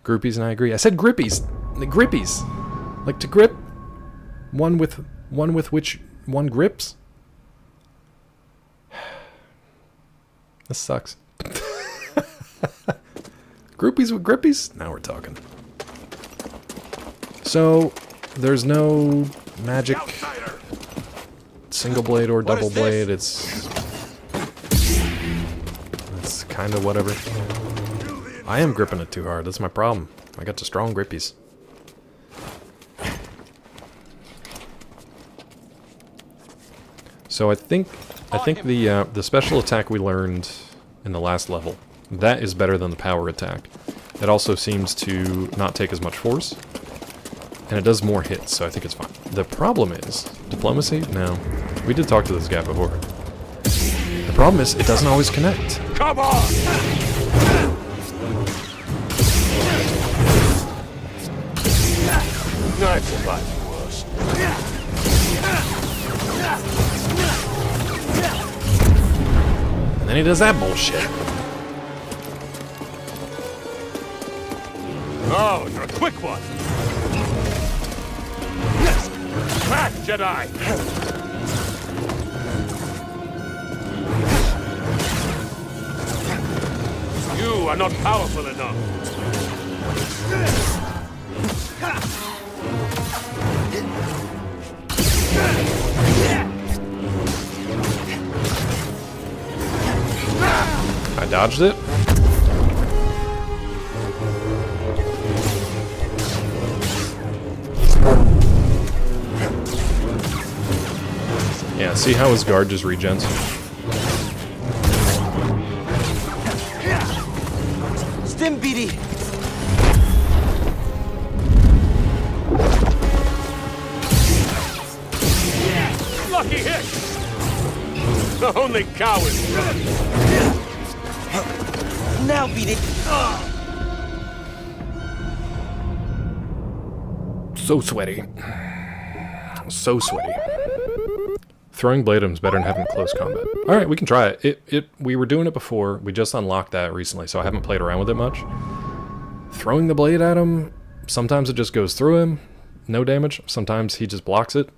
Groupies and I agree. I said grippies. The grippies. Like to grip. One with which one grips. This sucks. Groupies with grippies? Now we're talking. So, there's no magic single blade or double blade. It's kind of whatever. I am gripping it too hard. That's my problem. I got the strong grippies. So I think the special attack we learned in the last level, that is better than the power attack. It also seems to not take as much force, and it does more hits, so I think it's fine. The problem is diplomacy. No, we did talk to this guy before. The problem is it doesn't always connect. Come on! I've survived worse. And then he does that bullshit. Oh, you're a quick one. Back, Jedi! You are not powerful enough. I dodged it. Yeah, see how his guard just regens? Stim BD. Lucky hit! Only cowards run. Now beat it. So sweaty. So sweaty. Throwing blade items better than having close combat. Alright, we can try it. We were doing it before. We just unlocked that recently, so I haven't played around with it much. Throwing the blade at him, sometimes it just goes through him. No damage. Sometimes he just blocks it.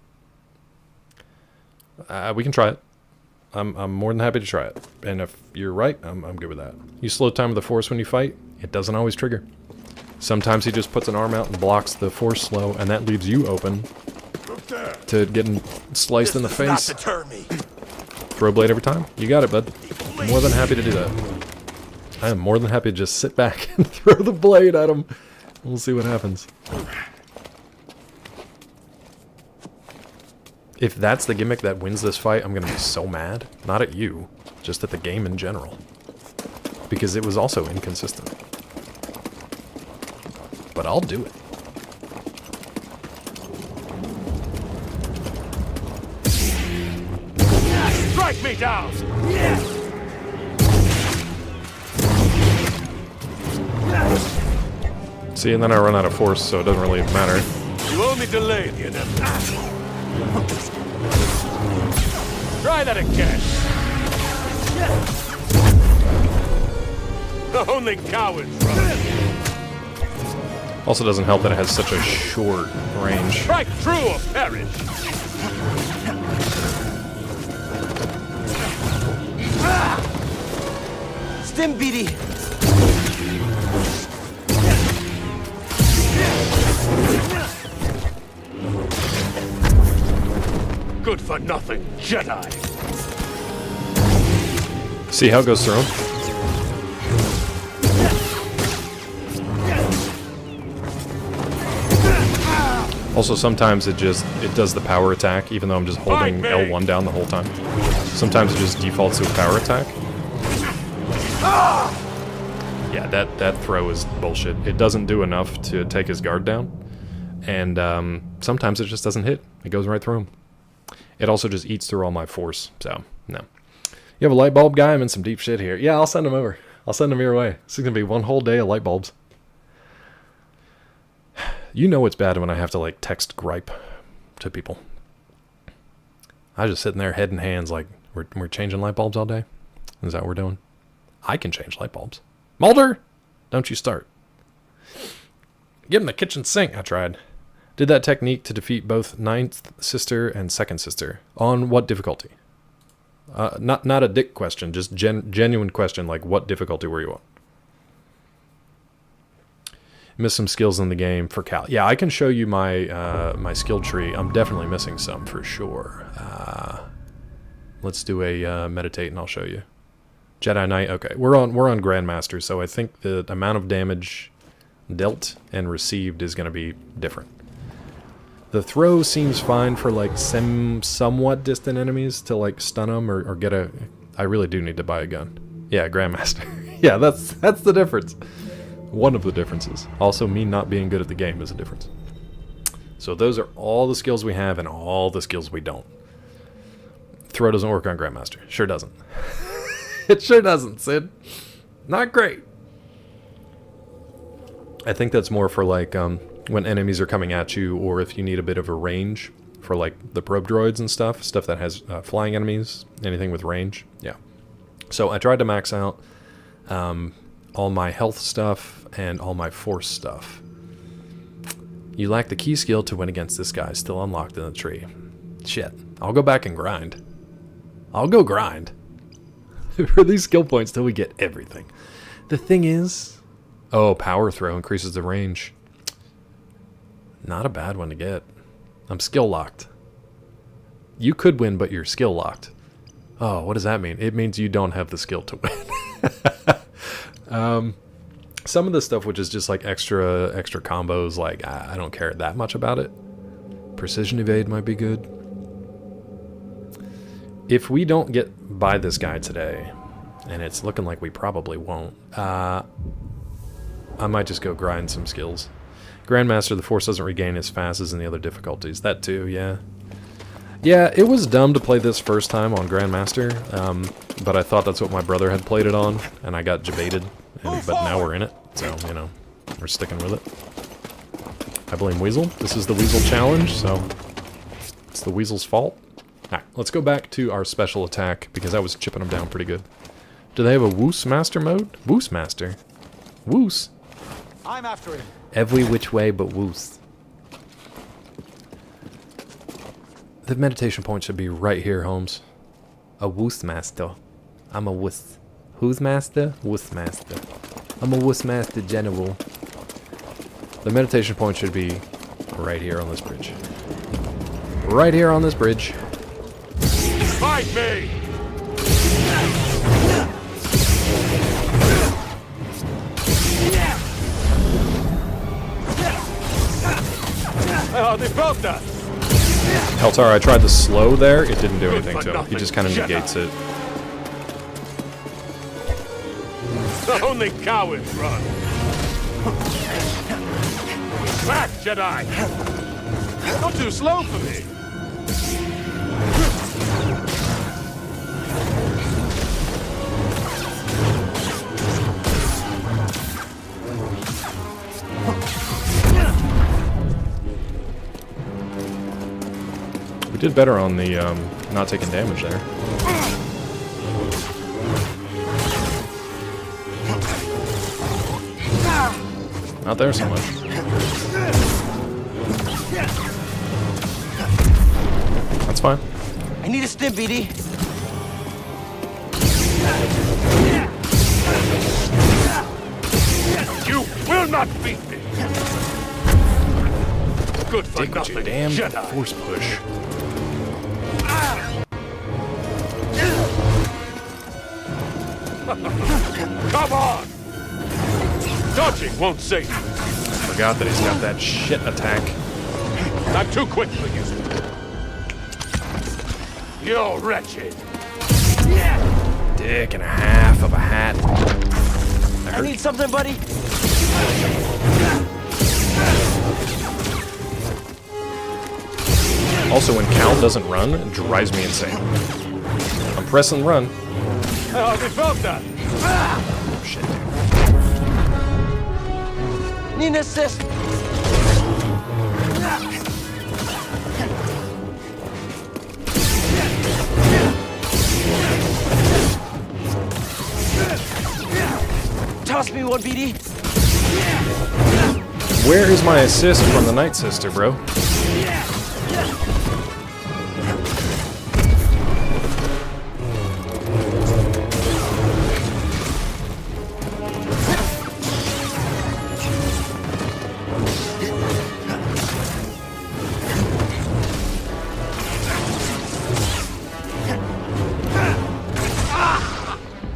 We can try it. I'm more than happy to try it. And if you're right, I'm good with that. You slow time of the force when you fight, it doesn't always trigger. Sometimes he just puts an arm out and blocks the force slow, and that leaves you open to getting sliced in the face. Not deter me. Throw blade every time? You got it, bud. More than happy to do that. I am more than happy to just sit back and throw the blade at him. We'll see what happens. If that's the gimmick that wins this fight, I'm going to be so mad. Not at you, just at the game in general. Because it was also inconsistent. But I'll do it. Strike me down! See, and then I run out of force, so it doesn't really matter. You only delay the inevitable. Try that again! Only cowards run. Also doesn't help that it has such a short range. Strike true or perish! Stimbidi! Good for nothing, Jedi! See how it goes through him? Also, sometimes it does the power attack, even though I'm just holding L1 down the whole time. Sometimes it just defaults to a power attack. Yeah, that throw is bullshit. It doesn't do enough to take his guard down, and sometimes it just doesn't hit. It goes right through him. It also just eats through all my force, so no. You have a light bulb guy? I'm in some deep shit here. Yeah, I'll send him over. I'll send him your way. This is gonna be one whole day of light bulbs. You know it's bad when I have to, like, text gripe to people. I just sitting there head in hands like, we're changing light bulbs all day? Is that what we're doing? I can change light bulbs. Mulder! Don't you start. Get in the kitchen sink. I tried. Did that technique to defeat both ninth sister and second sister. On what difficulty? Not a dick question, just genuine question, like what difficulty were you on? Miss some skills in the game for Cal. Yeah, I can show you my my skill tree. I'm definitely missing some for sure. Let's do a meditate and I'll show you. Jedi Knight. Okay, we're on Grandmaster, so I think the amount of damage dealt and received is going to be different. The throw seems fine for like somewhat distant enemies to like stun them or get a. I really do need to buy a gun. Yeah, Grandmaster. Yeah, that's the difference. One of the differences. Also, me not being good at the game is a difference. So those are all the skills we have and all the skills we don't. Throw doesn't work on Grandmaster. Sure doesn't. It sure doesn't, Sid. Not great. I think that's more for like when enemies are coming at you, or if you need a bit of a range for like the probe droids and stuff that has flying enemies, anything with range. Yeah. So I tried to max out all my health stuff and all my force stuff. You lack the key skill to win against this guy, still unlocked in the tree. Shit. I'll go back and grind. I'll go grind. For these skill points till we get everything. The thing is... Oh, power throw increases the range. Not a bad one to get. I'm skill locked. You could win, but you're skill locked. Oh, what does that mean? It means you don't have the skill to win. Some of the stuff which is just like extra combos, like I don't care that much about it. Precision evade might be good. If we don't get by this guy today, and it's looking like we probably won't, I might just go grind some skills. Grandmaster, the force doesn't regain as fast as in the other difficulties. That too, yeah. Yeah, it was dumb to play this first time on Grandmaster, but I thought that's what my brother had played it on, and I got jebaited. But now we're in it, so, you know, we're sticking with it. I blame Weasel. This is the Weasel challenge, so it's the Weasel's fault. Alright, let's go back to our special attack, because I was chipping them down pretty good. Do they have a Woos Master mode? Woos Master? Woos? I'm after him. Every which way but Woos. The meditation point should be right here, Holmes. A Woos Master. I'm a Woos. Who's Master? Woos Master. I'm a Woos Master General. The meditation point should be right here on this bridge. Right here on this bridge. Fight me! Oh, they broke us! Heltar, I tried to slow there. It didn't do anything to him. He just kind of negates it. Only cowards run. Back, Jedi! Not too slow for me. Did better on the not taking damage there. Not there so much. That's fine. I need a stim, BD. You will not beat me. Good for Take nothing, your damn Jedi. force push. Come on! Dodging won't save you. Forgot that he's got that shit attack. I'm too quick for you. You're wretched. Dick and a half of a hat. I need something, buddy. Also, when Cal doesn't run, it drives me insane. I'm pressing run. Oh, we felt that. Oh, shit, dude. Need an assist. Toss me one, BD. Where is my assist from the Night Sister, bro?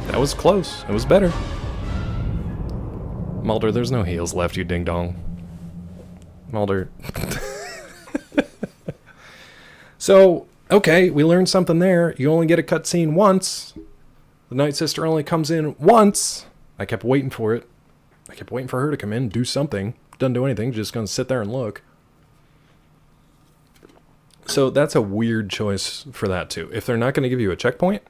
That was close. It was better. Mulder, there's no heals left, you ding-dong. Mulder. So, okay, we learned something there. You only get a cutscene once. The Night Sister only comes in once. I kept waiting for it. I kept waiting for her to come in, do something. Doesn't do anything, just gonna sit there and look. So that's a weird choice for that too. If they're not gonna give you a checkpoint,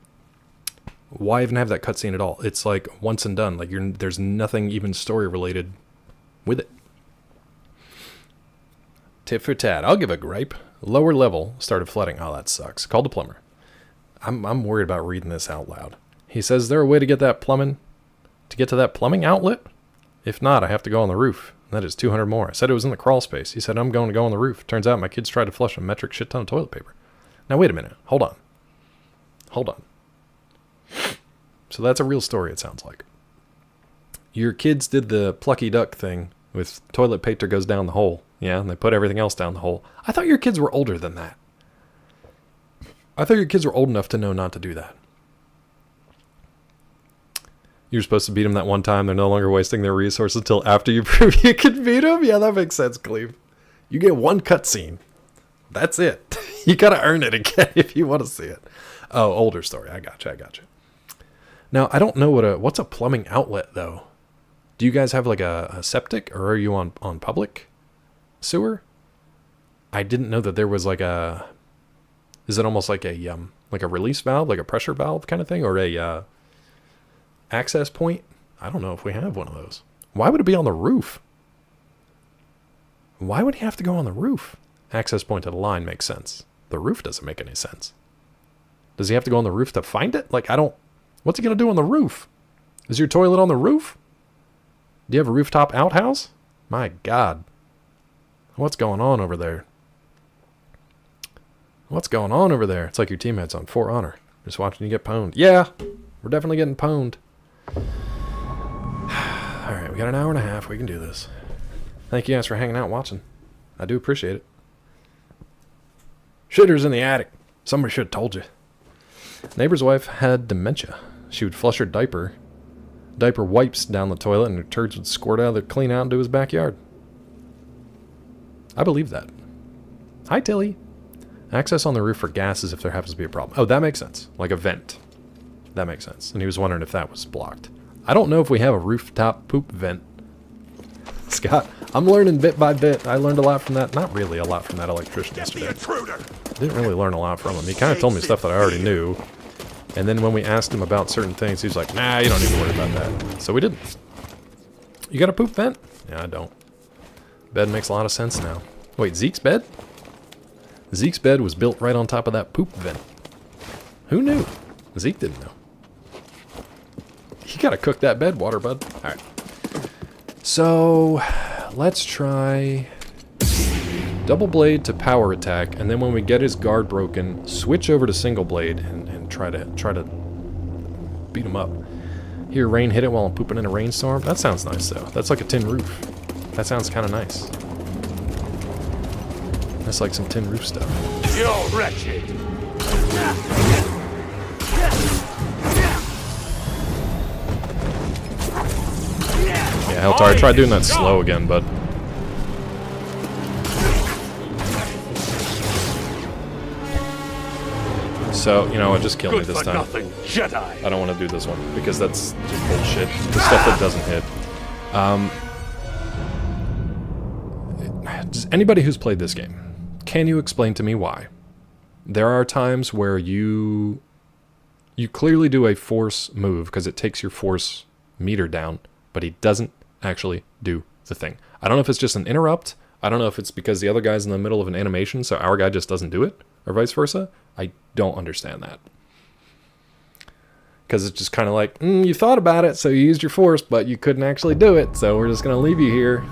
why even have that cutscene at all? It's like once and done. Like there's nothing even story related with it. Tit for tat. I'll give a gripe. Lower level started flooding. Oh, that sucks. Called the plumber. I'm worried about reading this out loud. He says, is there a way to get that plumbing? To get to that plumbing outlet? If not, I have to go on the roof. That is 200 more. I said it was in the crawl space. He said, I'm going to go on the roof. Turns out my kids tried to flush a metric shit ton of toilet paper. Now, wait a minute. Hold on. Hold on. So that's a real story, it sounds like. Your kids did the plucky duck thing with toilet paper goes down the hole. Yeah, and they put everything else down the hole. I thought your kids were older than that. I thought your kids were old enough to know not to do that. You're supposed to beat them that one time. They're no longer wasting their resources until after you prove you can beat them? Yeah, that makes sense, Cleve. You get one cutscene. That's it. You gotta earn it again if you want to see it. Oh, older story. I gotcha. Now, I don't know what's a plumbing outlet, though. Do you guys have like a septic, or are you on public sewer? I didn't know that there was like a... Is it almost like a release valve, like a pressure valve kind of thing, or a access point? I don't know if we have one of those. Why would it be on the roof? Why would he have to go on the roof? Access point to the line makes sense. The roof doesn't make any sense. Does he have to go on the roof to find it? Like, what's he going to do on the roof? Is your toilet on the roof? Do you have a rooftop outhouse? My God. What's going on over there? What's going on over there? It's like your teammates on For Honor. Just watching you get pwned. Yeah, we're definitely getting pwned. Alright, we got an hour and a half. We can do this. Thank you guys for hanging out watching. I do appreciate it. Shitter's in the attic. Somebody should have told you. Neighbor's wife had dementia. She would flush her diaper wipes down the toilet, and her turds would squirt out of clean out into his backyard. I believe that. Hi, Tilly. Access on the roof for gases if there happens to be a problem. Oh, that makes sense. Like a vent. That makes sense. And he was wondering if that was blocked. I don't know if we have a rooftop poop vent. Scott, I'm learning bit by bit. I learned a lot from that. Not really a lot from that electrician yesterday. Didn't really learn a lot from him. He kind of told me stuff that I already knew. And then when we asked him about certain things, he was like, nah, you don't need to worry about that. So we didn't. You got a poop vent? Yeah, I don't. Bed makes a lot of sense now. Wait, Zeke's bed? Zeke's bed was built right on top of that poop vent. Who knew? Zeke didn't know. You gotta cook that bed water, bud. Alright. So, let's try double blade to power attack, and then when we get his guard broken, switch over to single blade and try to beat him up. Hear rain hit it while I'm pooping in a rainstorm? That sounds nice, though. That's like a tin roof. That sounds kind of nice. That's like some tin roof stuff. You're wretched. Yeah, hell, I tried doing that slow again, but so, you know what, just kill me this time. Jedi. I don't want to do this one, because that's just bullshit. The stuff that doesn't hit. Does anybody who's played this game, can you explain to me why? There are times where you clearly do a force move, because it takes your force meter down, but he doesn't actually do the thing. I don't know if it's just an interrupt. I don't know if it's because the other guy's in the middle of an animation, so our guy just doesn't do it, or vice versa. I don't understand that. Because it's just kind of like, you thought about it, so you used your force, but you couldn't actually do it, so we're just going to leave you here.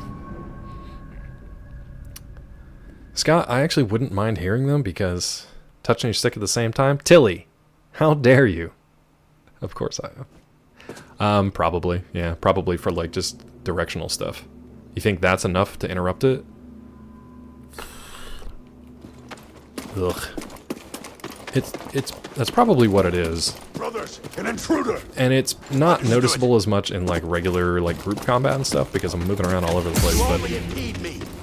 Scott, I actually wouldn't mind hearing them, because touching your stick at the same time? Tilly, how dare you? Of course I am. Probably, yeah, probably for like just directional stuff. You think that's enough to interrupt it? Ugh. That's probably what it is. Brothers, an intruder. And it's not noticeable as much in like regular like group combat and stuff because I'm moving around all over the place, but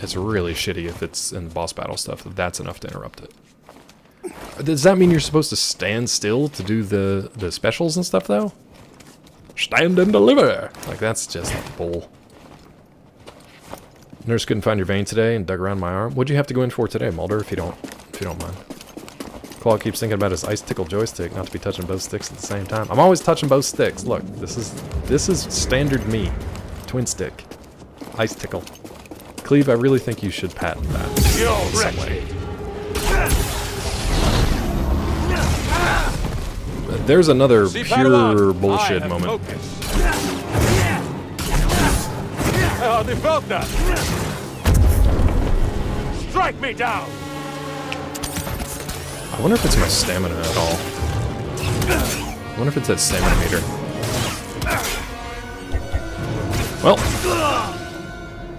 it's really shitty if it's in boss battle stuff. That's enough to interrupt it. Does that mean you're supposed to stand still to do the specials and stuff though? Stand and deliver! Like that's just bull. Nurse couldn't find your vein today and dug around my arm. What'd you have to go in for today, Mulder, if you don't mind? Claw keeps thinking about his ice tickle joystick, not to be touching both sticks at the same time. I'm always touching both sticks. Look, this is standard me. Twin stick. Ice tickle. Cleve, I really think you should patent that. In some way. There's another pure bullshit moment. They felt that. Strike me down. I wonder if it's my stamina at all. I wonder if it's that stamina meter. Well,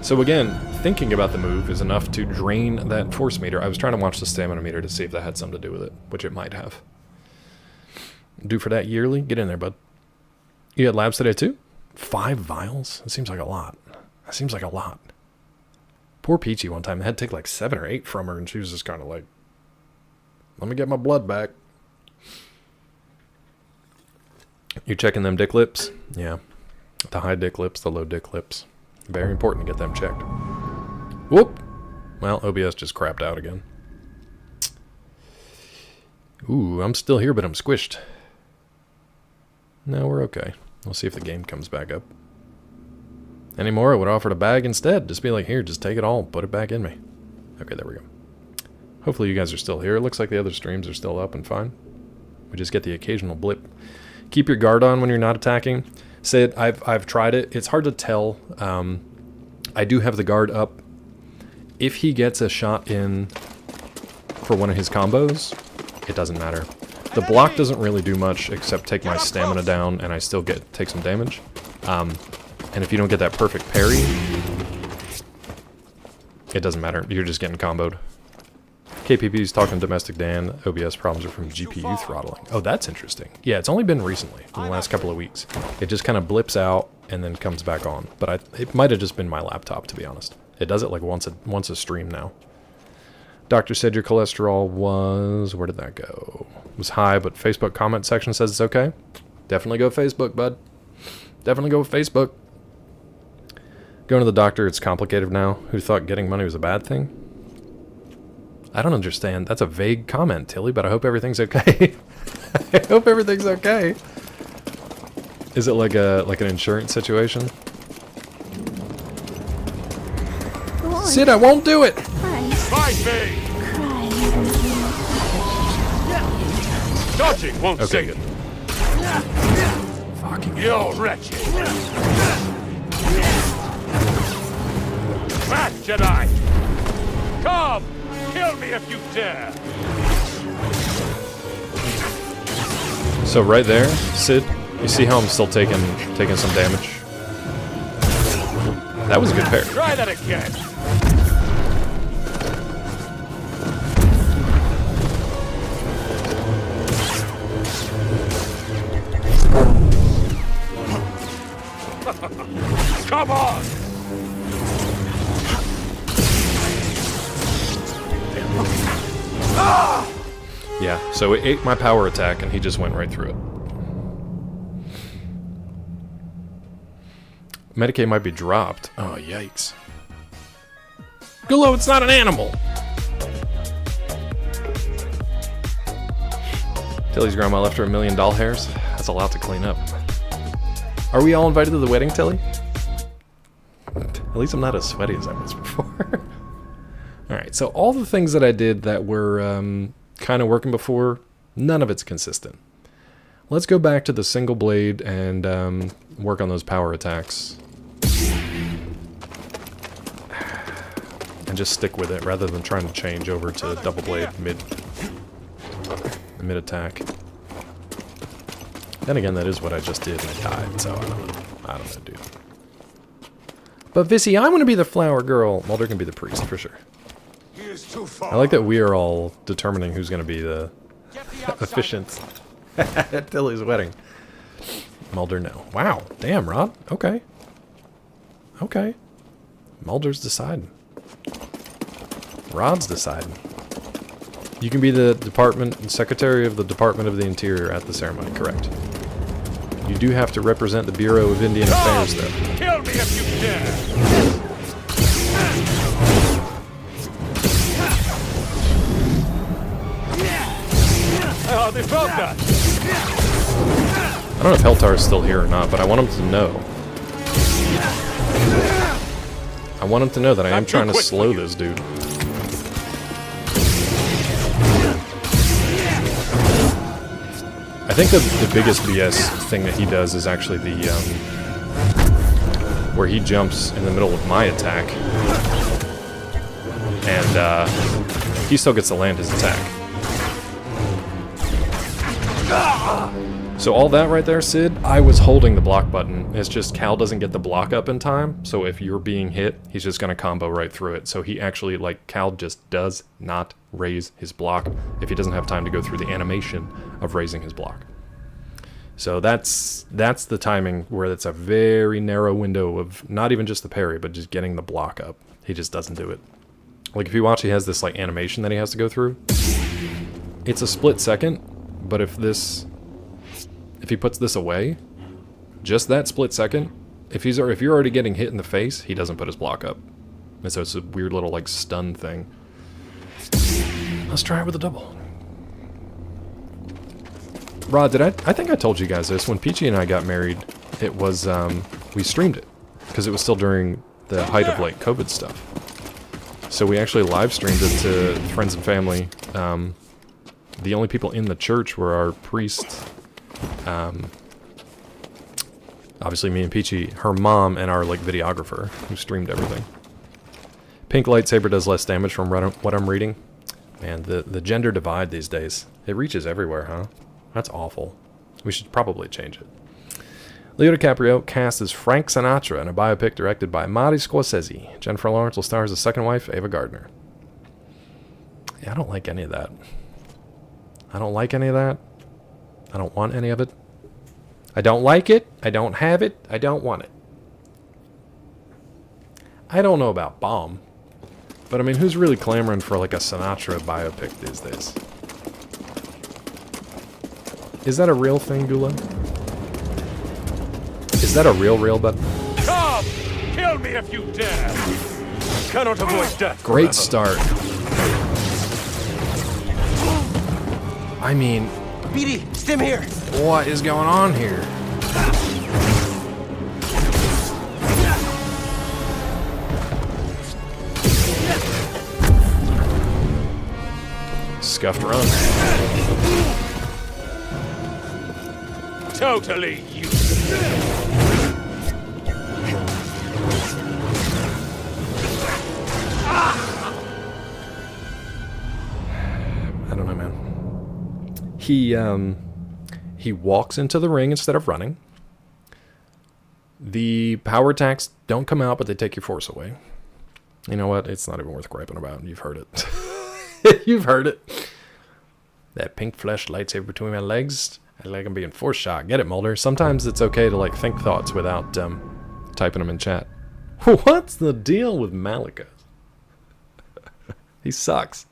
so again, thinking about the move is enough to drain that force meter. I was trying to watch the stamina meter to see if that had something to do with it, which it might have. Due for that yearly? Get in there, bud. You had labs today too? 5 vials? That seems like a lot. That seems like a lot. Poor Peachy one time. I had to take like 7 or 8 from her, and she was just kind of like, let me get my blood back. You checking them dick lips? Yeah. The high dick lips, the low dick lips. Very important to get them checked. Whoop! Well, OBS just crapped out again. Ooh, I'm still here, but I'm squished. No, we're okay. We'll see if the game comes back up. Anymore, I would offer a bag instead. Just be like, here, just take it all, put it back in me. Okay, there we go. Hopefully you guys are still here. It looks like the other streams are still up and fine. We just get the occasional blip. Keep your guard on when you're not attacking. Sid, I've tried it. It's hard to tell. I do have the guard up. If he gets a shot in for one of his combos, it doesn't matter. The block doesn't really do much except take my stamina down, and I still take some damage. And if you don't get that perfect parry, it doesn't matter. You're just getting comboed. KPP's talking domestic Dan. OBS problems are from GPU throttling. Oh, that's interesting. Yeah, it's only been recently, in the last couple of weeks. It just kind of blips out and then comes back on. But it might have just been my laptop, to be honest. It does it like once a stream now. Doctor said your cholesterol was... Where did that go? It was high, but Facebook comment section says it's okay. Definitely go Facebook, bud. Definitely go with Facebook. Going to the doctor, it's complicated now. Who thought getting money was a bad thing? I don't understand. That's a vague comment, Tilly, but I hope everything's okay. I hope everything's okay. Is it like an insurance situation? Sid, I won't do it! Fight me! Dodging won't Okay, save good. you. Fucking You're wretched. Back, Jedi! Come! Kill me if you dare! So right there, Sid, you see how I'm still taking some damage? That was a good parry. Try that again! Come on! Yeah, so it ate my power attack and he just went right through it. Medicaid might be dropped. Oh, yikes. Gulo, it's not an animal! Tilly's grandma left her $1 million doll hairs. That's a lot to clean up. Are we all invited to the wedding, Tilly? At least I'm not as sweaty as I was before. Alright, so all the things that I did that were kind of working before, none of it's consistent. Let's go back to the single blade and work on those power attacks. And just stick with it rather than trying to change over to double blade mid attack. Then again, that is what I just did and I died, so I don't know, dude. But Vissy, I want to be the flower girl. Mulder can be the priest, for sure. I like that we are all determining who's going to be the efficient at Tilly's wedding. Mulder, no. Wow, damn, Rod. Okay. Okay. Mulder's deciding. Rod's deciding. You can be the secretary of the Department of the Interior at the ceremony, correct. You do have to represent the Bureau of Indian Affairs, though. Kill me if you dare! Oh, they broke that! I don't know if Heltar is still here or not, but I want him to know. I want him to know that I am trying to slow this dude. I think the biggest BS thing that he does is actually the where he jumps in the middle of my attack, and he still gets to land his attack. So all that right there, Sid, I was holding the block button. It's just Cal doesn't get the block up in time, so if you're being hit, he's just going to combo right through it. So he actually, like, Cal just does not raise his block if he doesn't have time to go through the animation of raising his block. So that's the timing where it's a very narrow window of not even just the parry, but just getting the block up. He just doesn't do it. Like, if you watch, he has this, like, animation that he has to go through. It's a split second, but if he puts this away, just that split second, if you're already getting hit in the face, he doesn't put his block up. And so it's a weird little, like, stun thing. Let's try it with a double. Rod, I think I told you guys this. When Peachy and I got married, it was, we streamed it. Because it was still during the height of, like, COVID stuff. So we actually live streamed it to friends and family. The only people in the church were our priest, obviously me and Peachy, her mom, and our, like, videographer, who streamed everything. Pink lightsaber does less damage from what I'm reading. Man, the gender divide these days, it reaches everywhere, huh? That's awful. We should probably change it. Leo DiCaprio cast as Frank Sinatra in a biopic directed by Marty Scorsese. Jennifer Lawrence will star as his second wife, Ava Gardner. Yeah, I don't like any of that. I don't like any of that. I don't want any of it. I don't like it. I don't have it. I don't want it. I don't know about Bomb. But I mean, who's really clamoring for like a Sinatra biopic these days? Is that a real thing, Gula? Is that a real bud? Come! Kill me if you dare! Cannot avoid death. Great start. I mean... BD, stim here! What is going on here? scuffed run. Totally useless. I don't know, man. He walks into the ring instead of running. The power attacks don't come out, but they take your force away. You know what? It's not even worth griping about. You've heard it. You've heard it. That pink flesh lightsaber between my legs. I like I'm being force shocked. Get it, Mulder? Sometimes it's okay to like think thoughts without typing them in chat. What's the deal with Malika? He sucks.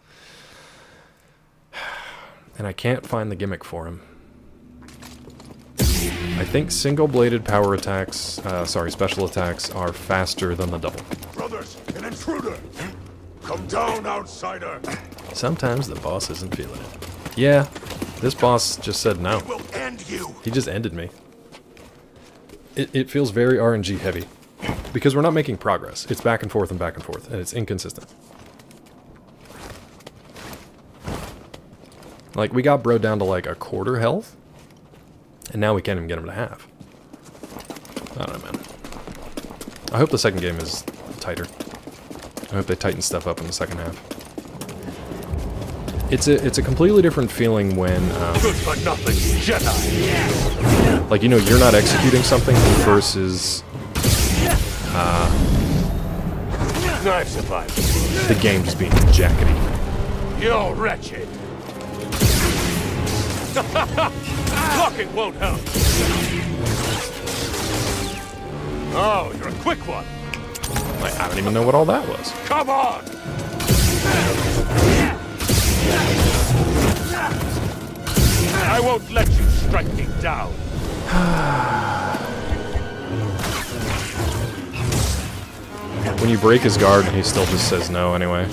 And I can't find the gimmick for him. I think single-bladed power attacks, special attacks are faster than the double. Brothers, an intruder! Come down, outsider! Sometimes the boss isn't feeling it. Yeah, this boss just said no. It will end you! He just ended me. It feels very RNG heavy. Because we're not making progress. It's back and forth, and it's inconsistent. Like, we got bro down to like a quarter health, and now we can't even get him to half. I don't know, man. I hope the second game is tighter. I hope they tighten stuff up in the second half. It's a completely different feeling when Good for nothing, Jedi. like, you know, you're not executing something versus I've survived. the game just being jackety. You're wretched. Blocking won't help. Oh, you're a quick one. Like, I don't even know what all that was. Come on. I won't let you strike me down. When you break his guard, he still just says no anyway.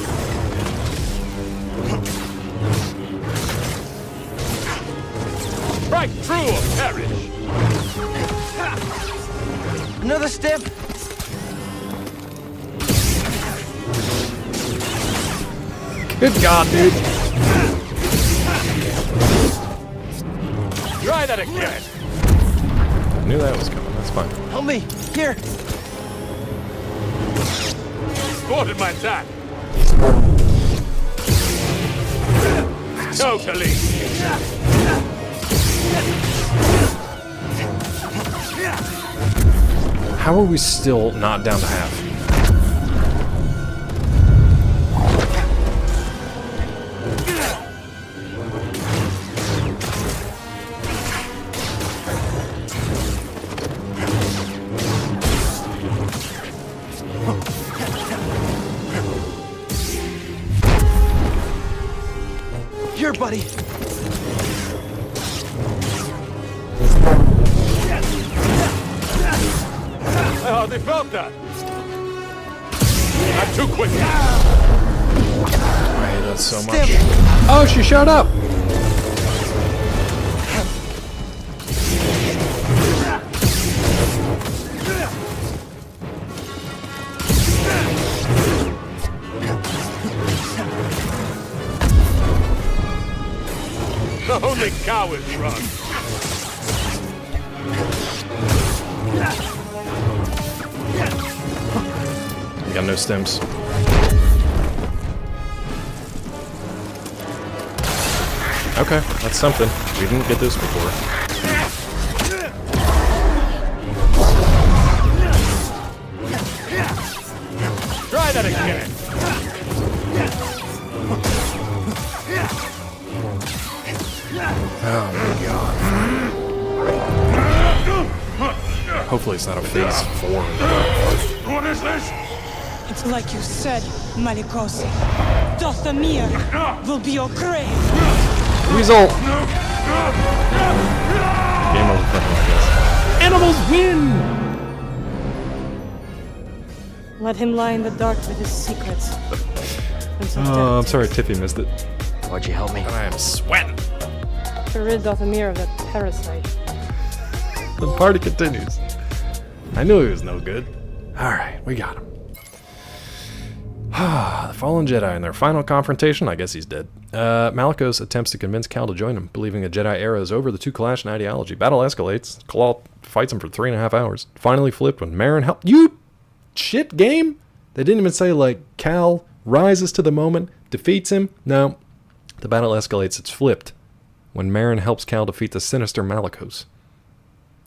Right through or perish. Another step. Good God, dude. Try that again. I knew that was coming. That's fine. Help me. Here. Thwarted my attack. Totally. How are we still not down to half? Here, buddy. I hardly felt that. I'm too quick. I hate that so much. Oh, she showed up! Only cowards run. You got no stems. Okay, that's something. We didn't get this before. Try that again. Oh my god. Hopefully it's not a phase 4. What is this? It's like you said, Malikosi. Dothamir will be your grave. Weasel! Game over for him, I guess. Animals win! Let him lie in the dark with his secrets. Oh, I'm sorry Tiffy missed it. Why'd you help me? I am sweating. To rid Dothamir of that parasite. The party continues. I knew he was no good. Alright, we got him. The fallen Jedi in their final confrontation. I guess he's dead. Malicos attempts to convince Cal to join him, believing the Jedi era is over. The two clash in ideology. Battle escalates. Claw fights him for 3.5 hours. Finally flipped when Marin helped. You shit game? They didn't even say, like, Cal rises to the moment, defeats him. No. The battle escalates. It's flipped when Marin helps Cal defeat the sinister Malicos.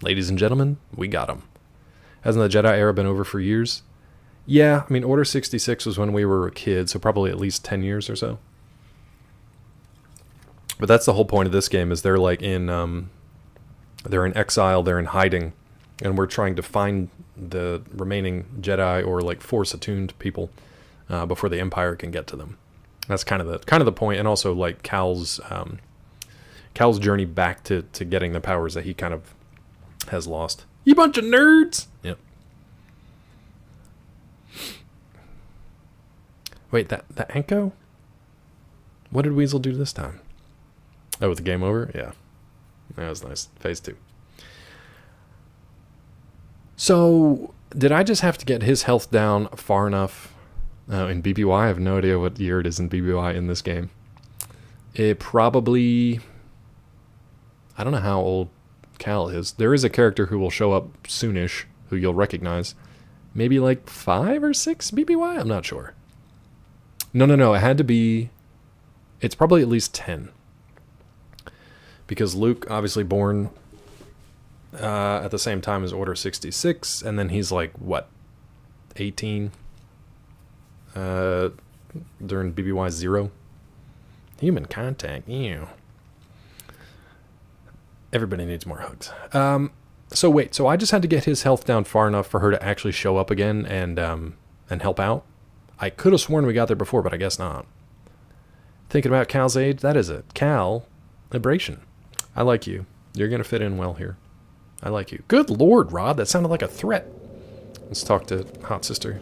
Ladies and gentlemen, we got him. Hasn't the Jedi era been over for years? Yeah, I mean, Order 66 was when we were a kid, so probably at least 10 years or so. But that's the whole point of this game, is they're like they're in exile, they're in hiding, and we're trying to find the remaining Jedi or like Force-attuned people before the Empire can get to them. That's kind of the point, and also like Cal's journey back to getting the powers that he kind of has lost. You bunch of nerds! Yep. Wait, that Anko? What did Weasel do this time? Oh, with the game over? Yeah. That was nice. Phase 2. So, did I just have to get his health down far enough? In BBY, I have no idea what year it is in BBY in this game. It probably... I don't know how old Cal is. There is a character who will show up soonish, who you'll recognize. Maybe like 5 or 6 BBY? I'm not sure. No. It had to be... It's probably at least 10. Because Luke, obviously born at the same time as Order 66, and then he's like, what, 18? During BBY 0. Human contact, ew. Everybody needs more hugs. So wait, so I just had to get his health down far enough for her to actually show up again and help out? I could have sworn we got there before, but I guess not. Thinking about Cal's age, that is it. Cal, Liberation. I like you. You're going to fit in well here. I like you. Good Lord, Rod, that sounded like a threat. Let's talk to Hot Sister.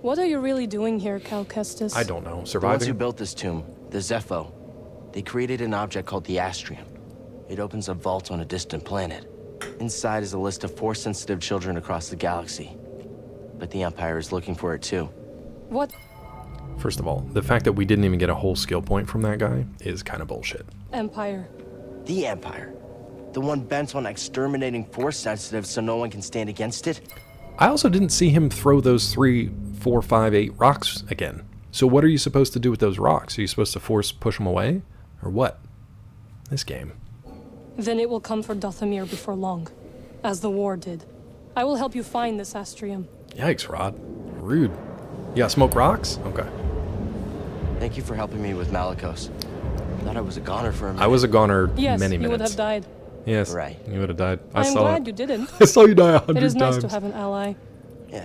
What are you really doing here, Cal Kestis? I don't know. The Surviving? ones who built this tomb, the Zepho, they created an object called the Astrium. It opens a vault on a distant planet. Inside is a list of Force-sensitive children across the galaxy. But the Empire is looking for it too. What? First of all, the fact that we didn't even get a whole skill point from that guy is kind of bullshit. Empire. The Empire. The one bent on exterminating Force-sensitive so no one can stand against it. I also didn't see him throw those 3, 4, 5, 8 rocks again. So what are you supposed to do with those rocks? Are you supposed to force push them away? Or what? This game. Then it will come for Dathomir before long, as the war did. I will help you find this Astrium. Yikes, Rod. Rude. You got smoke rocks? Okay. Thank you for helping me with Malicos. Thought I was a goner for a minute. I was a goner yes, many minutes. You would have died. Yes, right. You would have died. I am saw glad it. you didn't. I saw you die 100 times. It is nice to have an ally. Yeah,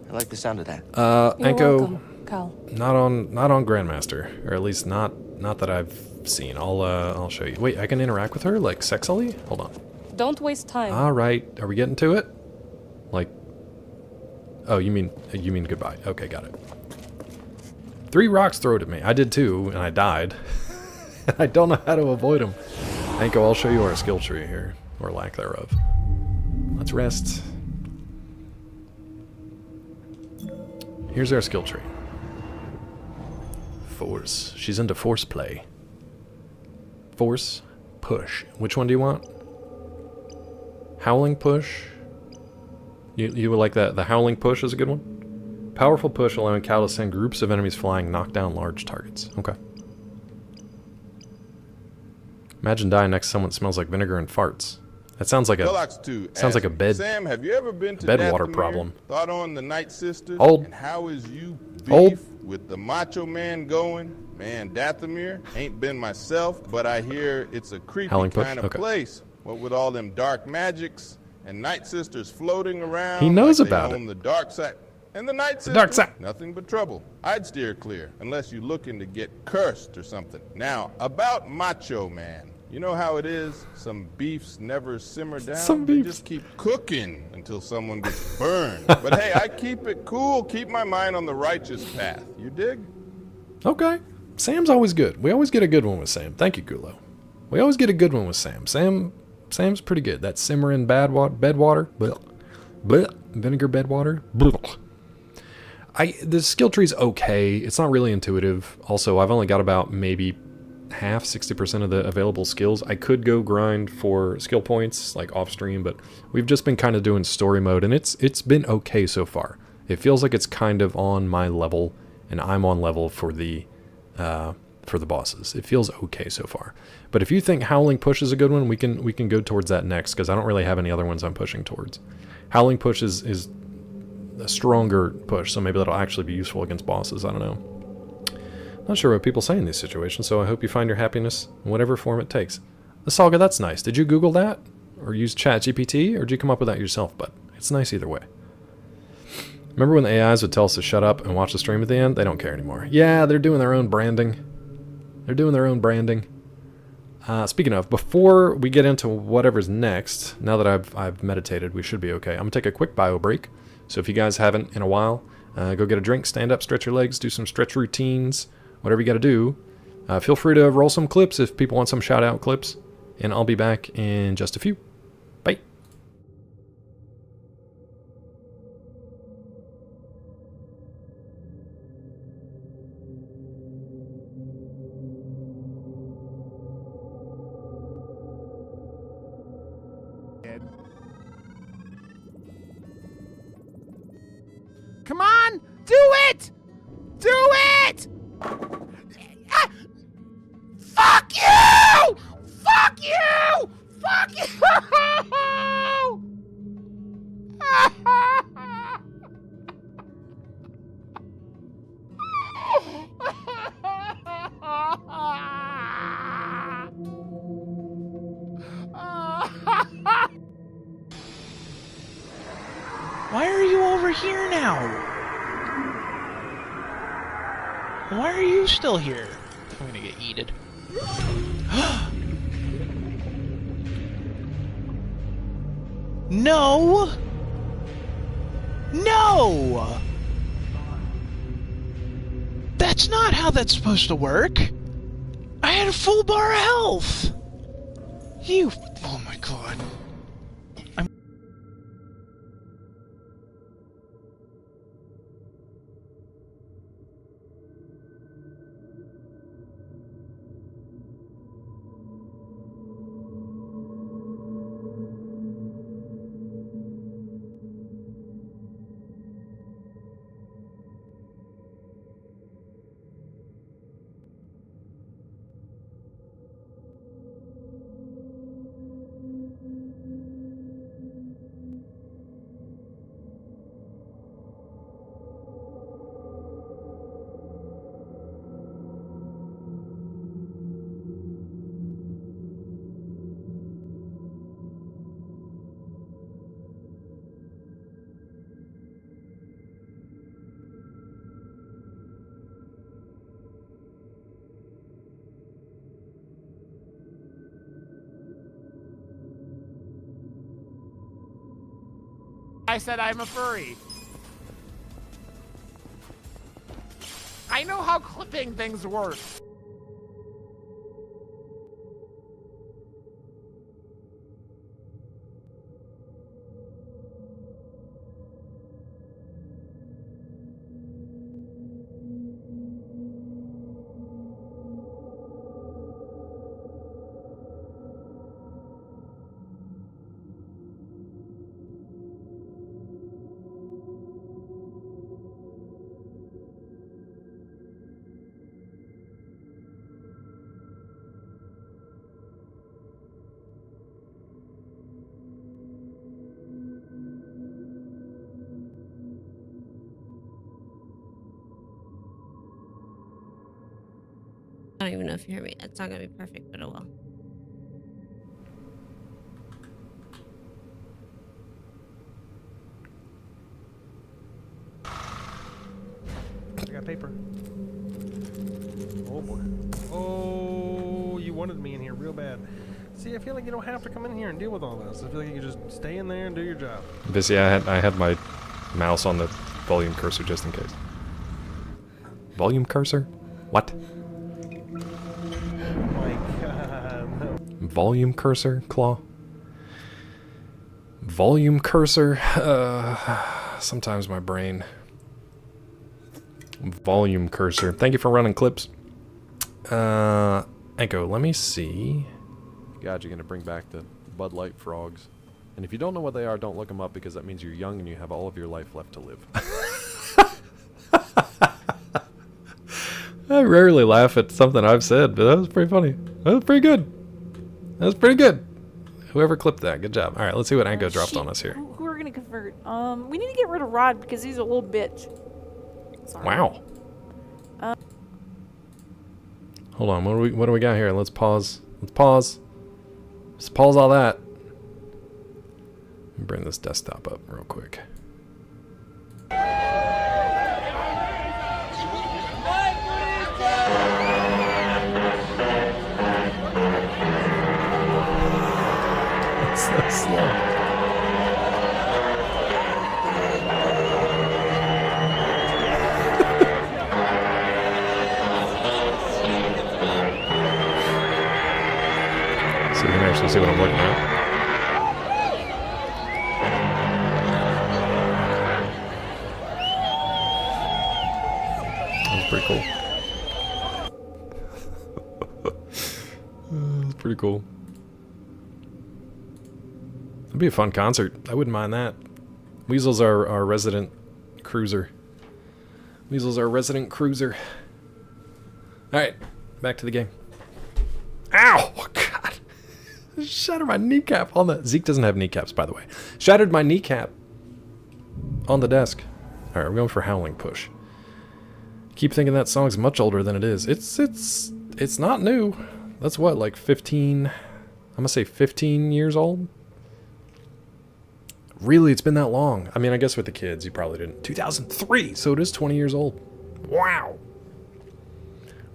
I like the sound of that. You're Anko, welcome, Cal. not on Grandmaster, or at least not that I've seen. I'll show you. Wait, I can interact with her like sexily? Hold on. Don't waste time. All right, are we getting to it? Like, oh, you mean goodbye? Okay, got it. 3 rocks thrown at me. I did too, and I died. I don't know how to avoid them. Anko, I'll show you our skill tree here, or lack thereof. Let's rest. Here's our skill tree. Force. She's into force play. Force, push. Which one do you want? Howling push. You would like that? The howling push is a good one. Powerful push allowing Cal to send groups of enemies flying, knock down large targets. Okay. Imagine dying next to someone that smells like vinegar and farts. That sounds like a bed. Sam, have you ever been to bed water Dathomir? problem. Thought on the Night Sisters? Old. And how is you beef Old. with the Macho Man going? Man, Dathomir ain't been myself, but I hear it's a creepy kind of place. What with all them dark magics and Night Sisters floating around. He knows like about they own it. The dark side. And the Night Sisters, dark side. Nothing but trouble. I'd steer clear unless you're looking to get cursed or something. Now, about Macho Man. You know how it is? Some beefs never simmer down. Some They beefs. just keep cooking until someone gets burned. But hey, I keep it cool, keep my mind on the righteous path. You dig? Okay. Sam's always good. We always get a good one with Sam. Thank you, Gulo. We always get a good one with Sam. Sam's pretty good. That simmering bed water. Blech. Blech. Vinegar bed water. Blech. The skill tree's okay. It's not really intuitive. Also, I've only got about maybe half, 60% of the available skills. I could go grind for skill points, like off stream, but we've just been kind of doing story mode, and it's been okay so far. It feels like it's kind of on my level, and I'm on level for the bosses. It feels okay so far. But if you think Howling Push is a good one, we can go towards that next, because I don't really have any other ones I'm pushing towards. Howling Push is a stronger push, so maybe that'll actually be useful against bosses. I don't know. Not sure what people say in these situations, so I hope you find your happiness in whatever form it takes. The Saga, that's nice. Did you Google that? Or use ChatGPT? Or did you come up with that yourself? But it's nice either way. Remember when the AIs would tell us to shut up and watch the stream at the end? They don't care anymore. Yeah, they're doing their own branding. They're doing their own branding. Speaking of, before we get into whatever's next, now that I've meditated, we should be okay. I'm going to take a quick bio break. So if you guys haven't in a while, go get a drink, stand up, stretch your legs, do some stretch routines, whatever you got to do. Feel free to roll some clips if people want some shout-out clips. And I'll be back in just a few. Bye. Come on! Do it! Do it! Ah! Fuck you! Fuck you! Fuck you! Why are you over here now? Why are you still here? I'm gonna get yeeted. No! No! That's not how that's supposed to work! I had a full bar of health! You... Oh my god. I said I'm a furry. I know how clipping things work. I don't even know if you hear me. It's not gonna be perfect, but it will. I got paper. Oh boy. Oh, you wanted me in here real bad. See, I feel like you don't have to come in here and deal with all this. I feel like you can just stay in there and do your job. Busy. I had my mouse on the volume cursor just in case. Volume cursor? What? Volume cursor, Claw? Volume cursor? Sometimes my brain volume cursor. Thank you for running clips. Echo, let me see. God, you're going to bring back the Bud Light frogs. And if you don't know what they are, don't look them up because that means you're young and you have all of your life left to live. I rarely laugh at something I've said, but that was pretty funny. That was pretty good. That was pretty good. Whoever clipped that, good job. All right, let's see what Anko dropped on us here. Who are gonna convert? We need to get rid of Rod because he's a little bitch. Sorry. Wow. Hold on, what do we got here? Let's pause. Let's pause. Let's pause all that. Let me bring this desktop up real quick. So slow. So you can actually see what I'm looking at. That's pretty cool. That's pretty cool. It'd be a fun concert. I wouldn't mind that. Weasel's our resident cruiser. Weasel's our resident cruiser. Alright, back to the game. Ow! Oh, God. Shattered my kneecap on the... Zeke doesn't have kneecaps, by the way. Shattered my kneecap on the desk. Alright, we're going for Howling Push. Keep thinking that song's much older than it is. It's not new. That's what, like 15... I'm gonna say 15 years old? Really, it's been that long. I mean, I guess with the kids, you probably didn't. 2003, so it is 20 years old. Wow.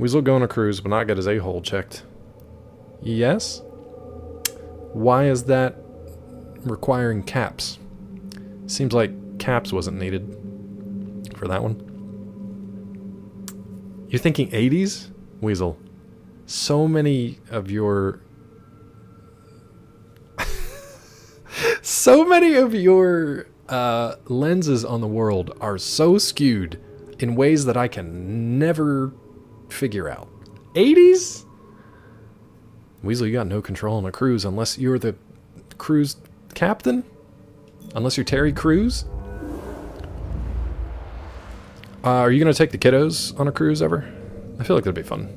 Weasel go on a cruise, but not get his a-hole checked. Yes? Why is that requiring caps? Seems like caps wasn't needed for that one. You're thinking 80s? Weasel. So many of your... So many of your lenses on the world are so skewed in ways that I can never figure out. 80s? Weasel, you got no control on a cruise unless you're the cruise captain? Unless you're Terry Crews? Are you going to take the kiddos on a cruise ever? I feel like that'd be fun.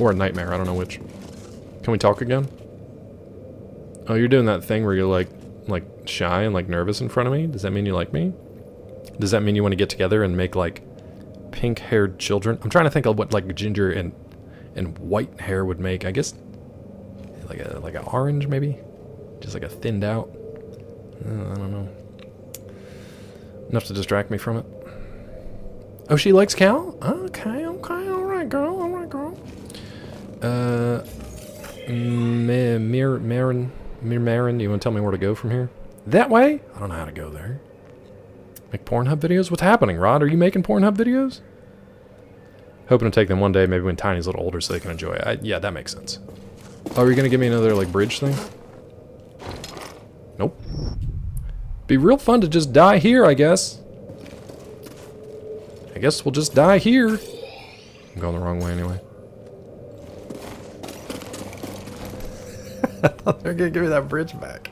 Or a nightmare, I don't know which. Can we talk again? Oh, you're doing that thing where you're like shy and like nervous in front of me? Does that mean you like me? Does that mean you want to get together and make like pink-haired children? I'm trying to think of what like ginger and white hair would make. I guess like an orange maybe, just like a thinned out. I don't know. Enough to distract me from it. Oh, she likes Cal? Okay, all right, girl, Marin, do you want to tell me where to go from here? That way? I don't know how to go there. Make Pornhub videos? What's happening, Rod? Are you making Pornhub videos? Hoping to take them one day, maybe when Tiny's a little older so they can enjoy it. Yeah, that makes sense. Oh, are you going to give me another, like, bridge thing? Nope. Be real fun to just die here, I guess. I guess we'll just die here. I'm going the wrong way anyway. I thought they were going to give me that bridge back.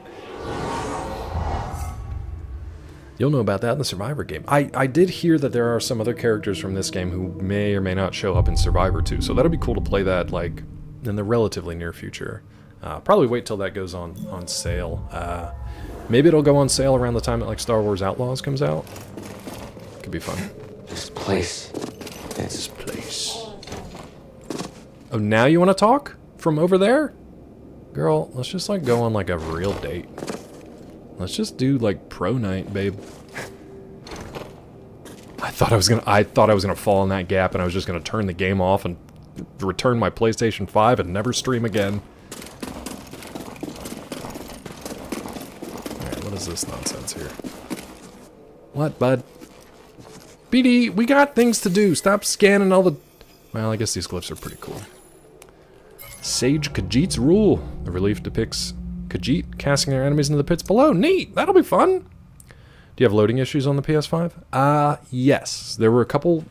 You'll know about that in the Survivor game. I did hear that there are some other characters from this game who may or may not show up in Survivor too, so that'll be cool to play that like in the relatively near future. Probably wait till that goes on sale. Maybe it'll go on sale around the time that like Star Wars Outlaws comes out. Could be fun. This place. This place. Oh, now you want to talk? From over there? Girl, let's just like go on like a real date. Let's just do like pro night, babe. I thought I was gonna fall in that gap and I was just gonna turn the game off and return my PlayStation 5 and never stream again. Alright, what is this nonsense here? What, bud? BD, we got things to do. Stop scanning all the... Well, I guess these glyphs are pretty cool. Sage Khajiit's rule. The relief depicts Khajiit casting their enemies into the pits below. Neat! That'll be fun! Do Do you have loading issues on the PS5? Yes. There were a couple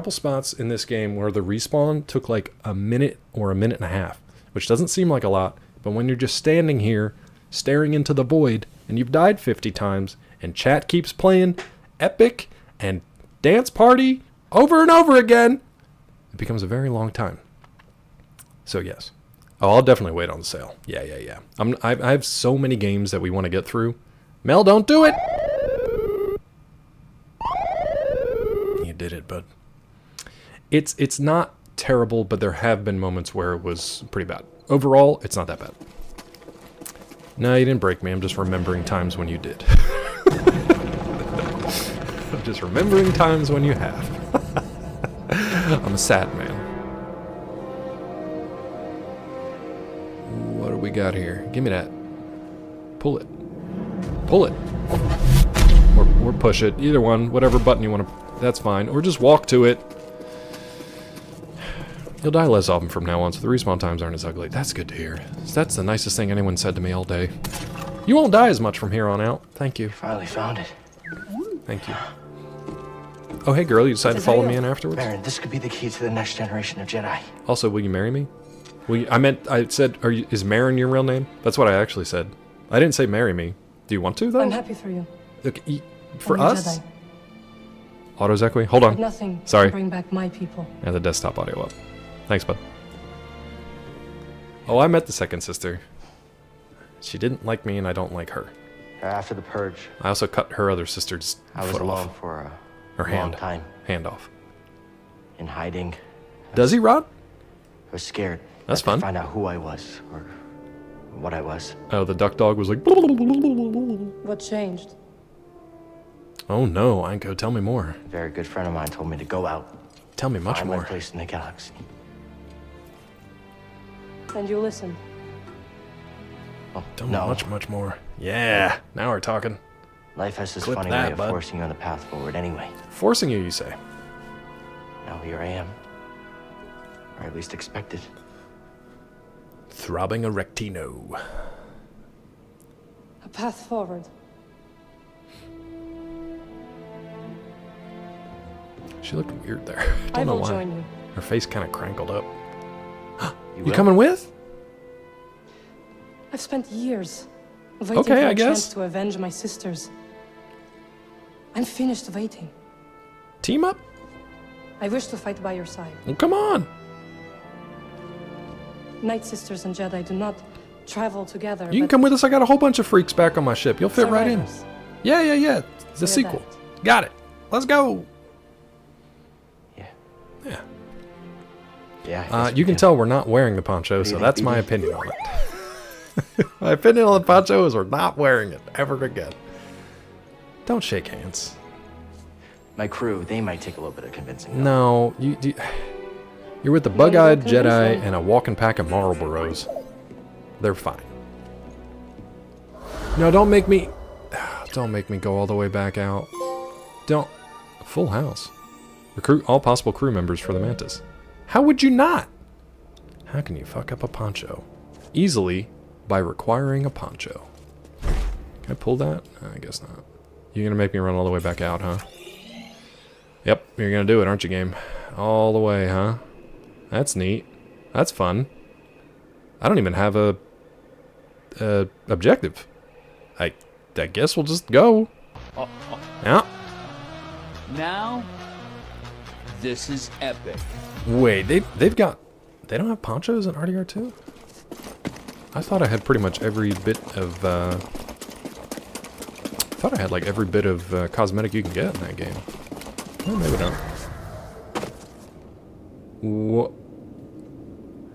spots in this game where the respawn took like a minute or a minute and a half, which doesn't seem like a lot, but when you're just standing here staring into the void and you've died 50 times and chat keeps playing Epic and Dance Party over and over again, it becomes a very long time. So yes. Oh, I'll definitely wait on the sale. Yeah. I have so many games that we want to get through. Mel, don't do it! You did it, bud. It's not terrible, but there have been moments where it was pretty bad. Overall, it's not that bad. No, you didn't break me. I'm just remembering times when you did. I'm just remembering times when you have. I'm a sad man. What do we got here? Give me that. Pull it. Pull it. Or push it. Either one. Whatever button you want to... That's fine. Or just walk to it. You'll die less often from now on, so the respawn times aren't as ugly. That's good to hear. That's the nicest thing anyone said to me all day. You won't die as much from here on out. Thank you. Finally found it. Thank you. Oh, hey girl, you decided to follow me in afterwards? Baron, this could be the key to the next generation of Jedi. Also, will you marry me? I said, is Marin your real name? That's what I actually said. I didn't say marry me. Do you want to, though? I'm happy for you. Okay, for I'm a us? Jedi. Auto's echoing? Hold on. But nothing Sorry. to bring back my people. And the desktop audio up. Thanks, bud. Oh, I met the second sister. She didn't like me and I don't like her. After the purge, I also cut her other sister's I was foot alone off. for Her a hand. long time. Hand off. In hiding. Does he, Rod? I was scared. That's to fun. Find out who I was or what I was. Oh, the duck dog was like... What changed? Oh no, Anko, tell me more. A very good friend of mine told me to go out. Tell me much find more. my place in the galaxy. And you listened. Oh, Tell me much more. Yeah, now we're talking. Life has this Clip funny that, way of bud. forcing you on the path forward anyway. Forcing you say? Now here I am. Or at least expected. Throbbing erectino. A path forward. She looked weird there. I don't know will why. join you. Her face kind of crankled up. You will? coming with? I've spent years waiting for I a guess. chance to avenge my sisters. I'm finished waiting. Team up? I wish to fight by your side. Well, come on. Night Sisters and Jedi do not travel together. You can but come with us. I got a whole bunch of freaks back on my ship. You'll fit right in. survivors. Yeah. The We're sequel. Got it. Let's go. Yeah. Yeah. You can tell we're not wearing the poncho, so that's my opinion on it. My opinion on the poncho is we're not wearing it ever again. Don't shake hands. My crew, they might take a little bit of convincing. No, you're with the bug-eyed Jedi and a walking pack of Marlboros. They're fine. No, don't make me go all the way back out. Don't. Full house. Recruit all possible crew members for the Mantis. How would you not? How can you fuck up a poncho? Easily by requiring a poncho. Can I pull that? I guess not. You're gonna make me run all the way back out, huh? Yep, you're gonna do it, aren't you, game? All the way, huh? That's neat. That's fun. I don't even have a objective. I guess we'll just go. Yeah. Now, this is epic. Wait, they don't have ponchos in RDR2? I thought I had pretty much every bit of every bit of cosmetic you can get in that game. Well, maybe not.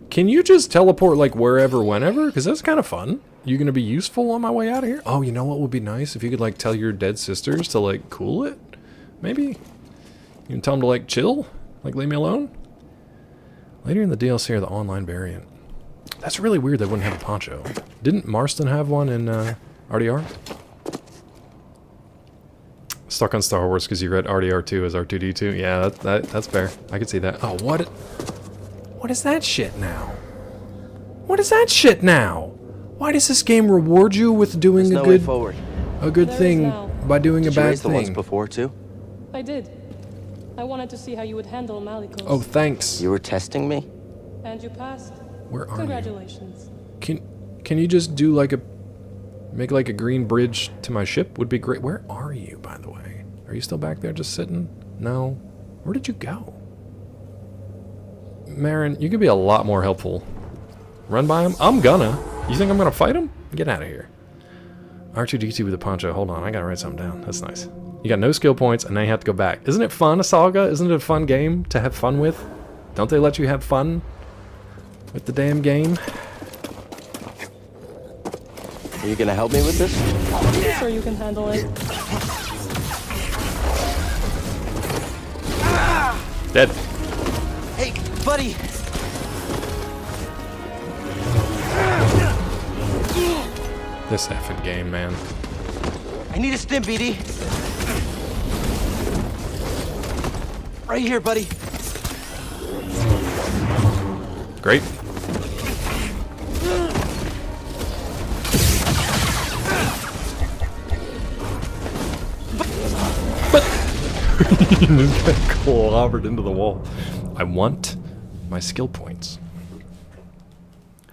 Can you just teleport like wherever, whenever? Because that's kind of fun. You gonna be useful on my way out of here? Oh, you know what would be nice? If you could like tell your dead sisters to like cool it? Maybe? You can tell them to like chill? Like leave me alone? Later in the DLC or the online variant. That's really weird they wouldn't have a poncho. Didn't Marston have one in RDR? Stuck on Star Wars because you read RDR2 as R2-D2. Yeah, that's fair. I could see that. Oh, what is that shit now? What is that shit now? Why does this game reward you with doing a good thing by doing a Did you bad raise the ones thing. before too? I did. I wanted to see how you would handle Malicos. Oh, thanks. You were testing me? And you passed. Where are you? Congratulations. Can you just do like a make like a green bridge to my ship? Would be great. Where are you, by the way? Are you still back there just sitting? No. Where did you go? Marin, you could be a lot more helpful. Run by him? I'm gonna. You think I'm gonna fight him? Get out of here. R2-D2 with a poncho. Hold on, I gotta write something down. That's nice. You got no skill points, and now you have to go back. Isn't it fun, Asalga? Isn't it a fun game to have fun with? Don't they let you have fun with the damn game? Are you gonna help me with this? I'm sure you can handle it. Dead. Hey, buddy! This effing game, man. I need a stim, BD. Right here, buddy. Great. But got clobbered into the wall. I want my skill points.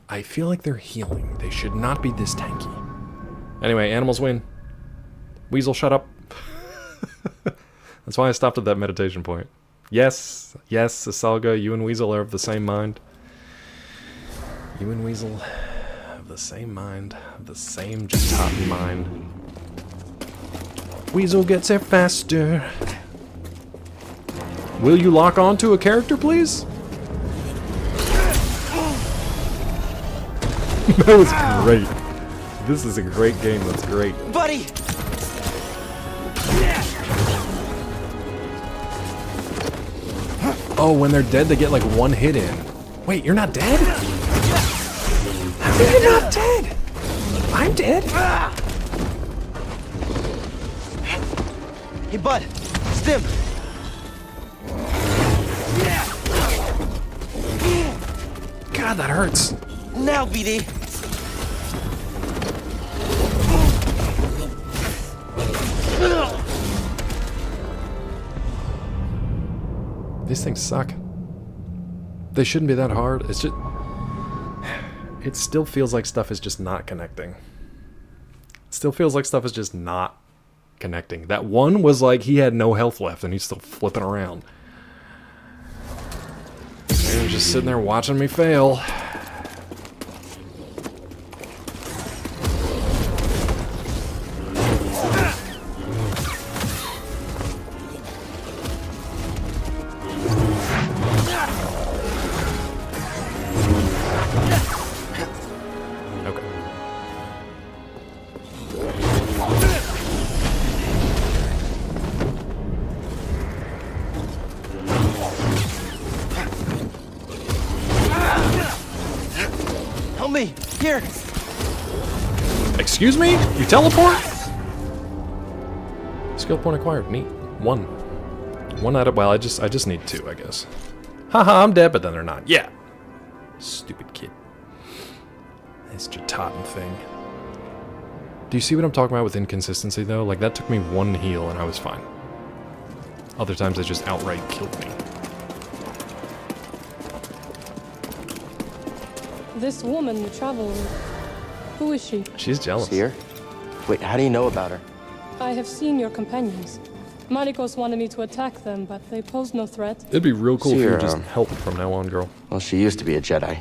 I feel like they're healing. They should not be this tanky. Anyway, animals win. Weasel, shut up. That's why I stopped at that meditation point. Yes, yes, Asalga, you and Weasel are of the same mind. You and Weasel have the same mind, have the same Jedi mind. Weasel gets there faster. Will you lock on to a character, please? That was great. This is a great game, that's great. Buddy! Oh, when they're dead, they get like one hit in. Wait, you're not dead? How are you not dead? I'm dead. Hey, bud. Stim. God, that hurts. Now, BD. These things suck. They shouldn't be that hard. It's just... It still feels like stuff is just not connecting. It still feels like stuff is just not connecting. That one was like he had no health left and he's still flipping around. And he's just sitting there watching me fail. Help me! Here! Excuse me? You teleport? Skill point acquired. Neat. One. One out of... Well, I just need two, I guess. Haha, I'm dead, but then they're not. Yeah! Stupid kid. This Jatotan thing. Do you see what I'm talking about with inconsistency, though? Like, that took me one heal and I was fine. Other times they just outright killed me. This woman you travel with, who is she? She's jealous. See her? Wait, how do you know about her? I have seen your companions. Malicos wanted me to attack them, but they posed no threat. It'd be real cool See if you her, would just help from now on, girl. Well, she used to be a Jedi.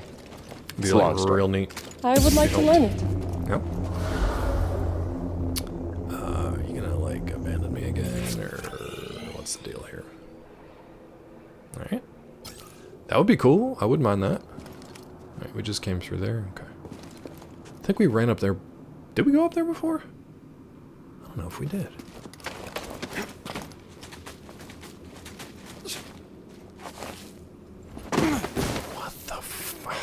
Be like real neat. I would like to learn it. Yep. You gonna like abandon me again, or what's the deal here? All right. That would be cool. I wouldn't mind that. All right, we just came through there. Okay. I think we ran up there. Did we go up there before? I don't know if we did. What the fuck?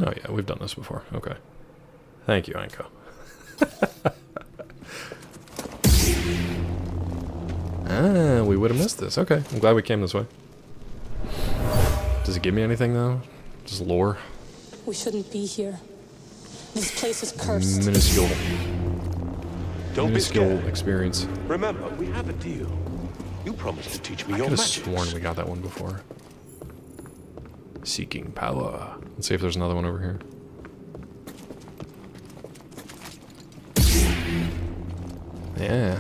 Oh yeah, we've done this before. Okay. Thank you, Anko. Ah, we would have missed this. Okay, I'm glad we came this way. Does it give me anything though? Just lore? We shouldn't be here. This place is cursed. Minuscule. Don't minuscule experience. Remember, we have a deal. You promised to teach me I your could have magic. sworn we got that one before. Seeking power. Let's see if there's another one over here. Yeah.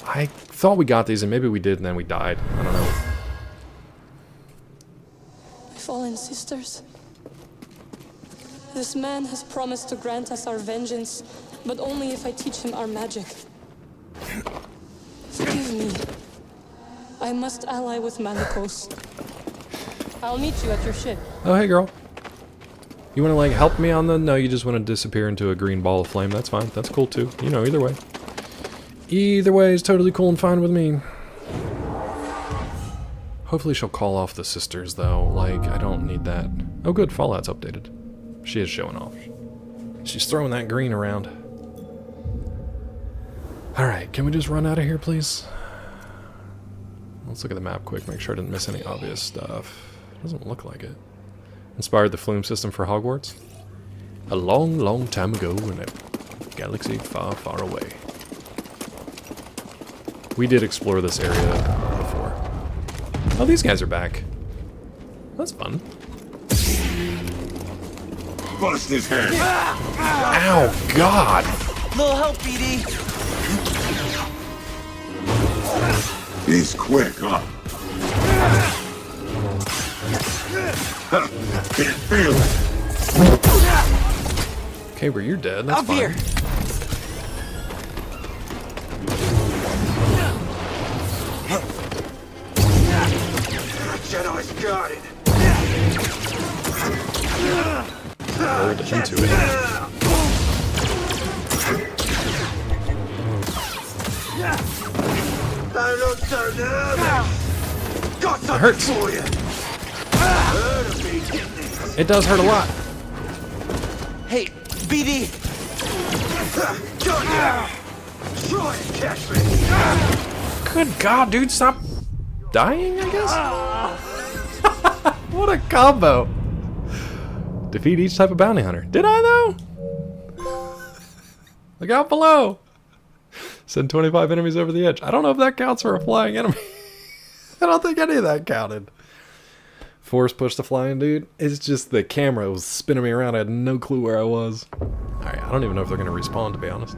I thought we got these and maybe we did and then we died. I don't know. My fallen sisters. This man has promised to grant us our vengeance, but only if I teach him our magic. Forgive me. I must ally with Malicos. I'll meet you at your ship. Oh, hey, girl. You want to, like, help me on the... No, you just want to disappear into a green ball of flame. That's fine. That's cool, too. You know, either way. Either way is totally cool and fine with me. Hopefully she'll call off the sisters, though. Like, I don't need that. Oh, good. Fallout's updated. She is showing off. She's throwing that green around. Alright, can we just run out of here, please? Let's look at the map quick, make sure I didn't miss any obvious stuff. Doesn't look like it. Inspired the flume system for Hogwarts? A long, long time ago in a galaxy far, far away. We did explore this area before. Oh, these guys are back. That's fun. Bust his head. Ow, God! Little help, BD. He's quick, huh? Can't feel it. Okay, well, you're dead. That's Up fine. here. Jedi's got it. Rolled into it. I look so nervous. Got It hurts. for you. It does hurt a lot. Hey, BD. Try and catch me. Good God, dude, stop dying, I guess? What a combo. Defeat each type of bounty hunter. Did I, though? Look out below. Send 25 enemies over the edge. I don't know if that counts for a flying enemy. I don't think any of that counted. Force push the flying dude. It's just the camera was spinning me around. I had no clue where I was. Alright, I don't even know if they're going to respawn, to be honest.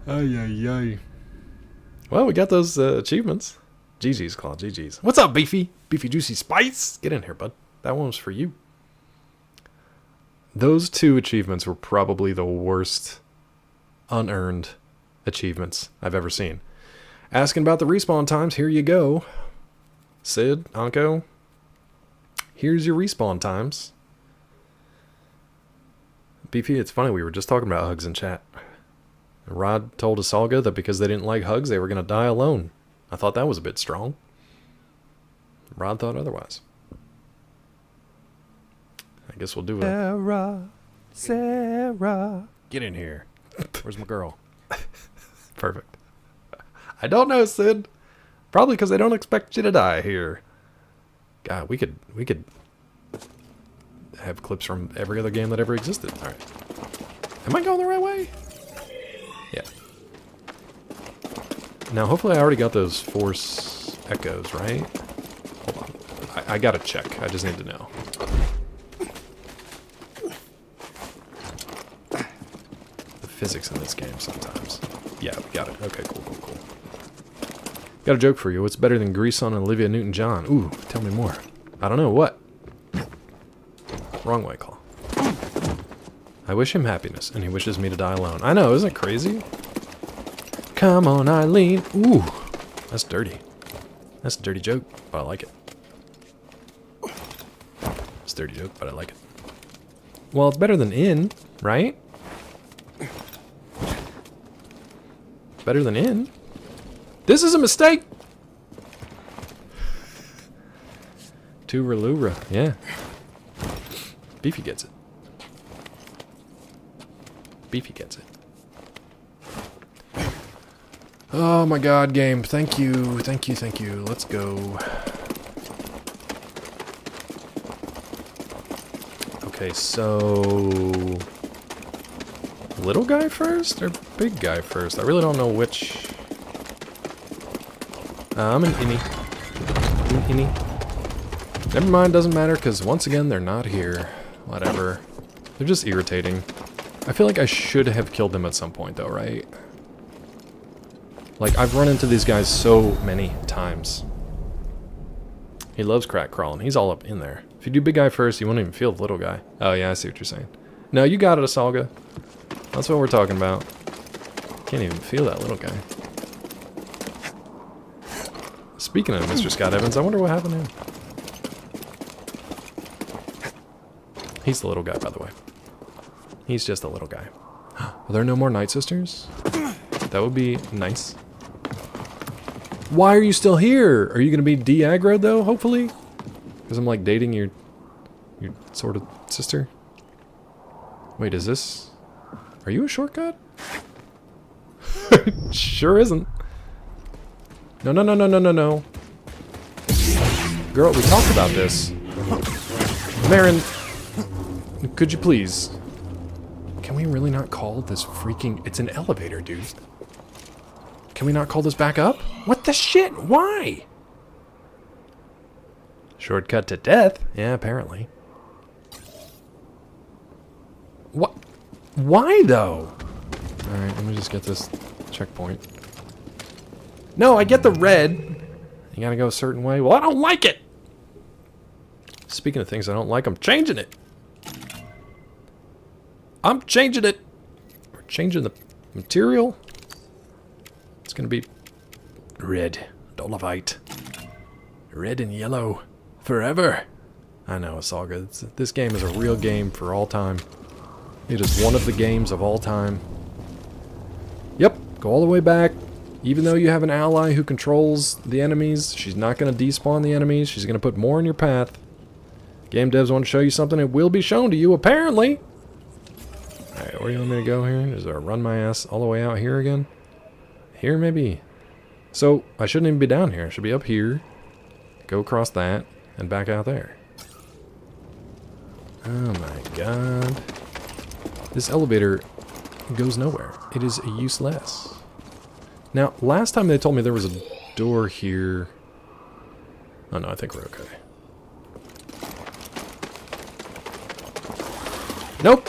Ay, ay, ay. Well, we got those achievements. GG's, Claw, GG's. What's up, Beefy? Beefy Juicy Spice? Get in here, bud. That one was for you. Those two achievements were probably the worst unearned achievements I've ever seen. Asking about the respawn times, here you go. Sid, Anko, here's your respawn times. Beefy, it's funny, we were just talking about hugs in chat. Rod told Asalga that because they didn't like hugs, they were going to die alone. I thought that was a bit strong. Rod thought otherwise. I guess we'll do it. Sarah. Get in here. Where's my girl? Perfect. I don't know, Sid. Probably because they don't expect you to die here. God, we could have clips from every other game that ever existed. All right. Am I going the right way? Yeah. Now, hopefully I already got those Force Echoes, right? Hold on. I gotta check. I just need to know. The physics in this game sometimes. Yeah, we got it. Okay, cool, cool, cool. Got a joke for you. What's better than Grease on Olivia Newton-John? Ooh, tell me more. I don't know. What? Wrong way, Claw. I wish him happiness, and he wishes me to die alone. I know, isn't it crazy? Come on, Eileen. Ooh, that's dirty. That's a dirty joke, but I like it. It's a dirty joke, but I like it. Well, it's better than in, right? Better than in. This is a mistake! Turalura, yeah. Beefy gets it. Beefy gets it. Oh my god, game. Thank you, thank you, thank you. Let's go. Okay, so... little guy first or big guy first? I really don't know which... I'm an innie. Never mind, doesn't matter, because once again, they're not here. Whatever. They're just irritating. I feel like I should have killed them at some point, though, right? Like, I've run into these guys so many times. He loves crack crawling. He's all up in there. If you do big guy first, you won't even feel the little guy. Oh, yeah, I see what you're saying. No, you got it, Asalga. That's what we're talking about. Can't even feel that little guy. Speaking of Mr. Scott Evans, I wonder what happened to him. He's the little guy, by the way. He's just a little guy. Are there no more Night Sisters? That would be nice. Why are you still here? Are you going to be de-aggroed, though, hopefully? Because I'm, like, dating your sort of sister? Wait, is this... Are you a shortcut? Sure isn't. No. Girl, we talked about this. Marin, could you please... Can we really not call this freaking... It's an elevator, dude. Can we not call this back up? What the shit? Why? Shortcut to death? Yeah, apparently. What? Why, though? Alright, let me just get this checkpoint. No, I get the red. You gotta go a certain way. Well, I don't like it! Speaking of things I don't like, I'm changing it. I'm changing it. We're changing the material. It's gonna be red. Dolomite. Red and yellow. Forever. I know, it's all good. This game is a real game for all time. It is one of the games of all time. Yep, go all the way back. Even though you have an ally who controls the enemies, she's not going to despawn the enemies. She's going to put more in your path. Game devs want to show you something, it will be shown to you, apparently. Alright, where do you want me to go here? Is there a run my ass all the way out here again? Here, maybe? So, I shouldn't even be down here. I should be up here, go across that, and back out there. Oh my god. This elevator goes nowhere. It is useless. Now, last time they told me there was a door here. Oh no, I think we're okay. Nope!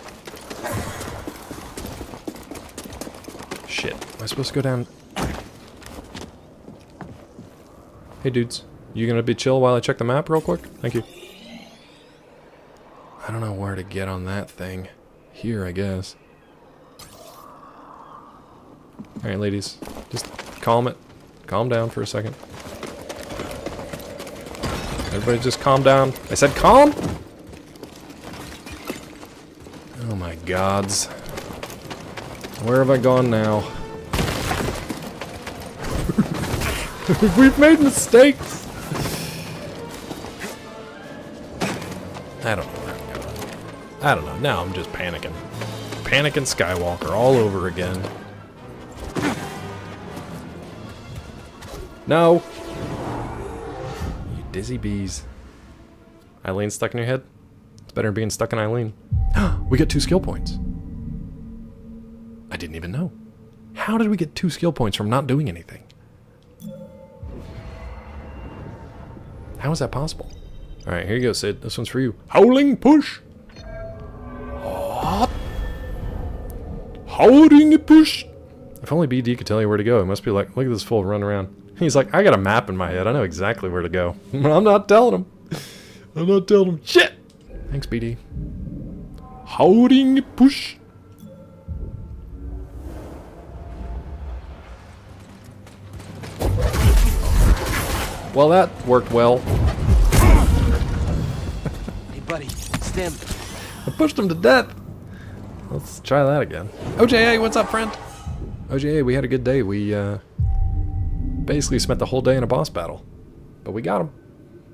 Shit, am I supposed to go down? Hey dudes, you gonna be chill while I check the map real quick? Thank you. I don't know where to get on that thing. Here, I guess. Alright, ladies. Just calm it. Calm down for a second. Everybody just calm down. I said calm! Oh my gods. Where have I gone now? We've made mistakes! I don't know where I'm going. I don't know. Now I'm just panicking. Panicking Skywalker all over again. No! You dizzy bees. Eileen stuck in your head? It's better than being stuck in Eileen. We got 2 skill points. I didn't even know. How did we get 2 skill points from not doing anything? How is that possible? Alright, here you go, Sid. This one's for you. Howling push! Oh. Howling push! If only BD could tell you where to go. It must be like, look at this fool run around. He's like, I got a map in my head. I know exactly where to go. I'm not telling him. I'm not telling him. Shit! Thanks, BD. Howling push! Well, that worked well. Hey, buddy, stim. I pushed him to death. Let's try that again. OJA, what's up, friend? OJA, we had a good day. We basically spent the whole day in a boss battle, but we got him.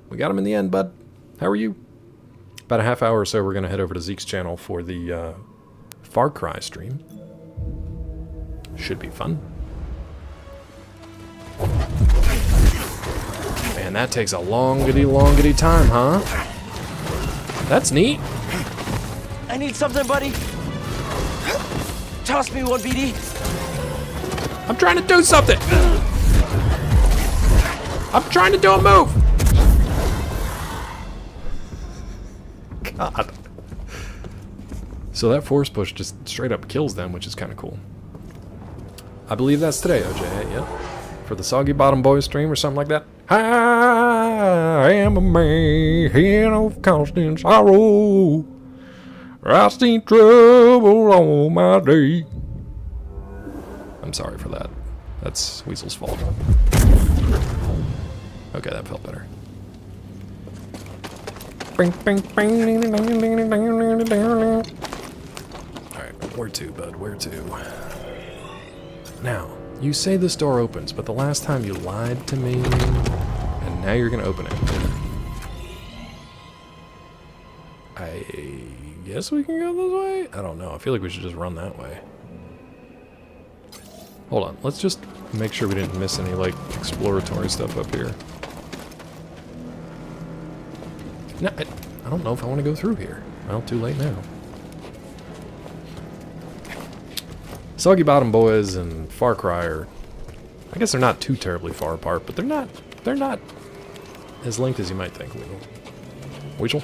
We got him in the end, bud. How are you? About a half hour or so, we're gonna head over to Zeke's channel for the Far Cry stream. Should be fun. Man, that takes a longity time, huh? That's neat. I need something, buddy. Toss me one, BD. I'm trying to do something. I'm trying to do a move. God. So that force push just straight up kills them, which is kind of cool. I believe that's today, OJ. Yep. For the Soggy Bottom Boys stream or something like that. I am a man of constant sorrow. I seen trouble all my day. I'm sorry for that. That's Weasel's fault. Okay, that felt better. Alright, where to, bud? Where to? Now, you say this door opens, but the last time you lied to me, and now you're gonna open it. I guess we can go this way? I don't know. I feel like we should just run that way. Hold on. Let's just make sure we didn't miss any, like, exploratory stuff up here. No, I don't know if I want to go through here. Well, too late now. Soggy Bottom Boys and Far Cry are... I guess they're not too terribly far apart, but they're not as linked as you might think, Weasel. Weasel?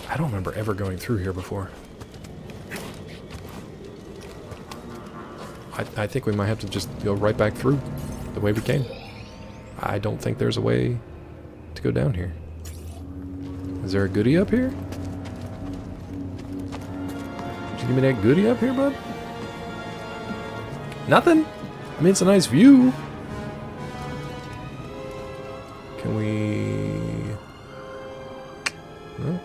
I don't remember ever going through here before. I think we might have to just go right back through the way we came. I don't think there's a way to go down here. Is there a goodie up here? Did you give me that goodie up here, bud? Nothing? I mean, it's a nice view. Can we... No?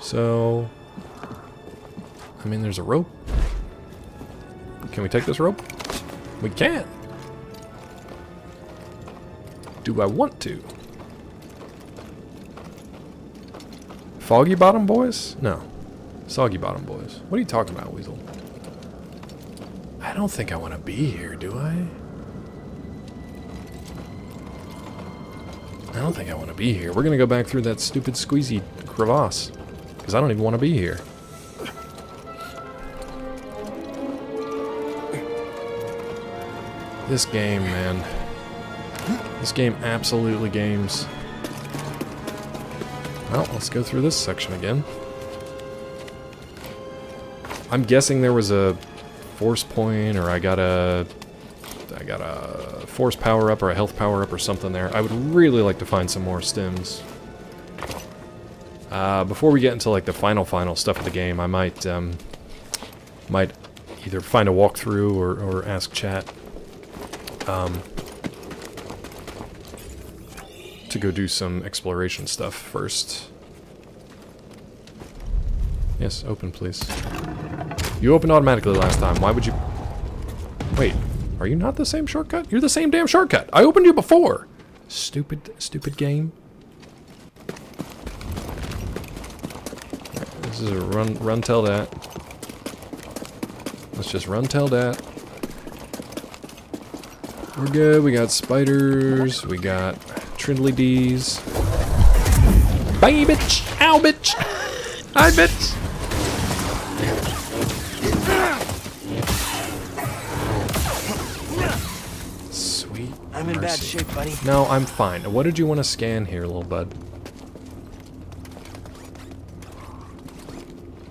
So... I mean, there's a rope. Can we take this rope? We can. Do I want to? Foggy Bottom Boys? No. Soggy Bottom Boys. What are you talking about, Weasel? I don't think I want to be here, do I? I don't think I want to be here. We're going to go back through that stupid squeezy crevasse. Because I don't even want to be here. This game, man. This game absolutely games. Well, let's go through this section again. I'm guessing there was a force point, or I got a force power up or a health power up or something there. I would really like to find some more stims. Before we get into like the final stuff of the game, I might either find a walkthrough or ask chat to go do some exploration stuff first. Yes, open please. You opened automatically last time. Why would you... Wait, are you not the same shortcut? You're the same damn shortcut. I opened you before. Stupid game. This is a run tell that. Let's just run tell that. We're good. We got spiders. We got Trindly D's. Bang, bitch! Ow, bitch! Hi, bitch! Sweet. I'm in bad shape, buddy. No, I'm fine. What did you want to scan here, little bud?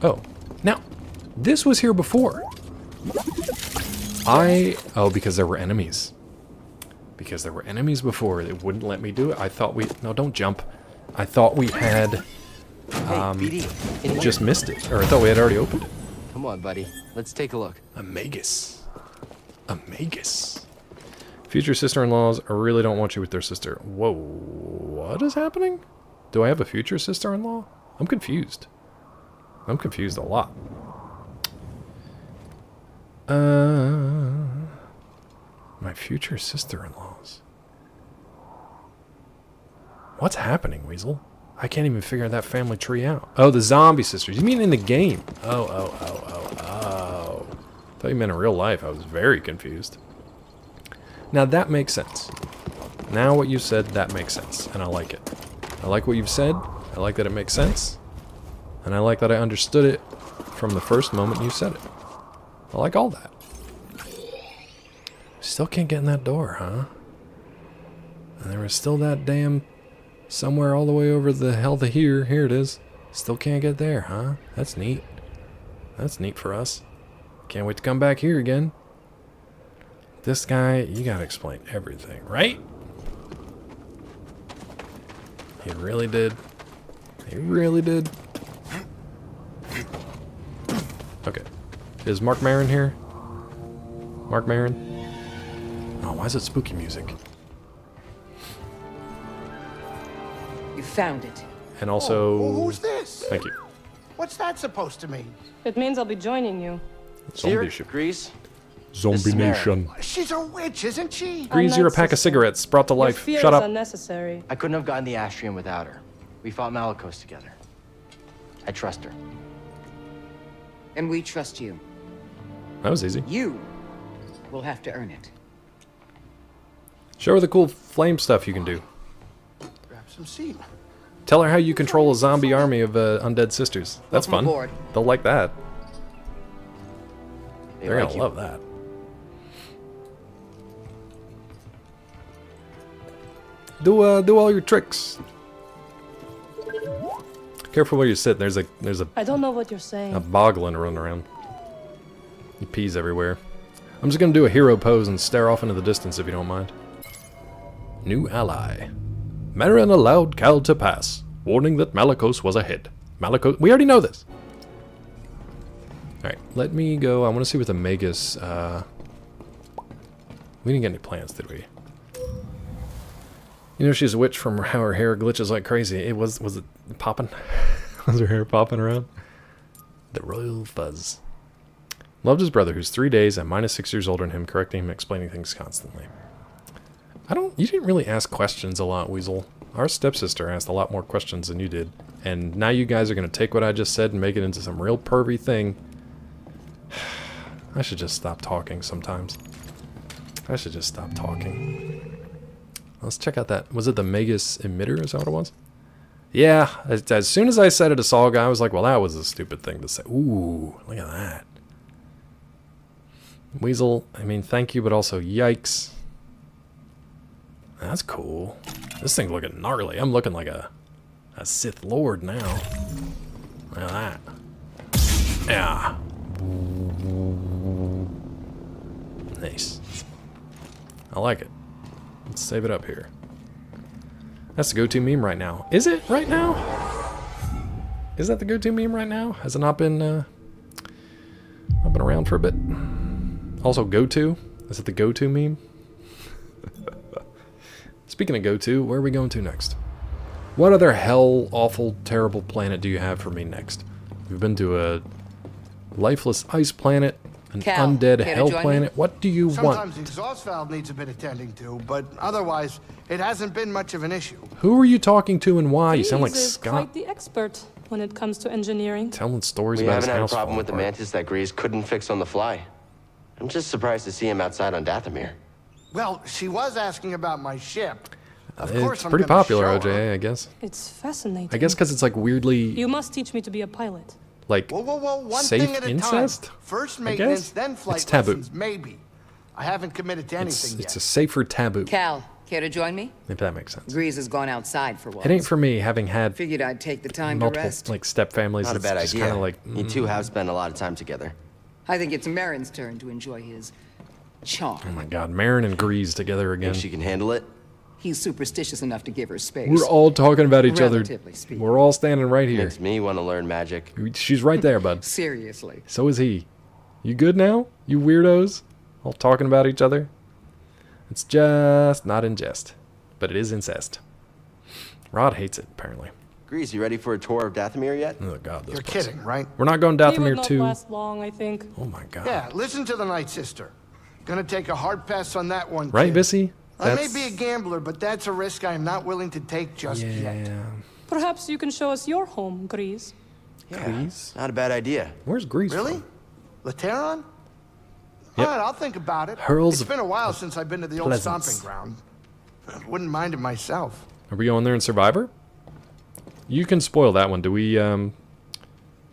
Oh. Now, this was here before. Oh, because there were enemies. Because there were enemies before. They wouldn't let me do it. I thought we... No, don't jump. I thought we had... just missed it. Or I thought we had already opened it. Come on, buddy. Let's take a look. A magus. A magus. Future sister-in-laws really don't want you with their sister. Whoa. What is happening? Do I have a future sister-in-law? I'm confused. I'm confused a lot. My future sister-in-laws. What's happening, Weasel? I can't even figure that family tree out. Oh, the zombie sisters. You mean in the game? Oh. Thought you meant in real life. I was very confused. Now that makes sense. Now what you said, that makes sense. And I like it. I like what you've said. I like that it makes sense. And I like that I understood it from the first moment you said it. I like all that. Still can't get in that door, huh? And there was still that damn somewhere all the way over the hell to here. Here it is. Still can't get there, huh? That's neat. That's neat for us. Can't wait to come back here again. This guy, you gotta explain everything, right? He really did. He really did. Okay. Is Mark Maron here? Mark Maron? Oh, why is it spooky music? You found it. And also... Oh, who's this? Thank you. What's that supposed to mean? It means I'll be joining you. Zombie ship. Grease. Zombie Nation. She's a witch, isn't she? Grease, you're a pack of cigarettes brought to life. Your fear Shut is up. unnecessary. I couldn't have gotten the Astrium without her. We fought Malicos together. I trust her. And we trust you. That was easy. You will have to earn it. Show her the cool flame stuff you can do. Grab some seed. Tell her how you control a zombie army of undead sisters. That's Welcome fun. aboard. They'll like that. They're like gonna you. love that. Do all your tricks. Careful where you sit. There's a I don't know what you're saying. boglin running around. He pees everywhere. I'm just gonna do a hero pose and stare off into the distance if you don't mind. New ally. Marin allowed Cal to pass, warning that Malicos was ahead. Malicos. We already know this. All right, let me go. I want to see what the Magus. We didn't get any plants, did we? You know she's a witch from how her hair glitches like crazy. It was it popping? Was her hair popping around? The royal fuzz. Loved his brother, who's 3 days and minus 6 years older than him, correcting him and explaining things constantly. You didn't really ask questions a lot, Weasel. Our stepsister asked a lot more questions than you did. And now you guys are going to take what I just said and make it into some real pervy thing. I should just stop talking sometimes. I should just stop talking. Let's check out that. Was it the Magus emitter? Is that what it was? Yeah. As soon as I said it to Saul guy, I was like, well, that was a stupid thing to say. Ooh, look at that. Weasel, I mean, thank you, but also yikes. That's cool. This thing's looking gnarly. I'm looking like a Sith Lord now. Look at that. Yeah. Nice. I like it. Let's save it up here. That's the go-to meme right now. Is it right now? Is that the go-to meme right now? Has it not been around for a bit? Also, go-to? Is it the go-to meme? Speaking of go-to, where are we going to next? What other hell, awful, terrible planet do you have for me next? We've been to a lifeless ice planet, an Cal, undead care to hell join planet. me? What do you want? Sometimes the exhaust valve needs a bit of tending to, but otherwise, it hasn't been much of an issue. Who are you talking to and why? You sound like Grease is Scott. quite the expert when it comes to engineering. Telling stories We about his haven't had a house problem falling with the apart. mantis that Grease couldn't fix on the fly. I'm just surprised to see him outside on Dathomir. Well, she was asking about my ship. Of It's course, I'm pretty gonna popular, show her. OJ, I guess. It's fascinating. I guess because it's like weirdly, You must teach me to be a pilot. like, Whoa, one safe thing at a incest? time. First I maintenance, guess? then flight It's taboo. lessons, maybe. I haven't committed to anything It's yet. a safer taboo, Cal, care to join me? if that makes sense. Grease has gone outside for once. It ain't for me, having had Figured I'd take the time to multiple, rest. like, step families. Not a It's bad just idea. kind of like, You two have spent a lot of time together. I think it's Marin's turn to enjoy his charm. oh my god, Marin and Grease together again. Think she can handle it? He's superstitious enough to give her space. We're all talking about each other. Relatively speaking. We're all standing right here. Makes me want to learn magic. She's right there, bud. Seriously. So is he. You good now? You weirdos? All talking about each other? It's just not in jest. But it is incest. Rod hates it, apparently. Grease, you ready for a tour of Dathomir yet? Oh god, this You're place. kidding, right? We're not going He would Dathomir not 2. last long, I think. Oh my god. Yeah, listen to the Night Sister. Gonna take a hard pass on that one, Right, kid. Vissy? I may be a gambler, but that's a risk I am not willing to take just yet. Perhaps you can show us your home, Grease. Yeah, Grease? not a bad idea. Where's Grease Really? from? Lateron? Yep. All right, I'll think about it. Hurls It's been a while since I've been to the old Pleasance. stomping ground. Wouldn't mind it myself. Are we going there in Survivor? You can spoil that one. Do we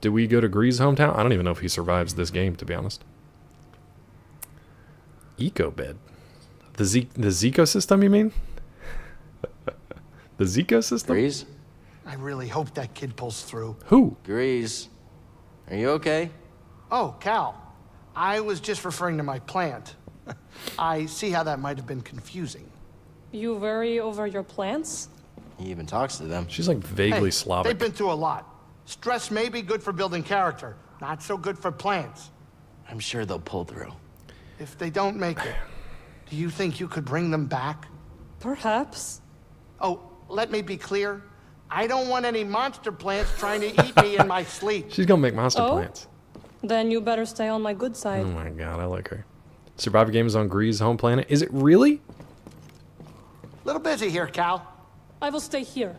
Do we go to Gree's hometown? I don't even know if he survives this game, to be honest. Eco-bed. The Zico system, you mean? The Zico system? Grease? I really hope that kid pulls through. Who? Grease. Are you okay? Oh, Cal. I was just referring to my plant. I see how that might have been confusing. You worry over your plants? He even talks to them. She's like vaguely Hey, Slavic. they've been through a lot. Stress may be good for building character, not so good for plants. I'm sure they'll pull through. If they don't make it, do you think you could bring them back? Perhaps. Oh, let me be clear. I don't want any monster plants trying to eat me in my sleep. She's gonna make monster plants. Then you better stay on my good side. Oh my god, I like her. Survivor game is on Gree's home planet. Is it really? Little busy here, Cal. I will stay here.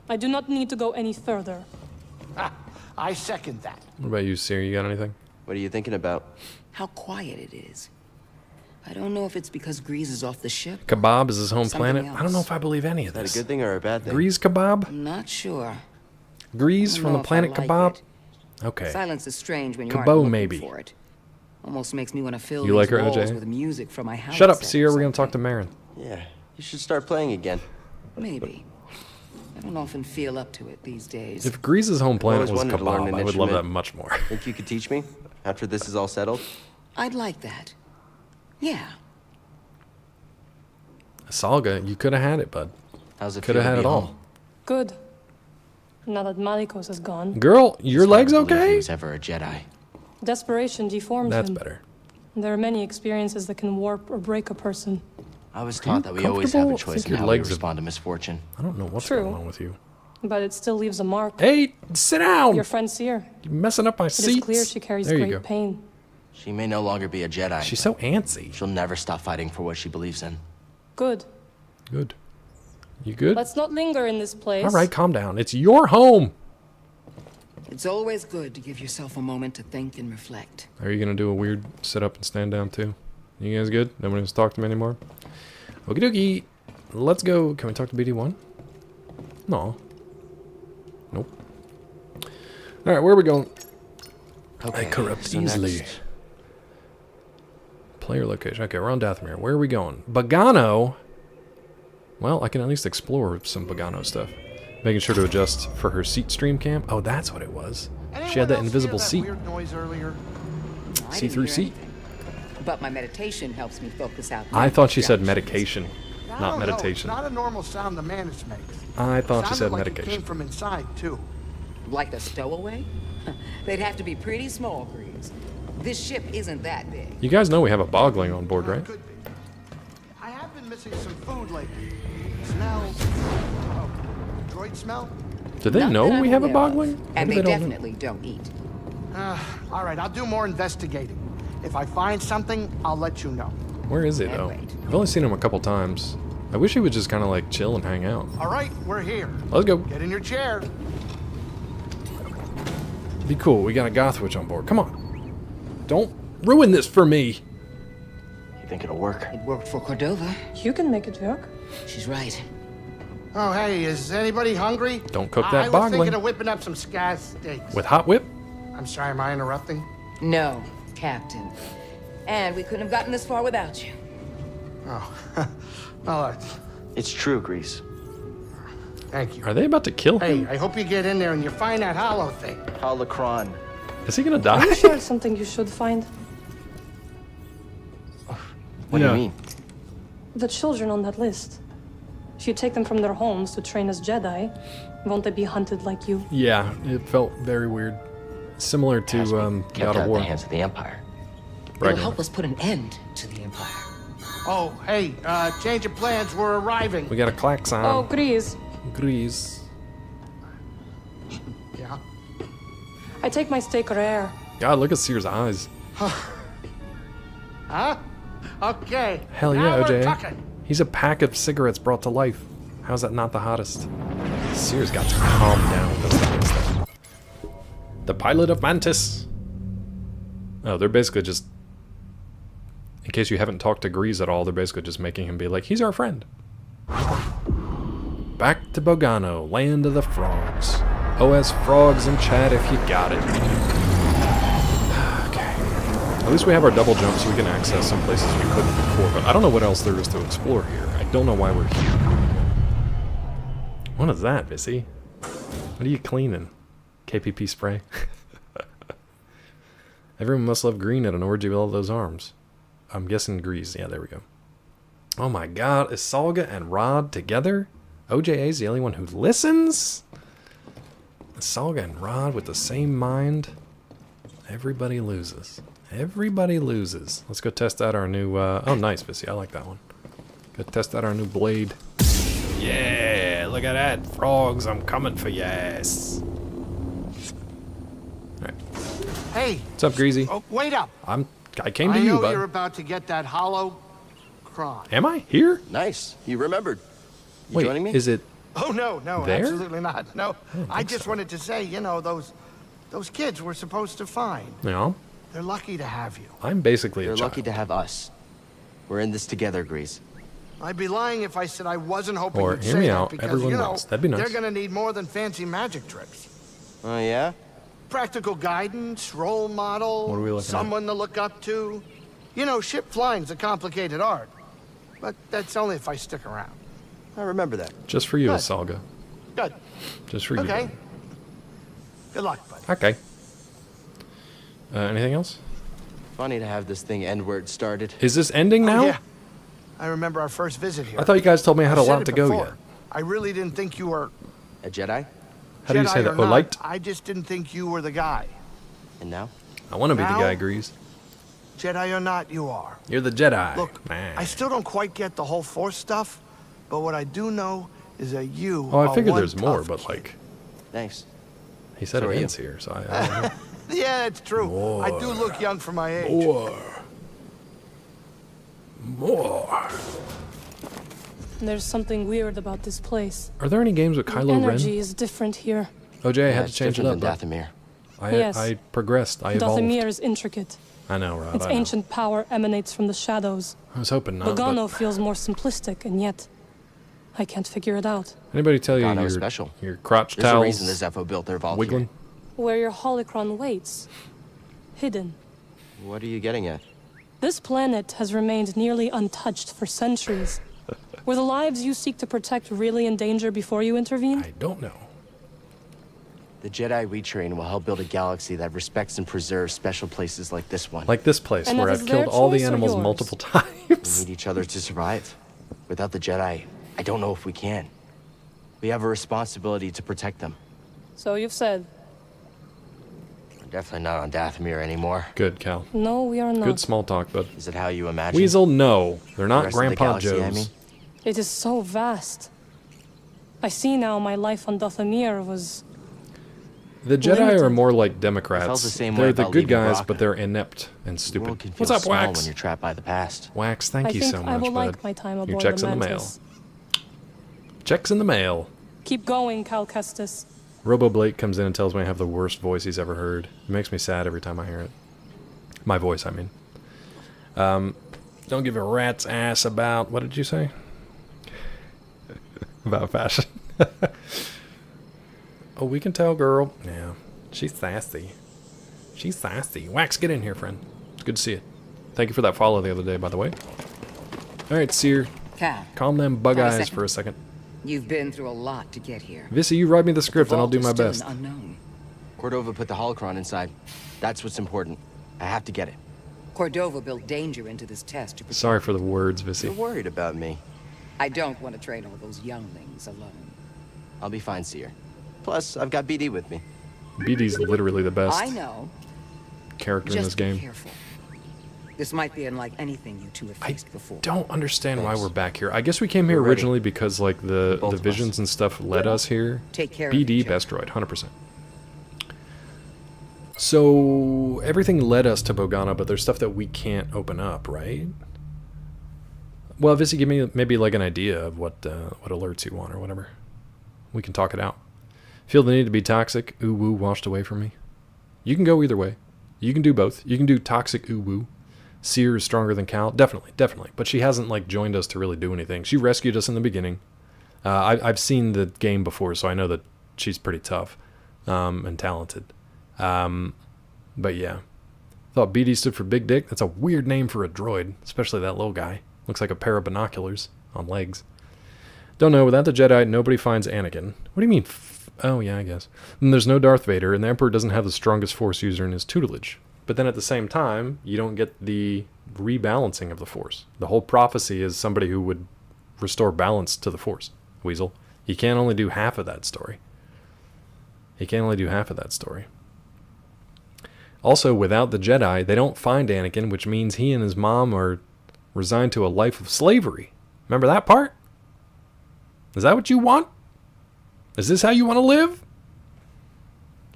I do not need to go any further. I second that. What about you, Siri? You got anything? What are you thinking about? How quiet it is. I don't know if it's because Grease is off the ship. Kebab is his home Something planet. else. I don't know if I believe any of Is that this. a good thing or a bad thing? Grease Kebab? I'm not sure. Grease I don't from know the if I planet like Kebab? it. Okay. Silence is strange when you Kabo, aren't looking maybe. for it. Almost makes me want to fill You these like her, walls OJ? with music from my house. Shut up, set or Sierra. We're gonna something. talk to Marin. Yeah, you should start playing again. Maybe. I don't often feel up to it these days. If Grease's home planet Always was wanted to learn Kebab, an I would love that instrument. much more. Think you could teach me after this is all settled? I'd like that. Yeah. Salga, you could have had it, bud. How's it Could have feel to had be it all. home? Good. Now that Malikos is gone, Girl, your It's hard legs to believe He okay? was ever a Jedi. desperation deformed That's him. better. There are many experiences that can warp or break a person. I was you taught that we always have a comfortable? I choice think in your how we legs have- respond to misfortune. I don't know what's True. going on with you. But it still leaves a mark. Hey, sit down! Your friend's here. You're messing up my It seats. is clear she carries there you great go. pain. She may no longer be a Jedi. She's so antsy. She'll never stop fighting for what she believes in. Good. Good. You good? Let's not linger in this place. All right, calm down. It's your home. It's always good to give yourself a moment to think and reflect. Are you gonna do a weird sit up and stand down too? You guys good? Nobody wants to talk to me anymore? Okie dokie. Let's go. Can we talk to BD1? No. Nope. Alright, where are we going? Okay, I corrupt so easily. next- Player location. Okay, we're on Dathomir. Where are we going? Bogano. Well, I can at least explore some Bogano stuff. Making sure to adjust for her seat stream cam. Oh, that's what it was. She had that invisible seat. Weird noise earlier. I See didn't through hear seat. anything. But my meditation helps me focus out. I thought she said distractions. medication, I not don't know, meditation. It's not a normal sound the Mantis makes. I thought she Sounded said like It medication. came from inside too. Like a stowaway? They'd have to be pretty small, Grease. This ship isn't that big. You guys know we have a bogling on board, right? Could be. I have been missing some food lately. Smell. Oh, droid smell? Do they Not know that I'm we have a aware of. bogling? And Maybe they don't know. definitely don't eat. All right, I'll do more investigating. If I find something, I'll let you know. Where is it, though? I've only seen him a couple times. I wish he would just kind of like chill and hang out. All right, we're here. Let's go. Get in your chair. Be cool. We got a Gothwitch on board. Come on. Don't ruin this for me. You think it'll work? It worked for Cordova. You can make it work. She's right. Oh, hey, is anybody hungry? Don't cook I that was bogling. thinking of whipping up some scaz steaks. With Hot Whip? I'm sorry, am I interrupting? No, Captain. And we couldn't have gotten this far without you. Oh, well, It's true, Grease. thank you. Are they about to kill Hey, him? I hope you get in there and you find that hollow thing. Holocron. Is he gonna Are die? you sure it's something you should find? What do you mean? The children on that list. If you take them from their homes to train as Jedi, won't they be hunted like you? Yeah, it felt very weird. Similar to Kept God out of of War. the hands of the Empire. It'll help us put an end to the Empire. Oh, hey, change of plans, we're arriving. We got a klaxon. Oh, Grease. Grease. Yeah? I take my steak rare. God, look at Seer's eyes. Huh? Okay. Hell now yeah, we're OJ. talking. He's a pack of cigarettes brought to life. How's that not the hottest? Seer's got to calm down with those kind of stuff. The pilot of Mantis. Oh, they're basically just... In case you haven't talked to Grease at all, they're basically just making him be like, he's our friend. Back to Bogano, land of the frogs. OS frogs in chat if you got it. Okay. At least we have our double jump so we can access some places we couldn't before, but I don't know what else there is to explore here. I don't know why we're here. What is that, Vissy? What are you cleaning? KPP spray? Everyone must love green at an orgy with all those arms. I'm guessing grease. Yeah, there we go. Oh my god, is Salga and Rod together? OJA's the only one who listens? Is Salga and Rod with the same mind? Everybody loses. Everybody loses. Let's go test out our new, oh nice, Vissy, I like that one. Go test out our new blade. Yeah, look at that. Frogs, I'm coming for your ass. Alright. Hey. What's up, Greasy? Oh, wait up. I came to I you, know bud. you're about to get that hollow cron. Am I? Here? Nice. You remembered. You Wait, joining me? is it Oh, no, there? absolutely not. No, I just wanted to say, you know, those kids we're supposed to find. Yeah. They're lucky to have you. I'm basically They're a child. lucky to have us. We're in this together, Grease. I'd be lying if I said I wasn't hoping Or you'd hear say me that out, because, everyone you know, knows. That'd be nice. they're gonna need more than fancy magic tricks. Oh, yeah? Practical guidance, role model, What are we looking at? someone to look up to. You know, ship flying's a complicated art. But that's only if I stick around. I remember that. Just for you, Good. Salga. Good. Just for you. Okay. buddy. Good luck, buddy. Okay. Anything else? Funny to have this thing end where it started. Is this ending now? Oh, yeah. I remember our first visit here. I thought you guys told me I had a said lot it to go before. yet. I really didn't think you were A Jedi? How do you Jedi say that? or not, Olight? I just didn't think you were the guy. And now? I want to be the Now? guy, Grease. Jedi or not, you are. You're the Jedi. Look, Man. I still don't quite get the whole Force stuff, but what I do know is that you Oh, I are figured one there's more, tough but like, kid. Thanks. he said So it are you. ends here, so I don't know. Yeah, it's true. I do look young for my age. More. There's something weird about this place. Are there any games with The Kylo energy Ren? is different here. OJ, I had it's to change it up. different bud. than Dathomir. Yes. I progressed. I evolved. Dathomir is intricate. I know, Rob. Its I know. ancient power emanates from the shadows. I was hoping not. Bogano But feels more simplistic, and yet I can't figure it out. anybody tell you Bogano your is special. your crotch There's a towels reason the Zepho built their vault wiggling? Where your holocron waits, hidden. here. What are you getting at? This planet has remained nearly untouched for centuries. Were the lives you seek to protect really in danger before you intervened? I don't know. The Jedi we train will help build a galaxy that respects and preserves special places like this one. Like this place And where that I've is killed their all the choice or animals yours? multiple We times. need each other to survive. Without the Jedi, I don't know if we can. We have a responsibility to protect them. So you've said. We're definitely not on Dathomir anymore. Good, Cal. No, we are not. Good small talk, bud. Is it how you imagine? Weasel, no. They're The not rest of the Grandpa galaxy, Joe's. I mean? It is so vast. I see now my life on Dathomir was. The Jedi Limited. are more like I felt Democrats. the same They're way the about good leaving guys, Baraka. but they're inept and The stupid. world can feel What's up, small Wax? when you're trapped by the past. Wax, thank I you think so I much, will bud. like my time Your aboard check's the in the mail. Mantis. Check's in the mail. Keep going, Cal Kestis. Robo Blake comes in and tells me I have the worst voice he's ever heard. It makes me sad every time I hear it. My voice, I mean. Don't give a rat's ass about... What did you say? About fashion. Oh, we can tell, girl. Yeah. She's sassy. She's sassy. Wax, get in here, friend. It's good to see you. Thank you for that follow the other day, by the way. Alright, Seer. Cal, Calm them bug got a eyes second? for a second. you've been through a lot to get here. Vissy, you write me the script and I'll vault do is my still best. an unknown. Cordova put the holocron inside. That's what's important. I have to get it. Cordova built danger into this test to protect. Sorry for the words, You're Vissy. worried about me. I don't want to train all those younglings alone. I'll be fine, Seer. Plus, I've got BD with me. BD's literally the best I know. character in Just this game. be careful. This might be unlike anything you two have faced before. Don't understand why Thanks. we're back here. I guess we came here We're ready. originally because like the Both of visions us. and stuff led us here. Take care of BD each other. best droid, 100%. So everything led us to Bogana, but there's stuff that we can't open up, right? Well, Vissy, give me maybe like an idea of what alerts you want or whatever. We can talk it out. Feel the need to be toxic, ooh woo washed away from me. You can go either way. You can do both. You can do toxic ooh woo. Seer is stronger than Cal. Definitely, definitely. But she hasn't like joined us to really do anything. She rescued us in the beginning. I've seen the game before, so I know that she's pretty tough. and talented. But yeah. Thought BD stood for Big Dick. That's a weird name for a droid, especially that little guy. Looks like a pair of binoculars on legs. Don't know, without the Jedi, nobody finds Anakin. What do you mean? Oh, yeah, I guess. And there's no Darth Vader, and the Emperor doesn't have the strongest Force user in his tutelage. But then at the same time, you don't get the rebalancing of the Force. The whole prophecy is somebody who would restore balance to the Force. Weasel. He can't only do half of that story. Also, without the Jedi, they don't find Anakin, which means he and his mom are resigned to a life of slavery. Remember that part? Is that what you want? Is this how you want to live?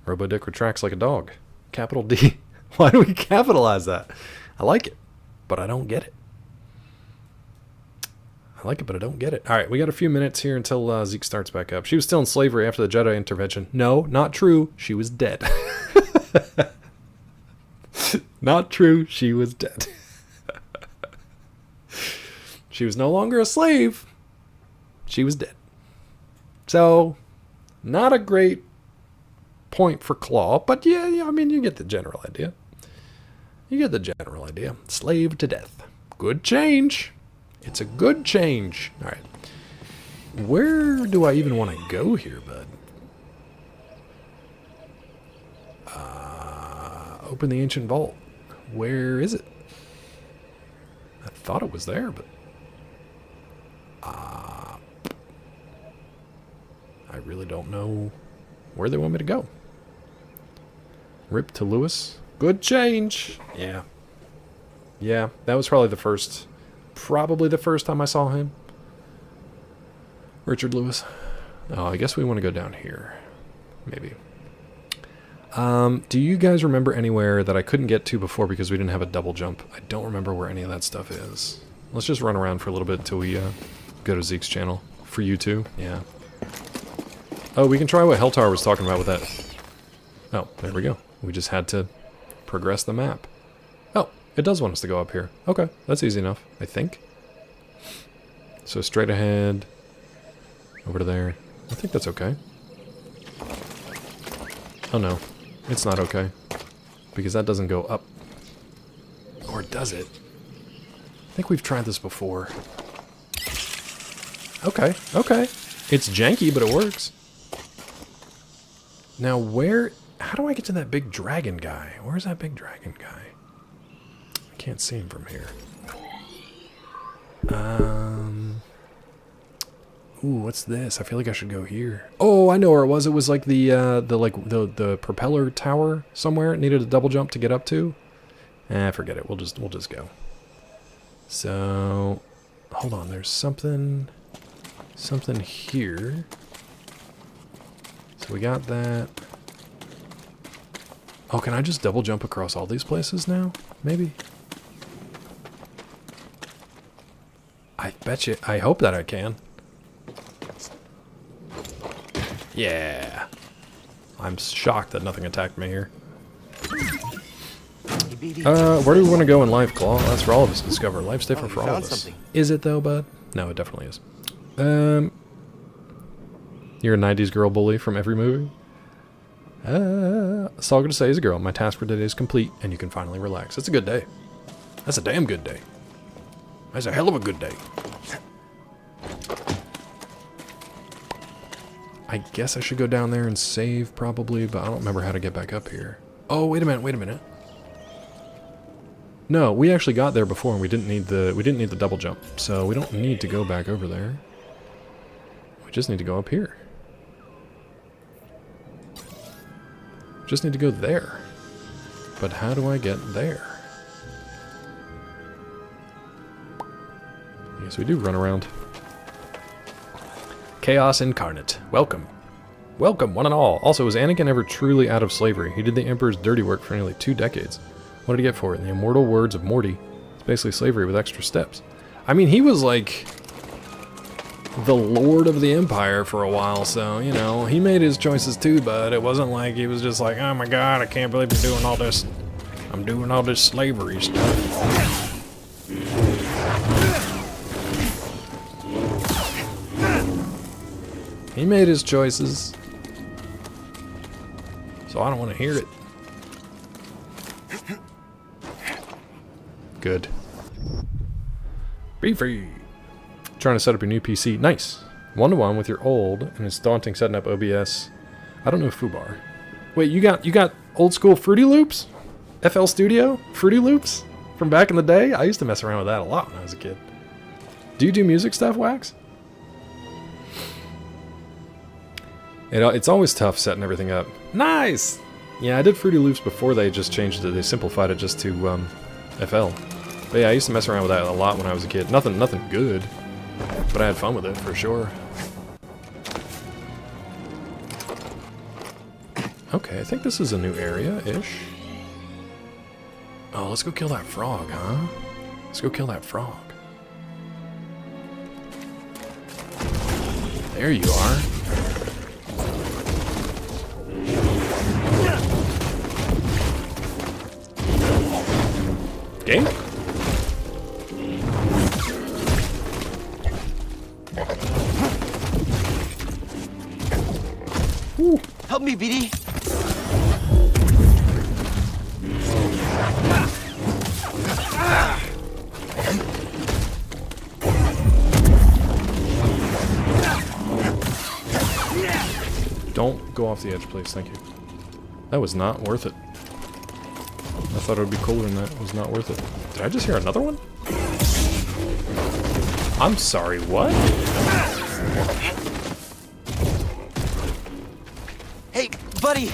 Robo-Dick retracts like a dog. Capital D. Why do we capitalize that? I like it, but I don't get it. Alright, we got a few minutes here until Zeke starts back up. She was still in slavery after the Jedi intervention. No, not true. She was dead. Not true. She was dead. She was no longer a slave. She was dead. So, not a great point for Claw, but yeah, I mean, you get the general idea. Slave to death. Good change. It's a good change. All right. Where do I even want to go here, bud? Open the ancient vault. Where is it? I thought it was there, but... I really don't know where they want me to go. Rip to Lewis. Good change. Yeah. Yeah, that was probably the first time I saw him. Richard Lewis. Oh, I guess we want to go down here. Maybe. Do you guys remember anywhere that I couldn't get to before because we didn't have a double jump? I don't remember where any of that stuff is. Let's just run around for a little bit until we go to Zeke's channel. For you too? Yeah. Oh, we can try what Heltar was talking about with that. Oh, there we go. We just had to progress the map. Oh, it does want us to go up here. Okay, that's easy enough, I think. So straight ahead. Over to there. I think that's okay. Oh no, it's not okay. Because that doesn't go up. Or does it? I think we've tried this before. Okay, okay. It's janky, but it works. Now how do I get to that big dragon guy? Where's that big dragon guy? I can't see him from here. Ooh, what's this? I feel like I should go here. Oh, I know where it was. It was like the propeller tower somewhere. It needed a double jump to get up to. Forget it. We'll just go. So, hold on. There's something here. So we got that. Oh, can I just double jump across all these places now? Maybe. I bet you. I hope that I can. Yeah. I'm shocked that nothing attacked me here. Where do we want to go in life, Claw? That's for all of us to discover. Life's different for all of us. Is it though, bud? No, it definitely is. You're a 90s girl bully from every movie? That's all I'm going to say is a girl. My task for today is complete, and you can finally relax. It's a good day. That's a damn good day. That's a hell of a good day. I guess I should go down there and save, probably, but I don't remember how to get back up here. Oh, wait a minute. No, we actually got there before, and we didn't need the double jump, so we don't need to go back over there. We just need to go up here. Just need to go there. But how do I get there? I guess we do run around. Chaos incarnate. Welcome. Welcome, one and all. Also, was Anakin ever truly out of slavery? He did the Emperor's dirty work for nearly 2 decades. What did he get for it? In the immortal words of Morty, it's basically slavery with extra steps. I mean, he was like the Lord of the Empire for a while, so, you know, he made his choices too, but it wasn't like he was just like, oh my god, I can't believe I'm doing all this. I'm doing all this slavery stuff. He made his choices. so I don't want to hear it. Good. Be free. Trying to set up your new PC. Nice. 1-to-1 with your old, and it's daunting setting up OBS. I don't know Foobar. Wait, you got old school Fruity Loops? FL Studio? Fruity Loops? From back in the day? I used to mess around with that a lot when I was a kid. Do you do music stuff, Wax? It's always tough setting everything up. Nice! Yeah, I did Fruity Loops before they just changed it. They simplified it just to FL. But yeah, I used to mess around with that a lot when I was a kid. Nothing good, but I had fun with it for sure. Okay, I think this is a new area-ish. Oh, let's go kill that frog, huh? Let's go kill that frog. There you are. Game? Ooh. Help me, BD. Don't go off the edge, please. Thank you. That was not worth it. I thought it would be cooler than that. It was not worth it. Did I just hear another one? I'm sorry, what? Hey, buddy!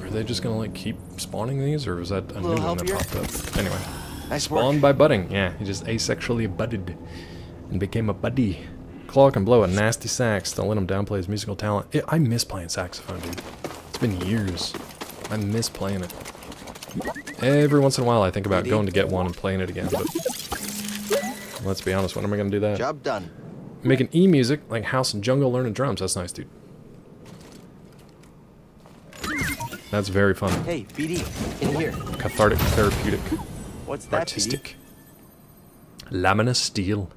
Are they just gonna like keep spawning these, or was that a new one that popped up? Anyway. Nice Spawned by budding. Yeah, he just asexually budded and became a buddy. Claw can blow a nasty sax. Don't let him downplay his musical talent. I miss playing saxophone, dude. It's been years. I miss playing it. Every once in a while I think about going to get one and playing it again, but let's be honest, when am I gonna do that? Job done. Making e-music like House and Jungle learning drums. That's nice, dude. That's very fun. Hey, BD, in here. Cathartic, therapeutic. What's that, artistic. BD? Lamina steel.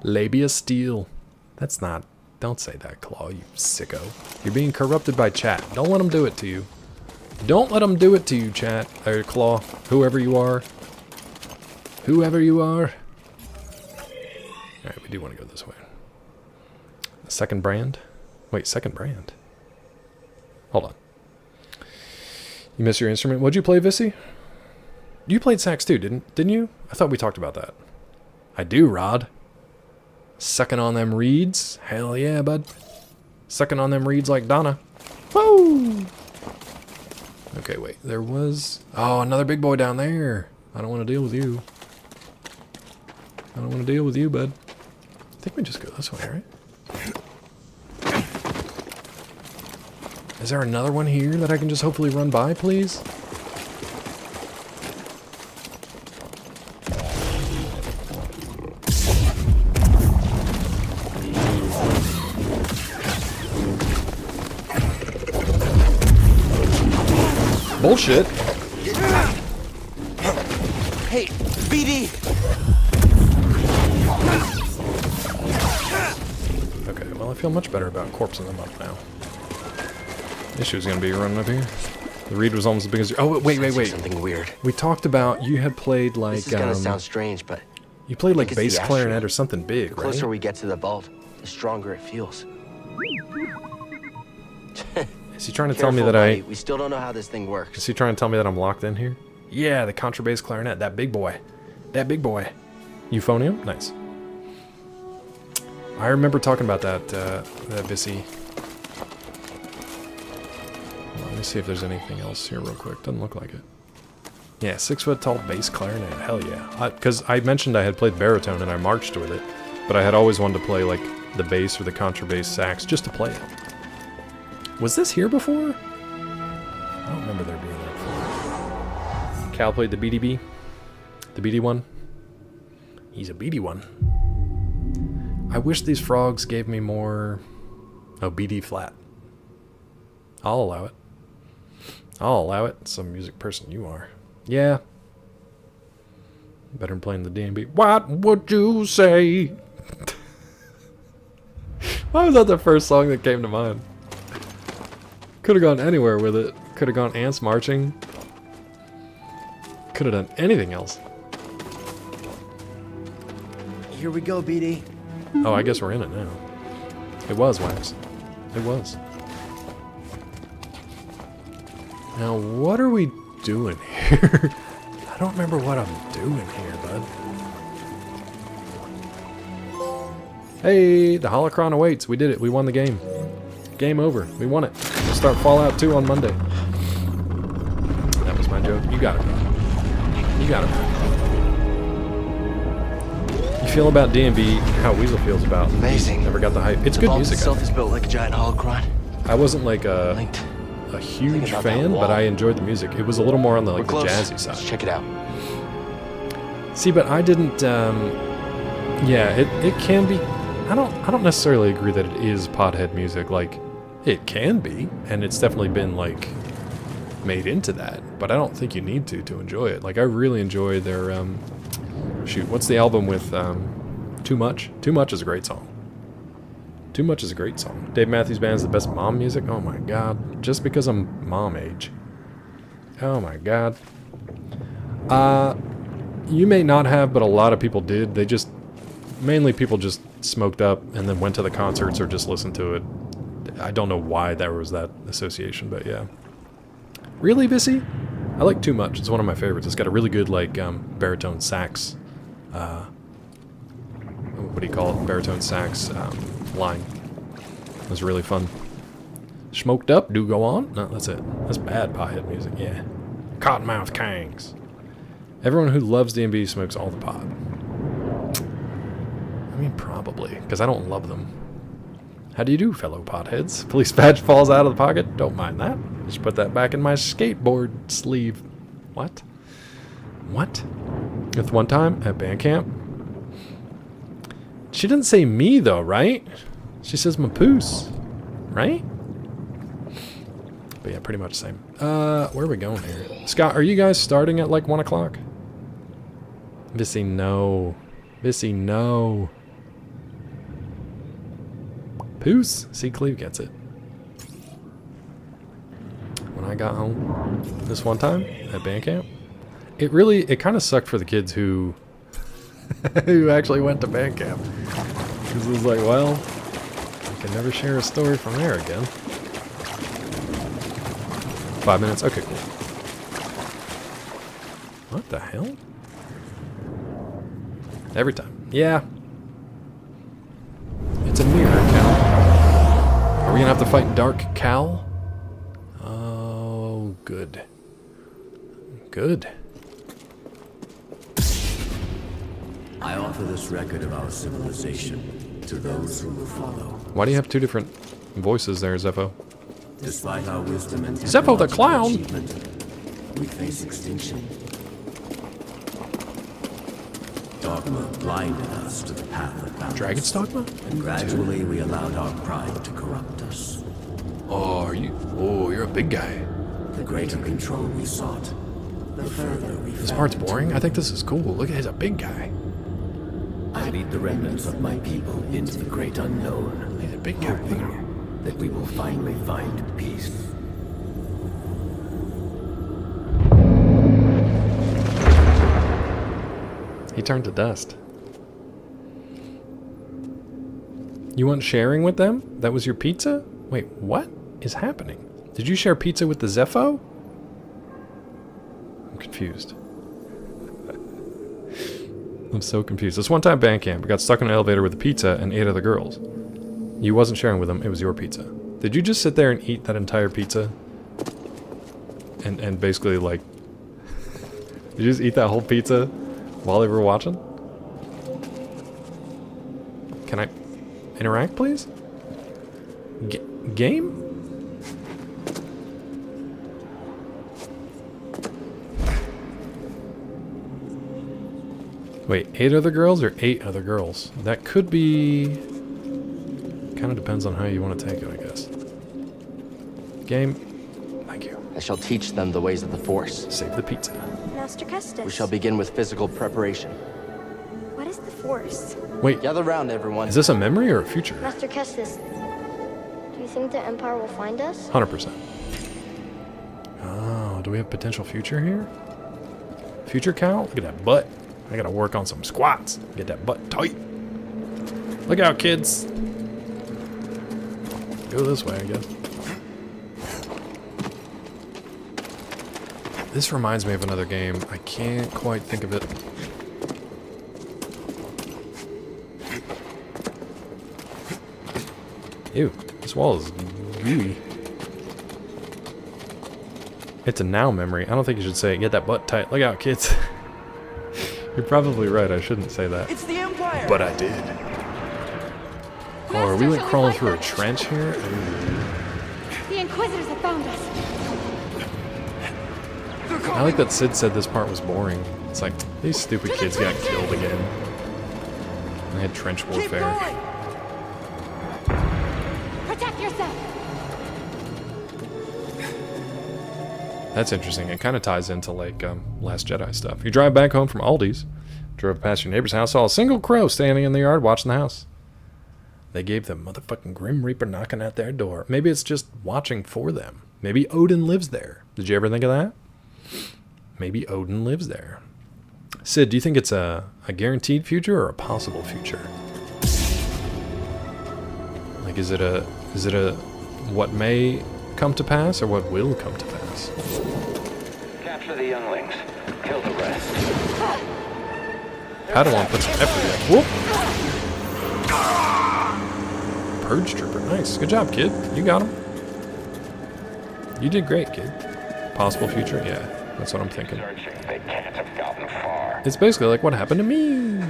Labia steel. That's not... Don't say that, Claw, you sicko. You're being corrupted by chat. Don't let them do it to you. Don't let them do it to you, chat. Or Claw. Whoever you are. Whoever you are. Alright, we do want to go this way. Second brand? Wait, second brand? Hold on. You miss your instrument? What'd you play, Vissy? You played sax too, didn't you? I thought we talked about that. I do, Rod. Sucking on them reeds? Hell yeah, bud. Sucking on them reeds like Donna. Woo! Okay, wait. There was... Oh, another big boy down there. I don't want to deal with you. I don't want to deal with you, bud. I think we just go this way, right? Is there another one here that I can just hopefully run by, please? Bullshit. Hey, BD! Okay, well I feel much better about corpsing them up now. Issue is gonna be running up here. The reed was almost as big as... Oh, wait. Something weird. We talked about you had played like... This is gonna sound strange, but... You played like bass clarinet or something big, right? The closer right? we get to the vault, the stronger it feels. Is he trying to tell me that buddy. We still don't know how this thing works. Is he trying to tell me that I'm locked in here? Yeah, the contrabass clarinet. That big boy. That big boy. Euphonium? Nice. I remember talking about that, that Vissy. Let me see if there's anything else here real quick. Doesn't look like it. Yeah, 6-foot tall bass clarinet. Hell yeah. Because I mentioned I had played baritone and I marched with it. But I had always wanted to play like the bass or the contrabass sax just to play it. Was this here before? I don't remember there being there before. Cal played the BDB. The BD one. He's a BD one. I wish these frogs gave me more... Oh, BD flat. I'll allow it. I'll allow it. Some music person you are. Yeah. Better than playing the D&B. What would you say? Why was that the first song that came to mind? Could have gone anywhere with it. Could have gone ants marching. Could have done anything else. Here we go, BD. Oh, I guess we're in it now. It was Wax. It was. Now, what are we doing here? I don't remember what I'm doing here, bud. Hey, the holocron awaits. We did it. We won the game. Game over. We won it. We'll start Fallout 2 on Monday. That was my joke. You got it, bro. You got it, bro. You feel about D&B how Weasel feels about. Amazing. Never got the hype. It's good music. The vault itself is built like a giant holocron. I wasn't like a huge fan, but I enjoyed the music. It was a little more on the like the jazzy side. Let's check it out. See, but I didn't. Yeah, it can be. I don't necessarily agree that it is pothead music. Like, it can be, and it's definitely been like made into that. But I don't think you need to enjoy it. Like, I really enjoy their shoot. What's the album with Too Much? Too Much is a great song. Too Much is a great song. Dave Matthews Band is the best mom music. Oh my god! Just because I'm mom age. Oh my god. You may not have, but a lot of people did. They just, mainly people just smoked up and then went to the concerts or just listened to it. I don't know why there was that association, but yeah. Really, Bissy? I like Too Much. It's one of my favorites. It's got a really good, like, baritone sax, what do you call it? Baritone sax line. It was really fun. Smoked up, do go on? No, that's it. That's bad pothead music, yeah. Cottonmouth Kangs. Everyone who loves D&B smokes all the pot. I mean, probably, because I don't love them. How do you do, fellow potheads? Police badge falls out of the pocket? Don't mind that. Just put that back in my skateboard sleeve. What? What? With one time at band camp? She didn't say me, though, right? She says Mapoose, right? But yeah, pretty much the same. Where are we going here? Scott, are you guys starting at like 1 o'clock? Vissy, no. Vissy, no. Poos. See, Cleve gets it. When I got home this one time at band camp, it kind of sucked for the kids who who actually went to band camp. Because it was like, well, I can never share a story from there again. 5 minutes? Okay, cool. What the hell? Every time. Yeah. It's a mirror, Cal. Are we gonna have to fight Dark Cal? Oh, good. Good. I offer this record of our civilization to those who will follow. Why do you have two different voices there, Zepho? Despite our wisdom and Zepho the clown! We face extinction. Dogma blinded us to the path of balance. Dragon's dogma? And gradually we allowed our pride to corrupt us. Oh, you're a big guy. The greater control we sought, the further we This part's boring. I think this is cool. Look, he's a big guy. I lead the remnants of my people into the great unknown. He's a big guy. Hoping that we will finally find peace. He turned to dust. You want sharing with them? That was your pizza? Wait, what is happening? Did you share pizza with the Zepho? I'm confused. I'm so confused. This one time band camp, we got stuck in an elevator with a pizza and 8 other girls. You wasn't sharing with them, it was your pizza. Did you just sit there and eat that entire pizza? And basically like... Did you just eat that whole pizza while they were watching? Can I interact, please? Game? Wait, 8 other girls or 8 other girls? That could be... Kind of depends on how you want to take it, I guess. Game. Thank you. I shall teach them the ways of the Force. Save the pizza. Master Kestis. We shall begin with physical preparation. What is the Force? Wait. Gather round, everyone. Is this a memory or a future? Master Kestis, do you think the Empire will find us? 100%. Oh, do we have potential future here? Future Cal? Look at that butt. I gotta work on some squats. Get that butt tight. Look out, kids. Go this way, I guess. This reminds me of another game. I can't quite think of it. Ew, this wall is gooey. It's a now memory. I don't think you should say it. Get that butt tight. Look out, kids. You're probably right. I shouldn't say that. It's the Empire. But I did. Oh, are we like crawling through a trench here? The Inquisitors have found us. I like that Sid said this part was boring. It's like, these stupid kids got killed again. They had trench warfare. Protect yourself. That's interesting. It kind of ties into like Last Jedi stuff. You drive back home from Aldi's, drove past your neighbor's house, saw a single crow standing in the yard watching the house. They gave the motherfucking Grim Reaper knocking at their door. Maybe it's just watching for them. Maybe Odin lives there. Did you ever think of that? Maybe Odin lives there. Sid, do you think it's a guaranteed future or a possible future? Like, is it a what may come to pass or what will come to pass? Capture the younglings. Kill the rest. Padawan puts some effort in. Whoop! Purge Trooper, nice. Good job, kid. You got him. You did great, kid. Possible future? Yeah, that's what I'm thinking. They can't have gotten far. It's basically like what happened to me.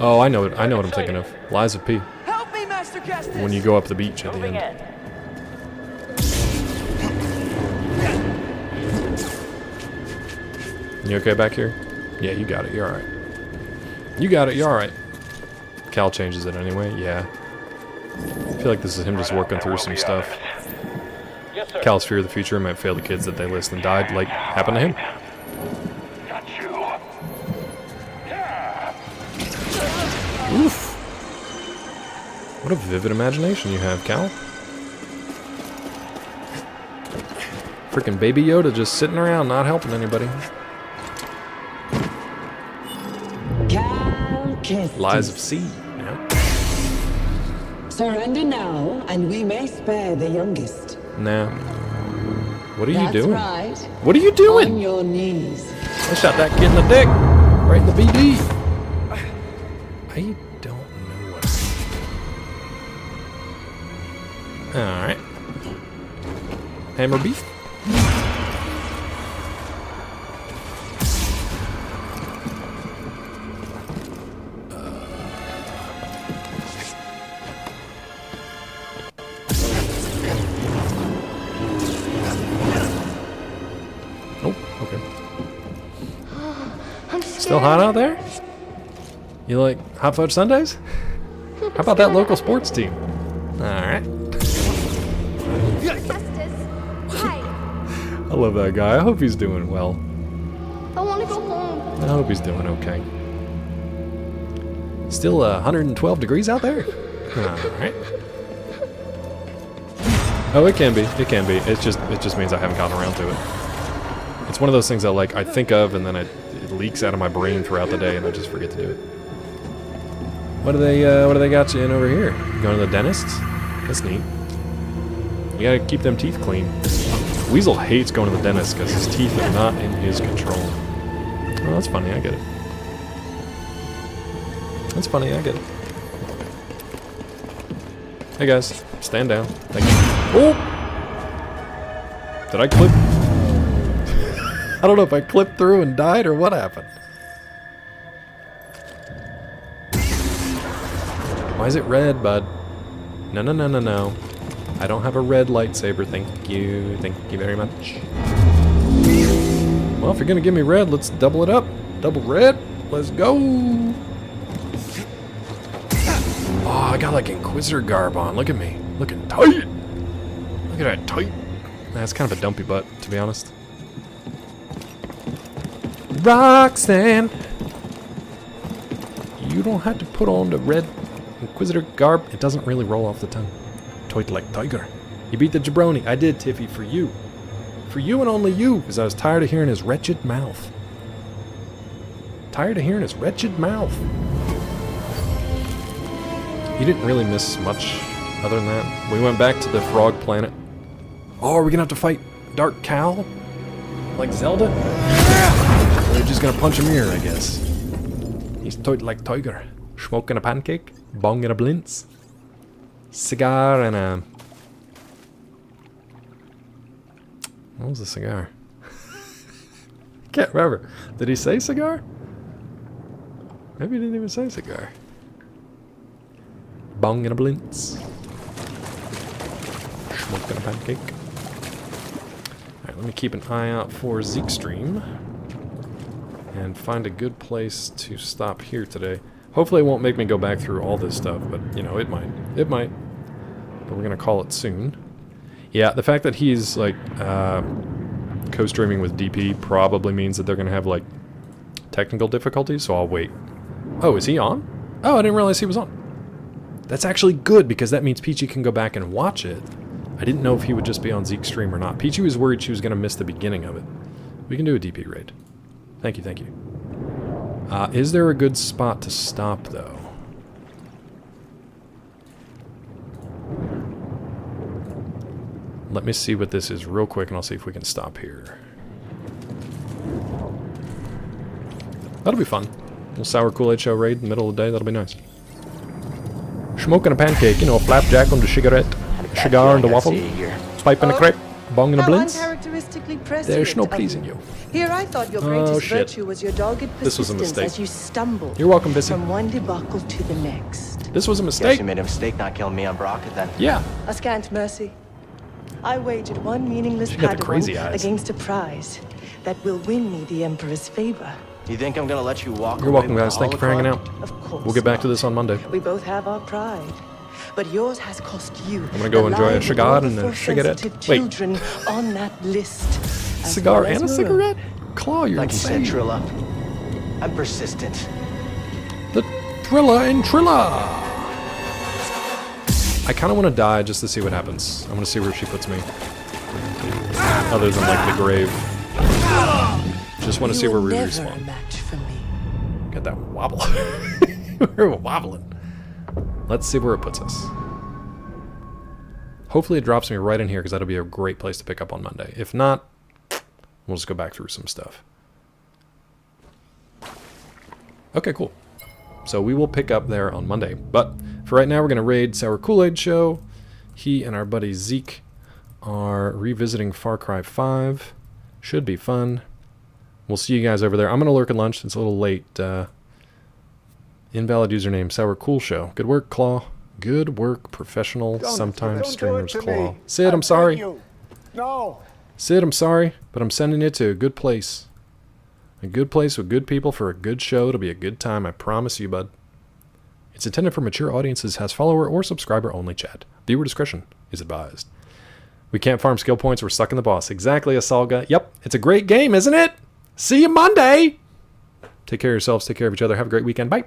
Oh, I know it. I know what I'm thinking of. Lies of P. Help me, Master Kestis. When you go up the beach at the end. You okay back here? Yeah, you got it. You're alright. You got it. You're alright. Cal changes it anyway. Yeah. I feel like this is him just working through some stuff. Cal's fear of the future might fail the kids that they list and died, like happened to him. Got you. Oof. What a vivid imagination you have, Cal. Freaking Baby Yoda just sitting around, not helping anybody. Lies of C. Yeah. Surrender now, and we may spare the youngest. Nah. What are you That's doing? Right. What are you doing? On your knees. I shot that kid in the dick. Right in the BD. I don't know what. Alright. Hammer beef. Still hot out there? You like hot fudge sundaes? How about that local sports team? Alright. Hi. I love that guy. I hope he's doing well. I want to go home. I hope he's doing okay. Still 112 degrees out there? Alright. Oh, it can be. It can be. It just means I haven't gotten around to it. It's one of those things that like I think of and then it leaks out of my brain throughout the day and I just forget to do it. What do they got you in over here? Going to the dentist? That's neat. You gotta keep them teeth clean. Weasel hates going to the dentist because his teeth are not in his control. Oh, that's funny, I get it. That's funny, I get it. Hey guys, stand down. Thank you. Oh! Did I clip? I don't know if I clipped through and died or what happened. Why is it red, bud? No, no, no, no, no. I don't have a red lightsaber, thank you. Thank you very much. Well, if you're gonna give me red, let's double it up. Double red. Let's go. Oh, I got like Inquisitor garb on. Look at me. Looking tight. Look at that tight That's kind of a dumpy butt, to be honest. Roxanne! You don't have to put on the red Inquisitor garb. It doesn't really roll off the tongue. Toit like tiger. You beat the jabroni. I did, Tiffy, for you. For you and only you, because I was tired of hearing his wretched mouth. Tired of hearing his wretched mouth. You didn't really miss much other than that. We went back to the frog planet. Oh, are we gonna have to fight Dark Cal? Like Zelda? Or we're just gonna punch him here, I guess. He's toit like tiger. Smoking a pancake, bong and a blintz, cigar and a... What was the cigar? Can't remember. Did he say cigar? Maybe he didn't even say cigar. Bong and a blintz. Smoking a pancake. Alright, let me keep an eye out for Zeke stream. And find a good place to stop here today. Hopefully it won't make me go back through all this stuff, but, you know, it might. It might. But we're gonna call it soon. Yeah, the fact that he's, like, co-streaming with DP probably means that they're gonna have, like, technical difficulties, so I'll wait. Oh, is he on? Oh, I didn't realize he was on. That's actually good, because that means Peachy can go back and watch it. I didn't know if he would just be on Zeke's stream or not. Peachy was worried she was gonna miss the beginning of it. We can do a DP raid. Thank you, thank you. Is there a good spot to stop, though? Let me see what this is real quick, and I'll see if we can stop here. That'll be fun. A little sour Kool-Aid show raid in the middle of the day, that'll be nice. Smoking a pancake, you know, a flapjack on the cigarette, cigar and the waffle, pipe and a crepe, bong and a blintz. There's no pleasing you. Here I thought your greatest virtue was your dogged This was a persistence mistake. as you stumbled You're welcome, Vissy. from one debacle to the next. This was a Guess mistake. you made a mistake not killing me on Baraka then. Yeah. A scant mercy. I wagered one meaningless She got the Padawan crazy eyes. against a prize that will win me the Emperor's favor. You think I'm gonna let you walk You're away welcome, with guys. the Thank you for hanging out. Of course We'll get back to not. this on Monday. We both have our pride, but yours has cost you. I'm gonna go the enjoy a lives of cigar all and the a cigarette. Force-sensitive Wait. children on that list. as Cigar well as and a your own. cigarette? Claw, you're Like you said, insane. Trilla. I'm persistent. The Trilla and Trilla! I kind of want to die just to see what happens. I want to see where she puts me. Other than, like, the grave. Just want to see where we respawn. Got that wobble. We're wobbling. Let's see where it puts us. Hopefully it drops me right in here, because that'll be a great place to pick up on Monday. If not, we'll just go back through some stuff. Okay, cool. So we will pick up there on Monday. But for right now, we're going to raid Sour Kool-Aid Show. He and our buddy Zeke are revisiting Far Cry 5. Should be fun. We'll see you guys over there. I'm going to lurk at lunch. It's a little late. Invalid username, Sour Cool Show. Good work, Claw. Good work, professional, sometimes streamers, Claw. Sid, I'm sorry. No. Sid, I'm sorry, but I'm sending you to a good place. A good place with good people for a good show. It'll be a good time, I promise you, bud. It's intended for mature audiences, has follower or subscriber only chat. Viewer discretion is advised. We can't farm skill points, we're stuck in the boss. Exactly, Asalga. Yep, it's a great game, isn't it? See you Monday! Take care of yourselves, take care of each other. Have a great weekend. Bye.